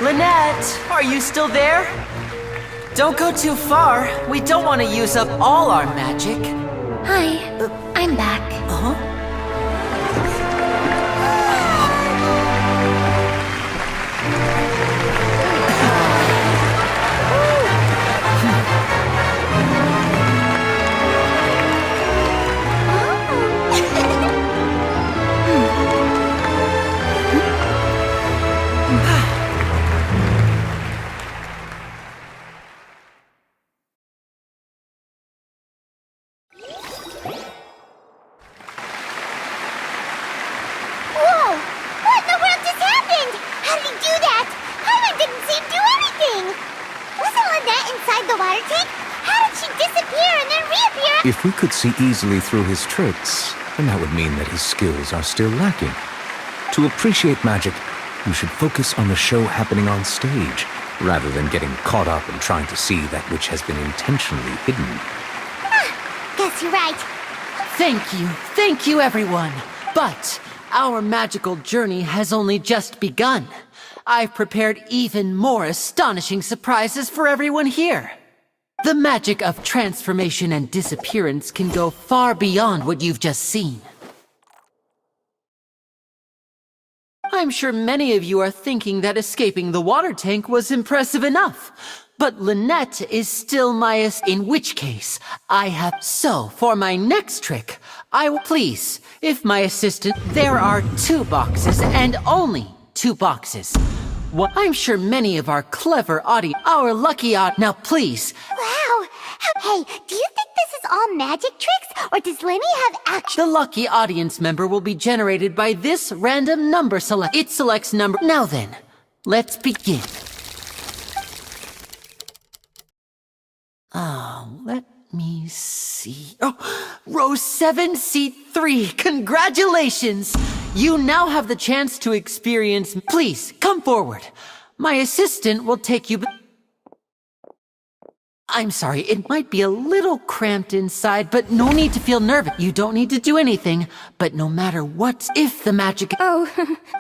Lynette, are you still there? Don't go too far. We don't want to use up all our magic. Hi, I'm back. Uh-huh. If we could see easily through his tricks, then that would mean that his skills are still lacking. To appreciate magic, you should focus on the show happening on stage, rather than getting caught up in trying to see that which has been intentionally hidden. Guess you're right. Thank you everyone. But our magical journey has only just begun. I've prepared even more astonishing surprises for everyone here. The magic of transformation and disappearance can go far beyond what you've just seen. I'm sure many of you are thinking that escaping the water tank was impressive enough. But Lynette is still in which case, I have... So, for my next trick, I will please, if my assistant... There are 2 boxes, and only 2 boxes. Well, I'm sure many of our clever our lucky now please. Wow! Hey, do you think this is all magic tricks, or does Lenny have actual... The lucky audience member will be generated by this random number select. It selects number... Now then, let's begin. Let me see... Oh, row 7, seat 3. Congratulations! You now have the chance to experience... Please, come forward. My assistant will take you... I'm sorry, it might be a little cramped inside, but no need to feel nervous. You don't need to do anything, but no matter what, if the magic... Oh.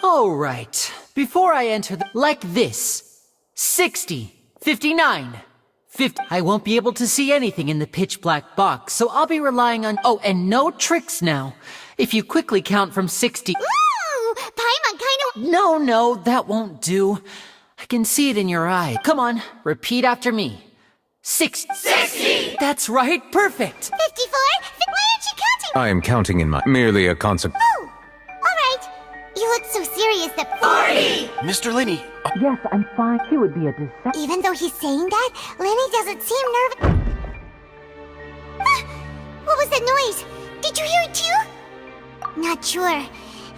All right. Before I enter like this. 60, 59, 50... I won't be able to see anything in the pitch-black box, so I'll be relying on... Oh, and no tricks now. If you quickly count from 60... Ooh! Paimon kind of... No, that won't do. I can see it in your eye. Come on, repeat after me. 60! That's right, perfect! 54? Why aren't you counting? I am counting in my... Merely a consequence. Oh! Alright. You look so serious that... 40! Mr. Lenny! Yes, I'm fine. He would be a deception. Even though he's saying that, Lenny doesn't seem nervous. What was that noise? Did you hear it too? Not sure.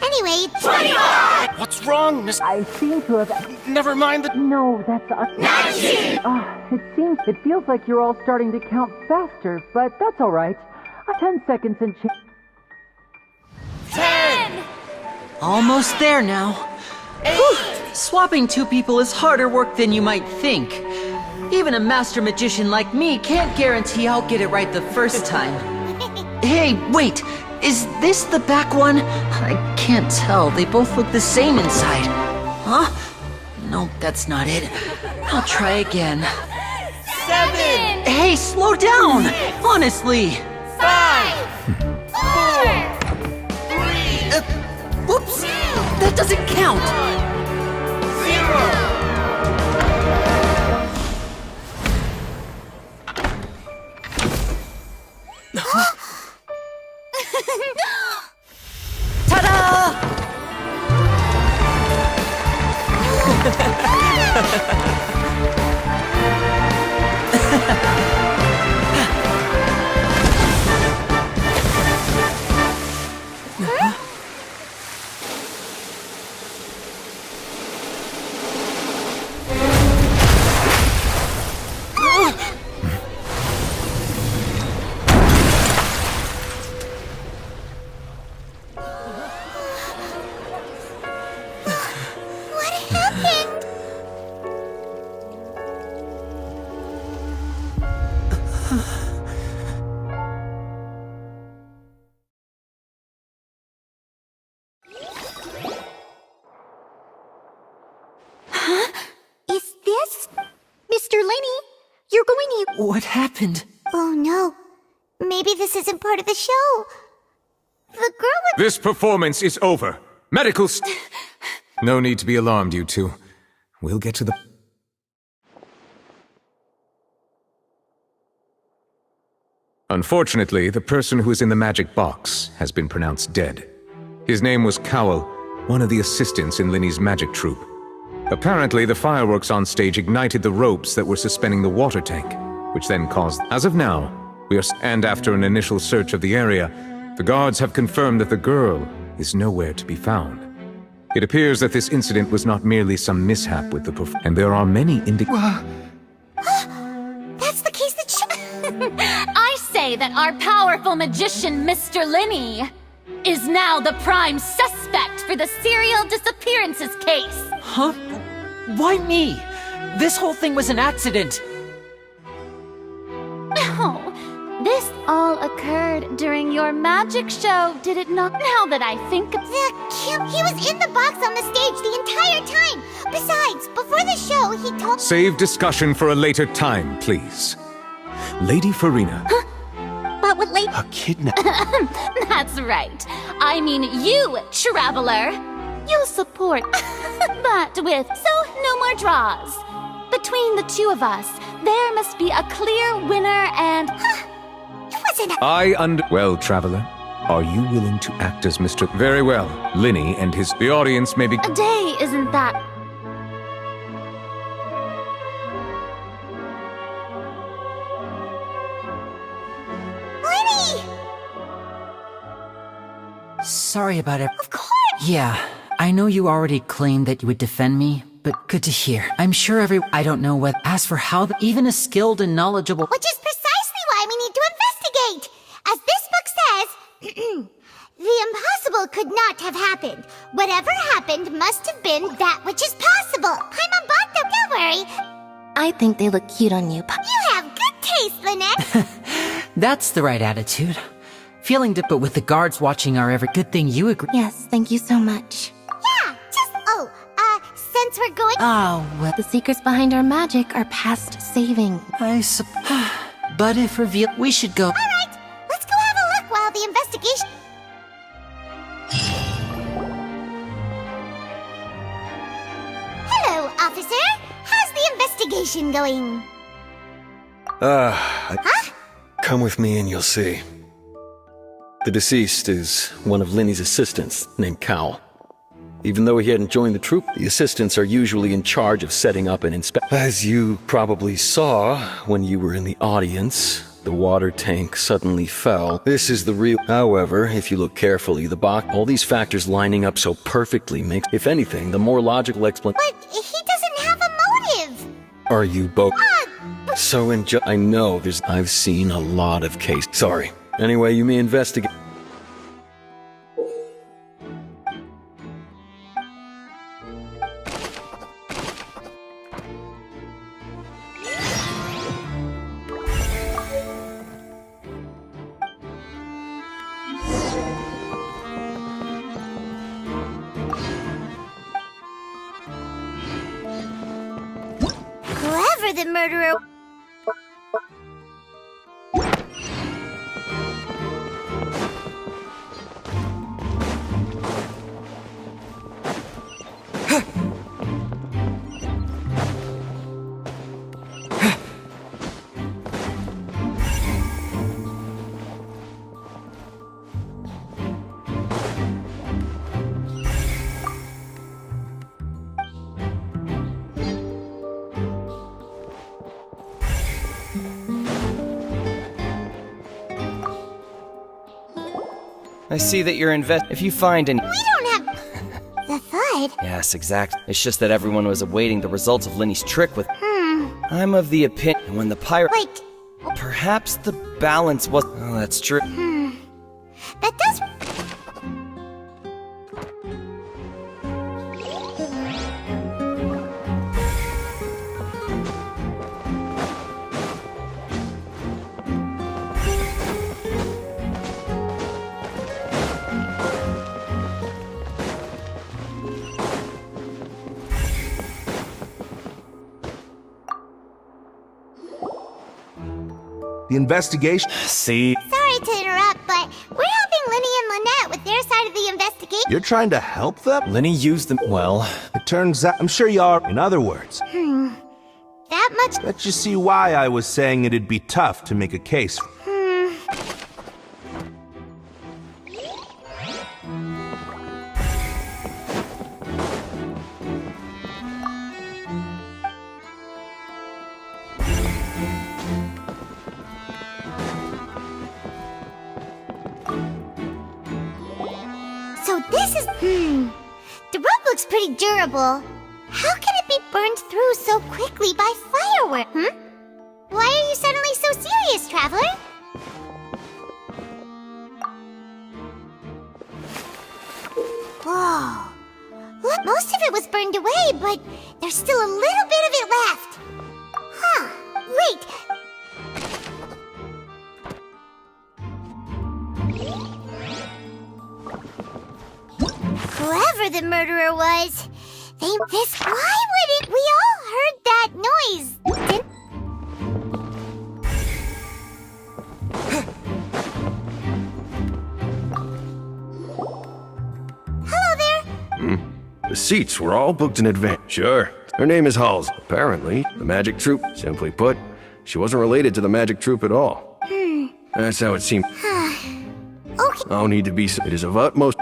Anyway... 21! What's wrong, Miss... I seem to have... Never mind the... No, that's... 19! It feels like you're all starting to count faster, but that's all right. 10 seconds and... 10! Almost there now. 8! Swapping 2 people is harder work than you might think. Even a master magician like me can't guarantee I'll get it right the first time. Hey, wait! Is this the back one? I can't tell. They both look the same inside. Huh? Nope, that's not it. I'll try again. 7! Hey, slow down! Honestly! 5! 4! 3! Whoops! That doesn't count! 0! What happened? Is this Mr. Lenny? You're going to... What happened? Oh no. Maybe this isn't part of the show. The girl with... This performance is over. No need to be alarmed, you two. We'll get to the... Unfortunately, the person who is in the magic box has been pronounced dead. His name was Cowell, one of the assistants in Linny's magic troupe. Apparently, the fireworks on stage ignited the ropes that were suspending the water tank, which then caused... As of now, and after an initial search of the area, the guards have confirmed that the girl is nowhere to be found. It appears that this incident was not merely some mishap with the and there are many That's the case that I say that our powerful magician, Mr. Lenny, is now the prime suspect for the serial disappearances case. Huh? Why me? This whole thing was an accident. Oh, this all occurred during your magic show, did it not? Now that I think of he was in the box on the stage the entire time. Besides, before the show, he told... Save discussion for a later time, please. Lady Farina. What would Lady... A kidnap... That's right. I mean you, traveler. You'll support, but with... So, no more draws. Between the two of us, there must be a clear winner and... Well, traveler, are you willing to act as Mr. Very well. Linny and the audience may be... A day isn't that... Lenny! Sorry about it. Of course! Yeah, I know you already claimed that you would defend me, but good to hear. I'm sure I don't know what... As for how... Even a skilled and knowledgeable... Which is precisely why we need to investigate! As this book says, the impossible could not have happened. Whatever happened must have been that which is possible. I'm on board though, don't worry. I think they look cute on you. You have good taste, Lynette. That's the right attitude. Feeling but with the guards watching our every... Good thing you agree. Yes, thank you so much. Yeah, since we're going... Oh, well... The secrets behind our magic are past saving. I suppose... But if revealed, we should go... Alright, let's go have a look while the investigation... Hello, officer. How's the investigation going? Come with me and you'll see. The deceased is one of Linny's assistants, named Cowell. Even though he hadn't joined the troupe, the assistants are usually in charge of setting up an inspection. As you probably saw when you were in the audience, the water tank suddenly fell. This is the real... However, if you look carefully, all these factors lining up so perfectly makes, if anything, the more logical explanation... But he doesn't have a motive! Are you both... So I know I've seen a lot of cases. Sorry. Anyway, you may investigate... Whoever the murderer... I see that you're if you find any— We don't have... the thud? Yes, exact. It's just that everyone was awaiting the results of Lenny's trick with— I'm of the opinion when the pirate— Like... Perhaps the balance was— Oh, that's true. That does... The investigation... See? Sorry to interrupt, but we're helping Lenny and Lynette with their side of the investigation. You're trying to help them? Lenny used them— Well... It turns out... I'm sure you are. In other words... That much... Let's just see why I was saying it'd be tough to make a case. So this is... The rope looks pretty durable. How can it be burned through so quickly by fireworks? Why are you suddenly so serious, Traveler? Whoa. Look, most of it was burned away, but there's still a little bit of it left. Huh. Wait. Whoever the murderer was, why would it? We all heard that noise. Hello there. The seats were all booked in advance. Sure. Her name is Halls. Apparently, the magic troupe. Simply put, she wasn't related to the magic troupe at all. That's how it seemed. Okay. I'll need to be. It is of utmost.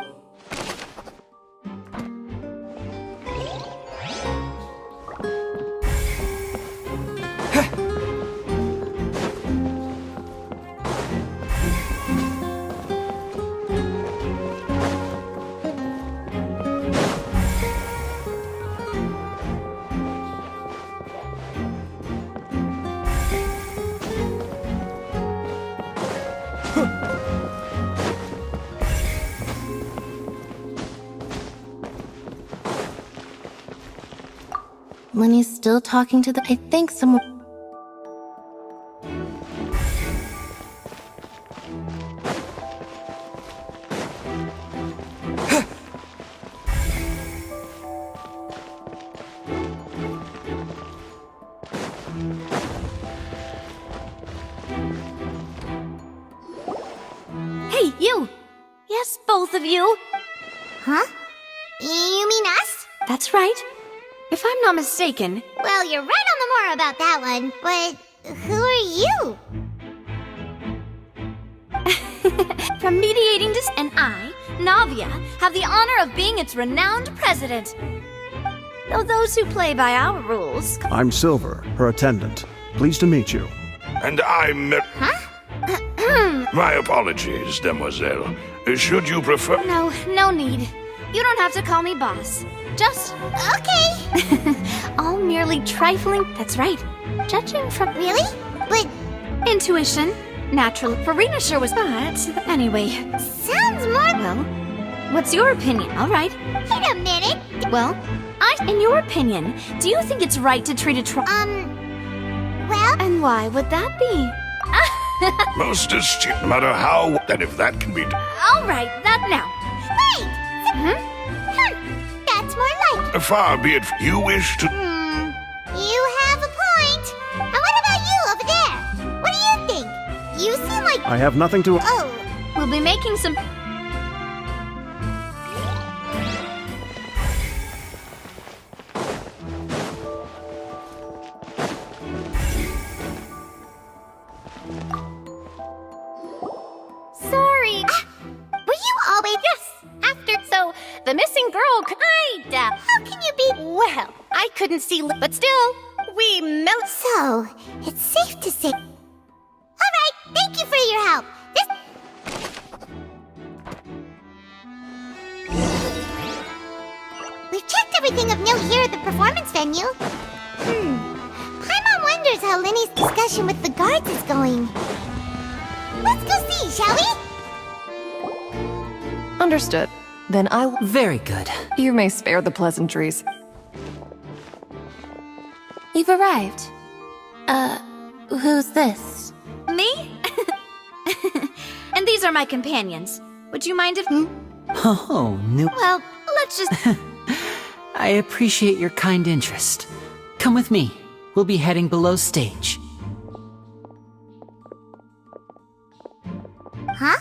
Lenny's still talking to the... I think someone... Hey, you! Yes, both of you! Huh? You mean us? That's right. If I'm not mistaken... Well, you're right on the more about that one, but who are you? From mediating dis- and I, Navia, have the honor of being its renowned president. Though those who play by our rules... I'm Silver, her attendant. Pleased to meet you. And I'm... My apologies, demoiselle. Should you prefer... No need. You don't have to call me boss. Just... Okay. All merely trifling... That's right. Judging from... Really? But... Intuition. Natural. Farina sure was... But... Anyway. Sounds more... Well, what's your opinion? All right. Wait a minute. Well, in your opinion, do you think it's right to treat a well... And why would that be? Most esteemed, no matter how... And if that can be... All right, that now. Wait! That's more like... Far be it, you wish to... You have a point. I have nothing to... Oh, we'll be making some... Sorry. Were you always... Yes, after... So, the missing girl... How can you be... Well, I couldn't see... But still, we melt... So, it's safe to say... Alright, thank you for your help. We've checked everything of note here at the performance venue. Paimon wonders how Linny's discussion with the guards is going. Let's go see, shall we? Understood. Then I'll... Very good. You may spare the pleasantries. You've arrived. Who's this? Me? And these are my companions. Would you mind if... Oh, new... Well, let's just... I appreciate your kind interest. Come with me. We'll be heading below stage. Huh?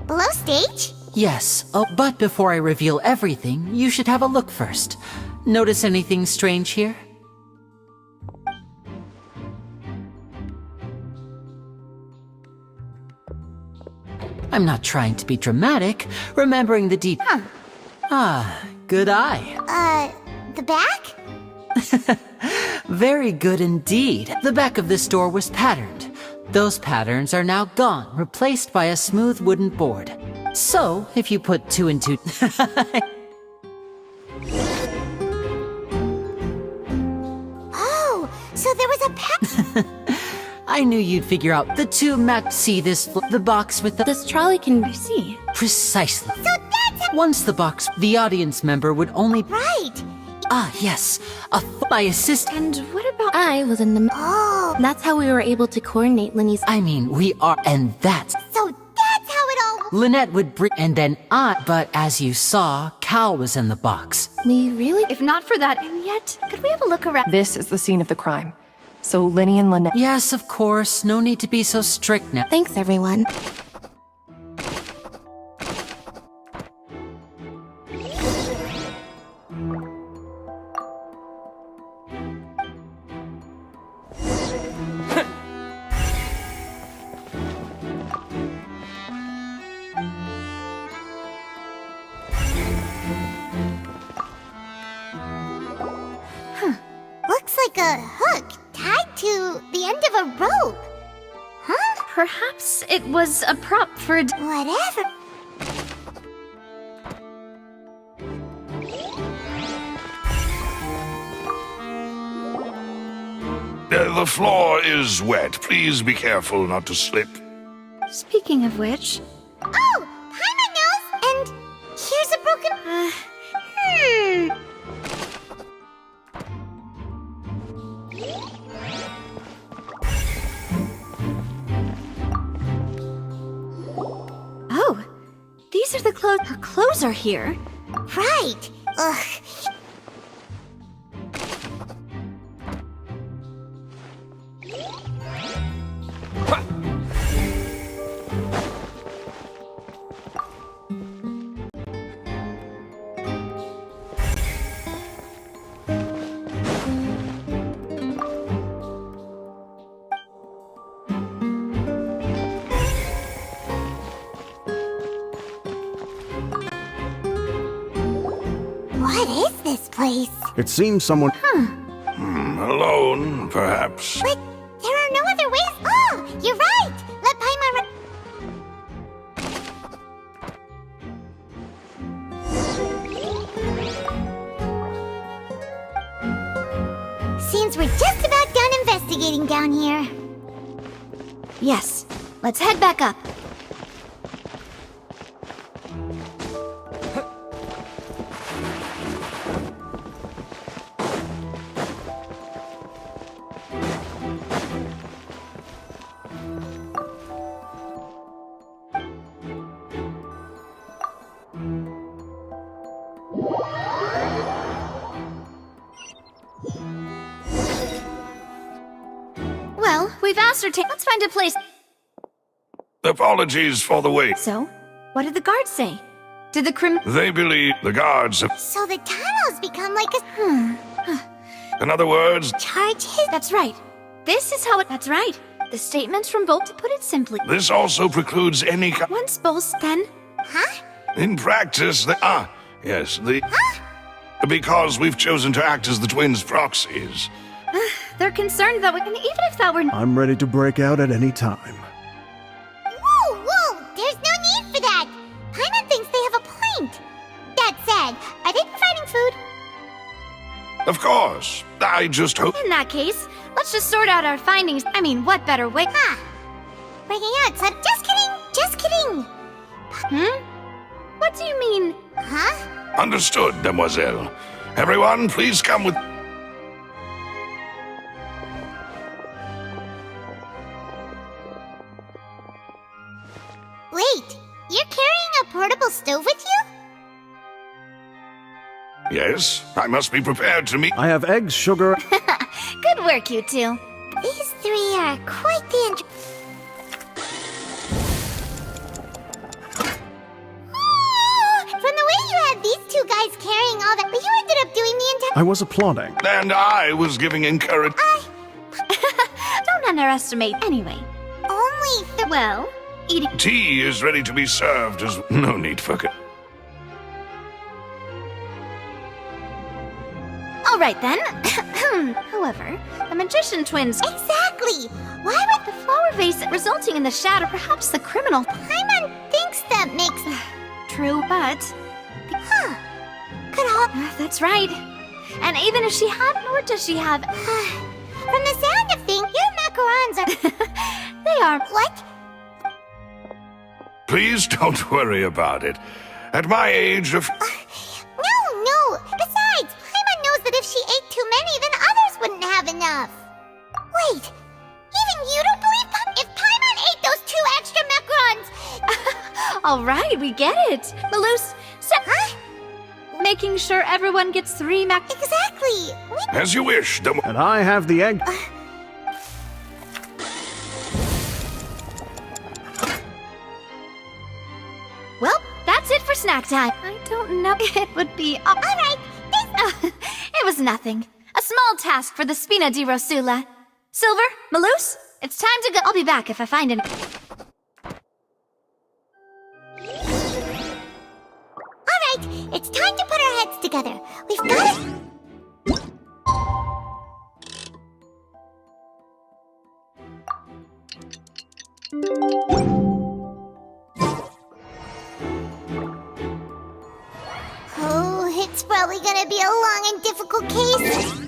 Below stage? Yes, but before I reveal everything, you should have a look first. Notice anything strange here? I'm not trying to be dramatic, remembering the deep... Ah, good eye. The back? Very good indeed. The back of this door was patterned. Those patterns are now gone, replaced by a smooth wooden board. So, if you put 2 and 2... Oh, so there was a I knew you'd figure out the 2 map. See the box with the... This trolley can see. Precisely. So that's Once the box, the audience member would only... Right. Ah, yes. My assistant... And what about... I was in the... Oh. That's how we were able to coordinate Linny's... I mean, we are... And that's... So that's how it all... Lynette would bring... And then I... But as you saw, Cal was in the box. We really... If not for that, and yet, could we have a look around? This is the scene of the crime. So Linny and Lynette... Yes, of course. No need to be so strict now. Thanks, everyone. Looks like a hook tied to the end of a rope. Huh? Perhaps it was a prop for... Whatever. The floor is wet. Please be careful not to slip. Speaking of which... Oh, Paimon knows, and here's a broken... Oh, these are the clothes... Her clothes are here. Right. Ugh. What is this place? It seems someone... Alone, perhaps. But there are no other ways. Oh, you're right. Let Paimon... Seems we're just about done investigating down here. Yes, let's head back up. Well, we've ascertained. Let's find a place. The Apologies for the wait. So, what did the guards say? Did the They believe the guards have... So the tunnels become like a... In other words, Charge his... That's right. This is how it... That's right. The statements from both, to put it simply. this also precludes any... Once both, then... Huh? In practice, yes, because we've chosen to act as the twins' proxies. They're concerned that we... And even if that were... I'm ready to break out at any time. Whoa! There's no need for that! Paimon thinks they have a point! That said, are they providing food? Of course. I just hope... In that case, let's just sort out our findings. I mean, what better way? Breaking out, son. Just kidding! What do you mean? Huh? Understood, demoiselle. Everyone, please come with... Wait, you're carrying a portable stove with you? Yes, I must be prepared to meet... I have eggs, sugar... Good work, you two. These three are quite the... From the way you had these two guys carrying all that, but you ended up doing the entire... I was applauding. And I was giving encouragement. Don't underestimate. Anyway. Only well, eating... Tea is ready to be served as... No need for... All right, then. However, the magician twins... Exactly! Why would the flower vase resulting in the shadow? Perhaps the criminal... Paimon thinks that makes... True, but... Could all... That's right. And even if she had, nor does she have... From the sound of things, your macarons are... They are... What? Please don't worry about it. At my age of... No! Besides, Paimon knows that if she ate too many, then others wouldn't have enough. Wait, even you don't believe if Paimon ate those 2 extra macarons? All right, we get it. Maloose, making sure everyone gets 3 Exactly. As you wish, And I have the egg... Well, that's it for snack time. I don't know. It would be... All right. It was nothing. A small task for the Spina di Rosula. Silver, Maloose, it's time to go. I'll be back if I find any... Alright, it's time to put our heads together. We've got it... Oh, it's probably gonna be a long and difficult case.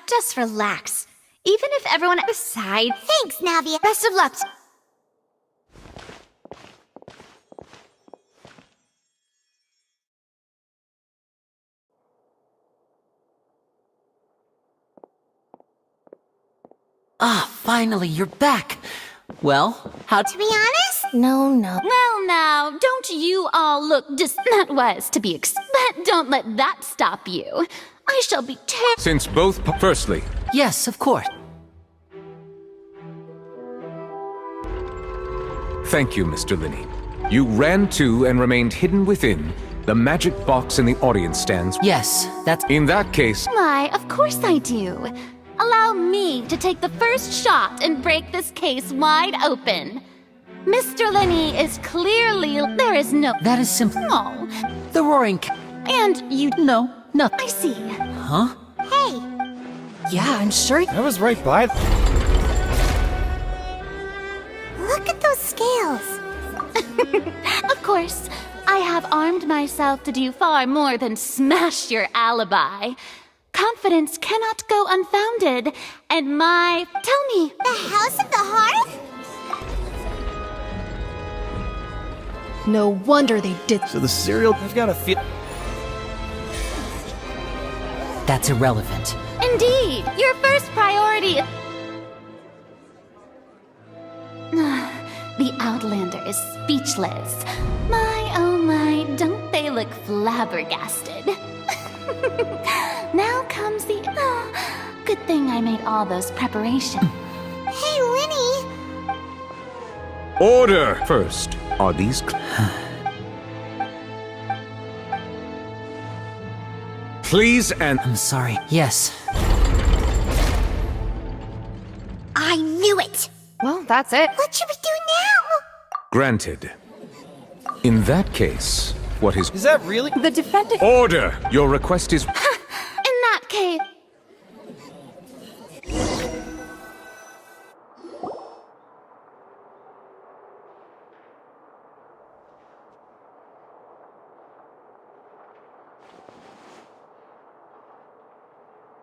Just relax. Even if everyone aside... Thanks, Navia. Best of luck. Finally, you're back. Well, how... To be honest? No. Well, now, don't you all look that was to be but don't let that stop you. I shall be Since both... Firstly... Yes, of course. Thank you, Mr. Linney. You ran to and remained hidden within the magic box in the audience stands. Yes, that's... In that case... Why, of course I do. Allow me to take the first shot and break this case wide open. Mr. Linney is clearly... There is no... That is simple. Oh. The roaring... And you... No, nothing. I see. Huh? Hey. Yeah, I'm sure... I was right by... Look at those scales. Of course. I have armed myself to do far more than smash your alibi. Confidence cannot go unfounded, and my... Tell me... The House of the Hearth? No wonder they did. So the serial... I've got a feel... That's irrelevant. Indeed, your first priority... The Outlander is speechless. My, oh my, don't they look flabbergasted? Now comes the... good thing I made all those preparations. Hey, Linny! Order! First, are these... Please and... I'm sorry. Yes. I knew it! Well, that's it. What should we do now? Granted. In that case, what is... Is that really... The defendant... Order! Your request is... In that case...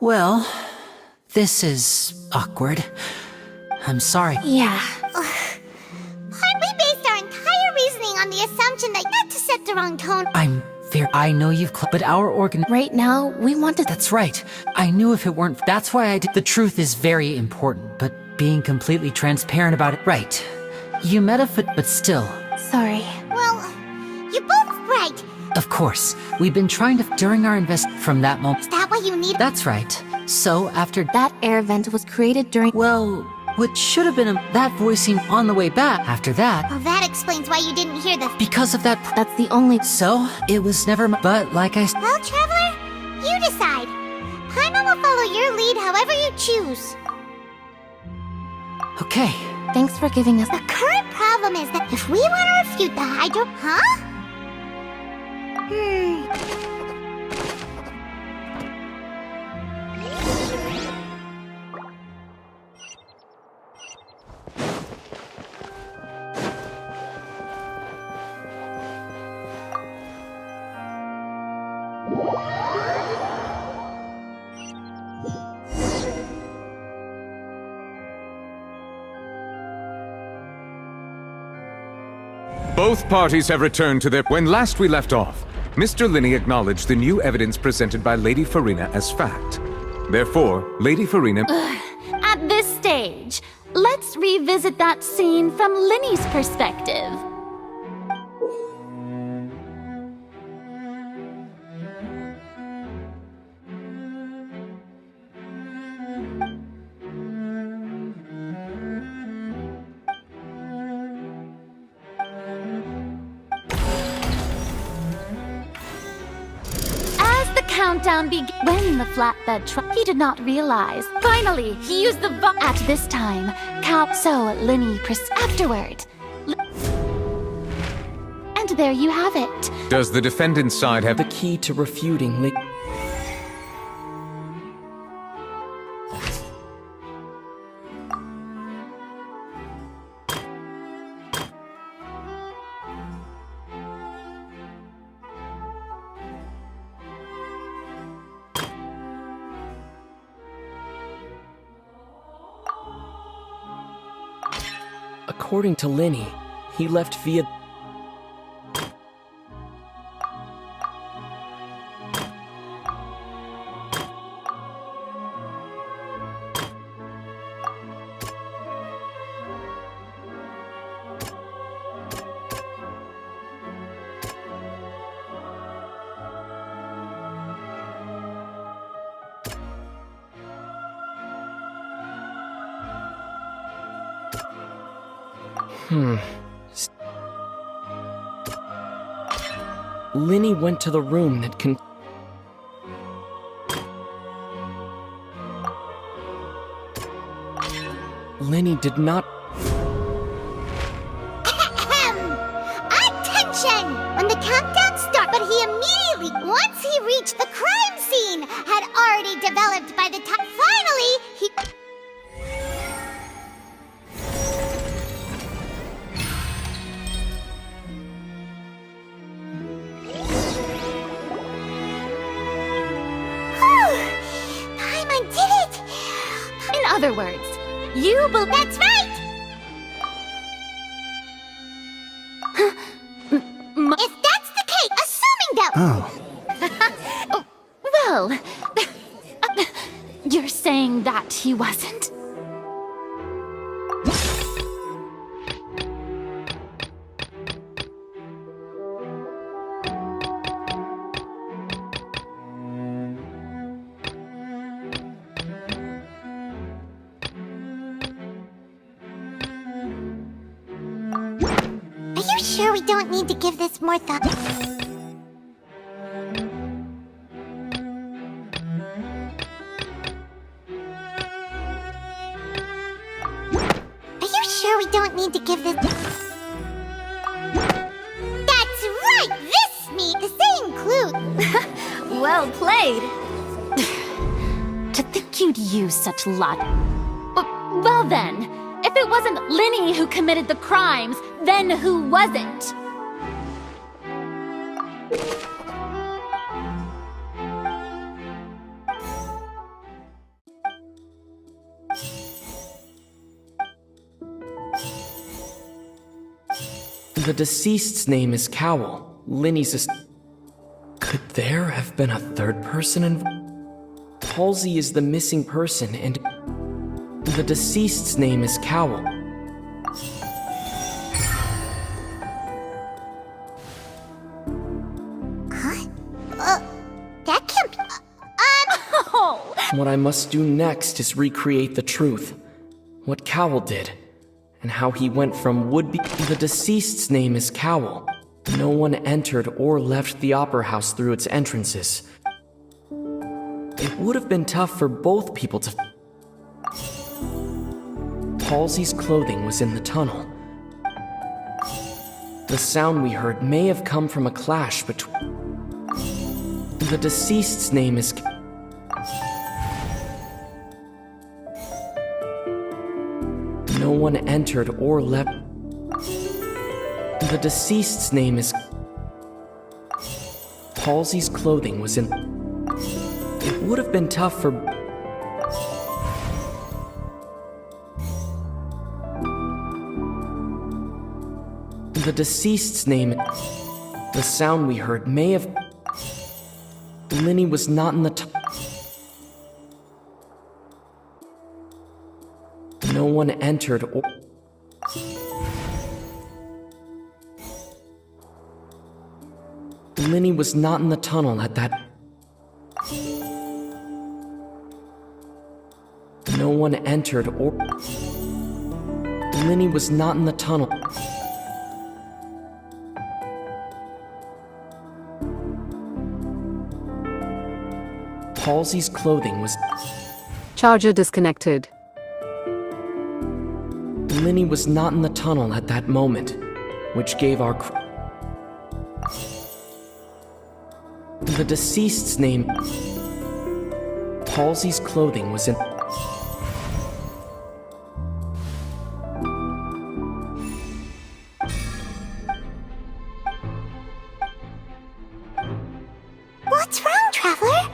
Well, this is awkward. I'm sorry. Yeah. Aren't we based our entire reasoning on the assumption that not to set the wrong tone? I'm fair. I know you've but our organ... Right now, we want to... That's right. I knew if it weren't... That's why I did... The truth is very important, but being completely transparent about it... Right. You met a but still... Sorry. Well, you're both right. Of course. We've been trying to... During our from that moment... Is that what you need? That's right. So, after... That air vent was created during... Well... What should have been that voicing on the way back. After that... Well, that explains why you didn't hear the... Because of that... That's the only... So, it was never... But, like I... Well, Traveler, you decide. Paimon will follow your lead however you choose. Okay. Thanks for giving us... The current problem is that if we want to refute the Hydro... Huh? Both parties have returned to their... When last we left off, Mr. Linney acknowledged the new evidence presented by Lady Farina as fact. Therefore, Lady Farina... At this stage, let's revisit that scene from Linny's perspective. Countdown when the flatbed truck. He did not realize. Finally, he used the bomb. At this time, so Linny afterward. And there you have it. Does the defendant's side have the key to refuting According to Linny, he left via... Linny went to the room that Linny did not... Attention! When the countdown started, but he immediately, once he reached the crime scene, had already developed by the time... Finally, he... other words, you believe. That's right! If that's the case, assuming that. Oh. Well, you're saying that he wasn't? Are you sure we don't need to give this more thought? Are you sure we don't need to give this... That's right! This includes... Well played. To think you'd use such logic. Well then, if it wasn't Linny who committed the crimes, then who was it? The deceased's name is Cowell. Linny's Could there have been a third person involved? Halsey is the missing person, and the deceased's name is Cowell. That can't be... Oh! What I must do next is recreate the truth. What Cowell did, and how he went from would-be... The deceased's name is Cowell. No one entered or left the Opera House through its entrances. It would have been tough for both people to... Halsey's clothing was in the tunnel. The sound we heard may have come from a clash between... The deceased's name is... No one entered or left... The deceased's name is... Halsey's clothing was in... It would have been tough for... The deceased's name... The sound we heard may have... Linny was not in the No one entered or... Linny was not in the tunnel at that... No one entered or... Linny was not in the tunnel. Halsey's clothing was... Charger disconnected. Linny was not in the tunnel at that moment, which gave our... The deceased's name... Halsey's clothing was in... What's wrong, Traveler?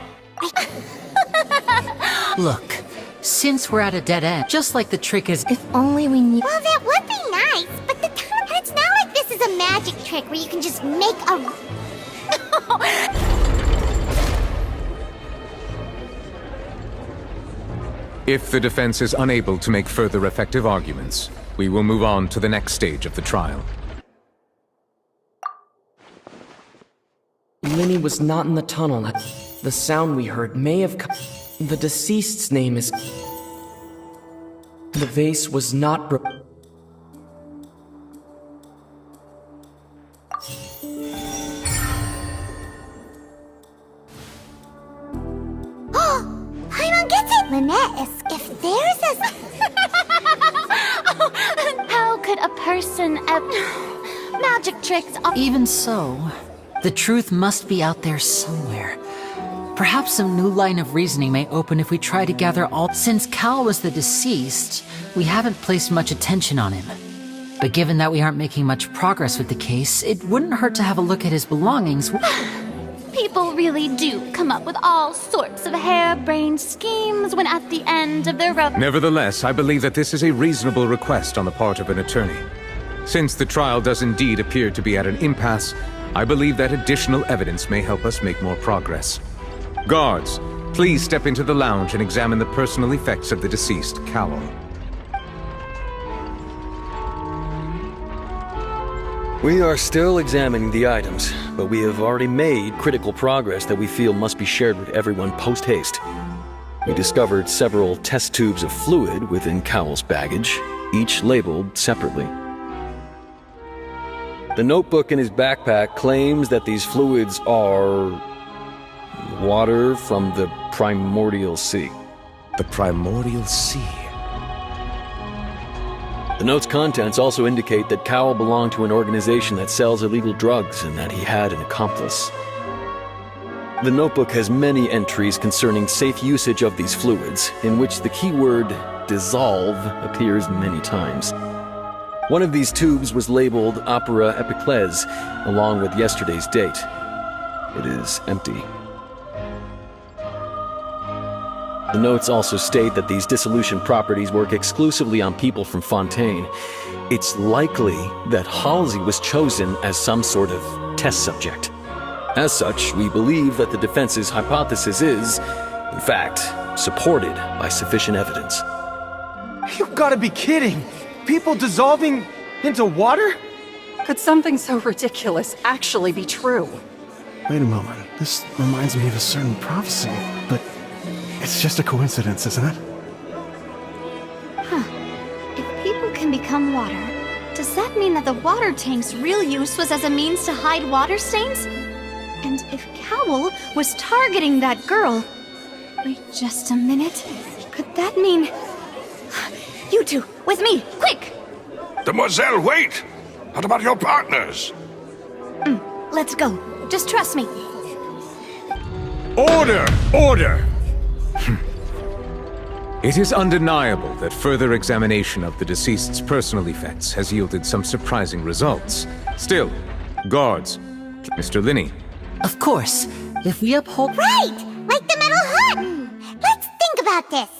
Look, since we're at a dead end, just like the trick is... If only we knew... Well, that would be nice, but the tunnel... It's not like this is a magic trick where you can just make a... If the defense is unable to make further effective arguments, we will move on to the next stage of the trial. Linny was not in the tunnel. The sound we heard may have come... The deceased's name is... The vase was not... Paimon gets it! Lynette, if there's a... How could a person magic tricks are... Even so, the truth must be out there somewhere. Perhaps some new line of reasoning may open if we try to gather all... Since Cal was the deceased, we haven't placed much attention on him. But given that we aren't making much progress with the case, it wouldn't hurt to have a look at his belongings. People really do come up with all sorts of harebrained schemes when at the end of their rope. Nevertheless, I believe that this is a reasonable request on the part of an attorney. Since the trial does indeed appear to be at an impasse, I believe that additional evidence may help us make more progress. Guards, please step into the lounge and examine the personal effects of the deceased, Cowell. We are still examining the items, but we have already made critical progress that we feel must be shared with everyone post-haste. We discovered several test tubes of fluid within Cowell's baggage, each labeled separately. The notebook in his backpack claims that these fluids are water from the primordial sea. The primordial sea? The note's contents also indicate that Cowell belonged to an organization that sells illegal drugs and that he had an accomplice. The notebook has many entries concerning safe usage of these fluids, in which the keyword dissolve appears many times. One of these tubes was labeled Opera Epiclese, along with yesterday's date. It is empty. The notes also state that these dissolution properties work exclusively on people from Fontaine. It's likely that Halsey was chosen as some sort of test subject. As such, we believe that the defense's hypothesis is, in fact, supported by sufficient evidence. You've got to be kidding! People dissolving into water? Could something so ridiculous actually be true? Wait a moment. This reminds me of a certain prophecy, but it's just a coincidence, isn't it? Huh. If people can become water, does that mean that the water tank's real use was as a means to hide water stains? And if Cowell was targeting that girl... Wait just a minute. Could that mean... You two, with me, quick! Demoiselle, wait! What about your partners? Let's go. Just trust me. Order! Order! It is undeniable that further examination of the deceased's personal effects has yielded some surprising results. Still, guards, Mr. Linney. Of course, if we uphold... Right! Like the metal hood! Let's think about this.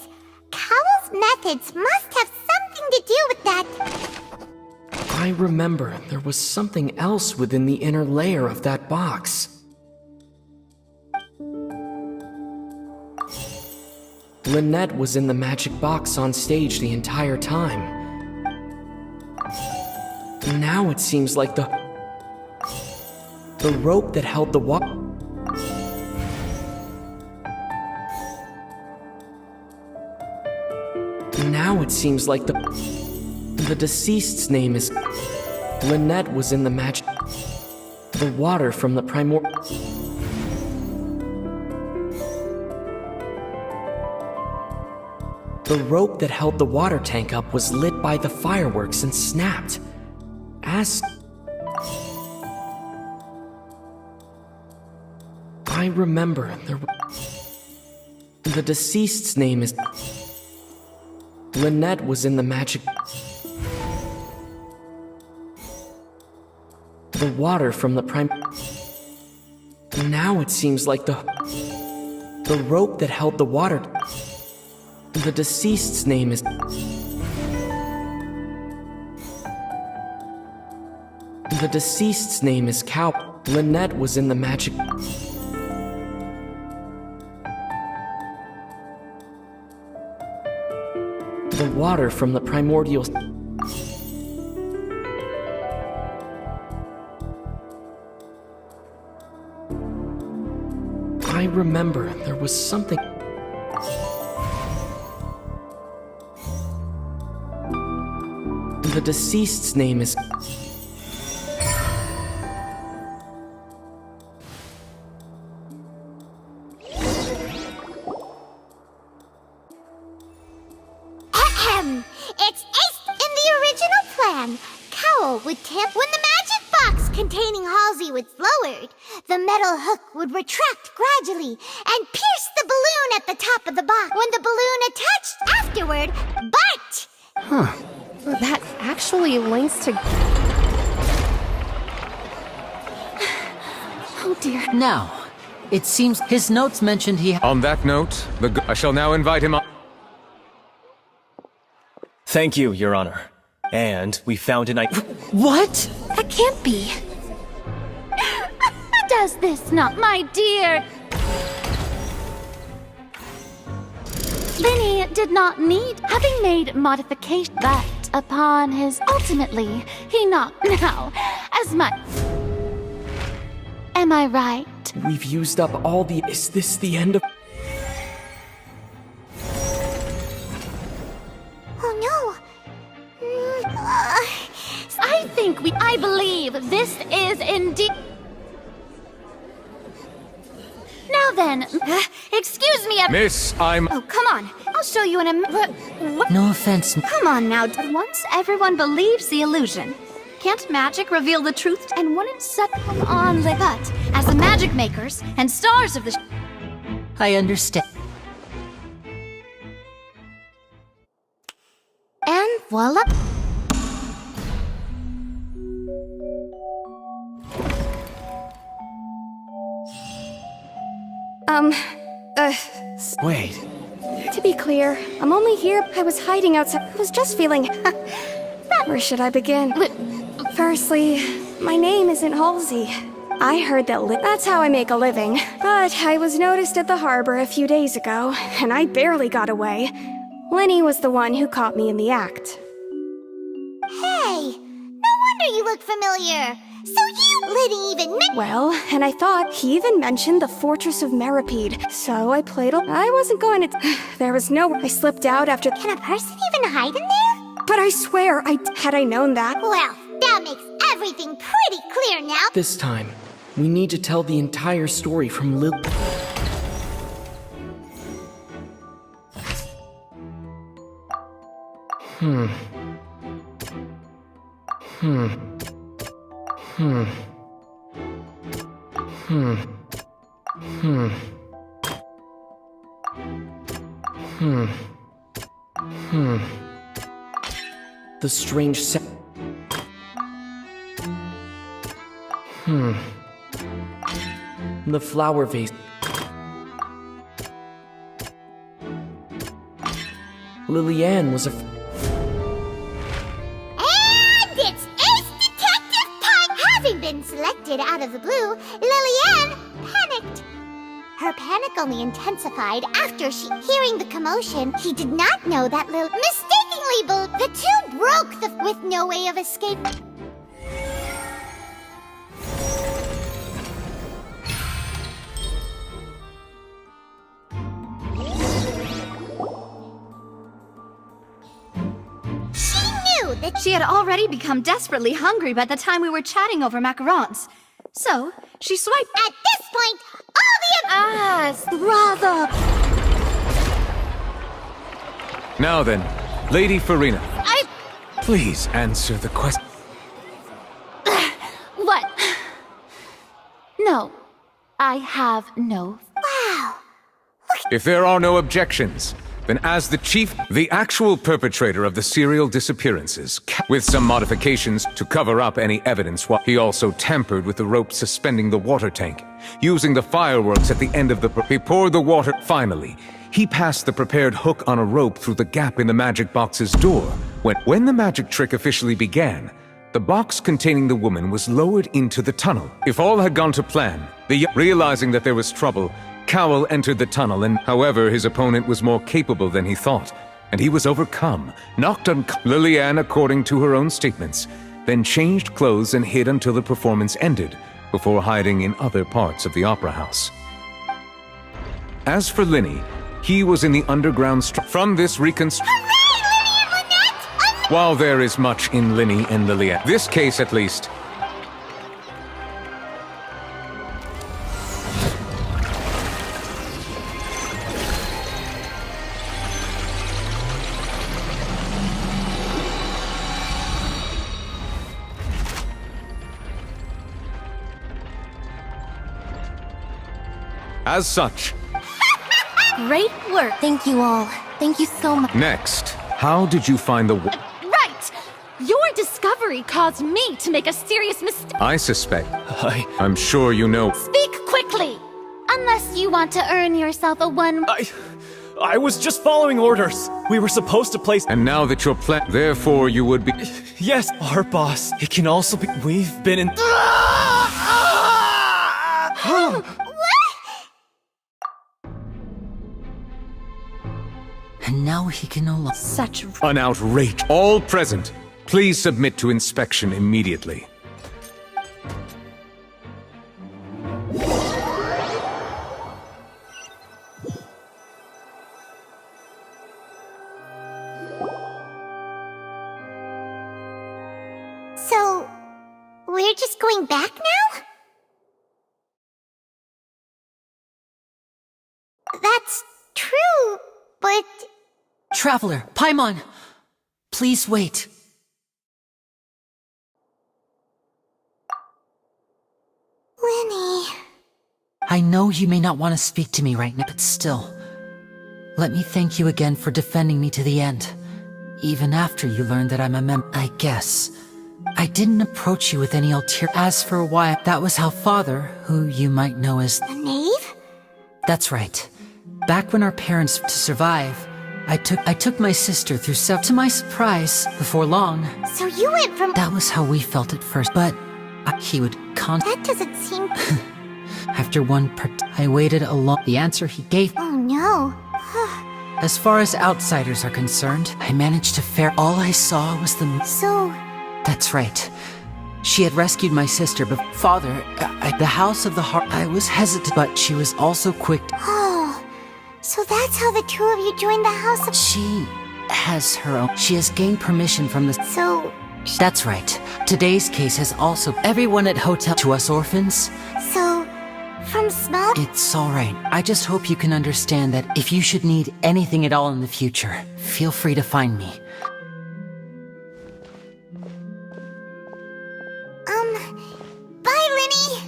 Cowell's methods must have something to do with that. I remember there was something else within the inner layer of that box. Lynette was in the magic box on stage the entire time. Now it seems like the rope that held the Now it seems like the deceased's name is... Lynette was in the magic... The water from the The rope that held the water tank up was lit by the fireworks and snapped. I remember the deceased's name is... Lynette was in the magic... The water from the Now it seems like the rope that held the water... The deceased's name is... The deceased's name is Cow... Lynette was in the magic... The water from the primordial... I remember there was something... The deceased's name is... It's aced in the original plan. Cowell would tip when the magic box containing Halsey was lowered. The metal hook would retract gradually and pierce the balloon at the top of the box when the balloon attached afterward, but... Huh. That actually links to... Oh dear. Now, It seems his notes mentioned he. On that note, I shall now invite him on. Thank you, Your Honor. And we found an What? That can't be. Does this not, my dear? Linny did not need, having made modification, but upon his ultimately, he not now as much. Am I right? We've used up all the. Is this the end of. Oh no! I believe this is indeed. Now then, excuse me. Miss, I'm. Oh, come on. I'll show you in a. What? No offense. Come on now. Once everyone believes the illusion, can't magic reveal the truth? And wouldn't set them on the but as the magic makers and stars of the. I understand. And voila. Wait. To be clear, I'm only here. I was hiding outside. I was just feeling. Where should I begin? Firstly, my name isn't Halsey. I heard that that's how I make a living. But I was noticed at the harbor a few days ago, and I barely got away. Lenny was the one who caught me in the act. Hey! No wonder you look familiar! So you Liddy even Well, and I thought he even mentioned the Fortress of Meripede. So I played I wasn't going to. There was no. I slipped out after. Can a person even hide in there? But I swear, had I known that. Well, that makes everything pretty clear now. This time, we need to tell the entire story from Lil. The strange The flower vase. Lillian was a. And it's Ace Detective time! Having been selected out of the blue, Lillian panicked. Her panic only intensified after hearing the commotion. He did not know that mistakenly the two broke with no way of escape. She had already become desperately hungry by the time we were chatting over macarons. So, she swiped. At this point, all the rather. Now then, Lady Farina. I. Please answer the question. What? No. I have no. Wow. If there are no objections, then as the chief, the actual perpetrator of the serial disappearances, with some modifications to cover up any evidence, while he also tampered with the rope suspending the water tank. Using the fireworks at the end of he poured the water. Finally, he passed the prepared hook on a rope through the gap in the magic box's door. When the magic trick officially began, the box containing the woman was lowered into the tunnel. If all had gone to plan, realizing that there was trouble, Cowell entered the tunnel, and however, his opponent was more capable than he thought, and he was overcome, knocked unconscious. Lillian, according to her own statements, then changed clothes and hid until the performance ended, before hiding in other parts of the opera house. As for Linny, he was in the underground from this reconstruction. While there is much in Linny and Lillian, this case at least, as such. Great work. Thank you all. Thank you so much. Next, how did you find the Right! Your discovery caused me to make a serious mistake. I suspect. I'm sure you know. Speak quickly! Unless you want to earn yourself a one... I was just following orders. We were supposed to place... And now that you're therefore you would be... Yes, our boss. It can also be... We've been in... And now he can no longer... Such... An outrage. All present, please submit to inspection immediately. So, we're just going back now? That's true, but... Traveler, Paimon! Please wait. Lenny... I know you may not want to speak to me right now, but still. Let me thank you again for defending me to the end. Even after you learned that I'm a member, I guess. I didn't approach you with any ulterior. As for why, that was how Father, who you might know as... The knave? That's right. Back when our parents to survive, I took my sister through to my surprise, before long. So you went from... That was how we felt at first, but he would That doesn't seem... After I waited a long... The answer he gave... Oh no. As far as outsiders are concerned, I managed to fare... All I saw was the... So... That's right. She had rescued my sister, but Father, the House of the Heart... I was hesitant, but she was also quick... Oh... So that's how the two of you joined the House of... She has her own... She has gained permission from the... So... That's right. Today's case has also... Everyone at hotel... To us orphans... So... From small... It's alright. I just hope you can understand that if you should need anything at all in the future, feel free to find me. Bye, Lenny!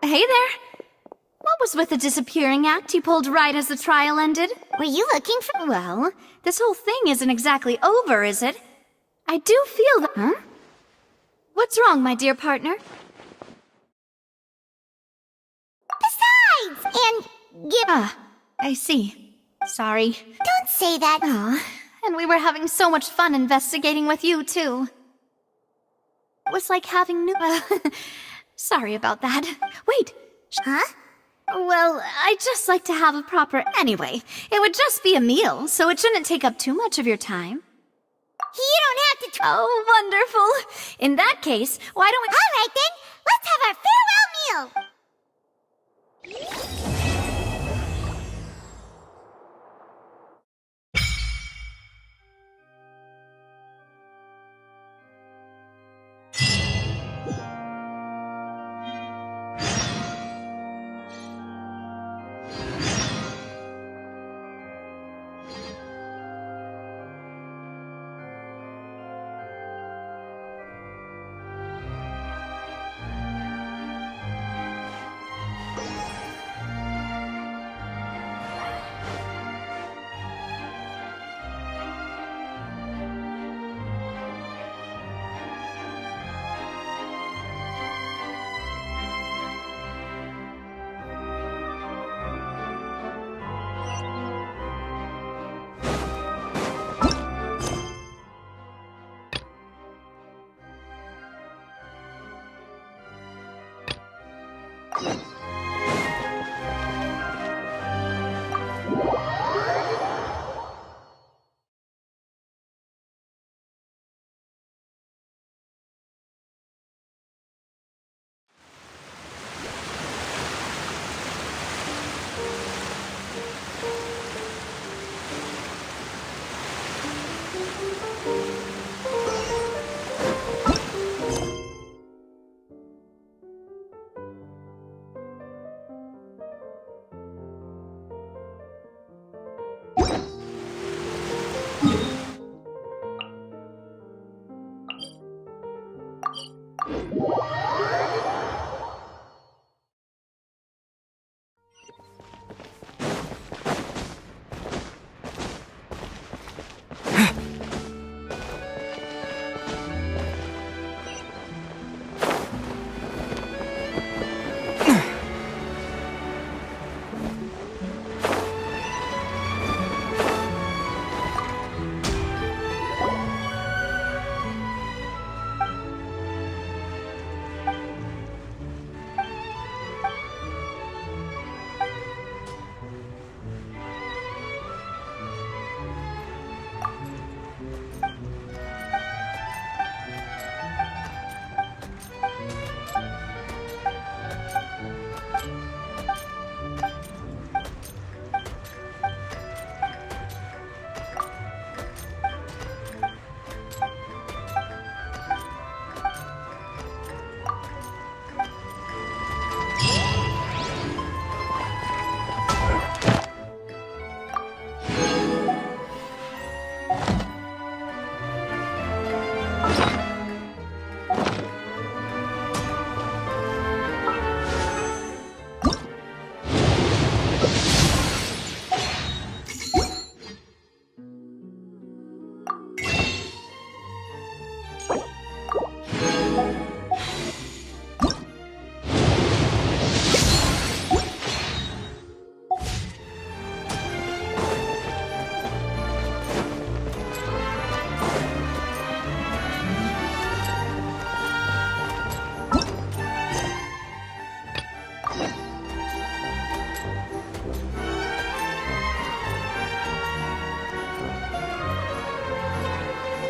Hey there. What was with the disappearing act you pulled right as the trial ended? Were you looking for... Well, this whole thing isn't exactly over, is it? I do feel that... Huh? What's wrong, my dear partner? Besides, and... I see. Sorry. Don't say that. Aw, and we were having so much fun investigating with you, too. It was like having new... Sorry about that. Wait. Huh? Well, I'd just like to have a proper... Anyway, it would just be a meal, so it shouldn't take up too much of your time. You don't have to... Oh, wonderful. In that case, why don't we... All right, then. Let's have our farewell meal.